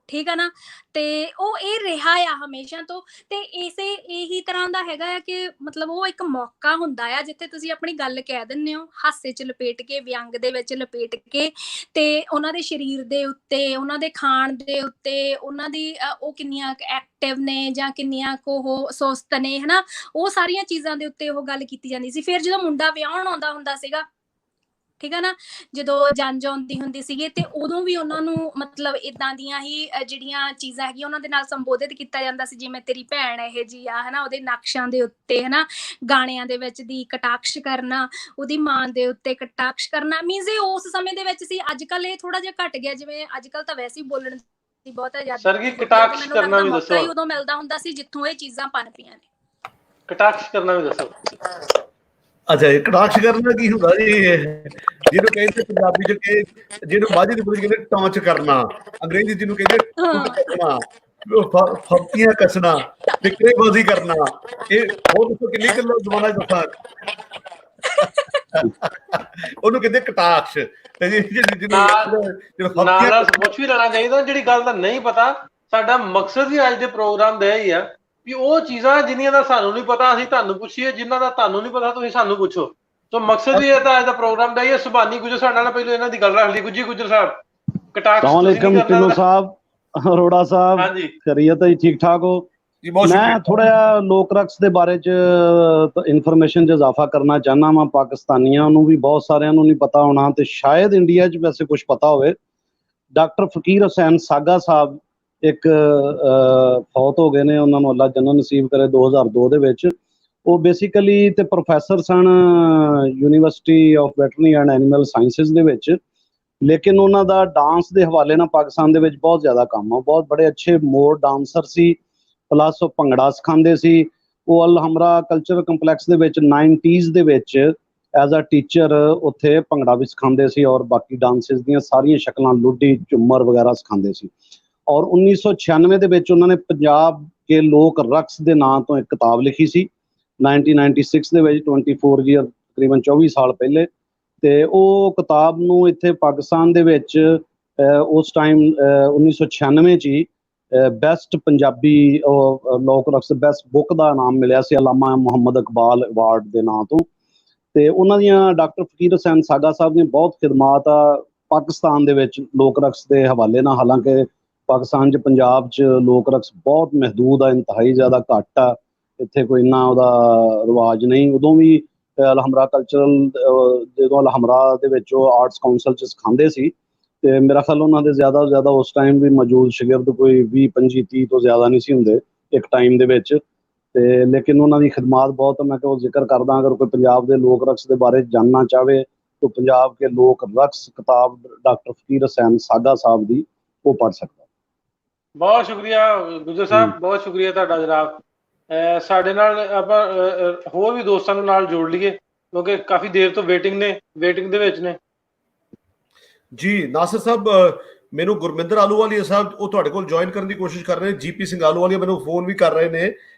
[SPEAKER 3] ਠੀਕ ਆ ਨਾ? ਤੇ ਉਹ ਇਹ ਰਿਹਾ ਆ ਹਮੇਸ਼ਾ ਤੋਂ। ਤੇ ਇਹੀ ਤਰ੍ਹਾਂ ਦਾ ਹੈਗਾ ਆ ਕਿ ਮਤਲਬ ਉਹ ਇੱਕ ਮੌਕਾ ਹੁੰਦਾ ਆ ਜਿੱਥੇ ਤੁਸੀਂ ਆਪਣੀ ਗੱਲ ਕਹਿ ਦਿੰਦੇ ਹੋ, ਹਾਸੇ 'ਚ ਲਪੇਟ ਕੇ, ਵਿਅੰਗ ਦੇ ਵਿੱਚ ਲਪੇਟ ਕੇ, ਤੇ ਉਹਨਾਂ ਦੇ ਸਰੀਰ ਦੇ ਉੱਤੇ, ਉਹਨਾਂ ਦੇ ਖਾਣ ਦੇ ਉੱਤੇ, ਉਹਨਾਂ ਦੀ ਉਹ ਕਿੰਨੀਆਂ ਐਕਟਿਵ ਨੇ ਜਾਂ ਕਿੰਨੀਆਂ ਕੁ ਉਹ ਸੁਸਤ ਨੇ, ਹਨਾ, ਉਹ ਸਾਰੀਆਂ ਚੀਜ਼ਾਂ ਦੇ ਉੱਤੇ ਉਹ ਗੱਲ ਕੀਤੀ ਜਾਂਦੀ ਸੀ। ਫਿਰ ਜਦੋਂ ਮੁੰਡਾ ਵਿਆਹਣ ਆਉਂਦਾ ਹੁੰਦਾ ਸੀਗਾ, ਠੀਕ ਆ ਨਾ, ਜਦੋਂ ਜੰਝ ਆਉਂਦੀ ਹੁੰਦੀ ਸੀਗੀ, ਤੇ ਉਦੋਂ ਵੀ ਉਹਨਾਂ ਨੂੰ ਮਤਲਬ ਇਦਾਂ ਦੀਆਂ ਹੀ ਜਿਹੜੀਆਂ ਚੀਜ਼ਾਂ ਹੈਗੀਆਂ ਉਹਨਾਂ ਦੇ ਨਾਲ ਸੰਬੋਧਿਤ ਕੀਤਾ ਜਾਂਦਾ ਸੀ, ਜਿਵੇਂ ਤੇਰੀ ਭੈਣ ਇਹੋ ਜਿਹੀ ਆ, ਹਨਾ, ਉਹਦੇ ਨਕਸ਼ਾਂ ਦੇ ਉੱਤੇ, ਹਨਾ, ਗਾਣਿਆਂ ਦੇ ਵਿੱਚ ਦੀ ਕਟਾਕਸ਼ ਕਰਨਾ, ਉਹਦੀ ਮਾਂ ਦੇ ਉੱਤੇ ਕਟਾਕਸ਼ ਕਰਨਾ। ਮੀਨਸ ਇਹ ਉਸ ਸਮੇਂ ਦੇ ਵਿੱਚ ਸੀ। ਅੱਜ ਕੱਲ ਇਹ ਥੋੜਾ ਜਿਹਾ ਘਟ ਗਿਆ, ਜਿਵੇਂ ਅੱਜ ਕੱਲ ਤਾਂ ਵੈਸੇ ਹੀ ਬੋਲਣ ਦੀ ਬਹੁਤ ਆਜ਼ਾਦੀ।
[SPEAKER 1] ਸਰ ਜੀ, ਕਟਾਕਸ਼ ਕਰਨਾ ਵੀ ਦੱਸੋ।
[SPEAKER 3] ਮੌਕਾ ਹੀ ਉਦੋਂ ਮਿਲਦਾ ਹੁੰਦਾ ਸੀ ਜਿੱਥੋਂ ਇਹ ਚੀਜ਼ਾਂ ਪਨਪੀਆਂ ਨੇ।
[SPEAKER 1] ਕਟਾਕਸ਼ ਕਰਨਾ ਵੀ ਦੱਸੋ।
[SPEAKER 2] ਅੱਛਾ, ਇਹ ਕਟਾਕਸ਼ ਕਰਨਾ ਕੀ ਹੁੰਦਾ ਜੀ? ਜਿਹਨੂੰ ਕਹਿੰਦੇ ਪੰਜਾਬੀ 'ਚ ਕਿ ਜਿਹਨੂੰ ਮਾਝੀ ਦੀ ਬੋਲੀ ਕਹਿੰਦੇ ਟੌਂਚ ਕਰਨਾ, ਅੰਗਰੇਜ਼ੀ ਜਿਹਨੂੰ ਕਹਿੰਦੇ ਕੱਸਣਾ, ਫੱਪੀਆਂ ਕੱਸਣਾ, ਟਿੱਕਰੇਬਾਜ਼ੀ ਕਰਨਾ। ਇਹ ਹੋਰ ਦੱਸੋ ਕਿੰਨੀ ਕਿਲੋ ਜ਼ਮਾਨਾ ਦੱਸਾਂ। ਉਹਨੂੰ ਕਹਿੰਦੇ ਕਟਾਕਸ਼। ਤੇ
[SPEAKER 1] ਨਾਲ ਪੁੱਛ ਵੀ ਲੈਣਾ ਚਾਹੀਦਾ, ਜਿਹੜੀ ਗੱਲ ਦਾ ਨਹੀਂ ਪਤਾ। ਸਾਡਾ ਮਕਸਦ ਹੀ ਅੱਜ ਦੇ ਪ੍ਰੋਗਰਾਮ ਦਾ ਹੀ ਆ ਵੀ ਉਹ ਚੀਜ਼ਾਂ ਜਿੰਨੀਆਂ ਦਾ ਸਾਨੂੰ ਨਹੀਂ ਪਤਾ ਅਸੀਂ ਤੁਹਾਨੂੰ ਪੁੱਛੀਏ, ਜਿਨ੍ਹਾਂ ਦਾ ਤੁਹਾਨੂੰ ਨਹੀਂ ਪਤਾ ਤੁਸੀਂ ਸਾਨੂੰ ਪੁੱਛੋ। ਸੋ ਮਕਸਦ ਵੀ ਇਹ ਤਾਂ ਅੱਜ ਦਾ ਪ੍ਰੋਗਰਾਮ ਦਾ ਹੀ ਹੈ। ਸੁਭਾਨੀ ਗੁੱਜਰ ਸਾਡੇ ਨਾਲ ਪਹਿਲਾਂ ਇਹਨਾਂ ਦੀ ਗੱਲ ਰੱਖ ਲਈ। ਗੁੱਜਰ ਸਾਹਿਬ, ਕਟਾਕਸ਼
[SPEAKER 12] ਢਿੱਲੋਂ ਸਾਹਿਬ, ਅਰੋੜਾ ਸਾਹਿਬ,
[SPEAKER 1] ਹਾਂਜੀ,
[SPEAKER 12] ਖੈਰੀਅਤ ਹੈ, ਠੀਕ ਠਾਕ ਹੋ? ਮੈਂ ਥੋੜਾ ਜਿਹਾ ਲੋਕ ਰਕਸ ਦੇ ਬਾਰੇ ਚ ਇਨਫੋਰਮੇਸ਼ਨ 'ਚ ਇਜ਼ਾਫਾ ਕਰਨਾ ਚਾਹੁੰਦਾ ਵਾਂ। ਪਾਕਿਸਤਾਨੀਆਂ ਨੂੰ ਵੀ ਬਹੁਤ ਸਾਰਿਆਂ ਨੂੰ ਨਹੀਂ ਪਤਾ ਹੋਣਾ, ਤੇ ਸ਼ਾਇਦ ਇੰਡੀਆ 'ਚ ਵੈਸੇ ਕੁਝ ਪਤਾ ਹੋਵੇ। ਡਾਕਟਰ ਫਕੀਰ ਹੁਸੈਨ ਸਾਗਾ ਸਾਹਿਬ ਇੱਕ ਫੌਤ ਹੋ ਗਏ ਨੇ, ਉਹਨਾਂ ਨੂੰ ਅੱਲਾ ਜੰਨਤ ਨਸੀਬ ਕਰੇ, 2002 ਦੇ ਵਿੱਚ। ਉਹ ਬੇਸਿਕਲੀ ਤੇ ਪ੍ਰੋਫੈਸਰ ਸਨ university of veterinary and animal sciences ਦੇ ਵਿੱਚ, ਲੇਕਿਨ ਉਹਨਾਂ ਦਾ ਡਾਂਸ ਦੇ ਹਵਾਲੇ ਨਾਲ ਪਾਕਿਸਤਾਨ ਦੇ ਵਿੱਚ ਬਹੁਤ ਜ਼ਿਆਦਾ ਕੰਮ ਆ। ਬਹੁਤ ਬੜੇ ਅੱਛੇ ਮੋਰ ਡਾਂਸਰ ਸੀ, ਪਲੱਸ ਉਹ ਭੰਗੜਾ ਸਿਖਾਉਂਦੇ ਸੀ। ਉਹ ਅਲ ਹਮਰਾ ਕਲਚਰਲ ਕੰਪਲੈਕਸ ਦੇ ਵਿੱਚ 90s ਦੇ ਵਿੱਚ ਐਜ਼ ਅ ਟੀਚਰ ਉੱਥੇ ਭੰਗੜਾ ਵੀ ਸਿਖਾਉਂਦੇ ਸੀ ਔਰ ਬਾਕੀ ਡਾਂਸਿਸ ਦੀਆਂ ਸਾਰੀਆਂ ਸ਼ਕਲਾਂ, ਲੁੱਡੀ, ਝੁੰਮਰ ਵਗੈਰਾ ਸਿਖਾਉਂਦੇ ਸੀ। ਔਰ 1996 ਦੇ ਵਿੱਚ ਉਹਨਾਂ ਨੇ ਪੰਜਾਬ ਕੇ ਲੋਕ ਰਕਸ ਦੇ ਨਾਂ ਤੋਂ ਇੱਕ ਕਿਤਾਬ ਲਿਖੀ ਸੀ 1996 ਦੇ ਵਿੱਚ, 24 ਈਅਰ, ਤਕਰੀਬਨ 24 ਸਾਲ ਪਹਿਲੇ। ਤੇ ਉਹ ਕਿਤਾਬ ਨੂੰ ਇੱਥੇ ਪਾਕਿਸਤਾਨ ਦੇ ਵਿੱਚ ਉਸ ਟਾਈਮ 1996 'ਚ ਹੀ ਬੈਸਟ ਪੰਜਾਬੀ ਲੋਕ ਰਕਸ ਬੈਸਟ ਬੁੱਕ ਦਾ ਨਾਮ ਮਿਲਿਆ ਸੀ ਅਲਾਮਾ ਮੁਹੰਮਦ ਇਕਬਾਲ ਅਵਾਰਡ ਦੇ ਨਾਂ ਤੋਂ। ਤੇ ਉਹਨਾਂ ਦੀਆਂ ਡਾਕਟਰ ਫਕੀਰ ਹੁਸੈਨ ਸਾਗਾ ਸਾਹਿਬ ਦੀਆਂ ਬਹੁਤ ਖਿਦਮਾਤ ਆ ਪਾਕਿਸਤਾਨ ਦੇ ਵਿੱਚ ਲੋਕ ਰਕਸ ਦੇ ਹਵਾਲੇ ਨਾਲ। ਹਾਲਾਂਕਿ ਪਾਕਿਸਤਾਨ 'ਚ, ਪੰਜਾਬ 'ਚ ਲੋਕ ਰਕਸ ਬਹੁਤ ਮਹਿਦੂਦ ਆ, ਇੰਤਹਾਈ ਜ਼ਿਆਦਾ ਘੱਟ ਆ, ਇੱਥੇ ਕੋਈ ਇੰਨਾ ਉਹਦਾ ਰਿਵਾਜ ਨਹੀਂ। ਉਦੋਂ ਵੀ ਅਲਹਮਰਾ ਕਲਚਰਲ, ਜਦੋਂ ਅਲਹਮਰਾ ਦੇ ਵਿੱਚ ਉਹ ਆਰਟਸ ਕਾਊਂਸਲ 'ਚ ਸਿਖਾਉਂਦੇ ਸੀ ਤੇ ਮੇਰਾ ਖਿਆਲ ਉਹਨਾਂ ਦੇ ਜ਼ਿਆਦਾ ਤੋਂ ਜ਼ਿਆਦਾ ਉਸ ਟਾਈਮ ਵੀ ਮੌਜੂਦ ਸ਼ਾਗਿਰਦ ਕੋਈ 20, 25, 30 ਤੋਂ ਜ਼ਿਆਦਾ ਨਹੀਂ ਸੀ ਹੁੰਦੇ ਇੱਕ ਟਾਈਮ ਦੇ ਵਿੱਚ। ਤੇ ਲੇਕਿਨ ਉਹਨਾਂ ਦੀ ਖਿਦਮਾਤ ਬਹੁਤ, ਮੈਂ ਕਿਹਾ ਉਹ ਜ਼ਿਕਰ ਕਰਦਾ। ਅਗਰ ਕੋਈ ਪੰਜਾਬ ਦੇ ਲੋਕ ਰਕਸ ਦੇ ਬਾਰੇ ਜਾਣਨਾ ਚਾਹਵੇ ਤਾਂ ਪੰਜਾਬ ਕੇ ਲੋਕ ਰਕਸ ਕਿਤਾਬ ਡਾਕਟਰ ਫਕੀਰ ਹੁਸੈਨ ਸਾਗਾ ਸਾਹਿਬ ਦੀ ਉਹ ਪੜ੍ਹ ਸਕਦਾ।
[SPEAKER 1] ਬਹੁਤ ਸ਼ੁਕਰੀਆ ਗੁੱਜਰ ਸਾਹਿਬ, ਬਹੁਤ ਸ਼ੁਕਰੀਆ ਤੁਹਾਡਾ ਜਨਾਬ। ਸਾਡੇ ਨਾਲ ਆਪਾਂ ਹੋਰ ਵੀ ਦੋਸਤਾਂ ਨੂੰ ਨਾਲ ਜੋੜ ਲਈਏ ਕਿਉਂਕਿ ਕਾਫੀ ਦੇਰ ਤੋਂ ਵੇਟਿੰਗ ਦੇ ਵਿੱਚ ਨੇ। ਜੀ
[SPEAKER 2] ਨਾਸਿਰ ਸਾਹਿਬ, ਮੈਨੂੰ ਗੁਰਮਿੰਦਰ ਆਲੂਵਾਲੀਆ ਸਾਹਿਬ ਉਹ ਤੁਹਾਡੇ ਕੋਲ ਜੁਆਇਨ ਕਰਨ ਦੀ ਕੋਸ਼ਿਸ਼ ਕਰ ਰਹੇ ਨੇ। ਜੀਪੀ ਸਿੰਘ ਆਲੂਵਾਲੀਆ ਮੈਨੂੰ ਫੋਨ ਵੀ ਕਰ ਰਹੇ ਨੇ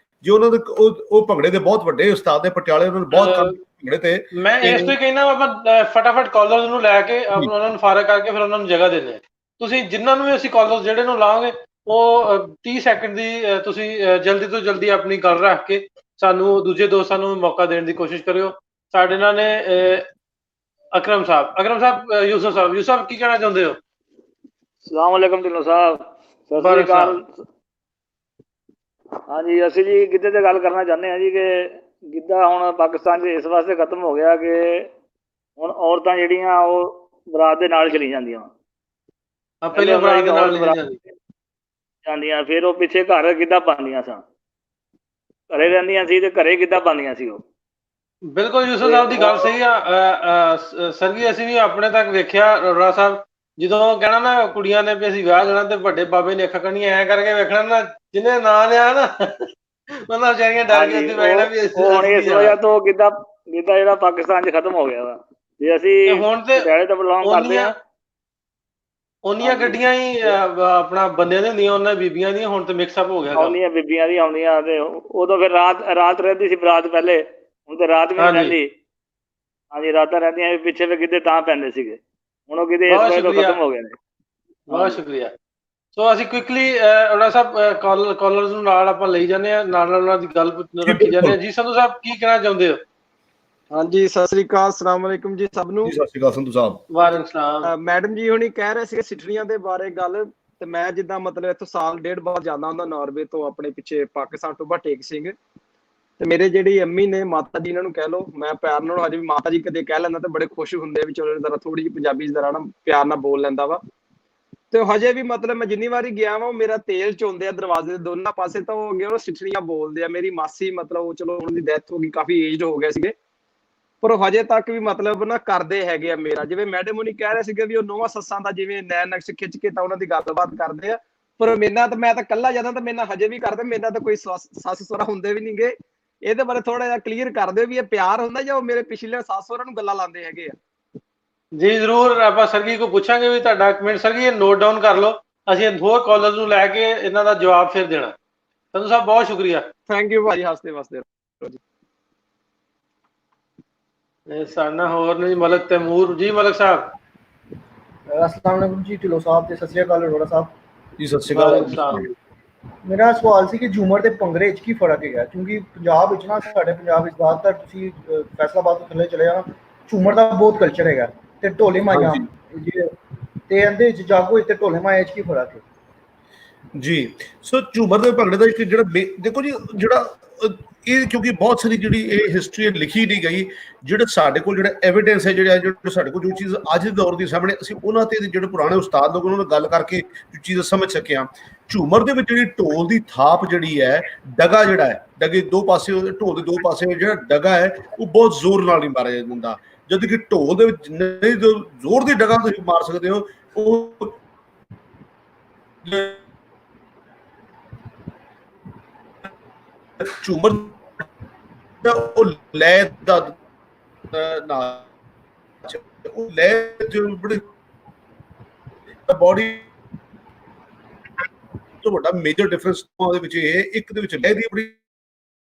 [SPEAKER 2] ਜੀ। ਉਹਨਾਂ ਦੇ ਉਹ ਭੰਗੜੇ ਦੇ ਬਹੁਤ ਵੱਡੇ ਉਸਤਾਦ ਨੇ ਪਟਿਆਲੇ, ਉਹਨਾਂ ਨੇ ਬਹੁਤ ਕੰਮ ਭੰਗੜੇ ਤੇ। ਮੈਂ ਇਸ ਤੋਂ ਹੀ ਕਹਿੰਦਾ ਆਪਾਂ ਫਟਾਫਟ ਕਾਲਰਸ ਨੂੰ ਲੈ ਕੇ ਉਹਨਾਂ ਨੂੰ ਫਾਰਗ ਕਰਕੇ ਫਿਰ ਉਹਨਾਂ ਨੂੰ ਜਗ੍ਹਾ ਦਿੰਦੇ ਹਾਂ। ਤੁਸੀਂ ਜਿਨ੍ਹਾਂ ਨੂੰ ਵੀ ਅਸੀਂ ਕਾਲਰਸ ਜਿਹੜੇ ਨੂੰ ਲਾਵਾਂਗੇ ਉਹ 30 ਸੈਕਿੰਡ ਦੀ ਤੁਸੀਂ ਜਲਦੀ ਤੋਂ ਜਲਦੀ ਆਪਣੀ ਗੱਲ ਰੱਖ ਕੇ ਸਾਨੂੰ ਦੂਜੇ ਦੋਸਤਾਂ ਨੂੰ ਮੌਕਾ ਦੇਣ ਦੀ ਕੋਸ਼ਿਸ਼ ਕਰਿਓ। ਸਾਡੇ ਨਾਲ ਨੇ ਅਕਰਮ ਸਾਹਿਬ, ਯੂਸਫ ਸਾਹਿਬ ਕੀ ਕਹਿਣਾ ਚਾਹੁੰਦੇ ਹੋ?
[SPEAKER 10] ਸਲਾਮ ਵਾਲੇਕਮ ਢਿੱਲੋਂ ਸਾਹਿਬ, ਸਤਿ ਸ੍ਰੀ ਅਕਾਲ। ਹਾਂਜੀ, ਅਸੀਂ ਜੀ ਗਿੱਧੇ ਤੇ ਗੱਲ ਕਰਨਾ ਚਾਹੁੰਦੇ ਹਾਂ ਜੀ ਕਿ ਗਿੱਧਾ ਹੁਣ ਪਾਕਿਸਤਾਨ 'ਚ ਇਸ ਵਾਸਤੇ ਖਤਮ ਹੋ ਗਿਆ ਕਿ ਹੁਣ ਔਰਤਾਂ ਜਿਹੜੀਆਂ ਉਹ ਬਰਾਤ ਦੇ ਨਾਲ ਚਲੀ ਜਾਂਦੀਆਂ।
[SPEAKER 1] ਪਹਿਲੇ ਬਰਾਤ ਦੇ ਨਾਲ
[SPEAKER 10] ਜਾਂਦੀਆਂ, ਫਿਰ ਉਹ ਪਿੱਛੇ ਘਰ ਗਿੱਧਾ ਪਾਉਂਦੀਆਂ ਸਨ, ਘਰੇ ਰਹਿੰਦੀਆਂ ਸੀ ਤੇ ਘਰੇ ਗਿੱਧਾ ਪਾਉਂਦੀਆਂ ਸੀ ਉਹ।
[SPEAKER 1] ਬਿਲਕੁਲ ਯੂਸਫ ਸਾਹਿਬ ਦੀ ਗੱਲ ਸਹੀ ਆ ਸਰ ਜੀ। ਅਸੀਂ ਵੀ ਆਪਣੇ ਤੱਕ ਵੇਖਿਆ ਰੋੜਾ ਸਾਹਿਬ, ਜਦੋਂ ਕਹਿਣਾ ਨਾ ਕੁੜੀਆਂ ਨੇ ਵੀ ਅਸੀਂ ਵਿਆਹ ਜਾਣਾ ਤੇ ਵੱਡੇ ਬਾਬੇ ਨੇ ਅੱਖਾਂ ਕਰਨੀਆਂ ਐਂ ਕਰਕੇ ਵੇਖਣਾ ਨਾ, ਜਿਹਨੇ ਨਾਂ ਲਿਆ ਨਾ ਉਹਨਾਂ ਵਿਚਾਰੀਆਂ ਡਰ ਕੇ ਉੱਥੇ ਬੈਠਣਾ ਵੀ
[SPEAKER 10] ਹੁਣ ਇਸ ਵਜ੍ਹਾ ਤੋਂ ਗਿੱਧਾ ਜਿਹੜਾ ਪਾਕਿਸਤਾਨ 'ਚ ਖਤਮ ਹੋ ਗਿਆ ਵਾ। ਜੇ ਅਸੀਂ
[SPEAKER 1] ਹੁਣ ਤੇ
[SPEAKER 10] ਪਟਿਆਲੇ ਤੋਂ ਬਿਲੋਂਗ ਕਰਦੇ ਹਾਂ,
[SPEAKER 1] ਉਹਨੀਆਂ ਗੱਡੀਆਂ ਹੀ ਆਪਣਾ ਬੰਦਿਆਂ ਦੀਆਂ ਹੁੰਦੀਆਂ, ਉਹਨਾਂ ਬੀਬੀਆਂ ਦੀਆਂ, ਹੁਣ ਤੇ ਮਿਕਸਅਪ ਹੋ ਗਿਆ।
[SPEAKER 10] ਆਉਂਦੀਆਂ ਬੀਬੀਆਂ ਦੀ ਆਉਂਦੀਆਂ ਤੇ ਉਦੋਂ ਫਿਰ ਰਾਤ ਰਹਿੰਦੀ ਸੀ ਬਰਾਤ ਪਹਿਲੇ, ਹੁਣ ਤੇ ਰਾਤ ਵੀ ਨਹੀਂ ਰਹਿੰਦੀ। ਹਾਂਜੀ, ਰਾਤਾਂ ਰਹਿੰਦੀਆਂ, ਪਿੱਛੇ ਵੀ ਗਿੱਧੇ ਤਾਂ ਪੈਂਦੇ ਸੀਗੇ, ਹੁਣ ਉਹ ਗਿੱਧੇ ਇਸ ਵਜ੍ਹਾ ਤੋਂ ਖਤਮ ਹੋ ਗਏ ਨੇ।
[SPEAKER 1] ਬਹੁਤ ਸ਼ੁਕਰੀਆ। ਸੋ ਅਸੀਂ ਕੁਇਕਲੀ ਉਹਨਾਂ ਸਾਹਿਬ ਕਾਲਰਸ ਨੂੰ ਨਾਲ ਆਪਾਂ ਲਈ ਜਾਂਦੇ ਹਾਂ, ਨਾਲ ਉਹਨਾਂ ਦੀ ਗੱਲ ਰੱਖੀ ਜਾਂਦੇ ਹਾਂ। ਜੀ ਸੰਧੂ ਸਾਹਿਬ ਕੀ ਕਹਿਣਾ ਚਾਹੁੰਦੇ ਹੋ?
[SPEAKER 13] ਹਾਂਜੀ, ਸਤਿ ਸ੍ਰੀ ਅਕਾਲ, ਸਲਾਮ ਵਾਲੇਕੁਮ ਜੀ ਸਭ ਨੂੰ।
[SPEAKER 2] ਸਤਿ ਸ੍ਰੀ ਅਕਾਲ ਸੰਧੂ ਸਾਹਿਬ।
[SPEAKER 1] ਵਾਲੇਕੁਮ ਸਲਾਮ।
[SPEAKER 13] ਮੈਡਮ ਜੀ ਹੁਣੀ ਕਹਿ ਰਹੇ ਸੀ ਸਿੱਠਣੀਆਂ ਦੇ ਬਾਰੇ ਗੱਲ, ਤੇ ਮੈਂ ਜਿੱਦਾਂ ਮਤਲਬ ਇੱਥੋਂ ਸਾਲ ਡੇਢ ਬਾਅਦ ਜਾਂਦਾ ਹੁੰਦਾ ਨਾਰਵੇ ਤੋਂ, ਆਪਣੇ ਪਿੱਛੇ ਪਾਕਿਸਤਾਨ ਤੋਂ ਟੇਕ ਸਿੰਘ, ਤੇ ਮੇਰੇ ਜਿਹੜੀ ਅੰਮੀ ਨੇ, ਮਾਤਾ ਜੀ ਇਹਨਾਂ ਨੂੰ ਕਹਿ ਲਓ, ਮੈਂ ਪਿਆਰ ਨਾਲ ਹਜੇ ਵੀ ਮਾਤਾ ਜੀ ਕਦੇ ਕਹਿ ਲੈਂਦਾ ਤੇ ਬੜੇ ਖੁਸ਼ ਹੁੰਦੇ ਵੀ ਚਲੋ ਜਰਾ ਥੋੜੀ ਜਿਹੀ ਪੰਜਾਬੀ ਜ਼ਰਾ ਨਾ ਪਿਆਰ ਨਾਲ ਬੋਲ ਲੈਂਦਾ ਵਾ। ਤੇ ਹਜੇ ਵੀ ਮਤਲਬ ਮੈਂ ਜਿੰਨੀ ਵਾਰੀ ਗਿਆ ਵਾ ਉਹ ਮੇਰਾ ਤੇਲ ਚੋਂਦੇ ਆ ਦਰਵਾਜ਼ੇ ਦੇ ਦੋਨਾਂ ਪਾਸੇ, ਤਾਂ ਉਹ ਅੱਗੇ ਉਹ ਸਿੱਠਣੀਆਂ ਬੋਲਦੇ ਆ। ਮੇਰੀ ਮਾਸੀ ਮਤਲਬ ਉਹ ਚਲੋ ਉਹਨਾਂ ਦੀ ਡੈਥ ਹੋ ਗਈ, ਕਾਫੀ ਏਜਡ ਹੋ ਗਏ ਸੀਗੇ, ਪਰ ਉਹ ਹਜੇ ਤੱਕ ਵੀ ਮਤਲਬ ਨਾ ਕਰਦੇ ਹੈਗੇ ਆ ਮੇਰਾ। ਜਿਵੇਂ ਮੈਡਮ ਹੁਣੀ ਕਹਿ ਰਹੇ ਸੀਗੇ ਵੀ ਉਹ ਨੌਵਾਂ ਸੱਸਾਂ ਦਾ ਜਿਵੇਂ ਨੈਣ ਨਕਸ਼ ਖਿੱਚ ਕੇ ਤਾਂ ਉਹਨਾਂ ਦੀ ਗੱਲਬਾਤ ਕਰਦੇ ਆ, ਪਰ ਮੈਂ ਤਾਂ ਇਕੱਲਾ ਜਾਂਦਾ ਤਾਂ ਮੇਰੇ ਨਾਲ ਹਜੇ ਵੀ ਕਰਦੇ, ਮੇਰੇ ਨਾਲ ਤਾਂ ਕੋਈ ਸੱਸ ਸਹੁਰਾ ਹੁੰਦੇ ਵੀ ਨੀ ਗੇ। ਇਹਦੇ ਬਾਰੇ ਥੋੜਾ ਜਿਹਾ ਕਲੀਅਰ ਕਰ ਦਿਓ ਵੀ ਇਹ ਪਿਆਰ ਹੁੰਦਾ ਜਾਂ ਉਹ ਮੇਰੇ ਪਿਛਲੇ ਸੱਸ ਸਹੁਰਾ ਨੂੰ ਗੱਲਾਂ ਲਾਉਂਦੇ ਹੈਗੇ ਆ।
[SPEAKER 1] ਜੀ ਜ਼ਰੂਰ, ਆਪਾਂ ਸਰਗੀ ਕੋ ਪੁੱਛਾਂਗੇ ਵੀ ਤੁਹਾਡਾ ਕਮੈਂਟ। ਸਰਗੀ ਇਹ ਨੋਟ ਡਾਊਨ ਕਰ ਲਓ, ਅਸੀਂ ਹੋਰ ਕਾਲਰਸ ਨੂੰ ਲੈ ਕੇ ਇਹਨਾਂ ਦਾ ਜਵਾਬ ਫਿਰ ਦੇਣਾ। ਸੰਧੂ ਸਾਹਿਬ ਬਹੁਤ ਸ਼ੁਕਰੀਆ।
[SPEAKER 13] ਥੈਂਕ ਯੂ ਭਾਜੀ, ਹੱਸਦੇ ਵਸਦੇ ਰਹੋ ਜੀ।
[SPEAKER 1] ਸਾਡੇ ਨਾਲ ਹੋਰ ਨੇ ਜੀ ਮਲਕ ਤੈਮੂਰ। ਜੀ ਮਲਕ ਸਾਹਿਬ।
[SPEAKER 14] अस्सलाम वालेकुम जी ਢਿੱਲੋਂ ਸਾਹਿਬ ਤੇ ਸਤਿ ਸ੍ਰੀ ਅਕਾਲ ਅਰੋੜਾ ਸਾਹਿਬ।
[SPEAKER 2] ਜੀ ਸਤਿ ਸ੍ਰੀ ਅਕਾਲ।
[SPEAKER 14] ਮੇਰਾ ਸਵਾਲ ਸੀ ਕਿ ਝੂਮਰ ਤੇ ਭੰਗੜੇ 'ਚ ਕੀ ਫਰਕ ਹੈਗਾ, ਕਿਉਂਕਿ ਪੰਜਾਬ ਵਿੱਚ ਨਾ, ਸਾਡੇ ਪੰਜਾਬ ਵਿੱਚ ਜ਼ਿਆਦਾਤਰ ਤੁਸੀਂ ਫੈਸਲਾਬਾਦ ਤੋਂ ਥੱਲੇ ਚਲੇ ਜਾਣਾ, ਝੂਮਰ ਦਾ ਬਹੁਤ ਕਲਚਰ ਹੈਗਾ ਤੇ ਢੋਲੇ ਮਾਈਆਂ ਤੇ ਇਹਦੇ 'ਚ ਜਾਗੋ ਤੇ ਢੋਲੇ ਮਾਈਆਂ 'ਚ ਕੀ ਫਰਕ ਹੈ?
[SPEAKER 2] ਜੀ ਸੋ ਝੂਮਰ ਦੇ ਭੰਗੜੇ ਦਾ ਇੱਕ ਜਿਹੜਾ ਦੇਖੋ ਜੀ, ਜਿਹੜਾ ਇਹ ਕਿਉਂਕਿ ਬਹੁਤ ਸਾਰੀ ਜਿਹੜੀ ਇਹ ਹਿਸਟਰੀ ਲਿਖੀ ਨਹੀਂ ਗਈ, ਜਿਹੜੇ ਸਾਡੇ ਕੋਲ ਜਿਹੜਾ ਐਵੀਡੈਂਸ ਹੈ, ਜਿਹੜੇ ਸਾਡੇ ਕੋਲ ਜੋ ਚੀਜ਼ ਅੱਜ ਦੇ ਦੌਰ ਦੀ ਸਾਹਮਣੇ, ਅਸੀਂ ਉਹਨਾਂ ਤੇ ਜਿਹੜੇ ਪੁਰਾਣੇ ਉਸਤਾਦ ਲੋਕ ਉਹਨਾਂ ਨਾਲ ਗੱਲ ਕਰਕੇ ਜੋ ਚੀਜ਼ ਸਮਝ ਸਕੇ ਹਾਂ। ਝੂਮਰ ਦੇ ਵਿੱਚ ਜਿਹੜੀ ਢੋਲ ਦੀ ਥਾਪ ਜਿਹੜੀ ਹੈ, ਡਗਾ ਜਿਹੜਾ ਹੈ, ਡਗੇ ਦੋ ਪਾਸੇ, ਢੋਲ ਦੇ ਦੋ ਪਾਸੇ ਜਿਹੜਾ ਡਗਾ ਹੈ ਉਹ ਬਹੁਤ ਜ਼ੋਰ ਨਾਲ ਨਹੀਂ ਮਾਰਿਆ ਜਾਂਦਾ। ਜਦ ਕਿ ਢੋਲ ਦੇ ਵਿੱਚ ਜਿੰਨੇ ਜੋ ਜ਼ੋਰ ਦੀ ਡਗਾ ਤੁਸੀਂ ਮਾਰ ਸਕਦੇ ਹੋ ਉਹ ਝੂਮਰ ਦਾ ਉਹ ਲੈ ਦਾ ਨਾਚ ਉਹ ਲੈ ਜੋ ਬੜੀ ਬੋਡੀ ਤੋਂ ਵੱਡਾ ਮੇਜਰ ਡਿਫਰੈਂਸ ਉਹਦੇ ਵਿੱਚ ਇਹ ਇੱਕ ਦੇ ਵਿੱਚ ਲੈ ਦੀ ਬੜੀ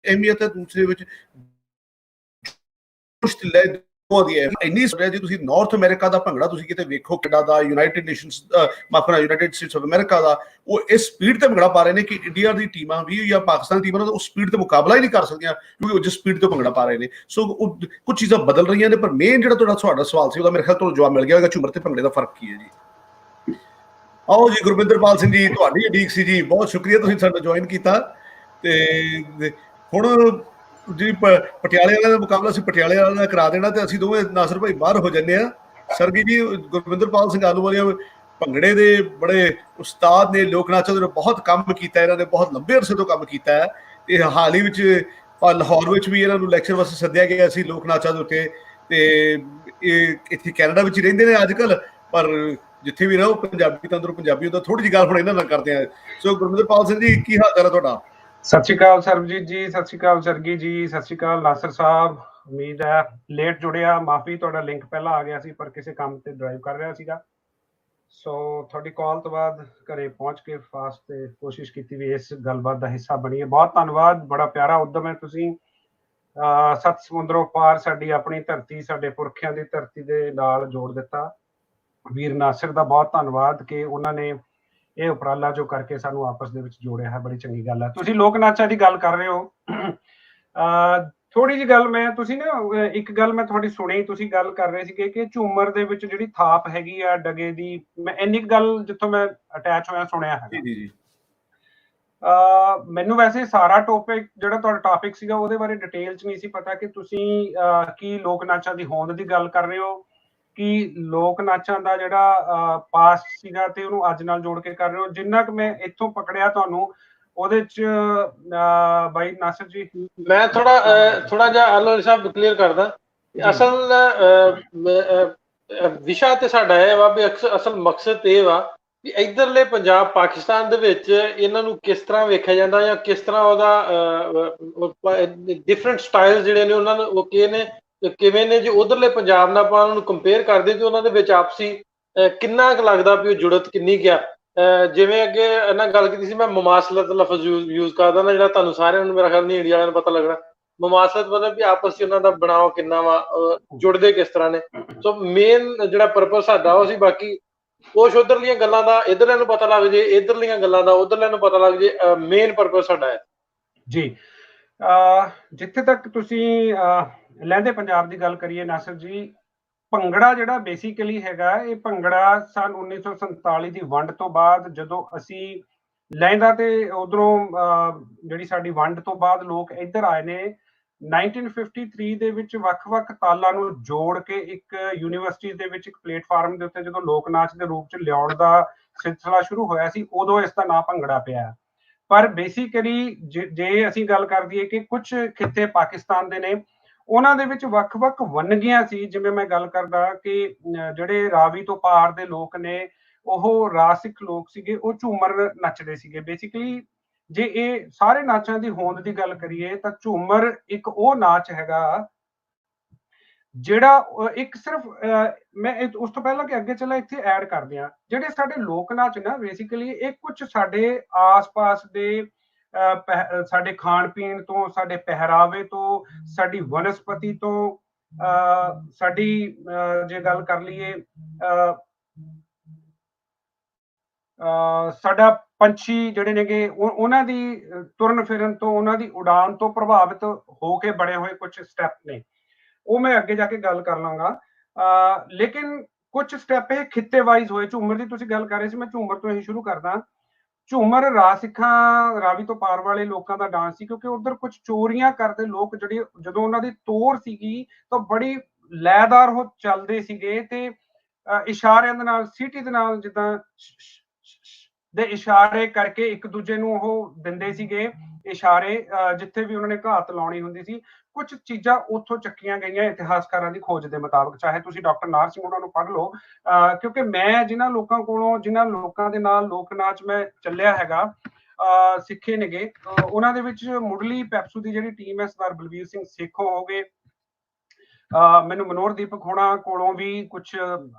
[SPEAKER 2] ਅਹਿਮੀਅਤ ਹੈ, ਦੂਸਰੇ ਵਿੱਚ ਲੈ ਦੀ ਹੈ ਇੰਨੀ ਸੁਣਿਆ ਜੀ। ਤੁਸੀਂ ਨਾਰਥ ਅਮਰੀਕਾ ਦਾ ਭੰਗੜਾ ਤੁਸੀਂ ਕਿਤੇ ਵੇਖੋ, ਕੈਨੇਡਾ ਦਾ, ਯੂਨਾਈਟਿਡ ਨੇਸ਼ਨਸ ਮਾਫਨਾ ਯੂਨਾਈਟਿਡ ਸਟੇਟਸ ਆਫ ਅਮਰੀਕਾ ਦਾ, ਉਹ ਇਸ ਸਪੀਡ ਤੇ ਭੰਗੜਾ ਪਾ ਰਹੇ ਨੇ ਕਿ ਇੰਡੀਆ ਦੀ ਟੀਮਾਂ ਵੀ ਜਾਂ ਪਾਕਿਸਤਾਨ ਟੀਮਾਂ ਨਾਲ ਉਸ ਸਪੀਡ ਤੇ ਮੁਕਾਬਲਾ ਹੀ ਨਹੀਂ ਕਰ ਸਕਦੀਆਂ ਕਿਉਂਕਿ ਉਹ ਜਿਸ ਸਪੀਡ ਤੇ ਭੰਗੜਾ ਪਾ ਰਹੇ ਨੇ। ਸੋ ਕੁਝ ਚੀਜ਼ਾਂ ਬਦਲ ਰਹੀਆਂ ਨੇ, ਪਰ ਮੇਨ ਜਿਹੜਾ ਤੁਹਾਡਾ ਸਵਾਲ ਸੀ ਉਹਦਾ ਮੇਰੇ ਖਿਆਲ ਤੋਂ ਜਵਾਬ ਮਿਲ ਗਿਆ ਹੋਵੇਗਾ। ਝੂਮਰ ਤੇ ਭੰਗੜੇ ਦਾ ਫਰਕ ਕੀ ਹੈ ਜੀ? ਆਓ ਜੀ ਗੁਰਵਿੰਦਰਪਾਲ ਸਿੰਘ ਜੀ, ਤੁਹਾਡੀ ਉਡੀਕ ਸੀ ਜੀ, ਬਹੁਤ ਸ਼ੁਕਰੀਆ ਤੁਸੀਂ ਸਾਡਾ ਜੁਆਇਨ ਕੀਤਾ। ਤੇ ਹੁਣ ਜੀ ਪਟਿਆਲੇ ਵਾਲਿਆਂ ਦਾ ਮੁਕਾਬਲਾ ਅਸੀਂ ਪਟਿਆਲੇ ਵਾਲਿਆਂ ਦਾ ਕਰਾ ਦੇਣਾ ਤੇ ਅਸੀਂ ਦੋਵੇਂ ਨਾਸਰ ਭਾਈ ਬਾਹਰ ਹੋ ਜਾਂਦੇ ਆ। ਸਰਗੀ ਜੀ ਗੁਰਵਿੰਦਰਪਾਲ ਸਿੰਘ ਆਲੂਵਾਲੀਆ ਭੰਗੜੇ ਦੇ ਬੜੇ ਉਸਤਾਦ ਨੇ, ਲੋਕ ਨਾਚਾਂ ਦੇ ਬਹੁਤ ਕੰਮ ਕੀਤਾ ਇਹਨਾਂ ਨੇ, ਬਹੁਤ ਲੰਬੇ ਅਰਸੇ ਤੋਂ ਕੰਮ ਕੀਤਾ ਹੈ। ਤੇ ਹਾਲ ਹੀ ਵਿੱਚ ਲਾਹੌਰ ਵਿੱਚ ਵੀ ਇਹਨਾਂ ਨੂੰ ਲੈਕਚਰ ਵਾਸਤੇ ਸੱਦਿਆ ਗਿਆ ਸੀ ਲੋਕ ਨਾਚਾਂ ਦੇ ਉੱਤੇ। ਤੇ ਇਹ ਇੱਥੇ ਕੈਨੇਡਾ ਵਿੱਚ ਰਹਿੰਦੇ ਨੇ ਅੱਜ ਕੱਲ੍ਹ, ਪਰ ਜਿੱਥੇ ਵੀ ਰਹੋ ਪੰਜਾਬੀ ਤਾਂ ਅੰਦਰੋਂ ਪੰਜਾਬੀ ਹੁੰਦਾ। ਥੋੜੀ ਜਿਹੀ ਗੱਲ ਹੁਣ ਇਹਨਾਂ ਨਾਲ ਕਰਦੇ ਆ। ਸੋ ਗੁਰਵਿੰਦਰਪਾਲ ਸਿੰਘ ਜੀ, ਕੀ ਹਾਲ ਚਾਲ ਹੈ ਤੁਹਾਡਾ?
[SPEAKER 15] ਸਤਿ ਸ਼੍ਰੀ ਅਕਾਲ ਸਰਬਜੀਤ ਜੀ, ਸਤਿ ਸ਼੍ਰੀ ਅਕਾਲ ਸਰਗੀ ਜੀ, ਸਤਿ ਸ਼੍ਰੀ ਅਕਾਲ ਨਾਸਰ ਸਾਹਿਬ। ਉਮੀਦ ਹੈ ਲੇਟ ਜੁੜਿਆ, ਮਾਫੀ, ਤੁਹਾਡਾ ਲਿੰਕ ਪਹਿਲਾਂ ਆ ਗਿਆ ਸੀ ਪਰ ਕਿਸੇ ਕੰਮ ਤੇ ਡਰਾਈਵ ਕਰ ਰਿਹਾ ਸੀਗਾ। ਸੋ ਤੁਹਾਡੀ ਕਾਲ ਤੋਂ ਬਾਅਦ ਘਰੇ ਪਹੁੰਚ ਕੇ ਫਾਸਟ ਤੇ ਕੋਸ਼ਿਸ਼ ਕੀਤੀ ਵੀ ਇਸ ਗੱਲਬਾਤ ਦਾ ਹਿੱਸਾ ਬਣੀਏ। ਬਹੁਤ ਧੰਨਵਾਦ, ਬੜਾ ਪਿਆਰਾ ਉਦਮ ਹੈ। ਤੁਸੀਂ ਸੱਤ ਸਮੁੰਦਰੋਂ ਪਾਰ ਸਾਡੀ ਆਪਣੀ ਧਰਤੀ, ਸਾਡੇ ਪੁਰਖਿਆਂ ਦੀ ਧਰਤੀ ਦੇ ਨਾਲ ਜੋੜ ਦਿੱਤਾ। ਵੀਰ ਨਾਸਿਰ ਦਾ ਬਹੁਤ ਧੰਨਵਾਦ ਕਿ ਉਹਨਾਂ ਨੇ ਇਹ ਉਪਰਾਲਾ ਜੋ ਕਰਕੇ ਸਾਨੂੰ ਆਪਸ ਦੇ ਵਿੱਚ ਜੋੜਿਆ ਹੈ, ਬੜੀ ਚੰਗੀ ਗੱਲ ਹੈ। ਤੁਸੀਂ ਲੋਕ ਨਾਚਾਂ ਦੀ ਗੱਲ ਕਰ ਰਹੇ ਹੋ, ਥੋੜੀ ਜਿਹੀ ਗੱਲ ਮੈਂ ਤੁਸੀਂ ਨਾ ਇੱਕ ਗੱਲ ਮੈਂ ਤੁਹਾਡੀ ਸੁਣੀ, ਤੁਸੀਂ ਗੱਲ ਕਰ ਰਹੇ ਸੀਗੇ ਕਿ ਝੂਮਰ ਦੇ ਵਿੱਚ ਜਿਹੜੀ ਥਾਪ ਹੈਗੀ ਆ ਡਗੇ ਦੀ, ਮੈਂ ਇੰਨੀ ਗੱਲ ਜਿੱਥੋਂ ਮੈਂ ਅਟੈਚ ਹੋਇਆ ਸੁਣਿਆ ਹੈ। ਮੈਨੂੰ ਵੈਸੇ ਸਾਰਾ ਟੌਪਿਕ ਜਿਹੜਾ ਤੁਹਾਡਾ ਟੌਪਿਕ ਸੀਗਾ ਉਹਦੇ ਬਾਰੇ ਡਿਟੇਲ 'ਚ ਨਹੀਂ ਸੀ ਪਤਾ ਕਿ ਤੁਸੀਂ ਕੀ ਲੋਕ ਨਾਚਾਂ ਦੀ ਹੋਂਦ ਦੀ ਗੱਲ ਕਰ ਰਹੇ ਹੋ, ਕਿ ਲੋਕ ਨਾਚਾਂ ਦਾ ਜਿਹੜਾ ਪਾਸਟ ਸੀਗਾ ਤੇ ਉਹਨੂੰ ਅੱਜ ਨਾਲ ਜੋੜ ਕੇ ਕਰ ਰਹੇ ਹੋ। ਜਿੰਨਾ ਕਿ ਮੈਂ ਇੱਥੋਂ ਪਕੜਿਆ ਤੁਹਾਨੂੰ ਉਹਦੇ 'ਚ ਬਾਈ ਨਾਸਰ ਜੀ,
[SPEAKER 1] ਮੈਂ ਥੋੜਾ ਜਿਹਾ ਆਲੋਚਨਾ ਸਾਹਿਬ ਕਲੀਅਰ ਕਰਦਾ। ਅਸਲ ਵਿਸ਼ਾ ਤੇ ਸਾਡਾ ਇਹ ਵਾ ਵੀ ਅਸਲ ਮਕਸਦ ਇਹ ਵਾ ਵੀ ਇਧਰਲੇ ਪੰਜਾਬ ਪਾਕਿਸਤਾਨ ਦੇ ਵਿੱਚ ਇਹਨਾਂ ਨੂੰ ਕਿਸ ਤਰ੍ਹਾਂ ਵੇਖਿਆ ਜਾਂਦਾ ਜਾਂ ਕਿਸ ਤਰ੍ਹਾਂ ਉਹਦਾ ਡਿਫਰੈਂਟ ਸਟਾਈਲ ਜਿਹੜੇ ਨੇ ਉਹਨਾਂ ਨੂੰ ਉਹ ਕਿਵੇਂ ਨੇ। ਜੇ ਉਧਰਲੇ ਪੰਜਾਬ ਨਾਲ ਆਪਾਂ ਉਹਨਾਂ ਨੂੰ ਕੰਪੇਅਰ ਕਰਦੇ ਤੇ ਉਹਨਾਂ ਦੇ ਵਿੱਚ ਆਪਸੀ ਕਿੰਨਾ ਕੁ ਲੱਗਦਾ ਵੀ ਉਹ ਜੁੜਤ ਕਿੰਨੀ ਗਿਆ। ਜਿਵੇਂ ਅੱਗੇ ਇਹਨਾਂ ਗੱਲ ਕੀਤੀ ਸੀ, ਮੈਂ ਮੁਮਾਸਲਤ ਲਫ਼ਜ਼ ਯੂਜ਼ ਕਰਦਾ ਨਾ, ਜਿਹੜਾ ਤੁਹਾਨੂੰ ਸਾਰਿਆਂ ਨੂੰ ਮੇਰਾ ਖਿਆਲ ਨਹੀਂ ਇੰਡੀਆ ਵਾਲਿਆਂ ਨੂੰ ਪਤਾ ਲੱਗਣਾ। ਮੁਮਾਸਲਤ ਮਤਲਬ ਵੀ ਆਪਸ 'ਚ ਉਹਨਾਂ ਦਾ ਬਣਾਓ ਕਿੰਨਾ ਵਾ, ਜੁੜਦੇ ਕਿਸ ਤਰ੍ਹਾਂ ਨੇ। ਸੋ ਮੇਨ ਜਿਹੜਾ ਪਰਪਸ ਸਾਡਾ ਉਹ ਸੀ। ਬਾਕੀ ਕੁਛ ਉਧਰਲੀਆਂ ਗੱਲਾਂ ਦਾ ਇੱਧਰਲਿਆਂ ਨੂੰ ਪਤਾ ਲੱਗ ਜੇ, ਇੱਧਰਲੀਆਂ ਗੱਲਾਂ ਦਾ ਉਧਰਲਿਆਂ ਨੂੰ ਪਤਾ ਲੱਗ ਜੇ, ਮੇਨ ਪਰਪਸ ਸਾਡਾ ਹੈ
[SPEAKER 15] ਜੀ। ਜਿੱਥੇ ਤੱਕ ਤੁਸੀਂ ਲਹਿੰਦੇ ਪੰਜਾਬ ਦੀ ਗੱਲ ਕਰੀਏ ਨਾਸਰ ਜੀ, ਭੰਗੜਾ ਜਿਹੜਾ ਬੇਸਿਕਲੀ ਹੈਗਾ, ਇਹ ਭੰਗੜਾ ਸਨ 1947 ਦੀ ਵੰਡ ਤੋਂ ਬਾਅਦ, ਜਦੋਂ ਅਸੀਂ ਲਹਿੰਦਾ ਤੇ ਉਧਰੋਂ ਜਿਹੜੀ ਸਾਡੀ ਵੰਡ ਤੋਂ ਬਾਅਦ ਲੋਕ ਇੱਧਰ ਆਏ ਨੇ, 1953 ਦੇ ਵਿੱਚ ਵੱਖ-ਵੱਖ ਤਾਲਾਂ ਨੂੰ ਜੋੜ ਕੇ ਇੱਕ ਯੂਨੀਵਰਸਿਟੀ ਦੇ ਵਿੱਚ ਇੱਕ ਪਲੇਟਫਾਰਮ ਦੇ ਉੱਤੇ ਜਦੋਂ ਲੋਕ ਨਾਚ ਦੇ ਰੂਪ 'ਚ ਲਿਆਉਣ ਦਾ ਸਿਲਸਿਲਾ ਸ਼ੁਰੂ ਹੋਇਆ ਸੀ, ਉਦੋਂ ਇਸ ਦਾ ਨਾਂ ਭੰਗੜਾ ਪਿਆ। ਪਰ ਬੇਸਿਕਲੀ ਜੇ ਅਸੀਂ ਗੱਲ ਕਰ ਦਈਏ ਕਿ ਕੁਝ ਖਿੱਤੇ ਪਾਕਿਸਤਾਨ ਦੇ ਨੇ, ਉਹਨਾਂ ਦੇ ਵਿੱਚ ਵੱਖ-ਵੱਖ ਵੰਨਗੀਆਂ ਸੀ। ਜਿਵੇਂ ਮੈਂ ਗੱਲ ਕਰਦਾ ਕਿ ਜਿਹੜੇ ਰਾਵੀ ਤੋਂ ਪਾਰ ਦੇ ਲੋਕ ਨੇ, ਉਹ ਰਾਸਿਕ ਲੋਕ ਸੀਗੇ, ਉਹ ਝੂਮਰ ਨੱਚਦੇ ਸੀਗੇ। ਬੇਸਿਕਲੀ ਜੇ ਇਹ ਸਾਰੇ ਨਾਚਾਂ ਦੀ ਹੋਂਦ ਦੀ ਗੱਲ ਕਰੀਏ ਤਾਂ ਝੂਮਰ ਇੱਕ ਉਹ ਨਾਚ ਹੈਗਾ ਜਿਹੜਾ ਇੱਕ ਸਿਰਫ ਮੈਂ ਉਸ ਤੋਂ ਪਹਿਲਾਂ ਕਿ ਅੱਗੇ ਚੱਲਾ ਇੱਥੇ ਐਡ ਕਰਦੇ ਹਾਂ, ਜਿਹੜੇ ਸਾਡੇ ਲੋਕ ਨਾਚ ਨਾ ਬੇਸਿਕਲੀ ਇਹ ਕੁਝ ਸਾਡੇ ਆਸ-ਪਾਸ ਦੇ ਸਾਡੇ ਖਾਣ ਪੀਣ ਤੋਂ, ਸਾਡੇ ਪਹਿਰਾਵੇ ਤੋਂ, ਸਾਡੀ ਵਨਸਪਤੀ ਤੋਂ, ਸਾਡੀ ਜੇ ਗੱਲ ਕਰ ਲਈਏ ਸਾਡਾ ਪੰਛੀ ਜਿਹੜੇ ਨੇਗੇ ਉਹਨਾਂ ਦੀ ਤੁਰਨ ਫਿਰਨ ਤੋਂ, ਉਹਨਾਂ ਦੀ ਉਡਾਨ ਤੋਂ ਪ੍ਰਭਾਵਿਤ ਹੋ ਕੇ ਬਣੇ ਹੋਏ ਕੁਝ ਸਟੈਪ ਨੇ, ਉਹ ਮੈਂ ਅੱਗੇ ਜਾ ਕੇ ਗੱਲ ਕਰ ਲਾਂਗਾ। ਲੇਕਿਨ ਕੁਝ ਸਟੈਪ ਇਹ ਖਿੱਤੇ ਵਾਈਜ਼ ਹੋਏ। ਝੂਮਰ ਦੀ ਤੁਸੀਂ ਗੱਲ ਕਰ ਰਹੇ ਸੀ, ਮੈਂ ਝੂਮਰ ਤੋਂ ਹੀ ਸ਼ੁਰੂ ਕਰਦਾ। ਝੂਮਰ ਰਾਸਿਕਾਂ, ਰਾਵੀ ਤੋਂ ਪਾਰ ਵਾਲੇ ਲੋਕਾਂ ਦਾ ਡਾਂਸ ਸੀ, ਕਿਉਂਕਿ ਉਧਰ ਕੁਝ ਚੋਰੀਆਂ ਕਰਦੇ ਲੋਕ ਜਿਹੜੇ ਜਦੋਂ ਉਹਨਾਂ ਦੀ ਤੋਰ ਸੀਗੀ ਤਾਂ ਬੜੀ ਲੈਦਾਰ ਹੋ ਚੱਲਦੇ ਸੀਗੇ ਤੇ ਇਸ਼ਾਰਿਆਂ ਦੇ ਨਾਲ, ਸੀਟੀ ਦੇ ਨਾਲ, ਜਿੱਦਾਂ ਦੇ ਇਸ਼ਾਰੇ ਕਰਕੇ ਇੱਕ ਦੂਜੇ ਨੂੰ ਉਹ ਦਿੰਦੇ ਸੀਗੇ ਇਸ਼ਾਰੇ, ਜਿੱਥੇ ਵੀ ਉਹਨਾਂ ਨੇ ਘਾਤ ਲਾਉਣੀ ਹੁੰਦੀ ਸੀ। ਕੁਝ ਚੀਜ਼ਾਂ ਉੱਥੋਂ ਚੱਕੀਆਂ ਗਈਆਂ ਇਤਿਹਾਸਕਾਰਾਂ ਦੀ ਖੋਜ ਦੇ ਮੁਤਾਬਕ, ਚਾਹੇ ਤੁਸੀਂ ਡਾਕਟਰ ਨਾਰ ਸਿੰਘ ਉਹਨਾਂ ਨੂੰ ਪੜ੍ਹ ਲਓ, ਕਿਉਂਕਿ ਮੈਂ ਜਿਨ੍ਹਾਂ ਲੋਕਾਂ ਦੇ ਨਾਲ ਲੋਕ ਨਾਚ ਮੈਂ ਚੱਲਿਆ ਹੈਗਾ, ਸਿੱਖੇ ਨੇਗੇ, ਉਹਨਾਂ ਦੇ ਵਿੱਚ ਮੁੱਢਲੀ ਪੈਪਸੂ ਦੀ ਜਿਹੜੀ ਟੀਮ ਹੈ ਸਰਦਾਰ ਬਲਵੀਰ ਸਿੰਘ ਸੇਖੋਂ ਹੋ ਗਏ, ਮੈਨੂੰ ਮਨੋਹਰ ਦੀਪਕ ਹੋਣਾ ਕੋਲੋਂ ਵੀ ਕੁਝ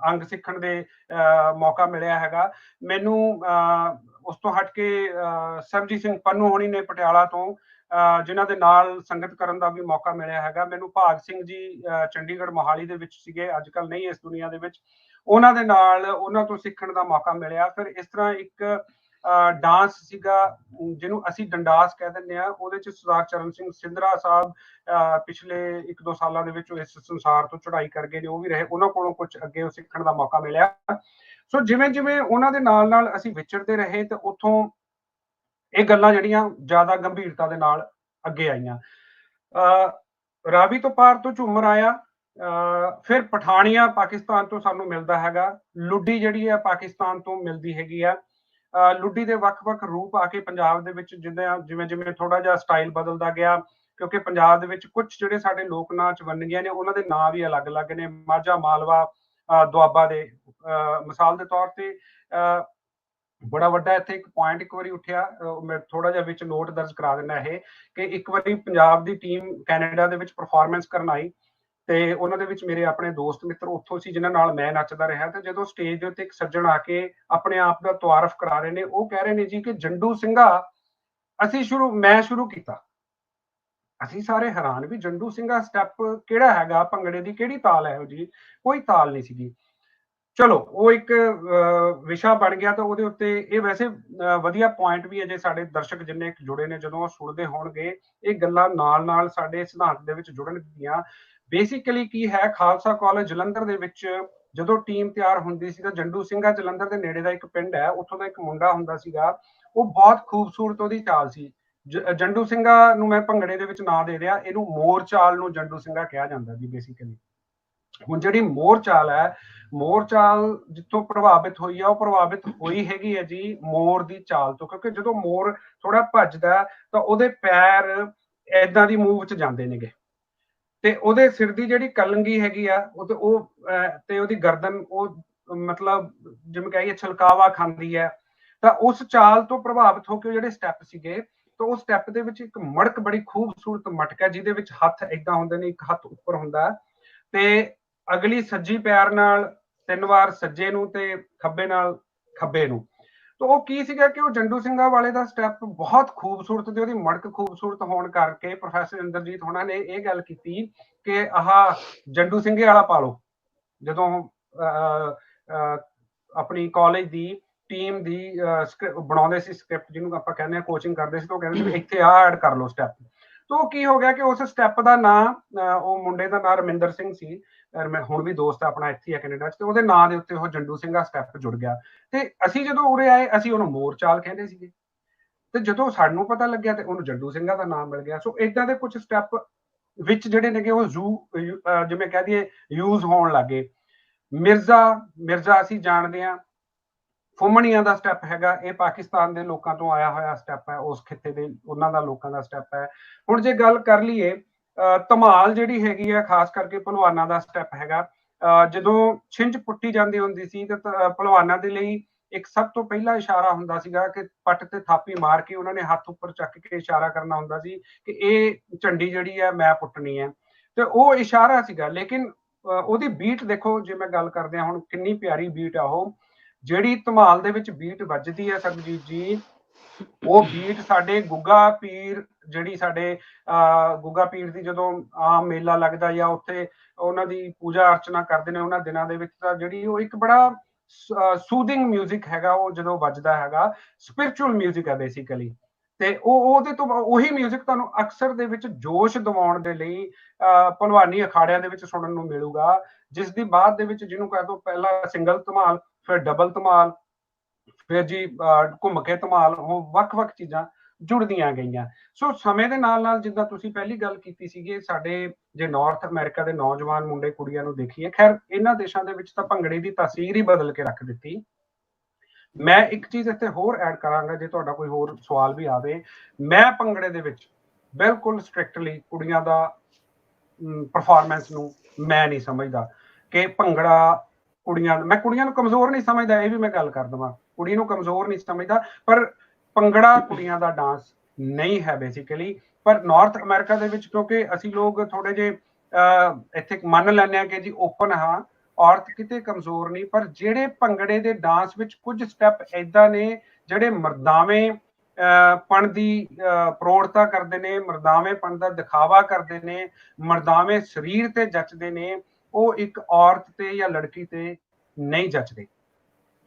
[SPEAKER 15] ਅੰਗ ਸਿੱਖਣ ਦੇ ਮੌਕਾ ਮਿਲਿਆ ਹੈਗਾ। ਮੈਨੂੰ ਉਸ ਤੋਂ ਹਟ ਕੇ ਸਰਬਜੀਤ ਸਿੰਘ ਪੰਨੂ ਹੋਣੀ ਨੇ ਪਟਿਆਲਾ ਤੋਂ, ਜਿਨ੍ਹਾਂ ਦੇ ਨਾਲ ਸੰਗਤ ਕਰਨ ਦਾ ਵੀ ਮੌਕਾ ਮਿਲਿਆ ਹੈਗਾ। ਮੈਨੂੰ ਭਾਗ ਸਿੰਘ ਜੀ ਚੰਡੀਗੜ੍ਹ ਮੋਹਾਲੀ ਦੇ ਵਿੱਚ ਸੀਗੇ, ਅੱਜ ਕੱਲ ਨਹੀਂ ਇਸ ਦੁਨੀਆ ਦੇ ਵਿੱਚ, ਉਹਨਾਂ ਦੇ ਨਾਲ ਉਹਨਾਂ ਤੋਂ ਸਿੱਖਣ ਦਾ ਮੌਕਾ ਮਿਲਿਆ। ਫਿਰ ਇਸ ਤਰ੍ਹਾਂ ਇੱਕ ਡਾਂਸ ਸੀਗਾ ਜਿਹਨੂੰ ਅਸੀਂ ਡੰਡਾਸ ਕਹਿ ਦਿੰਦੇ ਆ, ਉਹਦੇ ਚ ਸਰਦਾਰ ਚਰਨ ਸਿੰਘ ਸਿੰਧਰਾ ਸਾਹਿਬ ਪਿਛਲੇ 1-2 ਸਾਲਾਂ ਦੇ ਵਿੱਚ ਇਸ ਸੰਸਾਰ ਤੋਂ ਚੜ੍ਹਾਈ ਕਰ ਗਏ ਨੇ, ਉਹ ਵੀ ਰਹੇ, ਉਹਨਾਂ ਕੋਲੋਂ ਕੁਝ ਅੱਗੇ ਉਹ ਸਿੱਖਣ ਦਾ ਮੌਕਾ ਮਿਲਿਆ। ਸੋ ਜਿਵੇਂ ਜਿਵੇਂ ਉਹਨਾਂ ਦੇ ਨਾਲ ਨਾਲ ਅਸੀਂ ਵਿਚਰਦੇ ਰਹੇ ਤੇ ਉੱਥੋਂ ਇਹ ਗੱਲਾਂ ਜਿਹੜੀਆਂ ਜ਼ਿਆਦਾ ਗੰਭੀਰਤਾ ਦੇ ਨਾਲ ਅੱਗੇ ਆਈਆਂ। ਰਾਵੀ ਤੋਂ ਪਾਰ ਤੋਂ ਝੂਮਰ ਆਇਆ, ਫਿਰ ਪਠਾਨੀਆ ਪਾਕਿਸਤਾਨ ਤੋਂ ਸਾਨੂੰ ਮਿਲਦਾ ਹੈਗਾ, ਲੁੱਡੀ ਜਿਹੜੀ ਹੈ ਪਾਕਿਸਤਾਨ ਤੋਂ ਮਿਲਦੀ ਹੈਗੀ ਆ। ਲੁੱਡੀ ਦੇ ਵੱਖ-ਵੱਖ ਰੂਪ ਆ ਕੇ ਪੰਜਾਬ ਦੇ ਵਿੱਚ ਜਿਵੇਂ ਜਿਵੇਂ ਥੋੜਾ ਜਿਹਾ ਸਟਾਈਲ ਬਦਲਦਾ ਗਿਆ, ਕਿਉਂਕਿ ਪੰਜਾਬ ਦੇ ਵਿੱਚ ਕੁਝ ਜਿਹੜੇ ਸਾਡੇ ਲੋਕ ਨਾਚ ਵੰਨਗੀਆਂ ਨੇ ਉਹਨਾਂ ਦੇ ਨਾਂ ਵੀ ਅਲੱਗ-ਅਲੱਗ ਨੇ, ਮਾਝਾ, ਮਾਲਵਾ, ਦੁਆਬਾ ਦੇ। ਮਿਸਾਲ ਦੇ ਤੌਰ ਤੇ ਬੜਾ ਵੱਡਾ ਇੱਥੇ ਇੱਕ ਪੁਆਇੰਟ ਇੱਕ ਵਾਰੀ ਉੱਠਿਆ, ਮੈਂ ਥੋੜਾ ਜਿਹਾ ਵਿੱਚ ਨੋਟ ਦਰਜ ਕਰਾ ਦਿੰਦਾ ਇਹ, ਕਿ ਇੱਕ ਵਾਰੀ ਪੰਜਾਬ ਦੀ ਟੀਮ ਕੈਨੇਡਾ ਦੇ ਵਿੱਚ ਪਰਫਾਰਮੈਂਸ ਕਰਨ ਆਈ ਤੇ ਉਹਨਾਂ ਦੇ ਵਿੱਚ ਮੇਰੇ ਆਪਣੇ ਦੋਸਤ ਮਿੱਤਰ ਉੱਥੋਂ ਸੀ ਜਿਨ੍ਹਾਂ ਨਾਲ ਮੈਂ ਨੱਚਦਾ ਰਿਹਾ। ਤੇ ਜਦੋਂ ਸਟੇਜ ਦੇ ਉੱਤੇ ਇੱਕ ਸੱਜਣ ਆ ਕੇ ਆਪਣੇ ਆਪ ਦਾ ਤਾਰਫ ਕਰਾ ਰਹੇ ਨੇ, ਉਹ ਕਹਿ ਰਹੇ ਨੇ ਜੀ ਕਿ ਜੰਡੂ ਸਿੰਘਾ ਮੈਂ ਸ਼ੁਰੂ ਕੀਤਾ। ਅਸੀਂ ਸਾਰੇ ਹੈਰਾਨ ਵੀ ਜੰਡੂ ਸਿੰਘਾ ਸਟੈਪ ਕਿਹੜਾ ਹੈਗਾ, ਭੰਗੜੇ ਦੀ ਕਿਹੜੀ ਤਾਲ ਹੈ ਜੀ, ਕੋਈ ਤਾਲ ਨਹੀਂ ਸੀਗੀ। ਚਲੋ ਉਹ ਇੱਕ ਵਿਸ਼ਾ ਬਣ ਗਿਆ ਤਾਂ ਉਹਦੇ ਉੱਤੇ ਇਹ ਵੈਸੇ ਵਧੀਆ ਪੁਆਇੰਟ ਵੀ ਹੈ, ਜੇ ਸਾਡੇ ਦਰਸ਼ਕ ਜਿੰਨੇ ਜੁੜੇ ਨੇ ਜਦੋਂ ਉਹ ਸੁਣਦੇ ਹੋਣਗੇ ਇਹ ਗੱਲਾਂ ਨਾਲ ਨਾਲ ਸਾਡੇ ਸਿਧਾਂਤ ਦੇ ਵਿੱਚ ਜੁੜਨਗੀਆਂ। ਬੇਸਿਕਲੀ ਕੀ ਹੈ, ਖਾਲਸਾ ਕਾਲਜ ਜਲੰਧਰ ਦੇ ਵਿੱਚ ਜਦੋਂ ਟੀਮ ਤਿਆਰ ਹੁੰਦੀ ਸੀ ਤਾਂ ਜੰਡੂ ਸਿੰਘਾ ਜਲੰਧਰ ਦੇ ਨੇੜੇ ਦਾ ਇੱਕ ਪਿੰਡ ਹੈ, ਉੱਥੋਂ ਦਾ ਇੱਕ ਮੁੰਡਾ ਹੁੰਦਾ ਸੀਗਾ, ਉਹ ਬਹੁਤ ਖੂਬਸੂਰਤ ਉਹਦੀ ਚਾਲ ਸੀ। ਜੰਡੂ ਸਿੰਘਾ ਨੂੰ ਮੈਂ ਭੰਗੜੇ ਦੇ ਵਿੱਚ ਨਾਂ ਦੇ ਰਿਹਾ, ਇਹਨੂੰ ਮੋਰ ਚਾਲ ਨੂੰ ਜੰਡੂ ਸਿੰਘਾ ਕਿਹਾ ਜਾਂਦਾ ਜੀ ਬੇਸਿਕਲੀ। ਹੁਣ ਜਿਹੜੀ ਮੋਰ ਚਾਲ ਹੈ, ਮੋਰ ਚਾਲ ਜਿੱਥੋਂ ਪ੍ਰਭਾਵਿਤ ਹੋਈ ਆ, ਉਹ ਪ੍ਰਭਾਵਿਤ ਹੋਈ ਹੈਗੀ ਹੈ ਜੀ ਮੋਰ ਦੀ ਚਾਲ ਤੋਂ, ਕਿਉਂਕਿ ਜਦੋਂ ਮੋਰ ਥੋੜਾ ਭੱਜਦਾ ਤਾਂ ਉਹਦੇ ਪੈਰ ਏਦਾਂ ਦੀ ਮੂਵ ਚ ਜਾਂਦੇ ਨੇਗੇ ਤੇ ਉਹਦੇ ਸਿਰ ਦੀ ਜਿਹੜੀ ਕਲੰਗੀ ਹੈਗੀ ਆ ਤੇ ਉਹਦੀ ਗਰਦਨ ਉਹ ਮਤਲਬ ਜਿਵੇਂ ਕਹੀਏ ਛਲਕਾਵਾ ਖਾਂਦੀ ਹੈ। ਤਾਂ ਉਸ ਚਾਲ ਤੋਂ ਪ੍ਰਭਾਵਿਤ ਹੋ ਕੇ ਜਿਹੜੇ ਸਟੈਪ ਸੀਗੇ, ਤਾਂ ਉਹ ਸਟੈਪ ਦੇ ਵਿੱਚ ਇੱਕ ਮੜਕ ਬੜੀ ਖੂਬਸੂਰਤ ਮਟਕ ਹੈ ਜਿਹਦੇ ਵਿੱਚ ਹੱਥ ਏਦਾਂ ਹੁੰਦੇ ਨੇ, ਇੱਕ ਹੱਥ ਉੱਪਰ ਹੁੰਦਾ ਤੇ ਅਗਲੀ ਸੱਜੀ ਪੈਰ ਨਾਲ 3 ਵਾਰ ਸੱਜੇ ਨੂੰ ਤੇ ਖੱਬੇ ਨਾਲ ਖੱਬੇ ਨੂੰ। ਤਾਂ ਉਹ ਕੀ ਸੀਗਾ ਕਿ ਉਹ ਜੰਡੂ ਸਿੰਘਾ ਵਾਲੇ ਦਾ ਸਟੈਪ ਬਹੁਤ ਖੂਬਸੂਰਤ ਤੇ ਉਹਦੀ ਮੜਕ ਖੂਬਸੂਰਤ ਹੋਣ ਕਰਕੇ ਪ੍ਰੋਫੈਸਰ ਇੰਦਰਜੀਤ ਹੋਣਾ ਨੇ ਇਹ ਗੱਲ ਕੀਤੀ ਕਿ ਆਹ ਜੰਡੂ ਸਿੰਘੇ ਵਾਲਾ ਪਾ ਲਓ। ਜਦੋਂ ਆਪਣੀ ਕਾਲਜ ਦੀ ਟੀਮ ਦੀ ਬਣਾਉਂਦੇ ਸੀ ਸਕ੍ਰਿਪਟ, ਜਿਹਨੂੰ ਆਪਾਂ ਕਹਿੰਦੇ ਆ ਕੋਚਿੰਗ ਕਰਦੇ ਸੀ, ਤਾਂ ਉਹ ਕਹਿੰਦੇ ਸੀ ਇੱਥੇ ਆਹ ਐਡ ਕਰ ਲਓ ਸਟੈਪ। ਤਾਂ ਉਹ ਕੀ ਹੋ ਗਿਆ ਕਿ ਉਸ ਸਟੈਪ ਦਾ ਨਾਂ, ਉਹ ਮੁੰਡੇ ਦਾ ਨਾਂ ਰਮਿੰਦਰ ਸਿੰਘ ਸੀ, ਮੈਂ ਹੁਣ ਵੀ ਦੋਸਤ ਆਪਣਾ ਇੱਥੇ ਹੈ ਕੈਨੇਡਾ 'ਚ, ਤੇ ਉਹਦੇ ਨਾਂ ਦੇ ਉੱਤੇ ਉਹ ਜੰਡੂ ਸਿੰਘਾ ਸਟੈਪ ਜੁੜ ਗਿਆ। ਤੇ ਅਸੀਂ ਜਦੋਂ ਉਰੇ ਆਏ ਅਸੀਂ ਉਹਨੂੰ ਮੋਰ ਚਾਲ ਕਹਿੰਦੇ ਸੀਗੇ, ਤੇ ਜਦੋਂ ਸਾਨੂੰ ਪਤਾ ਲੱਗਿਆ ਤੇ ਉਹਨੂੰ ਜੰਡੂ ਸਿੰਘਾ ਦਾ ਨਾਮ ਮਿਲ ਗਿਆ। ਸੋ ਏਦਾਂ ਦੇ ਕੁਝ ਸਟੈਪ ਵਿੱਚ ਜਿਹੜੇ ਨੇਗੇ ਉਹ ਜਿਵੇਂ ਕਹਿ ਦਈਏ ਯੂਜ਼ ਹੋਣ ਲੱਗੇ। ਮਿਰਜ਼ਾ ਅਸੀਂ ਜਾਣਦੇ ਹਾਂ, ਫੁੰਮਣੀਆਂ ਦਾ ਸਟੈਪ ਹੈਗਾ, ਇਹ ਪਾਕਿਸਤਾਨ ਦੇ ਲੋਕਾਂ ਤੋਂ ਆਇਆ ਹੋਇਆ ਸਟੈਪ ਹੈ, ਉਸ ਖਿੱਤੇ ਦੇ ਉਹਨਾਂ ਦਾ ਲੋਕਾਂ ਦਾ ਸਟੈਪ ਹੈ। ਹੁਣ ਜੇ ਗੱਲ ਕਰ ਲਈਏ ਧਮਾਲ ਜਿਹੜੀ ਹੈਗੀ ਆ, ਖਾਸ ਕਰਕੇ ਭਲਵਾਨਾਂ ਦਾ ਸਟੈਪ ਹੈਗਾ। ਜਦੋਂ ਛਿੰਝ ਪੁੱਟੀ ਜਾਂਦੀ ਹੁੰਦੀ ਸੀ ਤੇ ਭਲਵਾਨਾਂ ਦੇ ਲਈ ਇੱਕ ਸਭ ਤੋਂ ਪਹਿਲਾ ਇਸ਼ਾਰਾ ਹੁੰਦਾ ਸੀਗਾ ਕਿ ਪੱਟ ਤੇ ਥਾਪੀ ਮਾਰ ਕੇ ਉਹਨਾਂ ਨੇ ਹੱਥ ਉੱਪਰ ਚੱਕ ਕੇ ਇਸ਼ਾਰਾ ਕਰਨਾ ਹੁੰਦਾ ਸੀ ਕਿ ਇਹ ਝੰਡੀ ਜਿਹੜੀ ਹੈ ਮੈਂ ਪੁੱਟਣੀ ਹੈ, ਤੇ ਉਹ ਇਸ਼ਾਰਾ ਸੀਗਾ। ਲੇਕਿਨ ਉਹਦੀ ਬੀਟ ਦੇਖੋ, ਜੇ ਮੈਂ ਗੱਲ ਕਰਦੇ ਹਾਂ ਹੁਣ, ਕਿੰਨੀ ਪਿਆਰੀ ਬੀਟ ਆ ਉਹ ਜਿਹੜੀ ਧਮਾਲ ਦੇ ਵਿੱਚ ਬੀਟ ਵੱਜਦੀ ਹੈ ਸਰਬਜੀਤ ਜੀ। ਉਹ ਬੀਟ ਸਾਡੇ ਗੁੱਗਾ ਪੀਰ, ਜਿਹੜੀ ਸਾਡੇ ਗੁੱਗਾ ਪੀਰ ਦੀ ਜਦੋਂ ਆਮ ਮੇਲਾ ਲੱਗਦਾ ਜਾਂ ਉੱਥੇ ਉਹਨਾਂ ਦੀ ਪੂਜਾ ਅਰਚਨਾ ਕਰਦੇ ਨੇ ਉਹਨਾਂ ਦਿਨਾਂ ਦੇ ਵਿੱਚ, ਤਾਂ ਜਿਹੜੀ ਉਹ ਇੱਕ ਬੜਾ ਸੂਦਿੰਗ ਮਿਊਜ਼ਿਕ ਹੈਗਾ, ਉਹ ਜਦੋਂ ਵੱਜਦਾ ਹੈਗਾ ਸਪਿਰਿਚੁਅਲ ਮਿਊਜ਼ਿਕ ਹੈ ਬੇਸਿਕਲੀ। ਤੇ ਉਹਦੇ ਤੋਂ ਉਹੀ ਮਿਊਜ਼ਿਕ ਤੁਹਾਨੂੰ ਅਕਸਰ ਦੇ ਵਿੱਚ ਜੋਸ਼ ਦਿਵਾਉਣ ਦੇ ਲਈ ਭਲਵਾਨੀ ਅਖਾੜਿਆਂ ਦੇ ਵਿੱਚ ਸੁਣਨ ਨੂੰ ਮਿਲੂਗਾ, ਜਿਸ ਦੀ ਬਾਅਦ ਦੇ ਵਿੱਚ ਜਿਹਨੂੰ ਕਹਿ ਦੋ ਪਹਿਲਾਂ ਸਿੰਗਲ ਧਮਾਲ, ਫਿਰ ਡਬਲ ਧਮਾਲ, ਫਿਰ ਜੀ ਘੁੰਮ ਕੇ ਧਮਾਲ, ਉਹ ਵੱਖ-ਵੱਖ ਚੀਜ਼ਾਂ ਜੁੜਦੀਆਂ ਗਈਆਂ। ਸੋ ਸਮੇਂ ਦੇ ਨਾਲ ਨਾਲ ਜਿੱਦਾਂ ਤੁਸੀਂ ਪਹਿਲੀ ਗੱਲ ਕੀਤੀ ਸੀਗੀ, ਸਾਡੇ ਜੇ ਨਾਰਥ ਅਮਰੀਕਾ ਦੇ ਨੌਜਵਾਨ ਮੁੰਡੇ ਕੁੜੀਆਂ ਨੂੰ ਦੇਖੀਏ, ਖੈਰ ਇਹਨਾਂ ਦੇਸ਼ਾਂ ਦੇ ਵਿੱਚ ਤਾਂ ਭੰਗੜੇ ਦੀ ਤਾਸੀਰ ਹੀ ਬਦਲ ਕੇ ਰੱਖ ਦਿੱਤੀ। ਮੈਂ ਇੱਕ ਚੀਜ਼ ਇੱਥੇ ਹੋਰ ਐਡ ਕਰਾਂਗਾ, ਜੇ ਤੁਹਾਡਾ ਕੋਈ ਹੋਰ ਸਵਾਲ ਵੀ ਆਵੇ। ਮੈਂ ਭੰਗੜੇ ਦੇ ਵਿੱਚ ਬਿਲਕੁਲ ਸਟ੍ਰਿਕਟਲੀ ਕੁੜੀਆਂ ਦਾ ਪਰਫਾਰਮੈਂਸ ਨੂੰ ਮੈਂ ਨਹੀਂ ਸਮਝਦਾ ਕਿ ਭੰਗੜਾ ਮੈਂ ਕੁੜੀਆਂ ਨੂੰ ਕਮਜ਼ੋਰ ਨਹੀਂ ਸਮਝਦਾ, ਇਹ ਵੀ ਮੈਂ ਗੱਲ ਕਰ ਦਵਾਂ, ਕੁੜੀ ਨੂੰ ਕਮਜ਼ੋਰ ਨਹੀਂ ਸਮਝਦਾ, ਪਰ ਭੰਗੜਾ ਕੁੜੀਆਂ ਦਾ ਡਾਂਸ ਨਹੀਂ ਹੈ ਬੇਸਿਕਲੀ। ਪਰ ਨਾਰਥ ਅਮਰੀਕਾ ਦੇ ਵਿੱਚ ਕਿਉਂਕਿ ਅਸੀਂ ਲੋਕ ਥੋੜੇ ਜਿਹੇ ਇੱਥੇ ਮੰਨ ਲੈਂਦੇ ਹਾਂ ਕਿ ਜੀ ਓਪਨ ਹਾਂ, ਔਰਤ ਕਿਤੇ ਕਮਜ਼ੋਰ ਨਹੀਂ, ਪਰ ਜਿਹੜੇ ਭੰਗੜੇ ਦੇ ਡਾਂਸ ਵਿੱਚ ਕੁਝ ਸਟੈਪ ਏਦਾਂ ਨੇ ਜਿਹੜੇ ਮਰਦਾਵੇਂ ਪਣ ਦੀ ਪ੍ਰੋੜਤਾ ਕਰਦੇ ਨੇ, ਮਰਦਾਵੇਂ ਪਣ ਦਾ ਦਿਖਾਵਾ ਕਰਦੇ ਨੇ, ਮਰਦਾਵੇਂ ਸਰੀਰ ਤੇ ਜੱਚਦੇ ਨੇ, ਉਹ ਇੱਕ ਔਰਤ ਤੇ ਜਾਂ ਲੜਕੀ ਤੇ ਨਹੀਂ ਜੱਚਦੇ।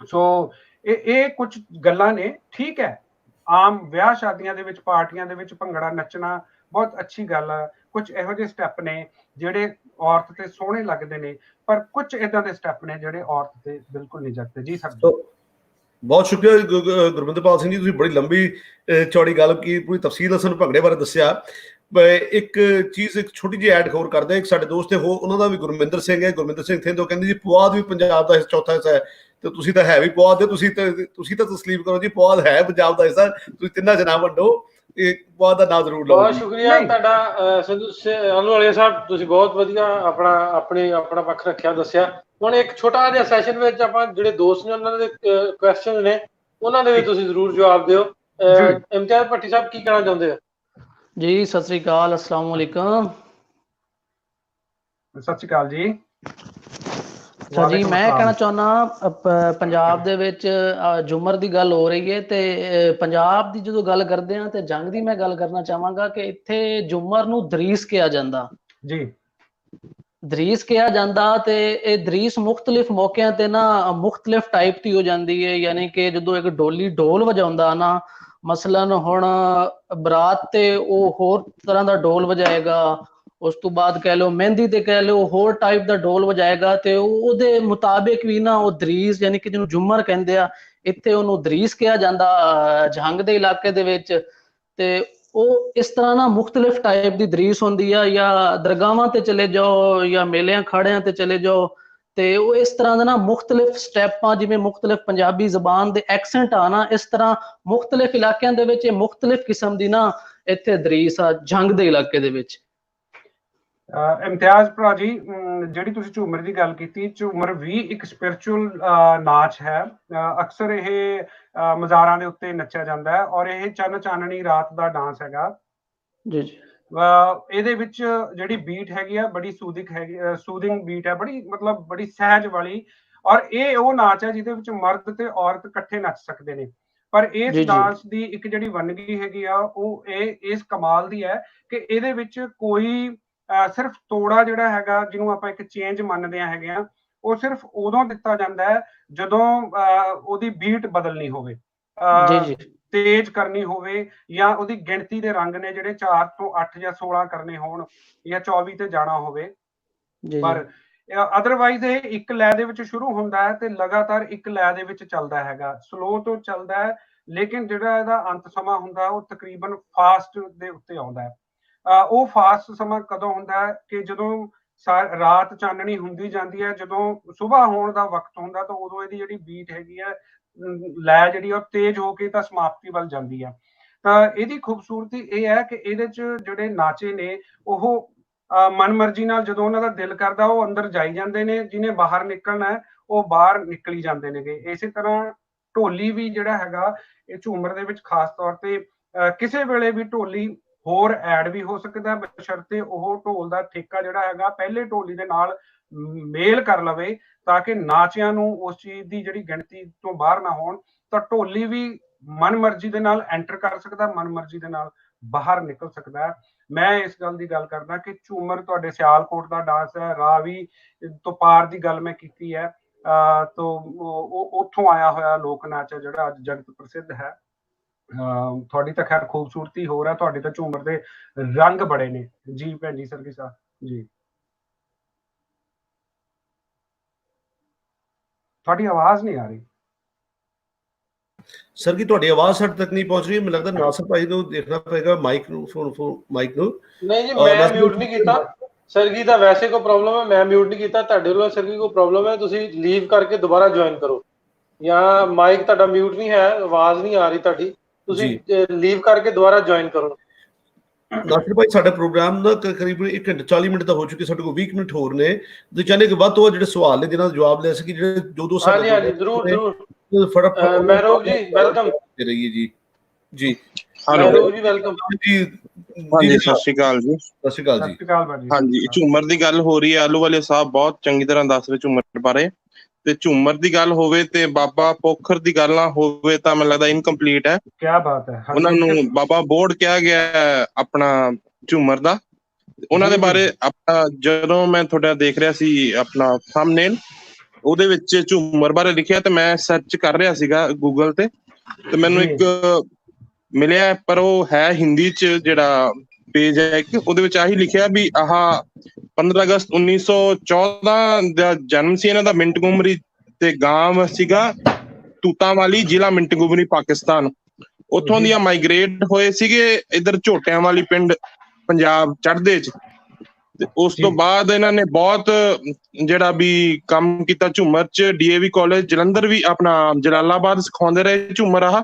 [SPEAKER 15] ਸੋ ਇਹ ਕੁਝ ਗੱਲਾਂ ਨੇ। ਠੀਕ ਹੈ, ਆਮ ਵਿਆਹ ਸ਼ਾਦੀਆਂ ਦੇ ਵਿੱਚ, ਪਾਰਟੀਆਂ ਦੇ ਵਿੱਚ ਭੰਗੜਾ ਨੱਚਣਾ ਬਹੁਤ ਅੱਛੀ ਗੱਲ ਆ। ਕੁਝ ਇਹੋ ਜਿਹੇ ਸਟੈਪ ਨੇ ਜਿਹੜੇ ਔਰਤ ਤੇ ਸੋਹਣੇ ਲੱਗਦੇ ਨੇ, ਪਰ ਕੁਝ ਇਦਾਂ ਦੇ ਸਟੈਪ ਨੇ ਜਿਹੜੇ ਔਰਤ ਤੇ ਬਿਲਕੁਲ ਨਹੀਂ ਜੱਚਦੇ। ਜੀ ਸਰ,
[SPEAKER 2] ਬਹੁਤ ਸ਼ੁਕਰੀਆ ਗੁਰਵਿੰਦਰਪਾਲ ਸਿੰਘ ਜੀ, ਤੁਸੀਂ ਬੜੀ ਲੰਬੀ ਚੌੜੀ ਗੱਲ ਕੀ ਪੂਰੀ ਤਫਸੀਲ ਨਾਲ ਸਾਨੂੰ ਭੰਗੜੇ ਬਾਰੇ ਦੱਸਿਆ। ਇੱਕ ਚੀਜ਼ ਇੱਕ ਛੋਟੀ ਜਿਹੀ ਐਡ ਹੋਰ ਕਰਦੇ, ਇੱਕ ਸਾਡੇ ਦੋਸਤ ਹੋ, ਉਹਨਾਂ ਦਾ ਵੀ ਗੁਰਮਿੰਦਰ ਸਿੰਘ ਹੈ, ਗੁਰਮਿੰਦਰ ਸਿੰਘ ਥਿੰਦ, ਉਹ ਕਹਿੰਦੇ ਜੀ ਪੁਆਧ ਵੀ ਪੰਜਾਬ ਦਾ ਚੌਥਾ ਹਿੱਸਾ ਹੈ, ਤੇ ਤੁਸੀਂ ਤਾਂ ਹੈ ਵੀ ਪੁਆਧ ਦੇ, ਤੁਸੀਂ ਤਾਂ ਤਸਲੀਮ ਕਰੋ ਜੀ, ਪੁਆਧ ਹੈ ਪੰਜਾਬ ਦਾ ਹਿੱਸਾ, ਤੁਸੀਂ ਤਿੰਨਾਂ ਚ ਨਾ ਵੰਡੋ, ਇਹ ਪੁਆਧ ਦਾ ਨਾਮ ਜ਼ਰੂਰ ਲਓ।
[SPEAKER 1] ਬਹੁਤ ਸ਼ੁਕਰੀਆ ਤੁਹਾਡਾ ਸੰਧੂ ਅਹਲੂਵਾਲੀਆ ਸਾਹਿਬ, ਤੁਸੀਂ ਬਹੁਤ ਵਧੀਆ ਆਪਣਾ ਪੱਖ ਰੱਖਿਆ, ਦੱਸਿਆ। ਹੁਣ ਇੱਕ ਛੋਟਾ ਜਿਹਾ ਸੈਸ਼ਨ ਵਿੱਚ ਆਪਾਂ ਜਿਹੜੇ ਦੋਸਤ ਨੇ ਉਹਨਾਂ ਦੇ ਕੁਐਸਚਨ ਨੇ ਉਹਨਾਂ ਦੇ ਵੀ ਤੁਸੀਂ ਜ਼ਰੂਰ ਜਵਾਬ ਦਿਓ। ਇਮਤਿਆਜ਼ ਭੱਟੀ ਸਾਹਿਬ ਕੀ ਕਹਿਣਾ ਚਾਹੁੰਦੇ ਹੋ?
[SPEAKER 16] ਜੀ ਸਤਿ ਸ੍ਰੀ ਅਕਾਲ, अस्सलाम वालेकुम।
[SPEAKER 15] ਸਤਿ ਸ੍ਰੀ ਅਕਾਲ ਜੀ।
[SPEAKER 16] ਅੱਛਾ ਜੀ, ਮੈਂ ਕਹਿਣਾ ਚਾਹੁੰਦਾ ਪੰਜਾਬ ਦੇ ਵਿੱਚ ਝੂਮਰ ਦੀ ਗੱਲ ਹੋ ਰਹੀ ਹੈ, ਤੇ ਪੰਜਾਬ ਦੀ ਜਦੋਂ ਗੱਲ ਕਰਦੇ ਹਾਂ ਤੇ ਜੰਗ ਦੀ ਮੈਂ ਗੱਲ ਕਰਨਾ ਚਾਹਾਂਗਾ ਕਿ ਇੱਥੇ ਝੂਮਰ ਨੂੰ ਦਰੀਸ ਕਿਹਾ ਜਾਂਦਾ
[SPEAKER 15] ਜੀ,
[SPEAKER 16] ਦਰੀਸ ਕਿਹਾ ਜਾਂਦਾ, ਤੇ ਇਹ ਦਰੀਸ ਮੁਖਤਲਿਫ ਮੌਕਿਆਂ ਤੇ ਨਾ ਮੁਖਤਲਿਫ ਟਾਈਪ ਦੀ ਹੋ ਜਾਂਦੀ ਹੈ। ਯਾਨੀ ਕਿ ਜਦੋਂ ਇੱਕ ਢੋਲੀ ਢੋਲ ਵਜਾਉਂਦਾ ਨਾ, ਮਸਲਨ ਹੁਣ ਬਰਾਤ ਤੇ ਉਹ ਹੋਰ ਤਰ੍ਹਾਂ ਦਾ ਢੋਲ ਵਜਾਏਗਾ, ਉਸ ਤੋਂ ਬਾਅਦ ਕਹਿ ਲਓ ਮਹਿੰਦੀ ਤੇ ਕਹਿ ਲਓ ਹੋਰ ਟਾਈਪ ਦਾ ਢੋਲ ਵਜਾਏਗਾ, ਤੇ ਉਹਦੇ ਮੁਤਾਬਿਕ ਵੀ ਨਾ ਉਹ ਦਰੀਸ ਯਾਨੀ ਕਿ ਜਿਹਨੂੰ ਝੂਮਰ ਕਹਿੰਦੇ ਆ, ਇੱਥੇ ਉਹਨੂੰ ਦਰੀਸ ਕਿਹਾ ਜਾਂਦਾ ਜੰਗ ਦੇ ਇਲਾਕੇ ਦੇ ਵਿੱਚ। ਤੇ ਉਹ ਇਸ ਤਰ੍ਹਾਂ ਨਾ ਮੁਖਤਲਿਫ ਟਾਈਪ ਦੀ ਦਰੀਸ ਹੁੰਦੀ ਆ, ਜਾਂ ਦਰਗਾਹਾਂ ਤੇ ਚਲੇ ਜਾਓ ਜਾਂ ਮੇਲਿਆਂ ਖਾੜਿਆਂ ਤੇ ਚਲੇ ਜਾਓ, ਤੇ ਉਹ ਇਸ ਤਰ੍ਹਾਂ ਦੇ ਨਾ ਮੁਖਤਲਿਫ ਸਟੈਪਾਂ, ਜਿਵੇਂ ਮੁਖਤਲਿਫ ਪੰਜਾਬੀ ਜ਼ਬਾਨ ਦੇ ਐਕਸੈਂਟ ਆ ਨਾ, ਇਸ ਤਰ੍ਹਾਂ ਮੁਖਤਲਿਫ ਇਲਾਕਿਆਂ ਦੇ ਵਿੱਚ ਇਹ ਮੁਖਤਲਿਫ ਕਿਸਮ ਦੀ ਨਾ ਇੱਥੇ ਦਰੀਸ ਆ ਜੰਗ ਦੇ ਇਲਾਕੇ ਦੇ ਵਿੱਚ।
[SPEAKER 15] ਇਮਤਿਆਜ਼ ਭਰਾ ਜੀ, ਜਿਹੜੀ ਤੁਸੀਂ ਝੂਮਰ ਦੀ ਗੱਲ ਕੀਤੀ, ਝੂਮਰ ਵੀ ਇੱਕ ਸਪਿਰਿਚੁਅਲ ਨਾਚ ਹੈ। ਅਕਸਰ ਇਹ ਮਜ਼ਾਰਾਂ ਦੇ ਉੱਤੇ ਨੱਚਿਆ ਜਾਂਦਾ ਹੈ, ਔਰ ਇਹ ਚੰਨ ਚਾਨਣੀ ਰਾਤ ਦਾ ਡਾਂਸ ਹੈਗਾ
[SPEAKER 16] ਜੀ ਜੀ।
[SPEAKER 15] ਇਹਦੇ ਵਿੱਚ ਜਿਹੜੀ ਬੀਟ ਹੈਗੀ ਆ ਬੜੀ ਸੂਦਿੰਗ ਬੀਟ ਹੈ, ਬੜੀ ਸਹਿਜ ਵਾਲੀ, ਔਰ ਇਹ ਉਹ ਨਾਚ ਹੈ ਜਿਹਦੇ ਵਿੱਚ ਮਰਦ ਤੇ ਔਰਤ ਇਕੱਠੇ ਨੱਚ ਸਕਦੇ ਨੇ। ਪਰ ਇਸ ਡਾਂਸ ਦੀ ਇੱਕ ਜਿਹੜੀ ਵੰਨਗੀ ਹੈਗੀ ਆ ਉਹ ਇਸ ਕਮਾਲ ਦੀ ਹੈ ਕਿ ਇਹਦੇ ਵਿੱਚ ਕੋਈ ਸਿਰਫ ਤੋੜਾ ਜਿਹੜਾ ਹੈਗਾ, ਜਿਹਨੂੰ ਆਪਾਂ ਇੱਕ ਚੇਂਜ ਮੰਨਦੇ ਹੈਗੇ ਆ, ਉਹ ਸਿਰਫ ਉਦੋਂ ਦਿੱਤਾ ਜਾਂਦਾ ਹੈ ਜਦੋਂ ਉਹਦੀ ਬੀਟ ਬਦਲਣੀ ਹੋਵੇ, ਤੇਜ਼ ਕਰਨੀ ਹੋਵੇ, ਜਾਂ ਉਹਦੀ ਗਿਣਤੀ ਦੇ ਰੰਗ ਨੇ ਜਿਹੜੇ 4 ਤੋਂ 8 ਜਾਂ 16 ਕਰਨੇ ਹੋਣ, ਜਾਂ 24 ਤੇ ਜਾਣਾ ਹੋਵੇ। ਪਰ ਅਦਰਵਾਈਜ਼ ਇਹ ਇੱਕ ਲੈ ਦੇ ਵਿੱਚ ਸ਼ੁਰੂ ਹੁੰਦਾ ਹੈ ਤੇ ਲਗਾਤਾਰ ਇੱਕ ਲੈ ਦੇ ਵਿੱਚ ਚੱਲਦਾ ਹੈਗਾ, ਸਲੋ ਤੋਂ ਚੱਲਦਾ ਹੈ, ਲੇਕਿਨ ਜਿਹੜਾ ਇਹਦਾ ਅੰਤ ਸਮਾਂ ਹੁੰਦਾ ਉਹ ਤਕਰੀਬਨ ਫਾਸਟ ਦੇ ਉੱਤੇ ਆਉਂਦਾ ਹੈ। ਉਹ ਫਾਸਟ ਸਮਾਂ ਕਦੋਂ ਹੁੰਦਾ ਹੈ ਕਿ ਜਦੋਂ ਰਾਤ ਚਾਨਣੀ ਹੁੰਦੀ ਜਾਂਦੀ ਹੈ, ਜਦੋਂ ਸੁਬਾਹ ਹੋਣ ਦਾ ਵਕਤ ਹੁੰਦਾ, ਤਾਂ ਉਦੋਂ ਇਹਦੀ ਜਿਹੜੀ ਬੀਟ ਹੈਗੀ ਹੈ, ਲੈ ਜਿਹੜੀ ਉਹ ਤੇਜ਼ ਹੋ ਕੇ ਤਾਂ ਸਮਾਪਤੀ ਵੱਲ ਜਾਂਦੀ ਹੈ। ਤਾਂ ਇਹਦੀ ਖੂਬਸੂਰਤੀ ਇਹ ਹੈ ਕਿ ਇਹਦੇ ਚ ਜਿਹੜੇ ਨਾਚੇ ਨੇ ਉਹ ਮਨਮਰਜ਼ੀ ਨਾਲ ਜਦੋਂ ਉਹਨਾਂ ਦਾ ਦਿਲ ਕਰਦਾ ਉਹ ਅੰਦਰ ਜਾਈ ਜਾਂਦੇ ਨੇ, ਜਿਹਨੇ ਬਾਹਰ ਨਿਕਲਣਾ ਹੈ ਉਹ ਬਾਹਰ ਨਿਕਲੀ ਜਾਂਦੇ ਨੇਗੇ। ਇਸੇ ਤਰ੍ਹਾਂ ਢੋਲੀ ਵੀ ਜਿਹੜਾ ਹੈਗਾ ਇਹ ਝੂਮਰ ਦੇ ਵਿੱਚ ਖਾਸ ਤੌਰ ਤੇ ਕਿਸੇ ਵੇਲੇ ਵੀ ਢੋਲੀ ਹੋਰ ਐਡ ਵੀ ਹੋ ਸਕਦਾ, ਬਸ਼ਰਤੇ ਉਹ ਢੋਲ ਦਾ ਠੇਕਾ ਜਿਹੜਾ ਹੈਗਾ ਪਹਿਲੇ ਢੋਲੀ ਦੇ ਨਾਲ ਮੇਲ ਕਰ ਲਵੇ, ਤਾਂ ਕਿ ਨਾਚਿਆਂ ਨੂੰ ਉਸ ਚੀਜ਼ ਦੀ ਜਿਹੜੀ ਗਿਣਤੀ ਤੋਂ ਬਾਹਰ ਨਾ ਹੋਣ। ਤਾਂ ਢੋਲੀ ਵੀ ਮਨਮਰਜ਼ੀ ਦੇ ਨਾਲ ਐਂਟਰ ਕਰ ਸਕਦਾ, ਮਨਮਰਜ਼ੀ ਦੇ ਨਾਲ ਬਾਹਰ ਨਿਕਲ ਸਕਦਾ ਹੈ। ਮੈਂ ਇਸ ਗੱਲ ਦੀ ਗੱਲ ਕਰਦਾ ਕਿ ਝੂਮਰ ਤੁਹਾਡੇ ਸਿਆਲਕੋਟ ਦਾ ਡਾਂਸ ਹੈ, ਰਾਵੀ ਤੋਂ ਪਾਰ ਦੀ ਗੱਲ ਮੈਂ ਕੀਤੀ ਹੈ, ਤੋਂ ਉੱਥੋਂ ਆਇਆ ਹੋਇਆ ਲੋਕ ਨਾਚ ਹੈ ਜਿਹੜਾ ਅੱਜ ਜਗਤ ਪ੍ਰਸਿੱਧ ਹੈ। ਤੁਹਾਡੀ ਤਾਂ ਖੈਰ ਖੂਬਸੂਰਤੀ ਹੋਰ ਹੈ, ਤੁਹਾਡੇ ਤਾਂ ਝੂਮਰ ਦੇ ਰੰਗ ਬੜੇ ਨੇ। ਜੀ ਭੈਣ ਜੀ, ਸਰਗੀ ਸਾਹਿਬ ਜੀ, ਤੁਹਾਡੀ ਆਵਾਜ਼ ਨਹੀਂ ਆ ਰਹੀ।
[SPEAKER 2] ਸਰ ਕੀ ਤੁਹਾਡੀ ਆਵਾਜ਼ ਸਾਡੇ ਤੱਕ ਨਹੀਂ ਪਹੁੰਚ ਰਹੀ? ਮੈਨੂੰ ਲੱਗਦਾ ਨਾਸਰ ਭਾਈ ਨੂੰ ਦੇਖਣਾ ਪਏਗਾ ਮਾਈਕ ਨੂੰ, ਮਾਈਕ ਨੂੰ।
[SPEAKER 1] ਨਹੀਂ ਜੀ, ਮੈਂ ਮਿਊਟ ਨਹੀਂ ਕੀਤਾ। ਸਰਗੀ ਦਾ ਵੈਸੇ ਕੋਈ ਪ੍ਰੋਬਲਮ ਹੈ, ਮੈਂ ਮਿਊਟ ਨਹੀਂ ਕੀਤਾ। ਤੁਹਾਡੇ ਵੱਲੋਂ ਸਰਗੀ ਕੋਈ ਪ੍ਰੋਬਲਮ ਹੈ, ਤੁਸੀਂ ਲੀਵ ਕਰਕੇ ਦੁਬਾਰਾ ਜੁਆਇਨ ਕਰੋ। ਜਾਂ ਮਾਈਕ ਤੁਹਾਡਾ ਮਿਊਟ ਨਹੀਂ ਹੈ, ਆਵਾਜ਼ ਨਹੀਂ ਆ ਰਹੀ ਤੁਹਾਡੀ, ਤੁਸੀਂ ਲੀਵ ਕਰਕੇ ਦੁਬਾਰਾ ਜੁਆਇਨ ਕਰੋ।
[SPEAKER 2] ਨਾਸਿਰ ਭਾਈ ਸਾਡਾ ਪ੍ਰੋਗਰਾਮ ਦਾ ਤਕਰੀਬਨ 1 ਘੰਟਾ 40 ਮਿੰਟ ਦਾ ਹੋ ਚੁੱਕੇ, ਸਾਡੇ ਕੋਲ 20 ਮਿੰਟ ਹੋਰ ਨੇ, ਤੇ ਚਾਹੁੰਦੇ ਕਿ ਵੱਧ ਤੋਂ ਵੱਧ ਜਿਹੜੇ ਸਵਾਲ ਨੇ ਜਿਹਨਾਂ ਦਾ ਜਵਾਬ ਲੈ ਸਕੀ, ਜਿਹੜੇ ਦੋ
[SPEAKER 1] ਹਾਂਜੀ ਹਾਂਜੀ ਜ਼ਰੂਰ ਜ਼ਰੂਰ। ਮਹਿਰੂਬ ਜੀ ਵੈਲਕਮ
[SPEAKER 2] ਰਹੀਏ ਜੀ। ਜੀ
[SPEAKER 1] ਮਹਿਰੂਬ ਜੀ ਵੈਲਕਮ
[SPEAKER 2] ਜੀ।
[SPEAKER 17] ਹਾਂਜੀ ਸਤਿ ਸ਼੍ਰੀ ਅਕਾਲ ਜੀ।
[SPEAKER 2] ਸਤਿ ਸ਼੍ਰੀ ਅਕਾਲ ਜੀ।
[SPEAKER 17] ਹਾਂਜੀ ਝੂਮਰ ਦੀ ਗੱਲ ਹੋ ਰਹੀ ਹੈ, ਆਲੂਵਾਲੀਆ ਸਾਹਿਬ ਬਹੁਤ ਚੰਗੀ ਤਰ੍ਹਾਂ ਦੱਸ ਰਹੇ ਝੂਮਰ ਬਾਰੇ, ਤੇ ਝੂਮਰ ਦੀ ਗੱਲ ਹੋਵੇ ਤੇ ਬਾਬਾ ਪੋਖਰ ਦੀ ਗੱਲ ਨਾ ਹੋਵੇ ਤਾਂ ਮੈਨੂੰ ਲੱਗਦਾ ਇਨਕੰਪਲੀਟ ਹੈ।
[SPEAKER 15] ਕਿਆ ਬਾਤ ਹੈ।
[SPEAKER 17] ਉਹਨਾਂ ਨੂੰ ਬਾਬਾ ਬੋਰਡ ਕਿਹਾ ਗਿਆ ਆਪਣਾ ਝੂਮਰ ਦਾ। ਉਹਨਾਂ ਦੇ ਬਾਰੇ ਆਪਣਾ ਜਦੋਂ ਮੈਂ ਤੁਹਾਡਾ ਦੇਖ ਰਿਹਾ ਸੀ ਆਪਣਾ ਥੰਬਨੇਲ, ਉਹਦੇ ਵਿੱਚ ਝੂਮਰ ਬਾਰੇ ਲਿਖਿਆ ਤੇ ਮੈਂ ਸਰਚ ਕਰ ਰਿਹਾ ਸੀਗਾ ਗੂਗਲ ਤੇ ਮੈਨੂੰ ਇੱਕ ਮਿਲਿਆ, ਪਰ ਉਹ ਹੈ ਹਿੰਦੀ ਚ ਜਿਹੜਾ ਪੇਜ ਹੈ ਇੱਕ, ਉਹਦੇ ਵਿੱਚ ਆਹੀ ਲਿਖਿਆ ਵੀ ਆਹ 15 ਅਗਸਤ 1914 ਦਾ ਜਨਮ ਸੀ ਇਹਨਾਂ ਦਾ, ਮਿੰਟਗੁਮਰੀ ਤੇ ਗਾਂਵ ਸੀਗਾ ਤੂਤਾਂਵਾਲੀ, ਜ਼ਿਲ੍ਹਾ ਮਿੰਟਗੁਮਰੀ, ਪਾਕਿਸਤਾਨ। ਉੱਥੋਂ ਦੀਆਂ ਮਾਈਗ੍ਰੇਟ ਹੋਏ ਸੀਗੇ ਇੱਧਰ ਝੋਟਿਆਂ ਵਾਲੀ ਪਿੰਡ ਪੰਜਾਬ ਚੜ੍ਹਦੇ ਚ, ਤੇ ਉਸ ਤੋਂ ਬਾਅਦ ਇਹਨਾਂ ਨੇ ਬਹੁਤ ਜਿਹੜਾ ਵੀ ਕੰਮ ਕੀਤਾ ਝੂਮਰ ਚ। DAV ਕਾਲਜ ਜਲੰਧਰ ਵੀ ਆਪਣਾ ਜਲਾਲਾਬਾਦ ਸਿਖਾਉਂਦੇ ਰਹੇ ਝੂਮਰ ਆਹ।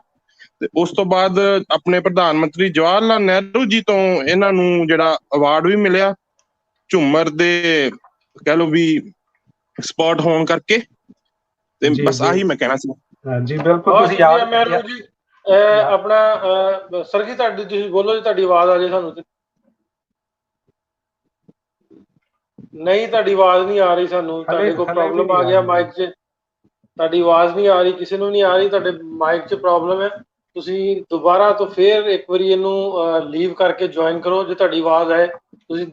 [SPEAKER 17] ਤੇ ਉਸ ਤੋਂ ਬਾਅਦ ਆਪਣੇ ਪ੍ਰਧਾਨ ਮੰਤਰੀ ਜਵਾਹਰ ਲਾਲ ਨਹਿਰੂ ਜੀ ਤੋਂ ਇਹਨਾਂ ਨੂੰ ਜਿਹੜਾ ਅਵਾਰਡ ਵੀ ਮਿਲਿਆ ਝੂਮਰ ਦੇ ਕਹਿ ਲਓ ਵੀ ਐਕਸਪਰਟ ਹੋਣ ਕਰਕੇ। ਤੇ ਬਸ ਆਹੀ ਮੈਂ ਕਹਿਣਾ ਸੀ।
[SPEAKER 15] ਜੀ ਬਿਲਕੁਲ ਤੁਸੀਂ ਯਾਦ
[SPEAKER 1] ਮਹਿਰੂਬ ਜੀ ਆਪਣਾ ਸਰ ਜੀ ਤੁਹਾਡੀ ਤੁਸੀਂ ਬੋਲੋ ਜੀ, ਤੁਹਾਡੀ ਆਵਾਜ਼ ਆ ਜਾਏ ਸਾਨੂੰ ਤੇ। ਨਹੀਂ ਤੁਹਾਡੀ ਆਵਾਜ਼ ਨਹੀਂ ਆ ਰਹੀ ਸਾਨੂੰ, ਤੁਹਾਡੇ ਕੋਲ ਪ੍ਰੋਬਲਮ ਆ ਗਿਆ ਮਾਈਕ 'ਚ, ਤੁਹਾਡੀ ਆਵਾਜ਼ ਨਹੀਂ ਆ ਰਹੀ, ਕਿਸੇ ਨੂੰ ਨਹੀਂ ਆ ਰਹੀ, ਤੁਹਾਡੇ ਮਾਈਕ 'ਚ ਪ੍ਰੋਬਲਮ ਹੈ। ਤੁਸੀਂ ਦੁਬਾਰਾ ਤੋਂ ਫੇਰ ਇੱਕ ਵਾਰੀ ਇਹਨੂੰ ਲੀਵ ਕਰਕੇ ਜੁਆਇਨ ਕਰੋ, ਜੇ ਤੁਹਾਡੀ ਆਵਾਜ਼ ਆਏ ਤੁਸੀਂ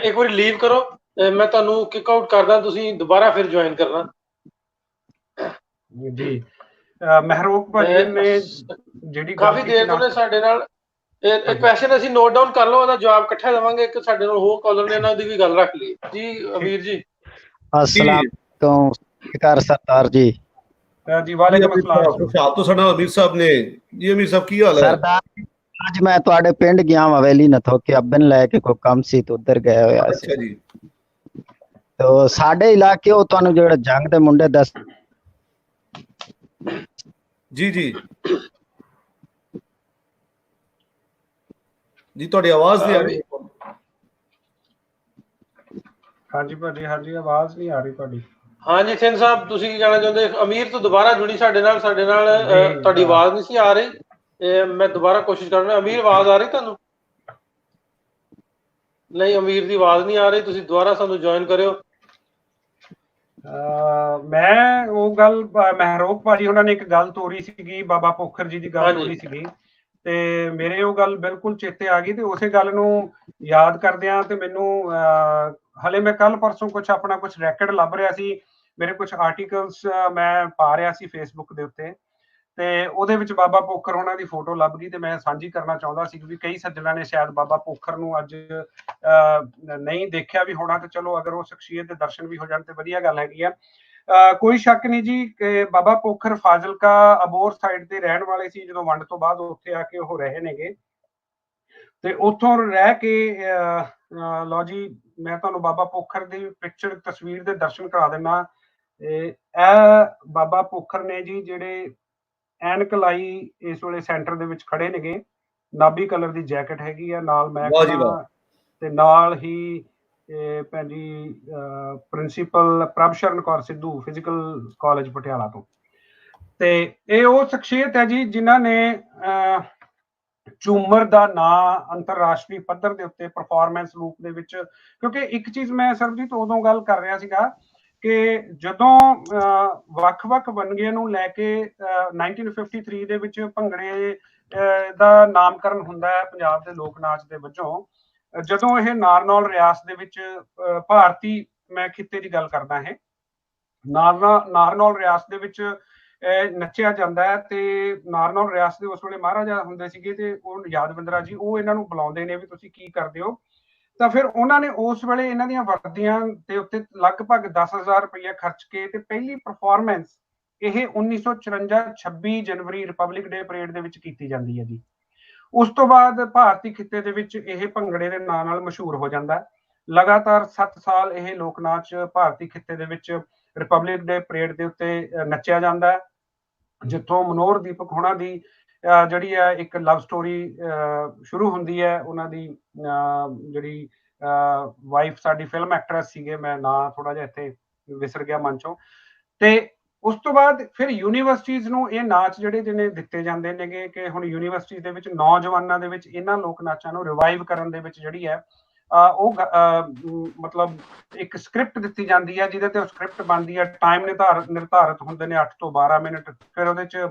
[SPEAKER 1] ਇੱਕ ਵਾਰੀ ਲੀਵ ਕਰੋ, ਮੈਂ ਤੁਹਾਨੂੰ ਕਿਕ ਆਊਟ ਕਰਦਾ, ਤੁਸੀਂ ਦੁਬਾਰਾ ਫਿਰ ਜੁਆਇਨ ਕਰਨਾ
[SPEAKER 15] ਜੀ। ਮਹਿਰੂਬ ਭਾਜੀ ਨੇ ਜਿਹੜੀ
[SPEAKER 1] ਕਾਫੀ ਦੇਰ ਤੋਂ ਨੇ ਸਾਡੇ ਨਾਲ ਇਹ ਕੁਐਸਚਨ ਅਸੀਂ ਨੋਟ ਡਾਊਨ ਕਰ ਲਓ, ਉਹਦਾ ਜਵਾਬ ਇਕੱਠਾ ਦੇਵਾਂਗੇ। ਇੱਕ ਸਾਡੇ ਨਾਲ ਹੋਰ ਕਾਲਰ ਨੇ, ਇਹਨਾਂ ਦੀ ਵੀ ਗੱਲ ਰੱਖ ਲਈ ਜੀ। ਅਮੀਰ ਜੀ
[SPEAKER 18] अस्सलाम वालेकुम सरदार जी।
[SPEAKER 15] जी वालेकुम अस्सलाम।
[SPEAKER 2] तो साडा अमीर साहब ने जी। अमीर साहब की हाल है?
[SPEAKER 18] सरदार आज मैं ਤੁਹਾਡੇ ਪਿੰਡ ਗਿਆ ਹਵੇਲੀ ਨਾ ਥੋ ਕੇ ਅੱਬਨ ਲੈ ਕੇ ਕੋਈ ਕੰਮ ਸੀ ਤੇ ਉਧਰ ਗਏ ਹੋਇਆ ਸੀ।
[SPEAKER 2] ਅੱਛਾ ਜੀ।
[SPEAKER 18] तो ਸਾਡੇ ਇਲਾਕੇ ਉਹ ਤੁਹਾਨੂੰ ਜਿਹੜਾ ਜੰਗ ਦੇ ਮੁੰਡੇ ਦੱਸ
[SPEAKER 2] ਜੀ ਜੀ ਜੀ ਤੁਹਾਡੀ ਆਵਾਜ਼ ਨਹੀਂ ਆ ਰਹੀ।
[SPEAKER 15] ਹਾਂਜੀ ਭਾਜੀ, ਹਾਂਜੀ ਆਵਾਜ਼ ਨਹੀਂ ਆ ਰਹੀ ਤੁਹਾਡੀ।
[SPEAKER 1] ਹਾਂਜੀ ਸਿੰਘ ਸਾਹਿਬ ਤੁਸੀਂ ਕੀ ਕਹਿਣਾ ਚਾਹੁੰਦੇ? ਅਮੀਰ ਤੋਂ ਦੁਬਾਰਾ ਜੁੜੀ ਸਾਡੇ ਨਾਲ ਤੁਹਾਡੀ ਆਵਾਜ਼ ਨਹੀਂ ਸੀ ਆ ਰਹੀ, ਮੈਂ ਦੁਬਾਰਾ ਕੋਸ਼ਿਸ਼ ਕਰਨਾ। ਅਮੀਰ ਆਵਾਜ਼ ਆ ਰਹੀ ਤੁਹਾਨੂੰ? ਨਹੀਂ ਅਮੀਰ ਦੀ ਆਵਾਜ਼ ਨਹੀਂ ਆ ਰਹੀ, ਤੁਸੀਂ ਦੁਬਾਰਾ ਸਾਨੂੰ ਜੁਆਇਨ ਕਰਿਓ।
[SPEAKER 15] ਮੈਂ ਉਹ ਗੱਲ ਮਹਿਰੂਬ ਭਾਜੀ ਉਹਨਾਂ ਨੇ ਇੱਕ ਗੱਲ ਤੋਰੀ ਸੀਗੀ, ਬਾਬਾ ਪੋਖਰ ਜੀ ਦੀ ਗੱਲ ਤੋਰੀ ਸੀਗੀ, ਤੇ ਮੇਰੇ ਉਹ ਗੱਲ ਬਿਲਕੁਲ ਚੇਤੇ ਆ ਗਈ। ਤੇ ਉਸੇ ਗੱਲ ਨੂੰ ਯਾਦ ਕਰਦਿਆਂ ਤੇ ਮੈਨੂੰ ਹਲੇ ਮੈਂ ਕੱਲ ਪਰਸੋਂ ਕੁਝ ਆਪਣਾ ਕੁਝ ਰੈਕਡ ਲੱਭ ਰਿਹਾ ਸੀ, ਮੇਰੇ ਕੁਝ ਆਰਟੀਕਲਸ ਮੈਂ ਪਾ ਰਿਹਾ ਸੀ ਫੇਸਬੁੱਕ ਦੇ ਉੱਤੇ, ਤੇ ਉਹਦੇ ਵਿੱਚ ਬਾਬਾ ਪੋਖਰ ਉਹਨਾਂ ਦੀ ਫੋਟੋ ਲੱਭ ਗਈ ਤੇ ਮੈਂ ਸਾਂਝੀ ਕਰਨਾ ਚਾਹੁੰਦਾ ਸੀ ਕਿ ਕਈ ਸੱਜਣਾਂ ਨੇ ਸ਼ਾਇਦ ਬਾਬਾ ਪੋਖਰ ਨੂੰ ਅੱਜ ਨਹੀਂ ਦੇਖਿਆ ਵੀ ਹੋਣਾ, ਤੇ ਚਲੋ ਅਗਰ ਉਹ ਸ਼ਖਸੀਅਤ ਦੇ ਦਰਸ਼ਨ ਵੀ ਹੋ ਜਾਣ ਤੇ ਵਧੀਆ ਗੱਲ ਹੈਗੀ ਆ। ਕੋਈ ਸ਼ੱਕ ਨਹੀਂ ਜੀ ਕਿ ਬਾਬਾ ਪੋਖਰ ਫਾਜ਼ਿਲਕਾ ਅਬੋਰ ਸਾਈਡ ਤੇ ਰਹਿਣ ਵਾਲੇ ਸੀ। ਜਦੋਂ ਵੰਡ ਤੋਂ ਬਾਅਦ ਉੱਥੇ ਆ ਕੇ ਉਹ ਰਹੇ ਨੇਗੇ, ਤੇ ਉੱਥੋਂ ਰਹਿ ਕੇ ਲਓ ਜੀ ਮੈਂ ਤੁਹਾਨੂੰ ਬਾਬਾ ਪੋਖਰ ਦੀ ਪਿਕਚਰ ਤਸਵੀਰ ਦੇ ਦਰਸ਼ਨ ਕਰਾ ਦਿੰਦਾ। ਇਹ ਬਾਬਾ ਪੋਖਰ ਨੇ ਜੀ ਜਿਹੜੇ ਐਨਕ ਲਾਈ ਇਸ ਵੇਲੇ ਸੈਂਟਰ ਦੇ ਵਿੱਚ ਖੜੇ ਨੇਗੇ, ਨਾਭੀ ਕਲਰ ਦੀ ਜੈਕਟ ਹੈਗੀ ਆ ਨਾਲ, ਮੈਂ ਤੇ ਨਾਲ ਹੀ ਭੈਣ ਜੀ principal Prabhsharan Kaur Sidhu physical college Patiala ਤੋਂ। ਤੇ ਇਹ ਉਹ ਸ਼ਖਸੀਅਤ ਹੈ ਜੀ ਜਿਨ੍ਹਾਂ ਨੇ ਝੂਮਰ ਦਾ ਨਾਂ ਅੰਤਰਰਾਸ਼ਟਰੀ ਪੱਧਰ ਦੇ ਉੱਤੇ ਪਰਫਾਰਮੈਂਸ ਰੂਪ ਦੇ ਵਿੱਚ, ਕਿਉਂਕਿ ਇੱਕ ਚੀਜ਼ ਮੈਂ ਸਰਬਜੀਤ ਉਦੋਂ ਗੱਲ ਕਰ ਰਿਹਾ ਸੀਗਾ ਕਿ ਜਦੋਂ ਵੱਖ-ਵੱਖ ਵੰਨਗੀਆਂ ਨੂੰ ਲੈ ਕੇ 1953 ਦੇ ਵਿੱਚ ਭੰਗੜੇ ਦਾ ਨਾਮਕਰਨ ਹੁੰਦਾ ਹੈ ਪੰਜਾਬ ਦੇ ਲੋਕ ਨਾਚ ਦੇ ਵਜੋਂ, ਜਦੋਂ ਇਹ ਨਾਰਨੌਲ ਰਿਆਸਤ ਦੇ ਵਿੱਚ ਭਾਰਤੀ, ਮੈਂ ਖਿੱਤੇ ਦੀ ਗੱਲ ਕਰਦਾ, ਇਹ ਨਾਰਨੌਲ ਰਿਆਸਤ ਦੇ ਵਿੱਚ ਨੱਚਿਆ ਜਾਂਦਾ ਹੈ। ਤੇ ਨਾਰਨੌਲ ਰਿਆਸਤ ਦੇ ਉਸ ਵੇਲੇ ਮਹਾਰਾਜਾ ਹੁੰਦੇ ਸੀਗੇ, ਤੇ ਉਹ ਯਾਦਵਿੰਦਰਾ ਜੀ ਉਹ ਇਹਨਾਂ ਨੂੰ ਬੁਲਾਉਂਦੇ ਨੇ ਵੀ ਤੁਸੀਂ ਕੀ ਕਰਦੇ ਹੋ, ਤਾਂ ਫਿਰ ਉਹਨਾਂ ਨੇ ਉਸ ਵੇਲੇ ਇਹਨਾਂ ਦੀਆਂ ਵਰਦੀਆਂ ਦੇ ਉੱਤੇ ਲਗਭਗ 10,000 ਰੁਪਇਆ ਖਰਚ ਕੇ ਤੇ ਪਹਿਲੀ ਪਰਫਾਰਮੈਂਸ ਇਹ 1954 26 ਜਨਵਰੀ ਰਿਪਬਲਿਕ ਡੇ ਪਰੇਡ ਦੇ ਵਿੱਚ ਕੀਤੀ ਜਾਂਦੀ ਹੈ ਜੀ। ਉਸ ਤੋਂ ਬਾਅਦ ਭਾਰਤੀ ਖਿੱਤੇ ਦੇ ਵਿੱਚ ਇਹ ਭੰਗੜੇ ਦੇ ਨਾਂ ਨਾਲ ਮਸ਼ਹੂਰ ਹੋ ਜਾਂਦਾ ਹੈ। ਲਗਾਤਾਰ 7 ਸਾਲ ਇਹ ਲੋਕ ਨਾਚ ਭਾਰਤੀ ਖਿੱਤੇ ਦੇ ਵਿੱਚ ਰਿਪਬਲਿਕ ਡੇ ਪਰੇਡ ਦੇ ਉੱਤੇ ਨੱਚਿਆ ਜਾਂਦਾ ਹੈ। ਜਿੱਥੋਂ ਮਨੋਹਰ ਦੀਪਕ ਹੋਣਾ ਦੀ ਜਿਹੜੀ ਹੈ ਇੱਕ ਲਵ ਸਟੋਰੀ ਸ਼ੁਰੂ ਹੁੰਦੀ ਹੈ। ਉਹਨਾਂ ਦੀ ਜਿਹੜੀ ਵਾਈਫ ਸਾਡੀ ਫਿਲਮ ਐਕਟਰੈਸ ਸੀਗੇ, ਮੈਂ ਨਾਂ ਥੋੜਾ ਜਿਹਾ ਇੱਥੇ ਵਿਸਰ ਗਿਆ ਮਨ ਚੋਂ। ਤੇ ਉਸ ਤੋਂ ਬਾਅਦ ਫਿਰ ਯੂਨੀਵਰਸਿਟੀਜ਼ ਨੂੰ ਇਹ ਨਾਚ ਜਿਹੜੇ ਜਿਹਨੇ ਦਿੱਤੇ ਜਾਂਦੇ ਨੇਗੇ ਕਿ ਹੁਣ ਯੂਨੀਵਰਸਿਟੀ ਦੇ ਵਿੱਚ ਨੌਜਵਾਨਾਂ ਦੇ ਵਿੱਚ ਇਹਨਾਂ ਲੋਕ ਨਾਚਾਂ ਨੂੰ ਰਿਵਾਈਵ ਕਰਨ ਦੇ ਵਿੱਚ ਜਿਹੜੀ ਹੈ ਉਹ ਮਤਲਬ ਇੱਕ ਸਕ੍ਰਿਪਟ ਦਿੱਤੀ ਜਾਂਦੀ ਹੈ, ਜਿਹਦੇ ਤੇ ਉਹ ਸਕ੍ਰਿਪਟ ਬਣਦੀ ਹੈ। ਟਾਈਮ ਨਿਰਧਾਰਿਤ ਹੁੰਦੇ ਨੇ 8 ਤੋਂ 12 ਮਿੰਟ। ਫਿਰ ਉਹਦੇ ਚ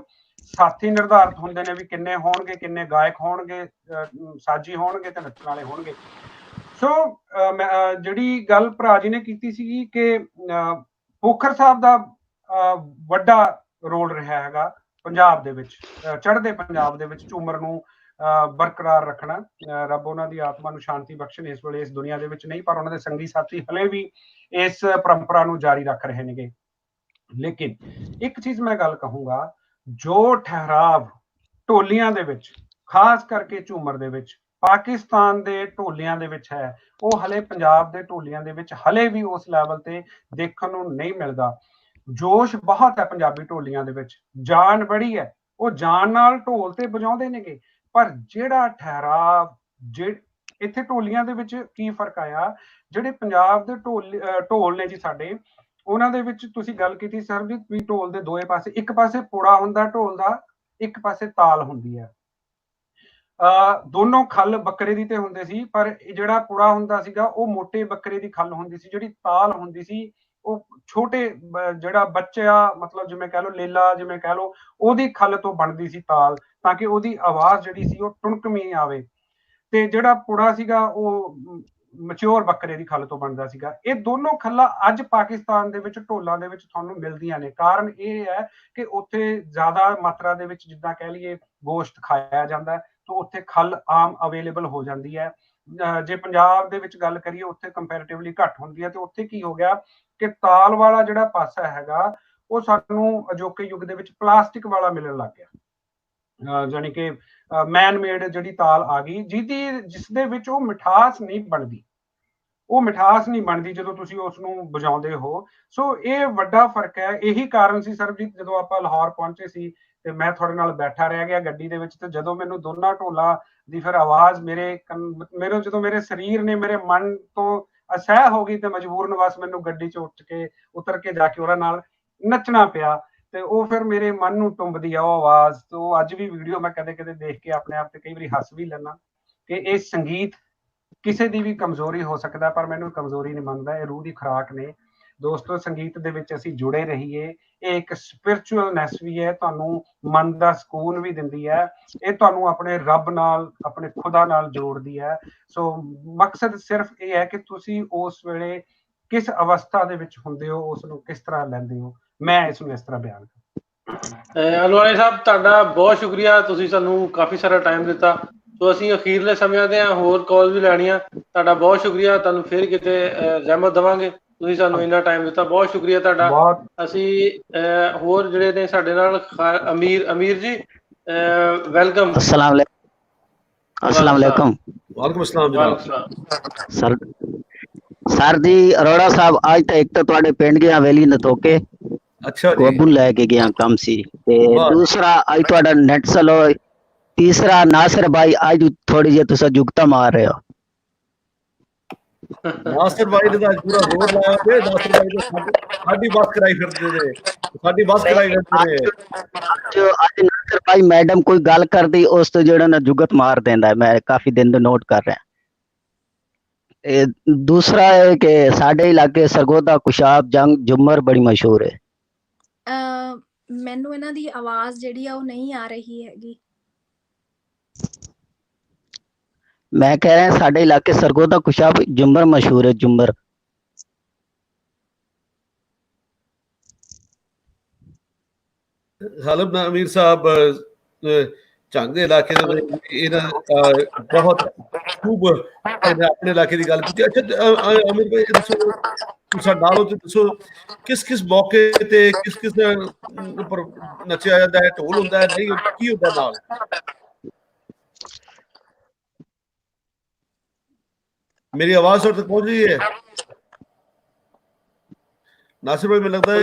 [SPEAKER 15] ਸਾਥੀ ਨਿਰਧਾਰਿਤ ਹੁੰਦੇ ਨੇ ਵੀ ਕਿੰਨੇ ਹੋਣਗੇ, ਕਿੰਨੇ ਗਾਇਕ ਹੋਣਗੇ, ਸਾਜੀ ਹੋਣਗੇ ਤੇ ਨੱਚਣ ਵਾਲੇ ਹੋਣਗੇ। ਸੋ ਜਿਹੜੀ ਗੱਲ ਭਰਾ ਜੀ ਨੇ ਕੀਤੀ ਸੀਗੀ ਕਿ ਪੋਖਰ ਸਾਹਿਬ ਦਾ ਵੱਡਾ ਰੋਲ ਰਿਹਾ ਹੈਗਾ ਪੰਜਾਬ ਦੇ ਵਿੱਚ, ਚੜ੍ਹਦੇ ਪੰਜਾਬ ਦੇ ਵਿੱਚ ਝੂਮਰ ਨੂੰ ਬਰਕਰਾਰ ਰੱਖਣਾ। ਰੱਬ ਉਹਨਾਂ ਦੀ ਆਤਮਾ ਨੂੰ ਸ਼ਾਂਤੀ ਬਖਸ਼ਣ। ਇਸ ਵੇਲੇ ਇਸ ਦੁਨੀਆ ਦੇ ਵਿੱਚ ਨਹੀਂ, ਪਰ ਉਹਨਾਂ ਦੇ ਸੰਗੀ ਸਾਥੀ ਹਲੇ ਵੀ ਇਸ ਪਰੰਪਰਾ ਨੂੰ ਜਾਰੀ ਰੱਖ ਰਹੇ ਨੇਗੇ। ਲੇਕਿਨ ਇੱਕ ਚੀਜ਼ ਮੈਂ ਗੱਲ ਕਹੂੰਗਾ, ਜੋ ਠਹਿਰਾਵ ਢੋਲੀਆਂ ਦੇ ਵਿੱਚ, ਖਾਸ ਕਰਕੇ ਝੂਮਰ ਦੇ ਵਿੱਚ ਪਾਕਿਸਤਾਨ ਦੇ ਢੋਲੀਆਂ ਦੇ ਵਿੱਚ ਹੈ, ਉਹ ਹਲੇ ਪੰਜਾਬ ਦੇ ਢੋਲੀਆਂ ਦੇ ਵਿੱਚ ਹਲੇ ਵੀ ਉਸ ਲੈਵਲ ਤੇ ਦੇਖਣ ਨੂੰ ਨਹੀਂ ਮਿਲਦਾ। ਜੋਸ਼ ਬਹੁਤ ਹੈ ਪੰਜਾਬੀ ਢੋਲੀਆਂ ਦੇ ਵਿੱਚ, ਜਾਨ ਬੜੀ ਹੈ, ਉਹ ਜਾਨ ਨਾਲ ਢੋਲ ਤੇ ਵਜਾਉਂਦੇ ਨੇਗੇ। ਪਰ ਜਿਹੜਾ ਠਹਿਰਾਵ ਇੱਥੇ ਢੋਲੀਆਂ ਦੇ ਵਿੱਚ ਕੀ ਫਰਕ ਆਇਆ, ਜਿਹੜੇ ਪੰਜਾਬ ਦੇ ਢੋਲ ਨੇ ਜੀ ਸਾਡੇ, ਉਹਨਾਂ ਦੇ ਵਿੱਚ ਤੁਸੀਂ ਗੱਲ ਕੀਤੀ ਸਰਬਜੀਤ ਵੀ ਢੋਲ ਦੇ ਦੋਏ ਪਾਸੇ, ਇੱਕ ਪਾਸੇ ਪੁੜਾ ਹੁੰਦਾ ਢੋਲ ਦਾ, ਇੱਕ ਪਾਸੇ ਤਾਲ ਹੁੰਦੀ ਹੈ। ਦੋਨੋਂ ਖੱਲ ਬੱਕਰੇ ਦੀ ਤੇ ਹੁੰਦੇ ਸੀ, ਪਰ ਜਿਹੜਾ ਪੁੜਾ ਹੁੰਦਾ ਸੀਗਾ ਉਹ ਮੋਟੇ ਬੱਕਰੇ ਦੀ ਖੱਲ ਹੁੰਦੀ ਸੀ। ਜਿਹੜੀ ਤਾਲ ਹੁੰਦੀ ਸੀ ਉਹ ਛੋਟੇ ਜਿਹੜਾ ਬੱਚਾ, ਮਤਲਬ ਜਿਵੇਂ ਕਹਿ ਲਓ ਲੇਲਾ, ਜਿਵੇਂ ਕਹਿ ਲਓ, ਉਹਦੀ ਖੱਲ ਤੋਂ ਬਣਦੀ ਸੀ ਤਾਲ, ਤਾਂ ਕਿ ਉਹਦੀ ਆਵਾਜ਼ ਜਿਹੜੀ ਸੀ ਉਹ ਟੁਣਕਵੀਂ ਆਵੇ। ਤੇ ਜਿਹੜਾ ਪੁੜਾ ਸੀਗਾ ਉਹ ਮੈਚੁਰ ਬੱਕਰੇ ਦੀ ਖੱਲ ਤੋਂ ਬਣਦਾ ਸੀਗਾ। ਇਹ ਦੋਨੋਂ ਖੱਲਾਂ ਅੱਜ ਪਾਕਿਸਤਾਨ ਦੇ ਵਿੱਚ ਢੋਲਾਂ ਦੇ ਵਿੱਚ ਤੁਹਾਨੂੰ ਮਿਲਦੀਆਂ ਨੇ। ਕਾਰਨ ਇਹ ਹੈ ਕਿ ਉੱਥੇ ਜ਼ਿਆਦਾ ਮਾਤਰਾ ਦੇ ਵਿੱਚ ਜਿੱਦਾਂ ਕਹਿ ਲਈਏ ਗੋਸ਼ਤ ਖਾਇਆ ਜਾਂਦਾ, ਤਾਂ ਉੱਥੇ ਖੱਲ ਆਮ ਅਵੇਲੇਬਲ ਹੋ ਜਾਂਦੀ ਹੈ। ਜੇ ਪੰਜਾਬ ਦੇ ਵਿੱਚ ਗੱਲ ਕਰੀਏ, ਉੱਥੇ ਕੰਪੈਰੀਟਿਵਲੀ ਘੱਟ ਹੁੰਦੀ ਹੈ। ਤੇ ਉੱਥੇ ਕੀ ਹੋ ਗਿਆ ਕਿ ਤਾਲ ਵਾਲਾ ਜਿਹੜਾ ਪਾਸਾ ਹੈਗਾ ਉਹ ਸਾਨੂੰ ਅਜੋਕੇ ਯੁੱਗ ਦੇ ਵਿੱਚ ਪਲਾਸਟਿਕ ਵਾਲਾ ਮਿਲਣ ਲੱਗ ਗਿਆ। ਜਾਣੀ ਕਿ ਮੈਨ ਮੇਡ ਜਿਹੜੀ ਤਾਲ ਆ ਗਈ, ਜਿਸ ਦੇ ਵਿੱਚ ਉਹ ਮਿਠਾਸ ਨਹੀਂ ਬਣਦੀ, ਉਹ ਮਿਠਾਸ ਨਹੀਂ ਬਣਦੀ ਜਦੋਂ ਤੁਸੀਂ ਉਸ ਨੂੰ ਵਜਾਉਂਦੇ ਹੋ। ਸੋ ਇਹ ਵੱਡਾ ਫਰਕ ਹੈ। ਇਹੀ ਕਾਰਨ ਸੀ ਸਰਬਜੀਤ, ਜਦੋਂ ਆਪਾਂ ਲਾਹੌਰ ਪਹੁੰਚੇ ਸੀ ਤੇ ਮੈਂ ਤੁਹਾਡੇ ਨਾਲ ਬੈਠਾ ਰਹਿ ਗਿਆ ਗੱਡੀ ਦੇ ਵਿੱਚ, ਤੇ ਜਦੋਂ ਮੈਨੂੰ ਦੋਨਾਂ ਢੋਲਾਂ ਦੀ ਫਿਰ ਆਵਾਜ਼ ਮੇਰੇ ਜਦੋਂ ਮੇਰੇ ਸਰੀਰ ਨੇ ਮੇਰੇ ਮਨ ਤੋਂ ਅਸਹਿ ਹੋ ਗਈ, ਤੇ ਮਜਬੂਰਨ ਵਸ ਮੈਨੂੰ ਗੱਡੀ 'ਚ ਉਤਰ ਕੇ ਜਾ ਕੇ ਉਹਨਾਂ ਨਾਲ ਨੱਚਣਾ ਪਿਆ। ਤੇ ਉਹ ਫਿਰ ਮੇਰੇ ਮਨ ਨੂੰ ਟੁੰਬਦੀ ਆ ਉਹ ਆਵਾਜ਼। ਤੇ ਉਹ ਅੱਜ ਵੀ ਵੀਡੀਓ ਮੈਂ ਕਦੇ ਕਦੇ ਦੇਖ ਕੇ ਆਪਣੇ ਆਪ ਤੇ ਕਈ ਵਾਰੀ ਹੱਸ ਵੀ ਲੈਣਾ ਕਿ ਇਹ ਸੰਗੀਤ ਕਿਸੇ ਦੀ ਵੀ ਕਮਜ਼ੋਰੀ ਹੋ ਸਕਦਾ, ਪਰ ਮੈਨੂੰ ਕਮਜ਼ੋਰੀ ਨਹੀਂ ਮੰਨਦਾ, ਇਹ ਰੂਹ ਦੀ ਖੁਰਾਕ ਨੇ। ਦੋਸਤੋ, ਸੰਗੀਤ ਦੇ ਵਿੱਚ ਅਸੀਂ ਜੁੜੇ ਰਹੀਏ। ਇਹ ਇੱਕ ਸਪਿਰਿਚੁਅਲਨੈਸ ਵੀ ਹੈ, ਤੁਹਾਨੂੰ ਮਨ ਦਾ ਸਕੂਨ ਵੀ ਦਿੰਦੀ ਹੈ, ਇਹ ਤੁਹਾਨੂੰ ਆਪਣੇ ਰੱਬ ਨਾਲ, ਆਪਣੇ ਖੁਦਾ ਨਾਲ ਜੋੜਦੀ ਹੈ। ਸੋ ਮਕਸਦ ਸਿਰਫ ਇਹ ਹੈ ਕਿ ਤੁਸੀਂ ਉਸ ਵੇਲੇ ਕਿਸ ਅਵਸਥਾ ਦੇ ਵਿੱਚ ਹੁੰਦੇ ਹੋ, ਉਸ ਨੂੰ ਕਿਸ ਤਰ੍ਹਾਂ ਲੈਂਦੇ ਹੋ। ਮੈਂ ਇਸ ਨੂੰ ਇਸ ਤਰ੍ਹਾਂ ਬਿਆਨ ਕਰਾਂ।
[SPEAKER 1] ਅਲਵਾਨੀ ਸਾਹਿਬ, ਤੁਹਾਡਾ ਬਹੁਤ ਸ਼ੁਕਰੀਆ, ਤੁਸੀਂ ਸਾਨੂੰ ਕਾਫੀ ਸਾਰਾ ਟਾਈਮ ਦਿੱਤਾ। ਸੋ ਅਸੀਂ ਅਖੀਰਲੇ ਸਮਿਆਂ ਦੇ ਹੋਰ ਕਾਲ ਵੀ ਲੈਣੀਆਂ। ਤੁਹਾਡਾ ਬਹੁਤ ਸ਼ੁਕਰੀਆ, ਤੁਹਾਨੂੰ ਫਿਰ ਕਿਤੇ ਜ਼ਹਿਮਤ ਦੇਵਾਂਗੇ। ਤੁਸੀਂ ਸਾਨੂੰ ਇੰਨਾ ਟਾਈਮ ਦਿੱਤਾ, ਬਹੁਤ ਸ਼ੁਕਰੀਆ ਤੁਹਾਡਾ। ਅਸੀਂ ਹੋਰ ਜਿਹੜੇ ਨੇ ਸਾਡੇ ਨਾਲ ਅਮੀਰ ਜੀ, ਵੈਲਕਮ।
[SPEAKER 18] अस्सलाम वालेकुम।
[SPEAKER 2] वालेकुम अस्सलाम जनाब।
[SPEAKER 18] सर जी अरोड़ा साहब, आज तो एक तो ਤੁਹਾਡੇ ਪਿੰਡ ਗਿਆ ਹਵੇਲੀ ਨਤੋਕੇ,
[SPEAKER 2] अच्छा जी,
[SPEAKER 18] ਬੱਬੂ ਲੈ ਕੇ ਗਿਆ ਕੰਮ ਸੀ, ਤੇ ਦੂਸਰਾ ਅੱਜ ਤੁਹਾਡਾ ਨੈਟ ਸਲੋ, ਤੀਸਰਾ ਨਾਸਰ ਭਾਈ ਅੱਜ ਥੋੜੀ ਜਿਹੀ ਤੁਸੀਂ ਜੁਗਤਾ ਮਾਰ ਰਹੇ ਹੋ।
[SPEAKER 2] नासिर भाई ने तो पूरा जोर लाया थे। नासिर भाई ने साडी बस कराई फिरदे ने, साडी बस कराई फिरदे ने।
[SPEAKER 18] ਅੱਜ ਨਾਸਰ ਭਾਈ ਮੈਡਮ ਕੋਈ ਗੱਲ ਕਰਦੀ, ਉਸ ਤੋਂ ਜਿਹੜਾ ਨਾ ਜੁਗਤ ਮਾਰ ਦਿੰਦਾ ਹੈ। ਮੈਂ ਕਾਫੀ ਦਿਨ ਤੋਂ ਨੋਟ ਕਰ ਰਿਹਾ। दूसरा है कि साडे इलाके सरगोदा, कुशाब, जंग, झुमर बड़ी मशहूर है।
[SPEAKER 3] ਮੈਨੂੰ ਇਹਨਾਂ ਦੀ ਆਵਾਜ਼ ਜਿਹੜੀ ਆ ਉਹ ਨਹੀਂ ਆ ਰਹੀ ਹੈਗੀ।
[SPEAKER 18] मैं कह रहा साडे इलाके सरगोदा, कुशाब, झुमर मशहूर है। झुमर
[SPEAKER 2] गालिब अमीर साहब ਝੰਗ ਦੇ ਇਲਾਕੇ ਦੇ ਵਿੱਚ ਇਹਨਾਂ ਬਹੁਤ ਖੂਬ ਆਪਣੇ ਇਲਾਕੇ ਦੀ ਗੱਲ ਕੀਤੀ। ਅੱਛਾ ਅਮੀਰ ਭਾਈ, ਦੱਸੋ ਤੁਸੀਂ ਨਾਲੋਂ ਤੇ ਦੱਸੋ ਕਿਸ ਕਿਸ ਮੌਕੇ ਤੇ ਕਿਸ ਕਿਸ ਉੱਪਰ ਨੱਚਿਆ ਜਾਂਦਾ ਹੈ? ਢੋਲ ਹੁੰਦਾ ਹੈ, ਨਹੀਂ ਕੀ ਹੁੰਦਾ ਨਾਲ? मेरी आवाज ਤੁਹਾਡੇ ਤੱਕ ਪਹੁੰਚ ਰਹੀ ਹੈ? नासिर भाई, ਮੈਨੂੰ ਲੱਗਦਾ ਹੈ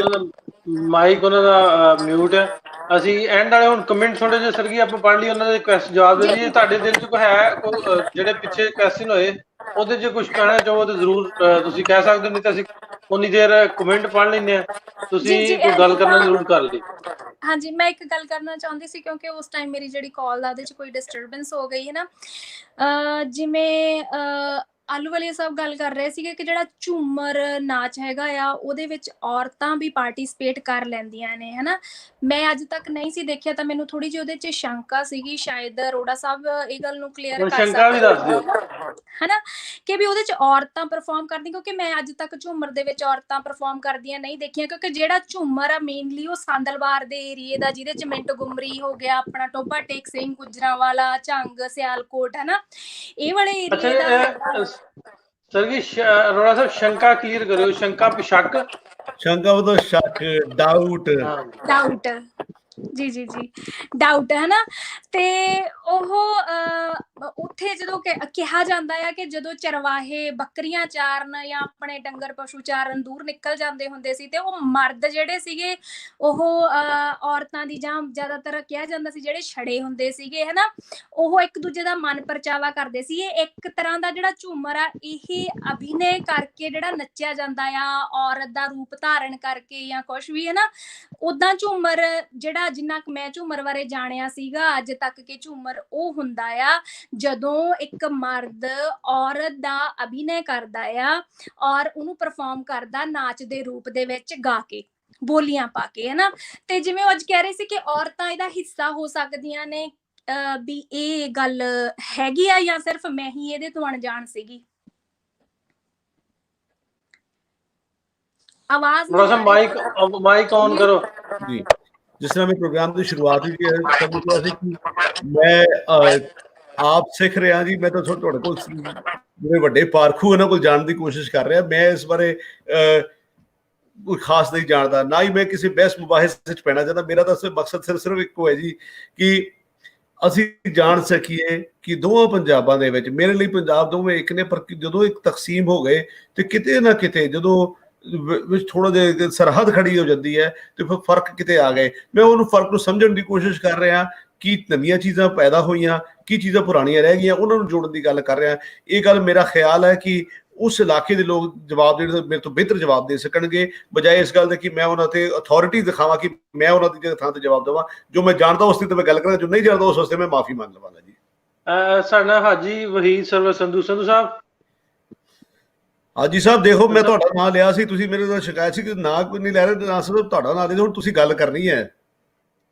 [SPEAKER 1] ਮਾਈਕ ਉਹਨਾਂ ਦਾ ਮਿਊਟ ਹੈ। ਅਸੀਂ ਐਂਡ ਵਾਲੇ ਹੁਣ ਕਮੈਂਟ ਥੋੜੇ ਜਿਹੇ ਸਰਗੀ ਆਪਾਂ ਪੜ੍ਹ ਲਈ, ਉਹਨਾਂ ਦੇ ਕੁਐਸਚਨ ਜਵਾਬ ਦੇ ਦਈਏ। ਤੁਹਾਡੇ ਦਿਲ 'ਚ ਕੋਈ ਹੈ ਕੋਈ ਜਿਹੜੇ ਪਿੱਛੇ ਕੁਐਸਚਨ ਹੋਏ ਉਹਦੇ 'ਚ ਕੁਝ ਕਹਿਣਾ ਚਾਹੋ ਤਾਂ ਜ਼ਰੂਰ ਤੁਸੀਂ ਕਹਿ ਸਕਦੇ ਹੋ, ਨਹੀਂ ਤਾਂ ਅਸੀਂ ਉਨੀ ਦੇਰ ਕਮੈਂਟ ਪੜ੍ਹ ਲੈਂਦੇ ਆ, ਤੁਸੀਂ ਕੋਈ ਗੱਲ ਕਰਨਾ ਜ਼ਰੂਰ ਕਰ ਲਈ।
[SPEAKER 3] ਹਾਂਜੀ, ਮੈਂ ਇੱਕ ਗੱਲ ਕਰਨਾ ਚਾਹੁੰਦੀ ਸੀ ਕਿਉਂਕਿ ਉਸ ਟਾਈਮ ਮੇਰੀ ਜਿਹੜੀ ਕਾਲ ਦਾ ਉਹਦੇ 'ਚ ਕੋਈ ਡਿਸਟਰਬੈਂਸ ਹੋ ਗਈ ਹੈ ਨਾ। ਜਿਵੇਂ ਆਲੂ ਵਾਲੀਆ ਸਾਹਿਬ ਗੱਲ ਕਰ ਰਹੇ ਸੀਗੇ ਕਿ ਜਿਹੜਾ ਝੂਮਰ ਨਾਚ ਹੈਗਾ ਆ ਉਹਦੇ ਵਿੱਚ ਔਰਤਾਂ ਵੀ ਪਾਰਟਿਸਿਪੇਟ ਕਰ ਲੈਂਦੀਆਂ ਨੇ, ਹਨਾ। ਮੈਂ ਅੱਜ ਤੱਕ ਨਹੀਂ ਸੀ ਦੇਖਿਆ, ਤਾਂ ਮੈਨੂੰ ਥੋੜੀ ਜਿਹੀ ਉਹਦੇ 'ਚ ਸ਼ੰਕਾ ਸੀਗੀ, ਸ਼ਾਇਦ ਅਰੋੜਾ ਸਾਹਿਬ ਇਹ ਗੱਲ ਨੂੰ ਕਲੀਅਰ ਕਰ
[SPEAKER 1] ਸ਼ੰਕਾ ਵੀ ਦੱਸ ਦਿਓ,
[SPEAKER 3] ਹਨਾ, ਕਿ ਵੀ ਉਹਦੇ 'ਚ ਔਰਤਾਂ ਪਰਫਾਰਮ ਕਰਦੀਆਂ, ਕਿਉਂਕਿ ਮੈਂ ਅੱਜ ਤੱਕ ਝੂਮਰ ਦੇ ਵਿੱਚ ਔਰਤਾਂ ਪਰਫਾਰਮ ਕਰਦੀਆਂ ਨਹੀਂ ਦੇਖੀਆਂ। ਕਿਉਂਕਿ ਜਿਹੜਾ ਝੂਮਰ ਆ ਮੇਨਲੀ ਉਹ ਸਾਂਦਲਬਾਰ ਦੇ ਏਰੀਏ ਦਾ, ਜਿਹਦੇ 'ਚ ਮਿੰਟ ਗੁਮਰੀ ਹੋ ਗਿਆ, ਆਪਣਾ ਟੋਭਾ ਟੇਕ ਸਿੰਘ, ਗੁਜਰਾਂਵਾਲਾ, ਝੰਗ, ਸਿਆਲਕੋਟ, ਹਨਾ, ਇਹ ਵਾਲੇ ਏਰੀਏ ਦਾ।
[SPEAKER 1] सर जी अरोड़ा साहब शंका क्लियर करो, शंका पे शक,
[SPEAKER 2] शंका मतलब शक, डाउट,
[SPEAKER 3] डाउट, ਜੀ ਜੀ ਜੀ, ਡਾਊਟ ਹੈ ਨਾ। ਤੇ ਉਹ ਉੱਥੇ ਜਦੋਂ ਕਿਹਾ ਜਾਂਦਾ ਆ ਕਿ ਜਦੋਂ ਚਰਵਾਹੇ ਬੱਕਰੀਆਂ ਚਾਰਨ ਜਾਂ ਆਪਣੇ ਡੰਗਰ ਪਸ਼ੂ ਚਾਰਨ ਦੂਰ ਨਿਕਲ ਜਾਂਦੇ ਹੁੰਦੇ ਸੀ, ਤੇ ਉਹ ਮਰਦ ਜਿਹੜੇ ਸੀਗੇ ਉਹ ਔਰਤਾਂ ਦੀ, ਜਾਂ ਜ਼ਿਆਦਾਤਰ ਕਿਹਾ ਜਾਂਦਾ ਸੀ ਜਿਹੜੇ ਛੜੇ ਹੁੰਦੇ ਸੀਗੇ, ਹਨਾ, ਉਹ ਇੱਕ ਦੂਜੇ ਦਾ ਮਨ ਪਰਚਾਵਾ ਕਰਦੇ ਸੀ। ਇਹ ਇੱਕ ਤਰ੍ਹਾਂ ਦਾ ਜਿਹੜਾ ਝੂਮਰ ਆ, ਇਹ ਅਭਿਨੈ ਕਰਕੇ ਜਿਹੜਾ ਨੱਚਿਆ ਜਾਂਦਾ ਆ, ਔਰਤ ਦਾ ਰੂਪ ਧਾਰਨ ਕਰਕੇ ਜਾਂ ਕੁਛ ਵੀ, ਹਨਾ। ਉਦਾਂ ਝੂਮਰ ਜਿਹੜਾ, ਜਿੰਨਾ ਕੁ ਮੈਂ ਝੂਮਰ ਬਾਰੇ ਜਾਣਿਆ ਸੀਗਾ ਅੱਜ ਤੱਕ, ਕਿ ਝੂਮਰ ਉਹ ਹੁੰਦਾ ਆ ਜਦੋਂ ਇੱਕ ਮਰਦ ਔਰਤ ਦਾ ਅਭਿਨੈ ਕਰਦਾ ਆ ਔਰ ਉਹਨੂੰ ਪਰਫਾਰਮ ਕਰਦਾ ਨਾਚ ਦੇ ਰੂਪ ਦੇ ਵਿੱਚ, ਗਾ ਕੇ, ਬੋਲੀਆਂ ਪਾ ਕੇ, ਹਨਾ। ਤੇ ਜਿਵੇਂ ਉਹ ਅੱਜ ਕਹਿ ਰਹੇ ਸੀ ਕਿ ਔਰਤਾਂ ਇਹਦਾ ਹਿੱਸਾ ਹੋ ਸਕਦੀਆਂ ਨੇ, ਵੀ ਇਹ ਗੱਲ ਹੈਗੀ ਆ ਜਾਂ ਸਿਰਫ ਮੈਂ ਹੀ ਇਹਦੇ ਤੋਂ ਅਣਜਾਣ ਸੀਗੀ? ਆਵਾਜ਼
[SPEAKER 1] ਮਾਈਕ ऑन करो
[SPEAKER 2] जी। जिस तरह मैं प्रोग्राम की शुरुआत ही सब किਹਾ ਸੀ ਕਿ ਮੈਂ ਆਪ ਸਿੱਖ ਰਿਹਾ ਜੀ, ਮੈਂ ਤਾਂ ਤੁਹਾਡੇ ਕੋਲ ਜਿਹੜੇ ਵੱਡੇ ਪਾਰਖੂ ਇਹਨਾਂ ਕੋਲ ਜਾਣ ਦੀ ਕੋਸ਼ਿਸ਼ ਕਰ ਰਿਹਾ। ਮੈਂ ਇਸ ਬਾਰੇ ਕੋਈ ਖਾਸ ਨਹੀਂ ਜਾਣਦਾ, ਨਾ ਹੀ ਮੈਂ ਕਿਸੇ ਬਹਿਸ ਮੁਬਾਹਿਸ ਵਿੱਚ ਪੈਣਾ ਚਾਹੁੰਦਾ। ਮੇਰਾ ਤਾਂ ਮਕਸਦ ਸਿਰਫ ਇੱਕੋ ਹੈ ਜੀ ਕਿ ਅਸੀਂ ਜਾਣ ਸਕੀਏ ਕਿ ਦੋਵਾਂ ਪੰਜਾਬਾਂ ਦੇ ਵਿੱਚ, ਮੇਰੇ ਲਈ ਪੰਜਾਬ ਦੋਵੇਂ ਇੱਕ ਨੇ, ਪਰ ਜਦੋਂ ਇੱਕ ਤਕਸੀਮ ਹੋ ਗਏ ਤੇ ਕਿਤੇ ਨਾ ਕਿਤੇ ਜਦੋਂ ਵਿੱਚ ਥੋੜਾ ਜਿਹਾ ਸਰਹੱਦ ਖੜੀ ਹੋ ਜਾਂਦੀ ਹੈ ਤੇ ਫਿਰ ਫਰਕ ਕਿਤੇ ਆ ਗਏ। ਮੈਂ ਉਹਨੂੰ ਫਰਕ ਨੂੰ ਸਮਝਣ ਦੀ ਕੋਸ਼ਿਸ਼ ਕਰ ਰਿਹਾ, ਕੀ ਨਵੀਆਂ ਚੀਜ਼ਾਂ ਪੈਦਾ ਹੋਈਆਂ, ਕੀ ਚੀਜ਼ਾਂ ਪੁਰਾਣੀਆਂ ਰਹਿ ਗਈਆਂ, ਉਹਨਾਂ ਨੂੰ ਜੋੜਨ ਦੀ ਗੱਲ ਕਰ ਰਿਹਾ। ਇਹ ਗੱਲ ਮੇਰਾ ਖਿਆਲ ਹੈ ਕਿ ਉਸ ਇਲਾਕੇ ਦੇ ਲੋਕ ਜਵਾਬ ਦੇਣ ਮੇਰੇ ਤੋਂ ਬਿਹਤਰ ਜਵਾਬ ਦੇ ਸਕਣਗੇ, ਬਜਾਏ ਇਸ ਗੱਲ ਦੇ ਕਿ ਮੈਂ ਉਹਨਾਂ ਤੇ ਅਥਾਰਟੀ ਦਿਖਾਵਾਂ ਕਿ ਮੈਂ ਉਹਨਾਂ ਦੀ ਥਾਂ ਤੇ ਜਵਾਬ ਦੇਵਾਂ। ਜੋ ਮੈਂ ਜਾਣਦਾ ਉਸ ਤੇ ਮੈਂ ਗੱਲ ਕਰਾਂ, ਜੋ ਨਹੀਂ ਜਾਣਦਾ ਉਸ ਵਾਸਤੇ ਮੈਂ ਮਾਫੀ ਮੰਗ ਲਵਾਂਗਾ ਜੀ।
[SPEAKER 1] ਸਾਡਾ ਹਾਜੀ ਵਹੀਦ ਸਰਵਰ ਸੰਧੂ ਸਾਹਿਬ।
[SPEAKER 2] ਹਾਜੀ ਸਾਹਿਬ ਦੇਖੋ, ਮੈਂ ਤੁਹਾਡਾ ਨਾਂ ਲਿਆ ਸੀ, ਤੁਸੀਂ ਮੇਰੇ ਨਾਲ ਸ਼ਿਕਾਇਤ ਸੀ ਕਿ ਨਾਂ ਕੋਈ ਨਹੀਂ ਲੈ ਰਹੇ, ਨਾ ਸਿਰਫ ਤੁਹਾਡਾ ਨਾਂ ਦੇ, ਹੁਣ ਤੁਸੀਂ ਗੱਲ ਕਰਨੀ ਹੈ।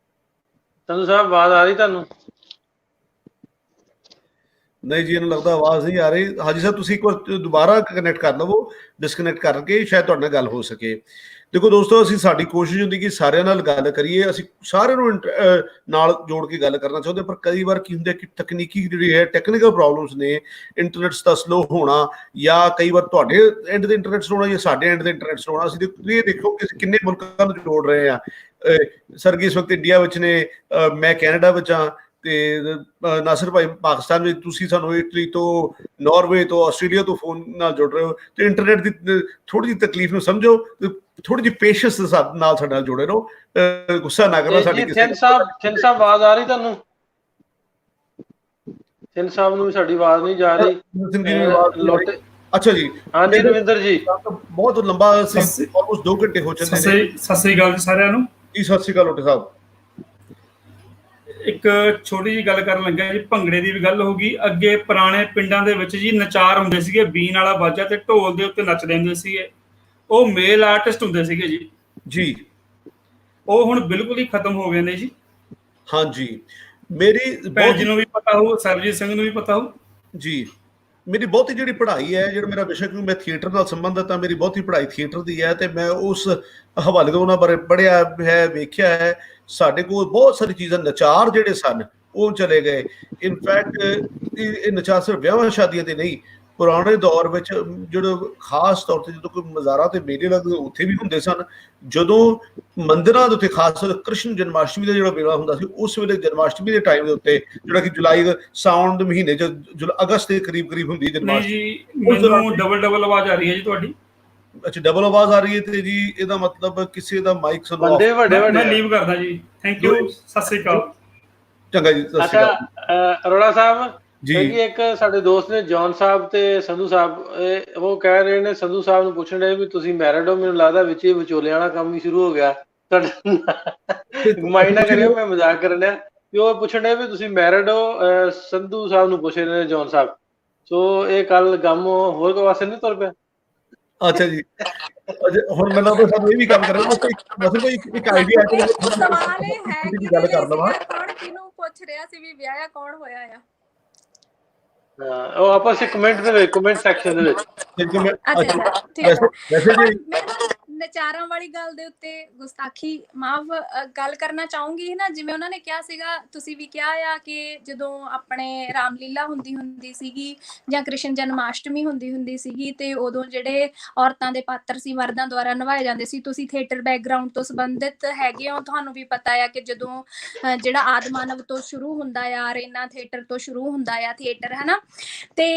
[SPEAKER 1] ਸੰਧੂ ਸਾਹਿਬ ਆਵਾਜ਼ ਆ ਰਹੀ ਤੁਹਾਨੂੰ?
[SPEAKER 2] ਨਹੀਂ ਜੀ, ਇਹਨੂੰ ਲੱਗਦਾ ਆਵਾਜ਼ ਨਹੀਂ ਆ ਰਹੀ। ਹਾਜੀ ਸਾਹਿਬ ਤੁਸੀਂ ਇੱਕ ਵਾਰ ਦੁਬਾਰਾ ਕਨੈਕਟ ਕਰ ਲਵੋ, ਡਿਸਕਨੈਕਟ ਕਰਕੇ, ਸ਼ਾਇਦ ਤੁਹਾਡੇ ਨਾਲ ਗੱਲ ਹੋ ਸਕੇ। ਦੇਖੋ ਦੋਸਤੋ, ਅਸੀਂ ਸਾਡੀ ਕੋਸ਼ਿਸ਼ ਹੁੰਦੀ ਕਿ ਸਾਰਿਆਂ ਨਾਲ ਗੱਲ ਕਰੀਏ, ਅਸੀਂ ਸਾਰਿਆਂ ਨੂੰ ਨਾਲ ਜੋੜ ਕੇ ਗੱਲ ਕਰਨਾ ਚਾਹੁੰਦੇ, ਪਰ ਕਈ ਵਾਰ ਕੀ ਹੁੰਦਾ ਕਿ ਤਕਨੀਕੀ ਜਿਹੜੀ ਹੈ, ਟੈਕਨੀਕਲ ਪ੍ਰੋਬਲਮਸ ਨੇ, ਇੰਟਰਨੈਟ ਦਾ ਸਲੋ ਹੋਣਾ, ਜਾਂ ਕਈ ਵਾਰ ਤੁਹਾਡੇ ਐਂਡ ਦੇ ਇੰਟਰਨੈਟ ਸਲੋ ਹੋਣਾ ਜਾਂ ਸਾਡੇ ਐਂਡ ਦੇ ਇੰਟਰਨੈਟ ਸਲੋ ਹੋਣਾ। ਅਸੀਂ ਇਹ ਦੇਖੋ ਕਿ ਅਸੀਂ ਕਿੰਨੇ ਮੁਲਕਾਂ ਨੂੰ ਜੋੜ ਰਹੇ ਹਾਂ। ਸਰ ਇਸ ਵਕਤ ਇੰਡੀਆ ਵਿੱਚ ਨੇ, ਮੈਂ ਕੈਨੇਡਾ ਵਿੱਚ ਹਾਂ, ਤੇ ਨਾਸਰ ਭਾਈ ਪਾਕਿਸਤਾਨ ਵਿੱਚ, ਤੁਸੀਂ ਸਾਨੂੰ ਇਟਲੀ ਤੋਂ, ਨਾਰਵੇ ਤੋਂ, ਆਸਟ੍ਰੇਲੀਆ ਤੋਂ ਫੋਨ ਨਾਲ ਜੁੜ ਰਹੇ ਹੋ। ਤੇ ਇੰਟਰਨੈਟ ਦੀ ਥੋੜੀ ਜਿਹੀ ਤਕਲੀਫ ਨੂੰ ਸਮਝੋ, ਥੋੜੀ ਜਿਹੀ ਪੇਸ਼ੈਂਸ ਨਾਲ ਸਾਡੇ ਨਾਲ ਜੁੜੇ ਰਹੋ, ਗੁੱਸਾ ਨਾ ਕਰਨਾ ਸਾਡੀ ਕਿਸੇ।
[SPEAKER 1] ਥਿੰਦ ਸਾਹਿਬ ਆਵਾਜ਼ ਆ ਰਹੀ ਤੁਹਾਨੂੰ? ਥਿੰਦ ਸਾਹਿਬ ਨੂੰ ਸਾਡੀ ਆਵਾਜ਼ ਨਹੀਂ ਜਾ ਰਹੀ।
[SPEAKER 2] ਅੱਛਾ ਜੀ,
[SPEAKER 1] ਹਾਂਜੀ ਰਵਿੰਦਰ ਜੀ,
[SPEAKER 2] ਬਹੁਤ ਲੰਬਾ, ਆਲਮੋਸਟ 2 ਘੰਟੇ ਹੋ ਚੁੱਕੇ ਨੇ।
[SPEAKER 19] ਸਤਿ ਸ੍ਰੀ ਅਕਾਲ ਜੀ ਸਾਰਿਆਂ ਨੂੰ।
[SPEAKER 2] ਜੀ ਸਤਿ ਸ੍ਰੀ ਅਕਾਲ ਲੋਟੇ ਸਾਹਿਬ।
[SPEAKER 19] ਇੱਕ ਛੋਟੀ ਜਿਹੀ ਗੱਲ ਕਰਨ ਲੱਗਾ ਜੀ, ਭੰਗੜੇ ਦੀ ਵੀ ਗੱਲ ਹੋਊਗੀ। ਅੱਗੇ ਪੁਰਾਣੇ ਪਿੰਡਾਂ ਦੇ ਵਿੱਚ ਜੀ ਨਚਾਰ ਹੁੰਦੇ ਸੀਗੇ, ਬੀਨ ਵਾਲਾ ਬਾਜਾ ਤੇ ਢੋਲ ਦੇ ਉੱਤੇ ਨੱਚਦੇ ਹੁੰਦੇ ਸੀਗੇ, ਉਹ ਮੇਲ ਆਰਟਿਸਟ ਹੁੰਦੇ ਸੀਗੇ ਜੀ।
[SPEAKER 2] ਜੀ,
[SPEAKER 19] ਉਹ ਹੁਣ ਬਿਲਕੁਲ ਹੀ ਖਤਮ ਹੋ ਗਏ ਨੇ ਜੀ।
[SPEAKER 2] ਹਾਂਜੀ, ਮੇਰੀ
[SPEAKER 19] ਭੈਣ ਜੀ ਨੂੰ ਵੀ ਪਤਾ ਹੋਊ, ਸਰਬਜੀਤ ਸਿੰਘ ਨੂੰ ਵੀ ਪਤਾ ਹੋਊ
[SPEAKER 2] ਜੀ। ਮੇਰੀ ਬਹੁਤੀ ਜਿਹੜੀ ਪੜ੍ਹਾਈ ਹੈ, ਜਿਹੜਾ ਮੇਰਾ ਵਿਸ਼ਾ, ਕਿਉਂਕਿ ਮੈਂ ਥੀਏਟਰ ਨਾਲ ਸੰਬੰਧਿਤ ਹਾਂ, ਮੇਰੀ ਬਹੁਤੀ ਪੜ੍ਹਾਈ ਥੀਏਟਰ ਦੀ ਹੈ, ਤੇ ਮੈਂ ਉਸ ਹਵਾਲੇ ਤੋਂ ਉਹਨਾਂ ਬਾਰੇ ਪੜ੍ਹਿਆ ਹੈ, ਵੇਖਿਆ ਹੈ। ਸਾਡੇ ਕੋਲ ਬਹੁਤ ਸਾਰੀ ਚੀਜ਼ਾਂ, ਨਚਾਰ ਜਿਹੜੇ ਸਨ ਉਹ ਚਲੇ ਗਏ। ਇਨਫੈਕਟ ਇਹ ਨਚਾਰ ਸਿਰਫ ਵਿਆਹਾਂ ਸ਼ਾਦੀਆਂ ਤੇ ਨਹੀਂ, ਪੁਰਾਣੇ ਦੌਰ ਵਿੱਚ ਜਿਹੜੇ ਖਾਸ ਤੌਰ ਤੇ ਜਦੋਂ ਕੋਈ ਮਜ਼ਾਰਾਂ ਤੇ ਮੇਲੇ ਲੱਗਦੇ ਉੱਥੇ ਵੀ ਹੁੰਦੇ ਸਨ। ਜਦੋਂ ਮੰਦਿਰਾਂ ਦੇ ਉੱਤੇ ਖਾਸ ਕ੍ਰਿਸ਼ਨ ਜਨਮਾਸ਼ਟਮੀ ਦਾ ਜਿਹੜਾ ਮੇਲਾ ਹੁੰਦਾ ਸੀ, ਉਸ ਵੇਲੇ ਜਨਮਾਸ਼ਟਮੀ ਦੇ ਟਾਈਮ ਦੇ ਉੱਤੇ, ਜਿਹੜਾ ਕਿ ਜੁਲਾਈ ਸਾਉਣ ਦੇ ਮਹੀਨੇ ਚ, ਅਗਸਤ ਦੇ ਕਰੀਬ ਹੁੰਦੀ ਜਨਮਾਸ਼ਟਮੀ।
[SPEAKER 19] ਮੈਨੂੰ ਡਬਲ ਆਵਾਜ਼ ਆ ਰਹੀ ਹੈ ਜੀ ਤੁਹਾਡੀ।
[SPEAKER 2] ਅੱਛਾ ਡਬਲ ਆਵਾਜ਼ ਆ ਰਹੀ ਹੈ ਤੇ ਜੀ ਇਹਦਾ ਮਤਲਬ ਕਿਸੇ ਦਾ ਮਾਈਕ ਸੁਣੋ
[SPEAKER 1] ਬੰਦੇ ਵੱਡੇ ਵੱਡੇ
[SPEAKER 19] ਮੈਂ ਲੀਵ ਕਰਦਾ ਜੀ। ਥੈਂਕ ਯੂ, ਸਤਿ ਸ੍ਰੀ ਅਕਾਲ।
[SPEAKER 2] ਚੰਗਾ ਜੀ, ਸਤਿ ਸ਼੍ਰੀ ਅਕਾਲ
[SPEAKER 1] ਅਰੋੜਾ ਸਾਹਿਬ
[SPEAKER 2] ਜੀ।
[SPEAKER 1] ਜੀ ਇੱਕ ਸਾਡੇ ਦੋਸਤ ਨੇ ਜੌਨ ਸਾਹਿਬ ਤੇ ਸੰਧੂ ਸਾਹਿਬ, ਉਹ ਕਹਿ ਰਹੇ ਨੇ ਸੰਧੂ ਸਾਹਿਬ ਨੂੰ ਪੁੱਛਣ ਰਹੇ ਵੀ ਤੁਸੀਂ ਮੈਰਿਡ ਹੋ, ਮੈਨੂੰ ਲੱਗਦਾ ਵਿੱਚ ਹੀ ਵਿਚੋਲਿਆਂ ਵਾਲਾ ਕੰਮ ਵੀ ਸ਼ੁਰੂ ਹੋ ਗਿਆ ਤੁਹਾਡਾ। ਮਾਈਂਡ ਨਾ ਕਰਿਓ, ਮੈਂ ਮਜ਼ਾਕ ਕਰਨ ਡਿਆ ਵੀ ਉਹ ਪੁੱਛਣ ਰਹੇ ਵੀ ਤੁਸੀਂ ਮੈਰਿਡ ਹੋ, ਸੰਧੂ ਸਾਹਿਬ ਨੂੰ ਪੁੱਛ ਰਹੇ ਨੇ ਜੌਨ ਸਾਹਿਬ। ਸੋ ਇਹ ਕੱਲ ਗਮ ਹੋਰ ਕੋਈ ਵਾਸਤੇ ਨਹੀਂ ਤੁਰ ਪਿਆ।
[SPEAKER 2] ਅੱਛਾ ਜੀ, ਹੁਣ ਮੈਨੂੰ ਤਾਂ ਸਾਨੂੰ ਇਹ ਵੀ ਕੰਮ ਕਰੇ ਬਸ ਕੋਈ ਇੱਕ ਆਈਡੀਆ ਹੈ ਕਿ
[SPEAKER 3] ਸਵਾਲ ਇਹ ਹੈ ਕਿ
[SPEAKER 2] ਗੱਲ ਕਰ ਲਵਾਂ।
[SPEAKER 3] ਕੌਣ ਕਿਹਨੂੰ ਪੁੱਛ ਰਿਹਾ ਸੀ ਵੀ ਵਿਆਹਿਆ ਕੌਣ ਹੋਇਆ ਆ?
[SPEAKER 1] ਉਹ ਆਪਸ ਵਿੱਚ ਕਮੈਂਟ ਦੇ ਵਿੱਚ, ਕਮੈਂਟ ਸੈਕਸ਼ਨ ਦੇ ਵਿੱਚ।
[SPEAKER 3] ਅੱਛਾ ਠੀਕ ਹੈ। ਨਚਾਰਾਂ ਵਾਲੀ ਗੱਲ ਦੇ ਉੱਤੇ ਗੁਸਤਾਖੀ ਮਾਫ ਗੱਲ ਕਰਨਾ ਚਾਹੂੰਗੀ ਨਾ, ਜਿਵੇਂ ਉਹਨਾਂ ਨੇ ਕਿਹਾ ਸੀਗਾ, ਤੁਸੀਂ ਵੀ ਕਿਹਾ ਆ ਕਿ ਜਦੋਂ ਆਪਣੇ ਰਾਮਲੀਲਾ ਹੁੰਦੀ ਸੀਗੀ ਜਾਂ ਕ੍ਰਿਸ਼ਨ ਜਨਮਾਸ਼ਟਮੀ ਹੁੰਦੀ ਸੀਗੀ ਤੇ ਉਦੋਂ ਜਿਹੜੇ ਔਰਤਾਂ ਦੇ ਪਾਤਰ ਸੀ ਮਰਦਾਂ ਦੁਆਰਾ ਨਿਭਾਏ ਜਾਂਦੇ ਸੀ। ਤੁਸੀਂ ਥੀਏਟਰ ਬੈਕਗ੍ਰਾਉਂਡ ਤੋਂ ਸੰਬੰਧਿਤ ਹੈਗੇ ਹੋ, ਤੁਹਾਨੂੰ ਵੀ ਪਤਾ ਆ ਕਿ ਜਦੋਂ ਜਿਹੜਾ ਆਦਿ ਮਾਨਵ ਤੋਂ ਸ਼ੁਰੂ ਹੁੰਦਾ ਆ, ਰੇਨਾ ਥੀਏਟਰ ਤੋਂ ਸ਼ੁਰੂ ਹੁੰਦਾ ਆ ਥੀਏਟਰ, ਹਨਾ, ਤੇ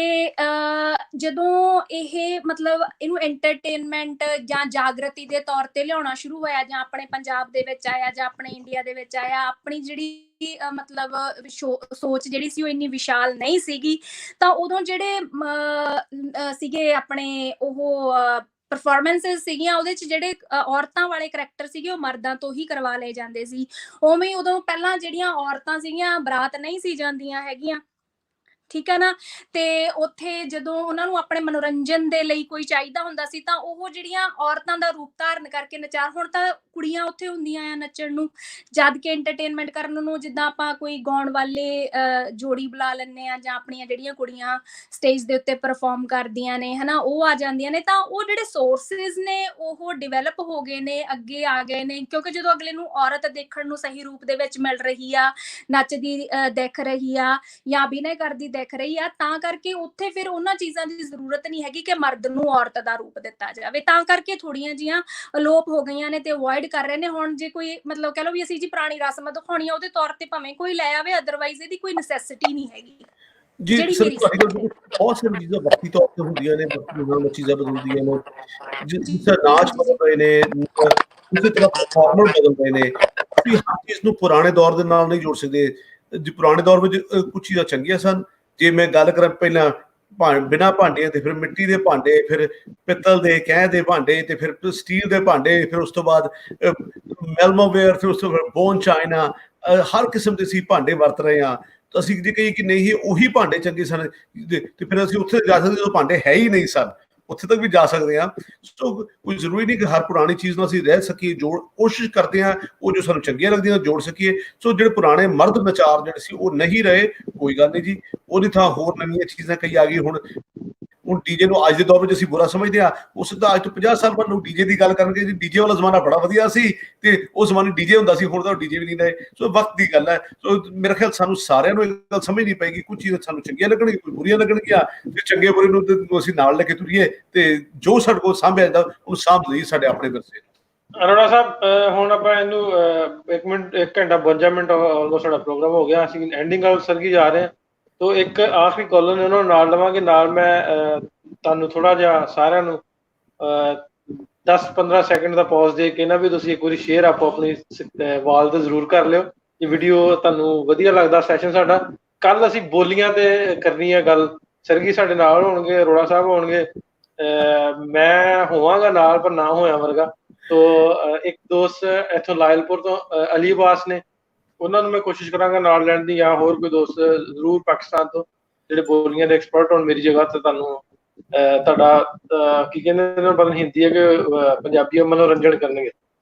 [SPEAKER 3] ਜਦੋਂ ਇਹ ਮਤਲਬ ਇਹਨੂੰ ਐਂਟਰਟੇਨਮੈਂਟ ਜਾਂ ਜਾਗਰਤੀ ਦੇ ਤੌਰ ਤੇ ਲਿਆਉਣਾ ਸ਼ੁਰੂ ਹੋਇਆ, ਜਾਂ ਆਪਣੇ ਪੰਜਾਬ ਦੇ ਵਿੱਚ ਆਇਆ ਜਾਂ ਆਪਣੇ ਇੰਡੀਆ ਦੇ ਵਿੱਚ ਆਇਆ, ਆਪਣੀ ਜਿਹੜੀ ਮਤਲਬ ਸੋਚ ਜਿਹੜੀ ਸੀ ਉਹ ਇੰਨੀ ਵਿਸ਼ਾਲ ਨਹੀਂ ਸੀਗੀ, ਤਾਂ ਉਦੋਂ ਜਿਹੜੇ ਸੀਗੇ ਆਪਣੇ ਉਹ ਪਰਫਾਰਮੈਂਸਿਸ ਸੀਗੀਆਂ, ਉਹਦੇ ਚ ਜਿਹੜੇ ਔਰਤਾਂ ਵਾਲੇ ਕਰੈਕਟਰ ਸੀਗੇ ਉਹ ਮਰਦਾਂ ਤੋਂ ਹੀ ਕਰਵਾ ਲਏ ਜਾਂਦੇ ਸੀ। ਉਵੇਂ ਹੀ ਉਦੋਂ ਪਹਿਲਾਂ ਜਿਹੜੀਆਂ ਔਰਤਾਂ ਸੀਗੀਆਂ ਬਰਾਤ ਨਹੀਂ ਸੀ ਜਾਂਦੀਆਂ ਹੈਗੀਆਂ, ਠੀਕ ਹੈ ਨਾ, ਤੇ ਉੱਥੇ ਜਦੋਂ ਉਹਨਾਂ ਨੂੰ ਆਪਣੇ ਮਨੋਰੰਜਨ ਦੇ ਲਈ ਕੋਈ ਚਾਹੀਦਾ ਹੁੰਦਾ ਸੀ ਤਾਂ ਉਹ ਜਿਹੜੀਆਂ ਔਰਤਾਂ ਦਾ ਰੂਪ ਧਾਰਨ ਕਰਕੇ ਨਚਾਰ, ਹੁਣ ਤਾਂ ਕੁੜੀਆਂ ਉੱਥੇ ਹੁੰਦੀਆਂ ਆ ਨੱਚਣ ਨੂੰ, ਜਦ ਕਿ ਐਂਟਰਟੇਨਮੈਂਟ ਕਰਨ ਨੂੰ ਜਿੱਦਾਂ ਆਪਾਂ ਕੋਈ ਗਾਉਣ ਵਾਲੇ ਜੋੜੀ ਬੁਲਾ ਲੈਂਦੇ ਆ ਜਾਂ ਆਪਣੀਆਂ ਜਿਹੜੀਆਂ ਕੁੜੀਆਂ ਸਟੇਜ ਦੇ ਉੱਤੇ ਪਰਫਾਰਮ ਕਰਦੀਆਂ ਨੇ, ਹਨਾ, ਉਹ ਆ ਜਾਂਦੀਆਂ ਨੇ। ਤਾਂ ਉਹ ਜਿਹੜੇ ਸੋਰਸਿਸ ਨੇ ਉਹ ਡਿਵੈਲਪ ਹੋ ਗਏ ਨੇ, ਅੱਗੇ ਆ ਗਏ ਨੇ, ਕਿਉਂਕਿ ਜਦੋਂ ਅਗਲੇ ਨੂੰ ਔਰਤ ਦੇਖਣ ਨੂੰ ਸਹੀ ਰੂਪ ਦੇ ਵਿੱਚ ਮਿਲ ਰਹੀ ਆ, ਨੱਚਦੀ ਦਿਖ ਰਹੀ ਆ ਜਾਂ ਅਭਿਨੈ ਕਰਦੀ ਦਿਖ ਰਹੀ ਆ, ਤਾਂ ਕਰਕੇ ਉੱਥੇ ਫਿਰ ਉਹਨਾਂ ਚੀਜ਼ਾਂ ਦੀ ਜ਼ਰੂਰਤ ਨਹੀਂ ਹੈਗੀ ਕਿ ਮਰਦ ਨੂੰ ਔਰਤ ਦਾ ਰੂਪ ਦਿੱਤਾ ਜਾਵੇ। ਤਾਂ ਕਰਕੇ ਥੋੜੀਆਂ ਜੀਆਂ ਅਲੋਪ ਹੋ ਗਈਆਂ ਨੇ ਤੇ ਅਵੋਇਡ ਕਰ ਰਹੇ ਨੇ। ਹੁਣ ਜੇ ਕੋਈ ਮਤਲਬ ਕਹਿ ਲਓ ਵੀ ਅਸੀਂ ਜੀ ਪੁਰਾਣੀ ਰਸਮ ਦਿਖਾਉਣੀ ਆ, ਉਹਦੇ ਤੌਰ ਤੇ ਭਾਵੇਂ ਕੋਈ ਲੈ ਆਵੇ, ਅਦਰਵਾਈਜ਼ ਇਹਦੀ ਕੋਈ ਨੈਸੈਸਿਟੀ ਨਹੀਂ ਹੈਗੀ।
[SPEAKER 2] ਜੀ ਸਰ, ਬਹੁਤ ਸਾਰੀਆਂ ਚੀਜ਼ਾਂ ਵਕਤੀ ਤੌਰ ਤੇ ਹੁੰਦੀਆਂ ਨੇ, ਚੀਜ਼ਾਂ ਬਦਲਦੀਆਂ ਨੇ, ਜਿਸ ਤਰ੍ਹਾਂ ਨਾਚ ਬਦਲ ਰਹੇ ਨੇ, ਉਸੇ ਤਰ੍ਹਾਂ ਪਰਫਾਰਮਰ ਬਦਲ ਰਹੇ ਨੇ। ਤੁਸੀਂ ਹਰ ਚੀਜ਼ ਨੂੰ ਪੁਰਾਣੇ ਦੌਰ ਦੇ ਨਾਲ ਨਹੀਂ ਜੋੜ ਸਕਦੇ। ਜੀ ਪੁਰਾਣੇ ਦੌਰ ਵਿੱਚ ਕੁਝ ਚੀਜ਼ਾਂ ਚੰਗੀਆਂ ਸਨ। ਜੇ ਮੈਂ ਗੱਲ ਕਰਾਂ ਪਹਿਲਾਂ ਬਿਨਾਂ ਭਾਂਡਿਆਂ ਤੇ, ਫਿਰ ਮਿੱਟੀ ਦੇ ਭਾਂਡੇ, ਫਿਰ ਪਿੱਤਲ ਦੇ ਕਹਿ ਦੇ ਭਾਂਡੇ, ਤੇ ਫਿਰ ਸਟੀਲ ਦੇ ਭਾਂਡੇ, ਫਿਰ ਉਸ ਤੋਂ ਬਾਅਦ ਮੈਲਮੋਵੇਅਰ, ਫਿਰ ਉਸ ਤੋਂ ਬਾਅਦ ਬੋਨ ਚਾਈਨਾ, ਹਰ ਕਿਸਮ ਦੇ ਅਸੀਂ ਭਾਂਡੇ ਵਰਤ ਰਹੇ ਹਾਂ। ਤਾਂ ਅਸੀਂ ਜੇ ਕਹੀਏ ਕਿ ਨਹੀਂ ਉਹੀ ਭਾਂਡੇ ਚੰਗੇ ਸਨ ਤੇ ਫਿਰ ਅਸੀਂ ਉੱਥੇ ਜਾ ਸਕਦੇ ਜਦੋਂ ਭਾਂਡੇ ਹੈ ਹੀ ਨਹੀਂ ਸਨ, ਉੱਥੇ ਤੱਕ ਵੀ ਜਾ ਸਕਦੇ ਹਾਂ। ਸੋ ਕੋਈ ਜ਼ਰੂਰੀ ਨਹੀਂ ਕਿ ਹਰ ਪੁਰਾਣੀ ਚੀਜ਼ ਨਾਲ ਅਸੀਂ ਰਹਿ ਸਕੀਏ, ਕੋਸ਼ਿਸ਼ ਕਰਦੇ ਹਾਂ ਉਹ ਜੋ ਸਾਨੂੰ ਚੰਗੀਆਂ ਲੱਗਦੀਆਂ ਜੋੜ ਸਕੀਏ। ਸੋ ਜਿਹੜੇ ਪੁਰਾਣੇ ਮਰਦ ਨਚਾਰ ਜਿਹੜੇ ਸੀ ਉਹ ਨਹੀਂ ਰਹੇ, ਕੋਈ ਗੱਲ ਨਹੀਂ ਜੀ, ਉਹਦੀ ਥਾਂ ਹੋਰ ਨਵੀਆਂ ਚੀਜ਼ਾਂ ਕਈ ਆ ਗਈ। ਹੁਣ ਡੀਜੇ ਨੂੰ ਅੱਜ ਦੇ ਦੌਰ ਵਿੱਚ ਅਸੀਂ ਬੁਰਾ ਸਮਝਦੇ ਹਾਂ, ਉਸ ਦਾ ਅੱਜ ਤੋਂ 50 ਸਾਲ ਬਾਅਦ ਲੋਕ ਡੀਜੇ ਦੀ ਗੱਲ ਕਰਨਗੇ ਜੀ ਡੀਜੇ ਵਾਲਾ ਜ਼ਮਾਨਾ ਬੜਾ ਵਧੀਆ ਸੀ ਤੇ ਉਸ ਜ਼ਮਾਨੇ ਡੀਜੇ ਹੁੰਦਾ ਸੀ, ਹੁਣ ਤਾਂ ਡੀਜੇ ਵੀ ਨਹੀਂ ਰਹੇ। ਸੋ ਵਕਤ ਦੀ ਗੱਲ ਹੈ। ਸੋ ਮੇਰਾ ਖਿਆਲ ਸਾਨੂੰ ਸਾਰਿਆਂ ਨੂੰ ਇਹ ਗੱਲ ਸਮਝਣੀ ਪਏਗੀ, ਕੁਝ ਚੀਜ਼ਾਂ ਸਾਨੂੰ ਚੰਗੀਆਂ ਲੱਗਣਗੀਆਂ, ਕੁਝ ਬੁਰੀਆਂ ਲੱਗਣਗੀਆਂ, ਤੇ ਚੰਗੇ ਬੁਰੇ ਨੂੰ ਅਸੀਂ ਨਾਲ ਲੈ ਕੇ ਤੁਰੀਏ ਤੇ ਜੋ ਸਾਡੇ ਕੋਲ ਸਾਂਭਿਆ ਜਾਂਦਾ ਉਹਨੂੰ ਸਾਂਭ ਲਈਏ, ਸਾਡੇ ਆਪਣੇ ਵਿਰਸੇ।
[SPEAKER 1] ਅਰੋੜਾ ਸਾਹਿਬ, ਹੁਣ ਆਪਾਂ ਇਹਨੂੰ 1 ਮਿੰਟ 1 ਘੰਟਾ 52 ਮਿੰਟ ਆਲਮੋਸਟ ਸਾਡਾ ਪ੍ਰੋਗਰਾਮ ਹੋ ਗਿਆ, ਅਸੀਂ ਐਂਡਿੰਗ ਵੱਲ ਸਰਕੀ ਜਾ ਰਹੇ ਹਾਂ। ਤੋ ਇੱਕ ਆਖਰੀ ਕਾਲਰ ਨੇ ਉਹਨਾਂ ਨੂੰ ਨਾਲ ਲਵਾਂਗੇ, ਨਾਲ ਮੈਂ ਤੁਹਾਨੂੰ ਥੋੜਾ ਜਿਹਾ ਸਾਰਿਆਂ ਨੂੰ 10-15 ਸੈਕਿੰਡ ਦਾ ਪੌਜ਼ ਦੇ ਕੇ ਨਾ ਵੀ ਤੁਸੀਂ ਇੱਕ ਵਾਰੀ ਸ਼ੇਅਰ ਆਪੋ ਆਪਣੀ ਵਾਲ ਤੇ ਜ਼ਰੂਰ ਕਰ ਲਿਓ। ਇਹ ਵੀਡੀਓ ਤੁਹਾਨੂੰ ਵਧੀਆ ਲੱਗਦਾ ਸੈਸ਼ਨ ਸਾਡਾ। ਕੱਲ ਅਸੀਂ ਬੋਲੀਆਂ ਤੇ ਕਰਨੀ ਹੈ ਗੱਲ, ਸਰਗੀ ਸਾਡੇ ਨਾਲ ਹੋਣਗੇ, ਅਰੋੜਾ ਸਾਹਿਬ ਹੋਣਗੇ, ਮੈਂ ਹੋਵਾਂਗਾ ਨਾਲ ਪਰ ਨਾ ਹੋਇਆ ਵਰਗਾ। ਤੋ ਇੱਕ ਦੋਸਤ ਇੱਥੋਂ ਲਾਇਲਪੁਰ ਤੋਂ ਅਲੀ ਅਬਾਸ ਨੇ, ਉਹਨਾਂ ਨੂੰ ਮੈਂ ਕੋਸ਼ਿਸ਼ ਕਰਾਂਗਾ ਨਾਲ ਲੈਣ ਦੀ, ਜਾਂ ਹੋਰ ਕੋਈ ਦੋਸਤ ਜ਼ਰੂਰ ਪਾਕਿਸਤਾਨ ਤੋਂ ਜਿਹੜੇ ਬੋਲੀਆਂ ਦੇ ਐਕਸਪਰਟ ਹੋਣ ਮੇਰੀ ਜਗ੍ਹਾ ਤੇ। ਤੁਹਾਨੂੰ ਤੁਹਾਡਾ ਕੀ ਕਹਿੰਦੇ ਪਤਾ ਨਹੀਂ ਹਿੰਦੀ ਹੈ ਕਿ ਪੰਜਾਬੀ ਮਨੋਰੰਜਨ ਕਰਨਗੇ।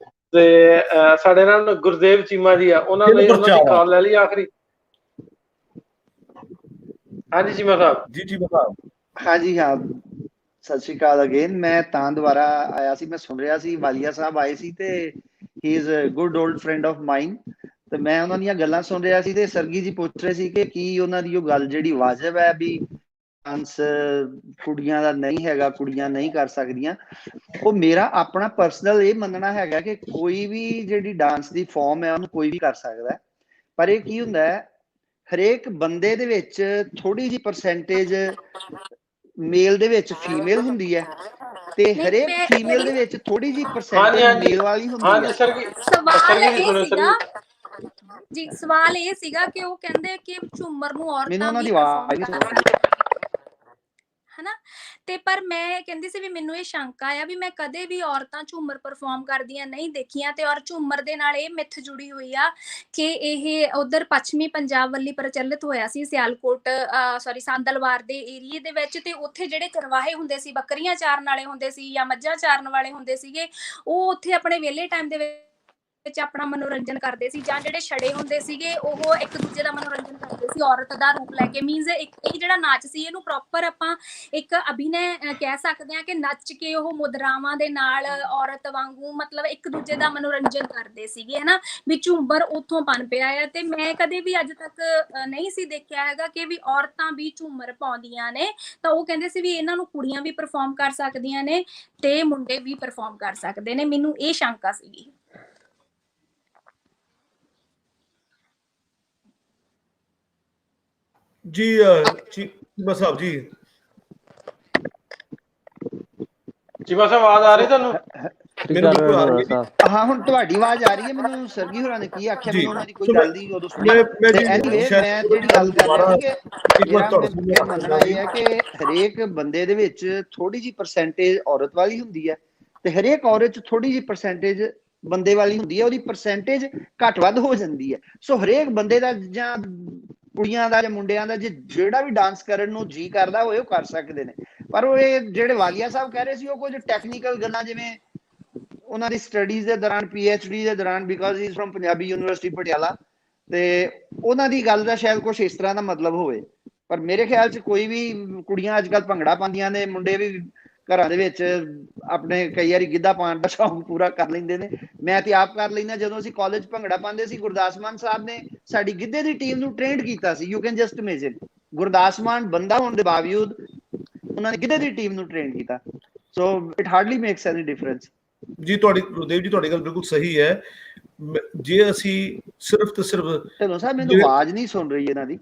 [SPEAKER 1] ਤੇ ਸਾਡੇ ਨਾਲ ਗੁਰਦੇਵ ਚੀਮਾ ਜੀ ਆ, ਉਹਨਾਂ ਦੀ ਕਾਲ ਲੈ ਲਈ ਆਖਰੀ। ਹਾਂਜੀ ਚੀਮਾ ਸਾਹਿਬ।
[SPEAKER 2] ਜੀ ਸਾਹਿਬ।
[SPEAKER 9] ਹਾਂਜੀ ਹਾਂ, ਸਤਿ ਸ਼੍ਰੀ ਅਕਾਲ ਅਗੇਨ। ਮੈਂ ਤਾਂ ਦੁਬਾਰਾ ਆਇਆ ਸੀ, ਮੈਂ ਸੁਣ ਰਿਹਾ ਸੀ ਵਾਲੀਆ ਸਾਹਿਬ ਆਏ ਸੀ ਤੇ he is a good old friend of mine, ਤੇ ਮੈਂ ਉਹਨਾਂ ਦੀਆਂ ਗੱਲਾਂ ਸੁਣ ਰਿਹਾ ਸੀ ਤੇ ਸਰਗੀ ਜੀ ਪੁੱਛ ਰਹੇ ਸੀ ਕਿ ਕੀ ਉਹਨਾਂ ਦੀ ਉਹ ਗੱਲ ਜਿਹੜੀ ਵਾਜਬ ਹੈ ਵੀ ਡਾਂਸ ਕੁੜੀਆਂ ਦਾ ਨਹੀਂ ਹੈਗਾ, ਕੁੜੀਆਂ ਨਹੀਂ ਕਰ ਸਕਦੀਆਂ। ਉਹ ਮੇਰਾ ਆਪਣਾ ਪਰਸਨਲ ਇਹ ਮੰਨਣਾ ਹੈਗਾ ਕਿ ਕੋਈ ਵੀ ਜਿਹੜੀ ਡਾਂਸ ਦੀ ਫਾਰਮ ਹੈ ਉਹਨੂੰ ਕੋਈ ਵੀ ਕਰ ਸਕਦਾ, ਪਰ ਇਹ ਕੀ ਹੁੰਦਾ ਹੈ ਹਰੇਕ ਬੰਦੇ ਦੇ ਵਿੱਚ ਥੋੜੀ ਜਿਹੀ ਪਰਸੈਂਟੇਜ ਮੇਲ ਦੇ ਵਿੱਚ ਫੀਮੇਲ ਹੁੰਦੀ ਹੈ ਤੇ
[SPEAKER 3] ਨਹੀਂ
[SPEAKER 9] ਹਰੇਕ
[SPEAKER 3] ਮੈਂ
[SPEAKER 9] ਫੀਮੇਲ ਦੇ
[SPEAKER 3] ਮੇਰੀ
[SPEAKER 9] ਵਿੱਚ ਥੋੜੀ ਜੀ
[SPEAKER 1] ਹਾਂਜੀ
[SPEAKER 9] ਪਰਸੈਂਟੇਜ
[SPEAKER 1] ਹਾਂਜੀ
[SPEAKER 9] ਮੇਲ ਵਾਲੀ ਹੁੰਦੀ
[SPEAKER 1] ਹਾਂਜੀ
[SPEAKER 9] ਆ।
[SPEAKER 1] ਸਰ ਜੀ
[SPEAKER 3] ਸਵਾਲ
[SPEAKER 1] ਜੀ
[SPEAKER 3] ਇਹ
[SPEAKER 1] ਸੁਣੋ ਸਰ
[SPEAKER 3] ਸੀਗਾ
[SPEAKER 1] ਜੀ
[SPEAKER 3] ਜੀ, ਸਵਾਲ ਇਹ ਸੀਗਾ ਕਿ ਉਹ ਕਹਿੰਦੇ ਕਿ ਝੂਮਰ ਨੂੰ
[SPEAKER 9] ਮੈਨੂੰ
[SPEAKER 3] ਔਰਤਾਂ
[SPEAKER 9] ਉਹਨਾਂ
[SPEAKER 3] ਵੀ
[SPEAKER 9] ਦੀ
[SPEAKER 3] ਪਰਫਾਰਮ
[SPEAKER 9] ਆਵਾਜ਼ ਨਹੀਂ
[SPEAKER 3] ਕਰ
[SPEAKER 9] ਸੁਣਦੀ।
[SPEAKER 3] ਸਕਦੀਆਂ, ਹਨਾ। ਤੇ ਪਰ ਮੈਂ ਕਹਿੰਦੀ ਸੀ ਵੀ ਮੈਨੂੰ ਇਹ ਸ਼ੰਕਾ ਆ ਵੀ ਮੈਂ ਕਦੇ ਵੀ ਔਰਤਾਂ ਝੂਮਰ ਪਰਫਾਰਮ ਕਰਦੀਆਂ ਨਹੀਂ ਦੇਖੀਆਂ, ਤੇ ਔਰ ਝੂਮਰ ਦੇ ਨਾਲ ਇਹ ਮਿੱਥ ਜੁੜੀ ਹੋਈ ਆ ਕਿ ਇਹ ਉਧਰ ਪੱਛਮੀ ਪੰਜਾਬ ਵੱਲੀ ਪ੍ਰਚਲਿਤ ਹੋਇਆ ਸੀ, ਸਿਆਲਕੋਟ ਸੌਰੀ ਸੰਦਲਵਾਰ ਦੇ ਏਰੀਏ ਦੇ ਵਿੱਚ। ਤੇ ਉੱਥੇ ਜਿਹੜੇ ਚਰਵਾਹੇ ਹੁੰਦੇ ਸੀ, ਬੱਕਰੀਆਂ ਚਾਰਨ ਵਾਲੇ ਹੁੰਦੇ ਸੀ ਜਾਂ ਮੱਝਾਂ ਚਾਰਨ ਵਾਲੇ ਹੁੰਦੇ ਸੀਗੇ, ਉਹ ਉੱਥੇ ਆਪਣੇ ਵਿਹਲੇ ਟਾਈਮ ਦੇ ਵਿੱਚ ਆਪਣਾ ਮਨੋਰੰਜਨ ਕਰਦੇ ਸੀ, ਜਾਂ ਜਿਹੜੇ ਛੜੇ ਹੁੰਦੇ ਸੀਗੇ ਉਹ ਇੱਕ ਦੂਜੇ ਦਾ ਮਨੋਰੰਜਨ ਕਰਦੇ ਸੀ ਔਰਤ ਦਾ ਰੂਪ ਲੈ ਕੇ। ਮੀਨਸ ਇਹ ਜਿਹੜਾ ਨਾਚ ਸੀ ਇਹਨੂੰ ਪ੍ਰੋਪਰ ਆਪਾਂ ਇੱਕ ਅਭਿਨੈ ਕਹਿ ਸਕਦੇ ਹਾਂ ਕਿ ਨੱਚ ਕੇ ਉਹ ਮੁਦਰਾਵਾਂ ਦੇ ਨਾਲ ਔਰਤ ਵਾਂਗੂ ਮਤਲਬ ਇੱਕ ਦੂਜੇ ਦਾ ਮਨੋਰੰਜਨ ਕਰਦੇ ਸੀਗੇ, ਹਨਾ। ਵੀ ਝੂਮਰ ਉੱਥੋਂ ਬਣ ਪਿਆ ਆ। ਤੇ ਮੈਂ ਕਦੇ ਵੀ ਅੱਜ ਤੱਕ ਨਹੀਂ ਸੀ ਦੇਖਿਆ ਹੈਗਾ ਕਿ ਵੀ ਔਰਤਾਂ ਵੀ ਝੂਮਰ ਪਾਉਂਦੀਆਂ ਨੇ। ਤਾਂ ਉਹ ਕਹਿੰਦੇ ਸੀ ਵੀ ਇਹਨਾਂ ਨੂੰ ਕੁੜੀਆਂ ਵੀ ਪਰਫਾਰਮ ਕਰ ਸਕਦੀਆਂ ਨੇ ਤੇ ਮੁੰਡੇ ਵੀ ਪਰਫਾਰਮ ਕਰ ਸਕਦੇ ਨੇ। ਮੈਨੂੰ ਇਹ ਸ਼ੰਕਾ ਸੀਗੀ।
[SPEAKER 2] ਜੀ ਚੀਮਾ ਸਾਹਿਬ ਜੀ,
[SPEAKER 1] ਚੀਮਾ ਸਾਹਿਬ ਆਵਾਜ਼ ਆ ਰਹੀ ਤੁਹਾਨੂੰ?
[SPEAKER 2] ਮੈਨੂੰ ਬਿਲਕੁਲ ਆ ਰਹੀ ਹੈ।
[SPEAKER 9] ਹਾਂ ਹੁਣ ਤੁਹਾਡੀ ਆਵਾਜ਼ ਆ ਰਹੀ ਹੈ। ਮੈਨੂੰ ਸਰਗੀ ਹੋਰਾਂ ਨੇ ਕੀ ਆਖਿਆ, ਮੈਨੂੰ ਉਹਨਾਂ ਦੀ ਕੋਈ
[SPEAKER 2] ਸੋ
[SPEAKER 9] ਗੱਲ ਦੀ ਉਦੋਂ ਸੁਣੀ।
[SPEAKER 2] ਮੈਂ
[SPEAKER 9] ਤੇ
[SPEAKER 2] ਜੀ
[SPEAKER 9] ਐਨੀਵੇ
[SPEAKER 2] ਸ਼ਾਇਦ
[SPEAKER 9] ਮੈਂ ਜਿਹੜੀ ਗੱਲ ਕਰ ਰਿਹਾ ਸੀ ਕਿ
[SPEAKER 2] ਇੱਕ ਵਾਰ
[SPEAKER 9] ਮੇਰਾ
[SPEAKER 2] ਤੁਹਾਡਾ
[SPEAKER 9] ਮੰਨਣਾ ਇਹ ਹੈ ਕਿ ਹਰੇਕ ਬੰਦੇ ਦੇ ਵਿੱਚ ਥੋੜੀ ਜਿਹੀ ਪਰਸੈਂਟੇਜ ਔਰਤ ਵਾਲੀ ਹੁੰਦੀ ਹੈ ਤੇ ਹਰੇਕ ਔਰਤ ਚ ਥੋੜੀ ਜਿਹੀ ਪਰਸੈਂਟੇਜ ਬੰਦੇ ਵਾਲੀ ਹੁੰਦੀ ਹੈ। ਉਹਦੀ ਪਰਸੈਂਟੇਜ ਘੱਟ ਵੱਧ ਹੋ ਜਾਂਦੀ ਹੈ। ਸੋ ਹਰੇਕ ਬੰਦੇ ਦਾ ਜਾਂ ਕੁੜੀਆਂ ਦਾ ਜਾਂ ਮੁੰਡਿਆਂ ਦਾ ਜਿਹੜਾ ਵੀ ਡਾਂਸ ਕਰਨ ਨੂੰ ਜੀ ਕਰਦਾ ਹੋਏ ਉਹ ਕਰ ਸਕਦੇ ਨੇ। ਪਰ ਉਹ ਇਹ ਜਿਹੜੇ ਵਾਲੀਆ ਸਾਹਿਬ ਕਹਿ ਰਹੇ ਸੀ ਉਹ ਕੁਝ ਟੈਕਨੀਕਲ ਗੱਲਾਂ, ਜਿਵੇਂ ਉਹਨਾਂ ਦੀ ਸਟੱਡੀਜ਼ ਦੇ ਦੌਰਾਨ PhD ਦੇ ਦੌਰਾਨ, because he is firm Punjabi university Patiala, ਤੇ ਉਹਨਾਂ ਦੀ ਗੱਲ ਦਾ ਸ਼ਾਇਦ ਕੁਝ ਇਸ ਤਰ੍ਹਾਂ ਦਾ ਮਤਲਬ ਹੋਵੇ। ਪਰ ਮੇਰੇ ਖਿਆਲ 'ਚ ਕੋਈ ਵੀ ਕੁੜੀਆਂ ਅੱਜ ਕੱਲ੍ਹ ਭੰਗੜਾ ਪਾਉਂਦੀਆਂ ਨੇ, ਮੁੰਡੇ ਵੀ ਘਰਾਂ ਦੇ ਵਿੱਚ ਆਪਣੇ ਕਈ ਵਾਰੀ ਗਿੱਧਾ ਪਾਉਣ ਦਾ ਸ਼ੌਂਕ ਪੂਰਾ ਕਰ ਲੈਂਦੇ ਨੇ। ਮੈਂ ਤੇ ਆਪ ਕਰ ਲੈਂਦਾ। ਜਦੋਂ ਅਸੀਂ ਕਾਲਜ ਭੰਗੜਾ ਪਾਉਂਦੇ ਸੀ, ਗੁਰਦਾਸ ਮਾਨ ਸਾਹਿਬ ਨੇ ਸਾਡੀ ਗਿੱਧੇ ਦੀ ਟੀਮ ਨੂੰ ਟ੍ਰੇਨਡ ਕੀਤਾ ਸੀ। You can just imagine, Gurdas Maan ਬੰਦਾ ਹੋਣ ਦੇ ਬਾਵਜੂਦ ਉਹਨਾਂ ਨੇ ਗਿੱਧੇ ਦੀ ਟੀਮ ਨੂੰ ਟ੍ਰੇਨ ਕੀਤਾ। So it hardly makes any difference.
[SPEAKER 2] ਜੀ ਗੁਰਦੇਵ ਜੀ ਤੁਹਾਡੀ ਗੱਲ ਬਿਲਕੁਲ ਸਹੀ ਹੈ। ਜੇ ਅਸੀਂ ਸਿਰਫ ਤੇ ਸਿਰਫ
[SPEAKER 9] ਢਿੱਲੋਂ ਸਾਹਿਬ ਮੈਨੂੰ ਆਵਾਜ਼ ਨਹੀਂ ਸੁਣ ਰਹੀ ਇਹਨਾਂ ਦੀ,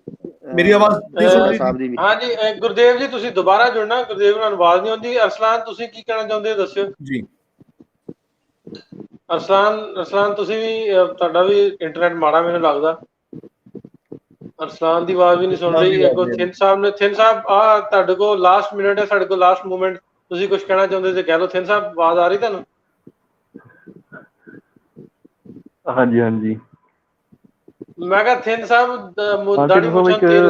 [SPEAKER 2] ਮੇਰੀ ਆਵਾਜ਼ ਨਹੀਂ ਸੁਣ ਰਹੀ?
[SPEAKER 1] ਹਾਂਜੀ ਗੁਰਦੇਵ ਜੀ ਤੁਸੀਂ ਦੁਬਾਰਾ ਜੁੜਨਾ, ਗੁਰਦੇਵ ਨਾਲ ਆਵਾਜ਼ ਨਹੀਂ ਆਉਂਦੀ। ਅਰਸਲਾਨ ਤੁਸੀਂ ਕੀ ਕਹਿਣਾ ਚਾਹੁੰਦੇ ਹੋ ਦੱਸਿਓ
[SPEAKER 2] ਜੀ।
[SPEAKER 1] ਅਰਸਲਾਨ ਤੁਸੀਂ ਵੀ, ਤੁਹਾਡਾ ਵੀ ਇੰਟਰਨੈਟ ਮਾੜਾ ਮੈਨੂੰ ਲੱਗਦਾ। ਅਰਸਲਾਨ ਦੀ ਆਵਾਜ਼ ਵੀ ਨਹੀਂ ਸੁਣ ਰਹੀ। ਅੱਗੋਂ ਥਿੰਨ ਸਾਹਿਬ ਆ ਤੁਹਾਡੇ ਕੋਲ ਲਾਸਟ ਮਿੰਟ ਹੈ, ਸਾਡੇ ਕੋਲ ਲਾਸਟ ਮੂਮੈਂਟ, ਤੁਸੀਂ ਕੁਝ ਕਹਿਣਾ ਚਾਹੁੰਦੇ ਤੇ ਕਹਿ ਲਓ। ਥਿੰਨ ਸਾਹਿਬ ਆਵਾਜ਼ ਆ ਰਹੀ ਤੁਹਾਨੂੰ?
[SPEAKER 20] ਹਾਂਜੀ ਹਾਂਜੀ
[SPEAKER 1] ਮੈਂ ਕਿਹਾ ਥਿੰਨ ਸਾਹਿਬ ਦਾੜੀ ਮੁੱਛਾਂ ਤੇਲ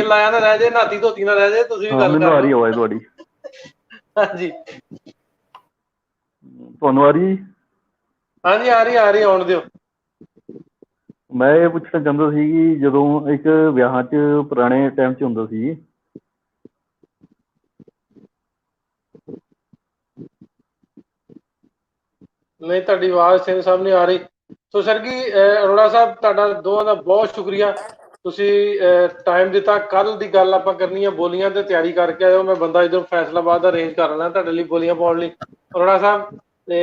[SPEAKER 1] ਲਾਇਆ ਨਾ ਰਹਿ ਜੇ, ਨਾਤੀ ਧੋਤੀ ਨਾ ਰਹਿ ਜੇ। ਤੁਸੀਂ ਵੀ ਗੱਲ
[SPEAKER 20] ਮੈਨੂੰ
[SPEAKER 1] ਕਰ
[SPEAKER 20] ਆ ਰਹੀ ਆਵਾਜ਼ ਤੁਹਾਡੀ?
[SPEAKER 1] ਹਾਂਜੀ
[SPEAKER 20] ਤੁਹਾਨੂੰ ਆ ਰਹੀ?
[SPEAKER 1] ਹਾਂਜੀ ਆ ਰਹੀ, ਆਉਣ ਦਿਓ।
[SPEAKER 20] ਮੈਂ ਇਹ ਪੁੱਛਣਾ ਚਾਹੁੰਦਾ ਸੀ ਕਿ ਜਦੋਂ ਇੱਕ ਵਿਆਹਾਂ 'ਚ ਪੁਰਾਣੇ ਟਾਈਮ 'ਚ ਹੁੰਦਾ ਸੀ,
[SPEAKER 1] ਨਹੀਂ ਤੁਹਾਡੀ ਆਵਾਜ਼ ਸਿੰਘ ਸਾਹਿਬ ਨਹੀਂ ਆ ਰਹੀ। ਸੋ ਸਰਗੀ ਅਰੋੜਾ ਸਾਹਿਬ ਤੁਹਾਡਾ ਦੋਵਾਂ ਦਾ ਬਹੁਤ ਸ਼ੁਕਰੀਆ, ਤੁਸੀਂ ਟਾਈਮ ਦਿੱਤਾ। ਕੱਲ ਦੀ ਗੱਲ ਆਪਾਂ ਕਰਨੀ ਹੈ, ਬੋਲੀਆਂ ਤੇ ਤਿਆਰੀ ਕਰਕੇ ਆਇਓ। ਮੈਂ ਬੰਦਾ ਇੱਧਰ ਫੈਸਲਾਬਾਦ ਦਾ ਅਰੇਂਜ ਕਰ ਲੈਣਾ ਤੁਹਾਡੇ ਲਈ ਬੋਲੀਆਂ ਪਾਉਣ ਲਈ। ਅਰੋੜਾ ਸਾਹਿਬ ਤੇ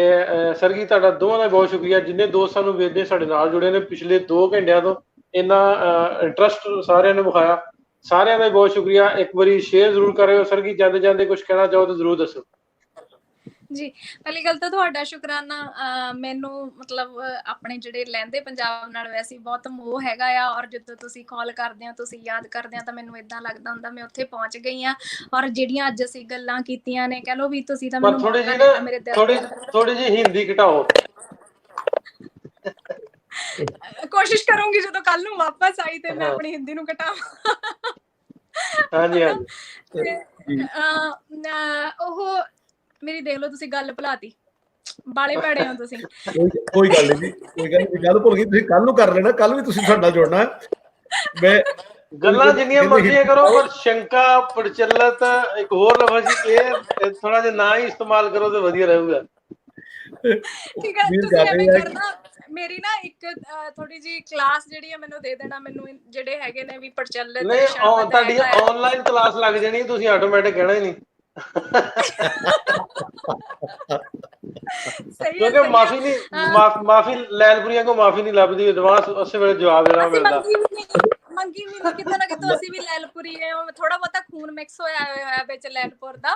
[SPEAKER 1] ਸਰਗੀ ਤੁਹਾਡਾ ਦੋਵਾਂ ਦਾ ਬਹੁਤ ਸ਼ੁਕਰੀਆ। ਜਿੰਨੇ ਦੋਸਤ ਸਾਨੂੰ ਵੇਖਦੇ ਸਾਡੇ ਨਾਲ ਜੁੜੇ ਨੇ ਪਿਛਲੇ 2 ਘੰਟਿਆਂ ਤੋਂ, ਇੰਨਾ ਇੰਟਰਸਟ ਸਾਰਿਆਂ ਨੇ ਵਿਖਾਇਆ, ਸਾਰਿਆਂ ਦਾ ਬਹੁਤ ਸ਼ੁਕਰੀਆ। ਇੱਕ ਵਾਰੀ ਸ਼ੇਅਰ ਜ਼ਰੂਰ ਕਰਿਓ। ਸਰਗੀ ਜਾਂਦੇ ਜਾਂਦੇ ਕੁਝ ਕਹਿਣਾ ਚਾਹੋ ਤਾਂ ਜ਼ਰੂਰ ਦੱਸੋ।
[SPEAKER 3] ਜੀ ਪਹਿਲੀ ਗੱਲ ਤਾਂ ਤੁਹਾਡਾ ਸ਼ੁਕਰਾਨਾ। ਮੈਨੂੰ ਮਤਲਬ ਆਪਣੇ ਜਿਹੜੇ ਲਹਿੰਦੇ ਪੰਜਾਬ ਨਾਲ ਵੈਸੇ ਬਹੁਤ ਮੋਹ ਹੈਗਾ ਆ, ਔਰ ਜਦੋਂ ਤੁਸੀਂ ਕਾਲ ਕਰਦੇ ਹੋ, ਤੁਸੀਂ ਯਾਦ ਕਰਦੇ ਹੋ, ਤਾਂ ਮੈਨੂੰ ਇਦਾਂ ਲੱਗਦਾ ਹੁੰਦਾ ਮੈਂ ਉੱਥੇ ਪਹੁੰਚ ਗਈ ਆ। ਔਰ ਜਿਹੜੀਆਂ ਅੱਜ ਅਸੀਂ ਗੱਲਾਂ ਕੀਤੀਆਂ ਨੇ, ਕਹਿ ਲਓ ਵੀ ਤੁਸੀਂ ਤਾਂ ਮੈਨੂੰ
[SPEAKER 1] ਥੋੜੀ ਜਿਹੀ ਹਿੰਦੀ ਘਟਾਓ।
[SPEAKER 3] ਕੋਸ਼ਿਸ਼ ਕਰੂੰਗੀ ਜਦੋਂ ਕੱਲ ਨੂੰ ਵਾਪਸ ਆਈ ਤੇ ਮੈਂ ਆਪਣੀ ਹਿੰਦੀ ਨੂੰ ਘਟਾਵਾਂ।
[SPEAKER 1] ਹਾਂਜੀ
[SPEAKER 3] ਉਹ ਮੇਰੀ ਦੇਖ ਲਓ ਤੁਸੀਂ ਗੱਲ ਭੁਲਾਤੀ, ਬਾਲੇ ਭੈੜੇ ਹੋ ਤੁਸੀਂ।
[SPEAKER 2] ਕੋਈ ਗੱਲ ਨਹੀਂ, ਕੋਈ ਗੱਲ ਭੁੱਲ ਗਈ। ਤੁਸੀਂ ਕੱਲ ਨੂੰ ਕਰ ਲੈਣਾ, ਕੱਲ ਵੀ ਤੁਸੀਂ ਸਾਡੇ ਨਾਲ ਜੁੜਨਾ। ਮੈਂ
[SPEAKER 1] ਗੱਲਾਂ ਜਿੰਨੀਆਂ ਮਰਜ਼ੀਆਂ ਕਰੋ, ਪਰ ਸ਼ੰਕਾ ਪ੍ਰਚਲਿਤ ਇੱਕ ਹੋਰ ਲਫ਼ਜ਼ ਇਹ ਥੋੜਾ ਜਿਹਾ ਨਾ ਹੀ ਇਸਤੇਮਾਲ ਕਰੋ ਤੇ ਵਧੀਆ ਰਹੂਗਾ।
[SPEAKER 3] ਠੀਕ ਹੈ, ਤੁਸੀਂ ਐਵੇਂ ਕਰਨਾ, ਮੇਰੀ ਨਾ ਇੱਕ ਥੋੜੀ ਜੀ ਕਲਾਸ ਜਿਹੜੀ ਹੈ ਮੈਨੂੰ ਦੇ ਦੇਣਾ। ਮੈਨੂੰ ਜਿਹੜੇ ਹੈਗੇ ਨੇ ਵੀ ਪ੍ਰਚਲਿਤ,
[SPEAKER 1] ਨਹੀਂ ਤੁਹਾਡੀ ਆਨਲਾਈਨ ਕਲਾਸ ਲੱਗ ਜਾਣੀ, ਤੁਸੀਂ ਆਟੋਮੈਟਿਕ ਕਹਿਣਾ ਹੀ ਨਹੀਂ। ਕਿਉਂਕਿ ਮਾਫੀ ਲੈਲਪੁਰੀਆਂ ਕੋ ਮਾਫੀ ਨਹੀਂ ਲੱਭਦੀ, ਐਡਵਾਂਸ ਉਸੇ ਵੇਲੇ ਜਵਾਬ ਦੇਣਾ ਮਿਲਦਾ।
[SPEAKER 3] ਮੰਗੀ ਮੈਨੂੰ ਕਿਤੇ ਨਾ ਕਿਤੇ ਅਸੀਂ ਵੀ ਲੈਲਪੁਰੀ ਹੈ, ਥੋੜਾ ਬਹੁਤਾ ਖੂਨ ਮਿਕਸ ਹੋਇਆ ਵਿੱਚ ਲੈਲਪੁਰ ਦਾ।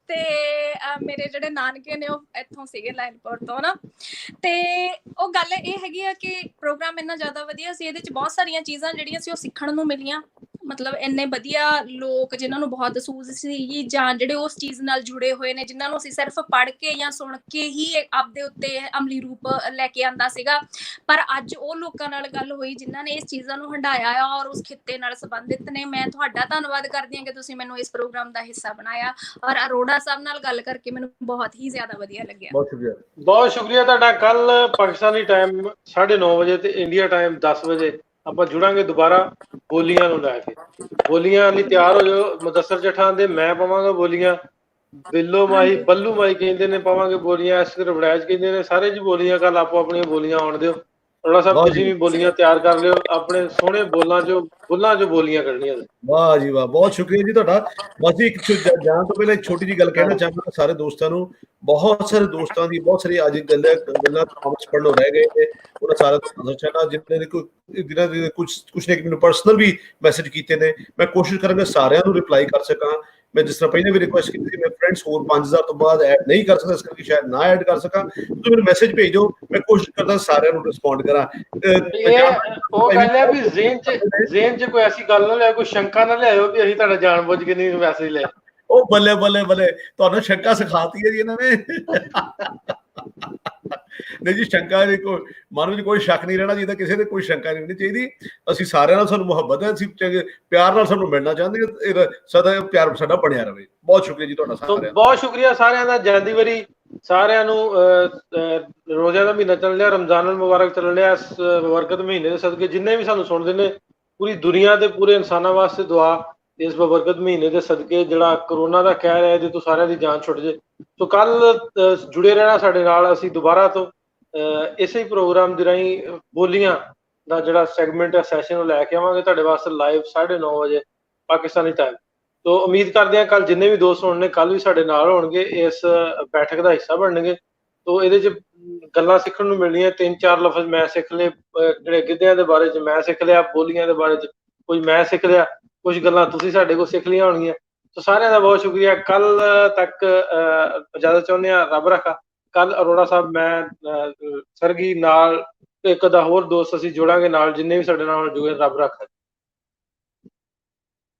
[SPEAKER 3] ਤੇ ਮੇਰੇ ਜਿਹੜੇ ਨਾਨਕੇ ਨੇ ਉਹ ਇੱਥੋਂ ਸੀਗੇ ਲੈਲਪੁਰ ਤੋਂ ਨਾ। ਤੇ ਉਹ ਗੱਲ ਇਹ ਹੈਗੀ ਆ ਕਿ ਪ੍ਰੋਗਰਾਮ ਇੰਨਾ ਜ਼ਿਆਦਾ ਵਧੀਆ ਸੀ, ਇਹਦੇ ਚ ਬਹੁਤ ਸਾਰੀਆਂ ਚੀਜ਼ਾਂ ਜਿਹੜੀਆਂ ਸੀ ਉਹ ਸਿੱਖਣ ਨੂੰ ਮਿਲੀਆਂ। ਮਤਲਬ ਇੰਨੇ ਵਧੀਆ ਲੋਕ ਜਿਨ੍ਹਾਂ ਨੂੰ ਬਹੁਤ ਸੂਝ ਸੀਗੀ, ਜਾਂ ਜਿਹੜੇ ਉਸ ਚੀਜ਼ ਨਾਲ ਜੁੜੇ ਹੋਏ ਨੇ, ਜਿਨ੍ਹਾਂ ਨੂੰ ਅਸੀਂ ਸਿਰਫ ਪੜ੍ਹ ਕੇ ਜਾਂ ਸੁਣ ਕੇ ਹੀ ਆਪਦੇ ਉੱਤੇ ਅਮਲੀ ਰੂਪ ਲੈ ਕੇ ਆਂਦਾ ਸੀਗਾ। ਪਰ ਅੱਜ ਉਹ ਲੋਕਾਂ ਨਾਲ ਗੱਲ ਹੋਈ ਜਿਨ੍ਹਾਂ ਨੇ ਇਸ ਚੀਜ਼ਾਂ ਨੂੰ ਹੰਢਾਇਆ ਆ ਔਰ ਉਸ ਖਿੱਤੇ ਨਾਲ ਸੰਬੰਧਿਤ ਨੇ। ਮੈਂ ਤੁਹਾਡਾ ਧੰਨਵਾਦ ਕਰਦੀ ਹਾਂ ਕਿ ਤੁਸੀਂ ਮੈਨੂੰ ਇਸ ਪ੍ਰੋਗਰਾਮ ਦਾ ਹਿੱਸਾ ਬਣਾਇਆ, ਔਰ ਅਰੋੜਾ ਸਾਹਿਬ ਨਾਲ ਗੱਲ ਕਰਕੇ ਮੈਨੂੰ ਬਹੁਤ ਹੀ ਜ਼ਿਆਦਾ ਵਧੀਆ ਲੱਗਿਆ।
[SPEAKER 1] ਬਹੁਤ ਸ਼ੁਕਰੀਆ ਤੁਹਾਡਾ। ਕੱਲ ਪਾਕਿਸਤਾਨੀ ਟਾਈਮ 9:30 ਵਜੇ ਤੇ ਇੰਡੀਆ ਟਾਈਮ 10 ਵਜੇ ਆਪਾਂ ਜੁੜਾਂਗੇ ਦੁਬਾਰਾ ਬੋਲੀਆਂ ਨੂੰ ਲੈ ਕੇ। ਬੋਲੀਆਂ ਲਈ ਤਿਆਰ ਹੋ ਜਾਓ। ਮੁਦੱਸਰ ਜਠਾਂ ਦੇ ਮੈਂ ਪਾਵਾਂਗਾ ਬੋਲੀਆਂ, ਬਿੱਲੋ ਮਾਈ ਬੱਲੂ ਮਾਈ ਕਹਿੰਦੇ ਨੇ ਪਾਵਾਂਗੇ ਬੋਲੀਆਂ, ਐਸਕਰ ਵੜੈਜ ਕਹਿੰਦੇ ਨੇ, ਸਾਰੇ ਜੀ ਬੋਲੀਆਂ ਕੱਲ ਆਪੋ ਆਪਣੀਆਂ ਬੋਲੀਆਂ ਆਉਣ ਦਿਓ। ਅਰੋੜਾ ਸਾਹਿਬ ਤੁਸੀਂ ਵੀ ਬੋਲੀਆਂ ਤਿਆਰ ਕਰ ਲਿਓ, ਆਪਣੇ ਸੋਹਣੇ ਬੁੱਲਾਂ ਚੋਂ ਬੋਲੀਆਂ ਕੱਢਣੀਆਂ।
[SPEAKER 2] ਵਾਹ ਜੀ ਵਾਹ, ਬਹੁਤ ਸ਼ੁਕਰੀਆ ਜੀ ਤੁਹਾਡਾ। ਬਸ ਇੱਕ ਜਾਣ ਤੋਂ ਪਹਿਲਾਂ ਇੱਕ ਛੋਟੀ ਜਿਹੀ ਗੱਲ ਕਹਿਣਾ ਚਾਹੁੰਦਾ ਸਾਰੇ ਦੋਸਤਾਂ ਨੂੰ। ਬਹੁਤ ਸਾਰੇ ਦੋਸਤਾਂ ਦੀ ਬਹੁਤ ਸਾਰੀ ਅੱਜ ਗੱਲਾਂ ਕਮੈਂਟਸ ਪੜ੍ਹਨੋਂ ਰਹਿ ਗਏ ਨੇ, ਉਹਨਾਂ ਸਾਰਾ ਚਾਹਣਾ ਜਿਨ੍ਹਾਂ ਦੇ ਕੁਛ ਨੇ ਮੈਨੂੰ ਪਰਸਨਲ ਵੀ ਮੈਸੇਜ ਕੀਤੇ ਨੇ। ਮੈਂ ਕੋਸ਼ਿਸ਼ ਕਰਾਂਗਾ ਸਾਰਿਆਂ ਨੂੰ ਰਿਪਲਾਈ ਕਰ ਸਕਾਂ। ਮੈਂ ਜਿਸ ਤਰ੍ਹਾਂ ਪਹਿਲੇ ਵੀ ਰਿਕੁਐਸਟ ਕੀਤੀ ਸੀ, ਮੈਂ ਫਰੈਂਡਸ ਹੋਰ 5000 ਤੋਂ ਬਾਅਦ ਐਡ ਨਹੀਂ ਕਰ ਸਕਦਾ, ਇਸ ਕਰਕੇ ਸ਼ਾਇਦ ਨਾ ਐਡ ਕਰ ਸਕਾਂ। ਤੁਸੀਂ ਮੈਨੂੰ ਮੈਸੇਜ ਭੇਜੋ, ਮੈਂ ਕੋਸ਼ਿਸ਼ ਕਰਦਾ ਸਾਰਿਆਂ ਨੂੰ ਰਿਸਪੌਂਡ ਕਰਾਂ।
[SPEAKER 1] ਉਹ ਗੱਲ ਹੈ ਵੀ ਜ਼ੇਨ ਚ ਕੋਈ ਐਸੀ ਗੱਲ ਨਾ ਲਿਆਓ, ਕੋਈ ਸ਼ੰਕਾ ਨਾ ਲਿਆਇਓ ਵੀ ਅਸੀਂ ਤੁਹਾਡਾ ਜਾਣਬੁੱਝ ਕੇ ਨਹੀਂ ਮੈਸੇਜ ਲਿਆ।
[SPEAKER 2] ਉਹ ਬੱਲੇ ਬੱਲੇ ਬੱਲੇ, ਤੁਹਾਨੂੰ ਸ਼ੰਕਾ ਸਿਖਾਤੀ ਹੈ ਜੀ ਇਹਨਾਂ ਨੇ। ਨਹੀਂ ਜੀ, ਸ਼ੰਕਾ ਦੀ ਮਨ ਵਿੱਚ ਕੋਈ ਸ਼ੱਕ ਨਹੀਂ ਰਹਿਣਾ ਚਾਹੀਦਾ, ਕਿਸੇ ਦੇ ਕੋਈ ਸ਼ੰਕਾ ਨਹੀਂ ਰਹਿਣੀ ਚਾਹੀਦੀ। ਅਸੀਂ ਸਾਰਿਆਂ ਨਾਲ ਸਾਨੂੰ ਮੁਹੱਬਤ ਹੈ, ਅਸੀਂ ਪਿਆਰ ਨਾਲ ਸਾਨੂੰ ਮਿਲਣਾ ਚਾਹੁੰਦੇ ਹਾਂ, ਸਦਾ ਪਿਆਰ ਸਾਡਾ ਬਣਿਆ ਰਹੇ। ਬਹੁਤ ਸ਼ੁਕਰੀਆ ਜੀ ਤੁਹਾਡਾ ਸਾਰਿਆਂ ਦਾ।
[SPEAKER 1] ਬਹੁਤ ਸ਼ੁਕਰੀਆ ਸਾਰਿਆਂ ਦਾ। ਜਾਂਦੀ ਵਾਰੀ ਸਾਰਿਆਂ ਨੂੰ ਰੋਜ਼ਿਆਂ ਦਾ ਮਹੀਨਾ ਚੱਲ ਰਿਹਾ, ਰਮਜ਼ਾਨ ਮੁਬਾਰਕ ਚੱਲ ਰਿਹਾ। ਇਸ ਬਬਰਕਤ ਮਹੀਨੇ ਦੇ ਸਦਕੇ ਜਿੰਨੇ ਵੀ ਸਾਨੂੰ ਸੁਣਦੇ ਨੇ, ਪੂਰੀ ਦੁਨੀਆ ਦੇ ਪੂਰੇ ਇਨਸਾਨਾਂ ਵਾਸਤੇ ਦੁਆ ਇਸ ਬਬਰਕਤ ਮਹੀਨੇ ਦੇ ਸਦਕੇ, ਜਿਹੜਾ ਕਰੋਨਾ ਦਾ ਕਹਿਰ ਹੈ ਇਹਦੇ ਤੋਂ ਸਾਰਿਆਂ ਦੀ ਜਾਨ ਛੁੱਟ ਜੇ। ਸੋ ਕੱਲ ਜੁੜੇ ਰਹਿਣਾ ਸਾਡੇ ਨਾਲ। ਅਸੀਂ ਦੁਬਾਰਾ ਤੋਂ ਇਸੇ ਪ੍ਰੋਗਰਾਮ ਦੇ ਰਾਹੀਂ ਬੋਲੀਆਂ ਦਾ ਜਿਹੜਾ ਸੈਗਮੈਂਟ ਹੈ, ਸੈਸ਼ਨ ਉਹ ਲੈ ਕੇ ਆਵਾਂਗੇ ਤੁਹਾਡੇ ਵਾਸਤੇ ਲਾਈਵ 9:30 ਵਜੇ ਪਾਕਿਸਤਾਨੀ ਟਾਈਮ। ਤੋ ਉਮੀਦ ਕਰਦੇ ਹਾਂ ਕੱਲ ਜਿੰਨੇ ਵੀ ਦੋਸਤ ਹੋਣਗੇ ਕੱਲ ਵੀ ਸਾਡੇ ਨਾਲ ਹੋਣਗੇ, ਇਸ ਬੈਠਕ ਦਾ ਹਿੱਸਾ ਬਣਨਗੇ। ਤੋ ਇਹਦੇ 'ਚ ਗੱਲਾਂ ਸਿੱਖਣ ਨੂੰ ਮਿਲਣੀਆਂ। 3-4 ਲਫ਼ਜ਼ ਮੈਂ ਸਿੱਖ ਲਏ, ਜਿਹੜੇ ਗਿੱਧਿਆਂ ਦੇ ਬਾਰੇ 'ਚ ਮੈਂ ਸਿੱਖ ਲਿਆ, ਬੋਲੀਆਂ ਦੇ ਬਾਰੇ 'ਚ ਕੁਝ ਮੈਂ ਸਿੱਖ ਲਿਆ, ਕੁਝ ਗੱਲਾਂ ਤੁਸੀਂ ਸਾਡੇ ਕੋਲ ਸਿੱਖ ਲਈਆਂ ਹੋਣਗੀਆਂ। ਸੋ ਸਾਰਿਆਂ ਦਾ ਬਹੁਤ ਸ਼ੁਕਰੀਆ। ਕੱਲ ਤੱਕ ਇਜਾਜ਼ਤ ਚਾਹੁੰਦੇ ਹਾਂ, ਰੱਬ ਰੱਖਾ। ਕੱਲ ਅਰੋੜਾ ਸਾਹਿਬ, ਮੈਂ ਸਰਗੀ ਨਾਲ ਇੱਕ ਦਾ ਹੋਰ ਦੋਸਤ ਅਸੀਂ ਜੋੜਾਂਗੇ ਨਾਲ, ਜਿੰਨੇ ਵੀ ਸਾਡੇ ਨਾਲ ਜੁੜੇ। ਰੱਬ ਰੱਖਾ।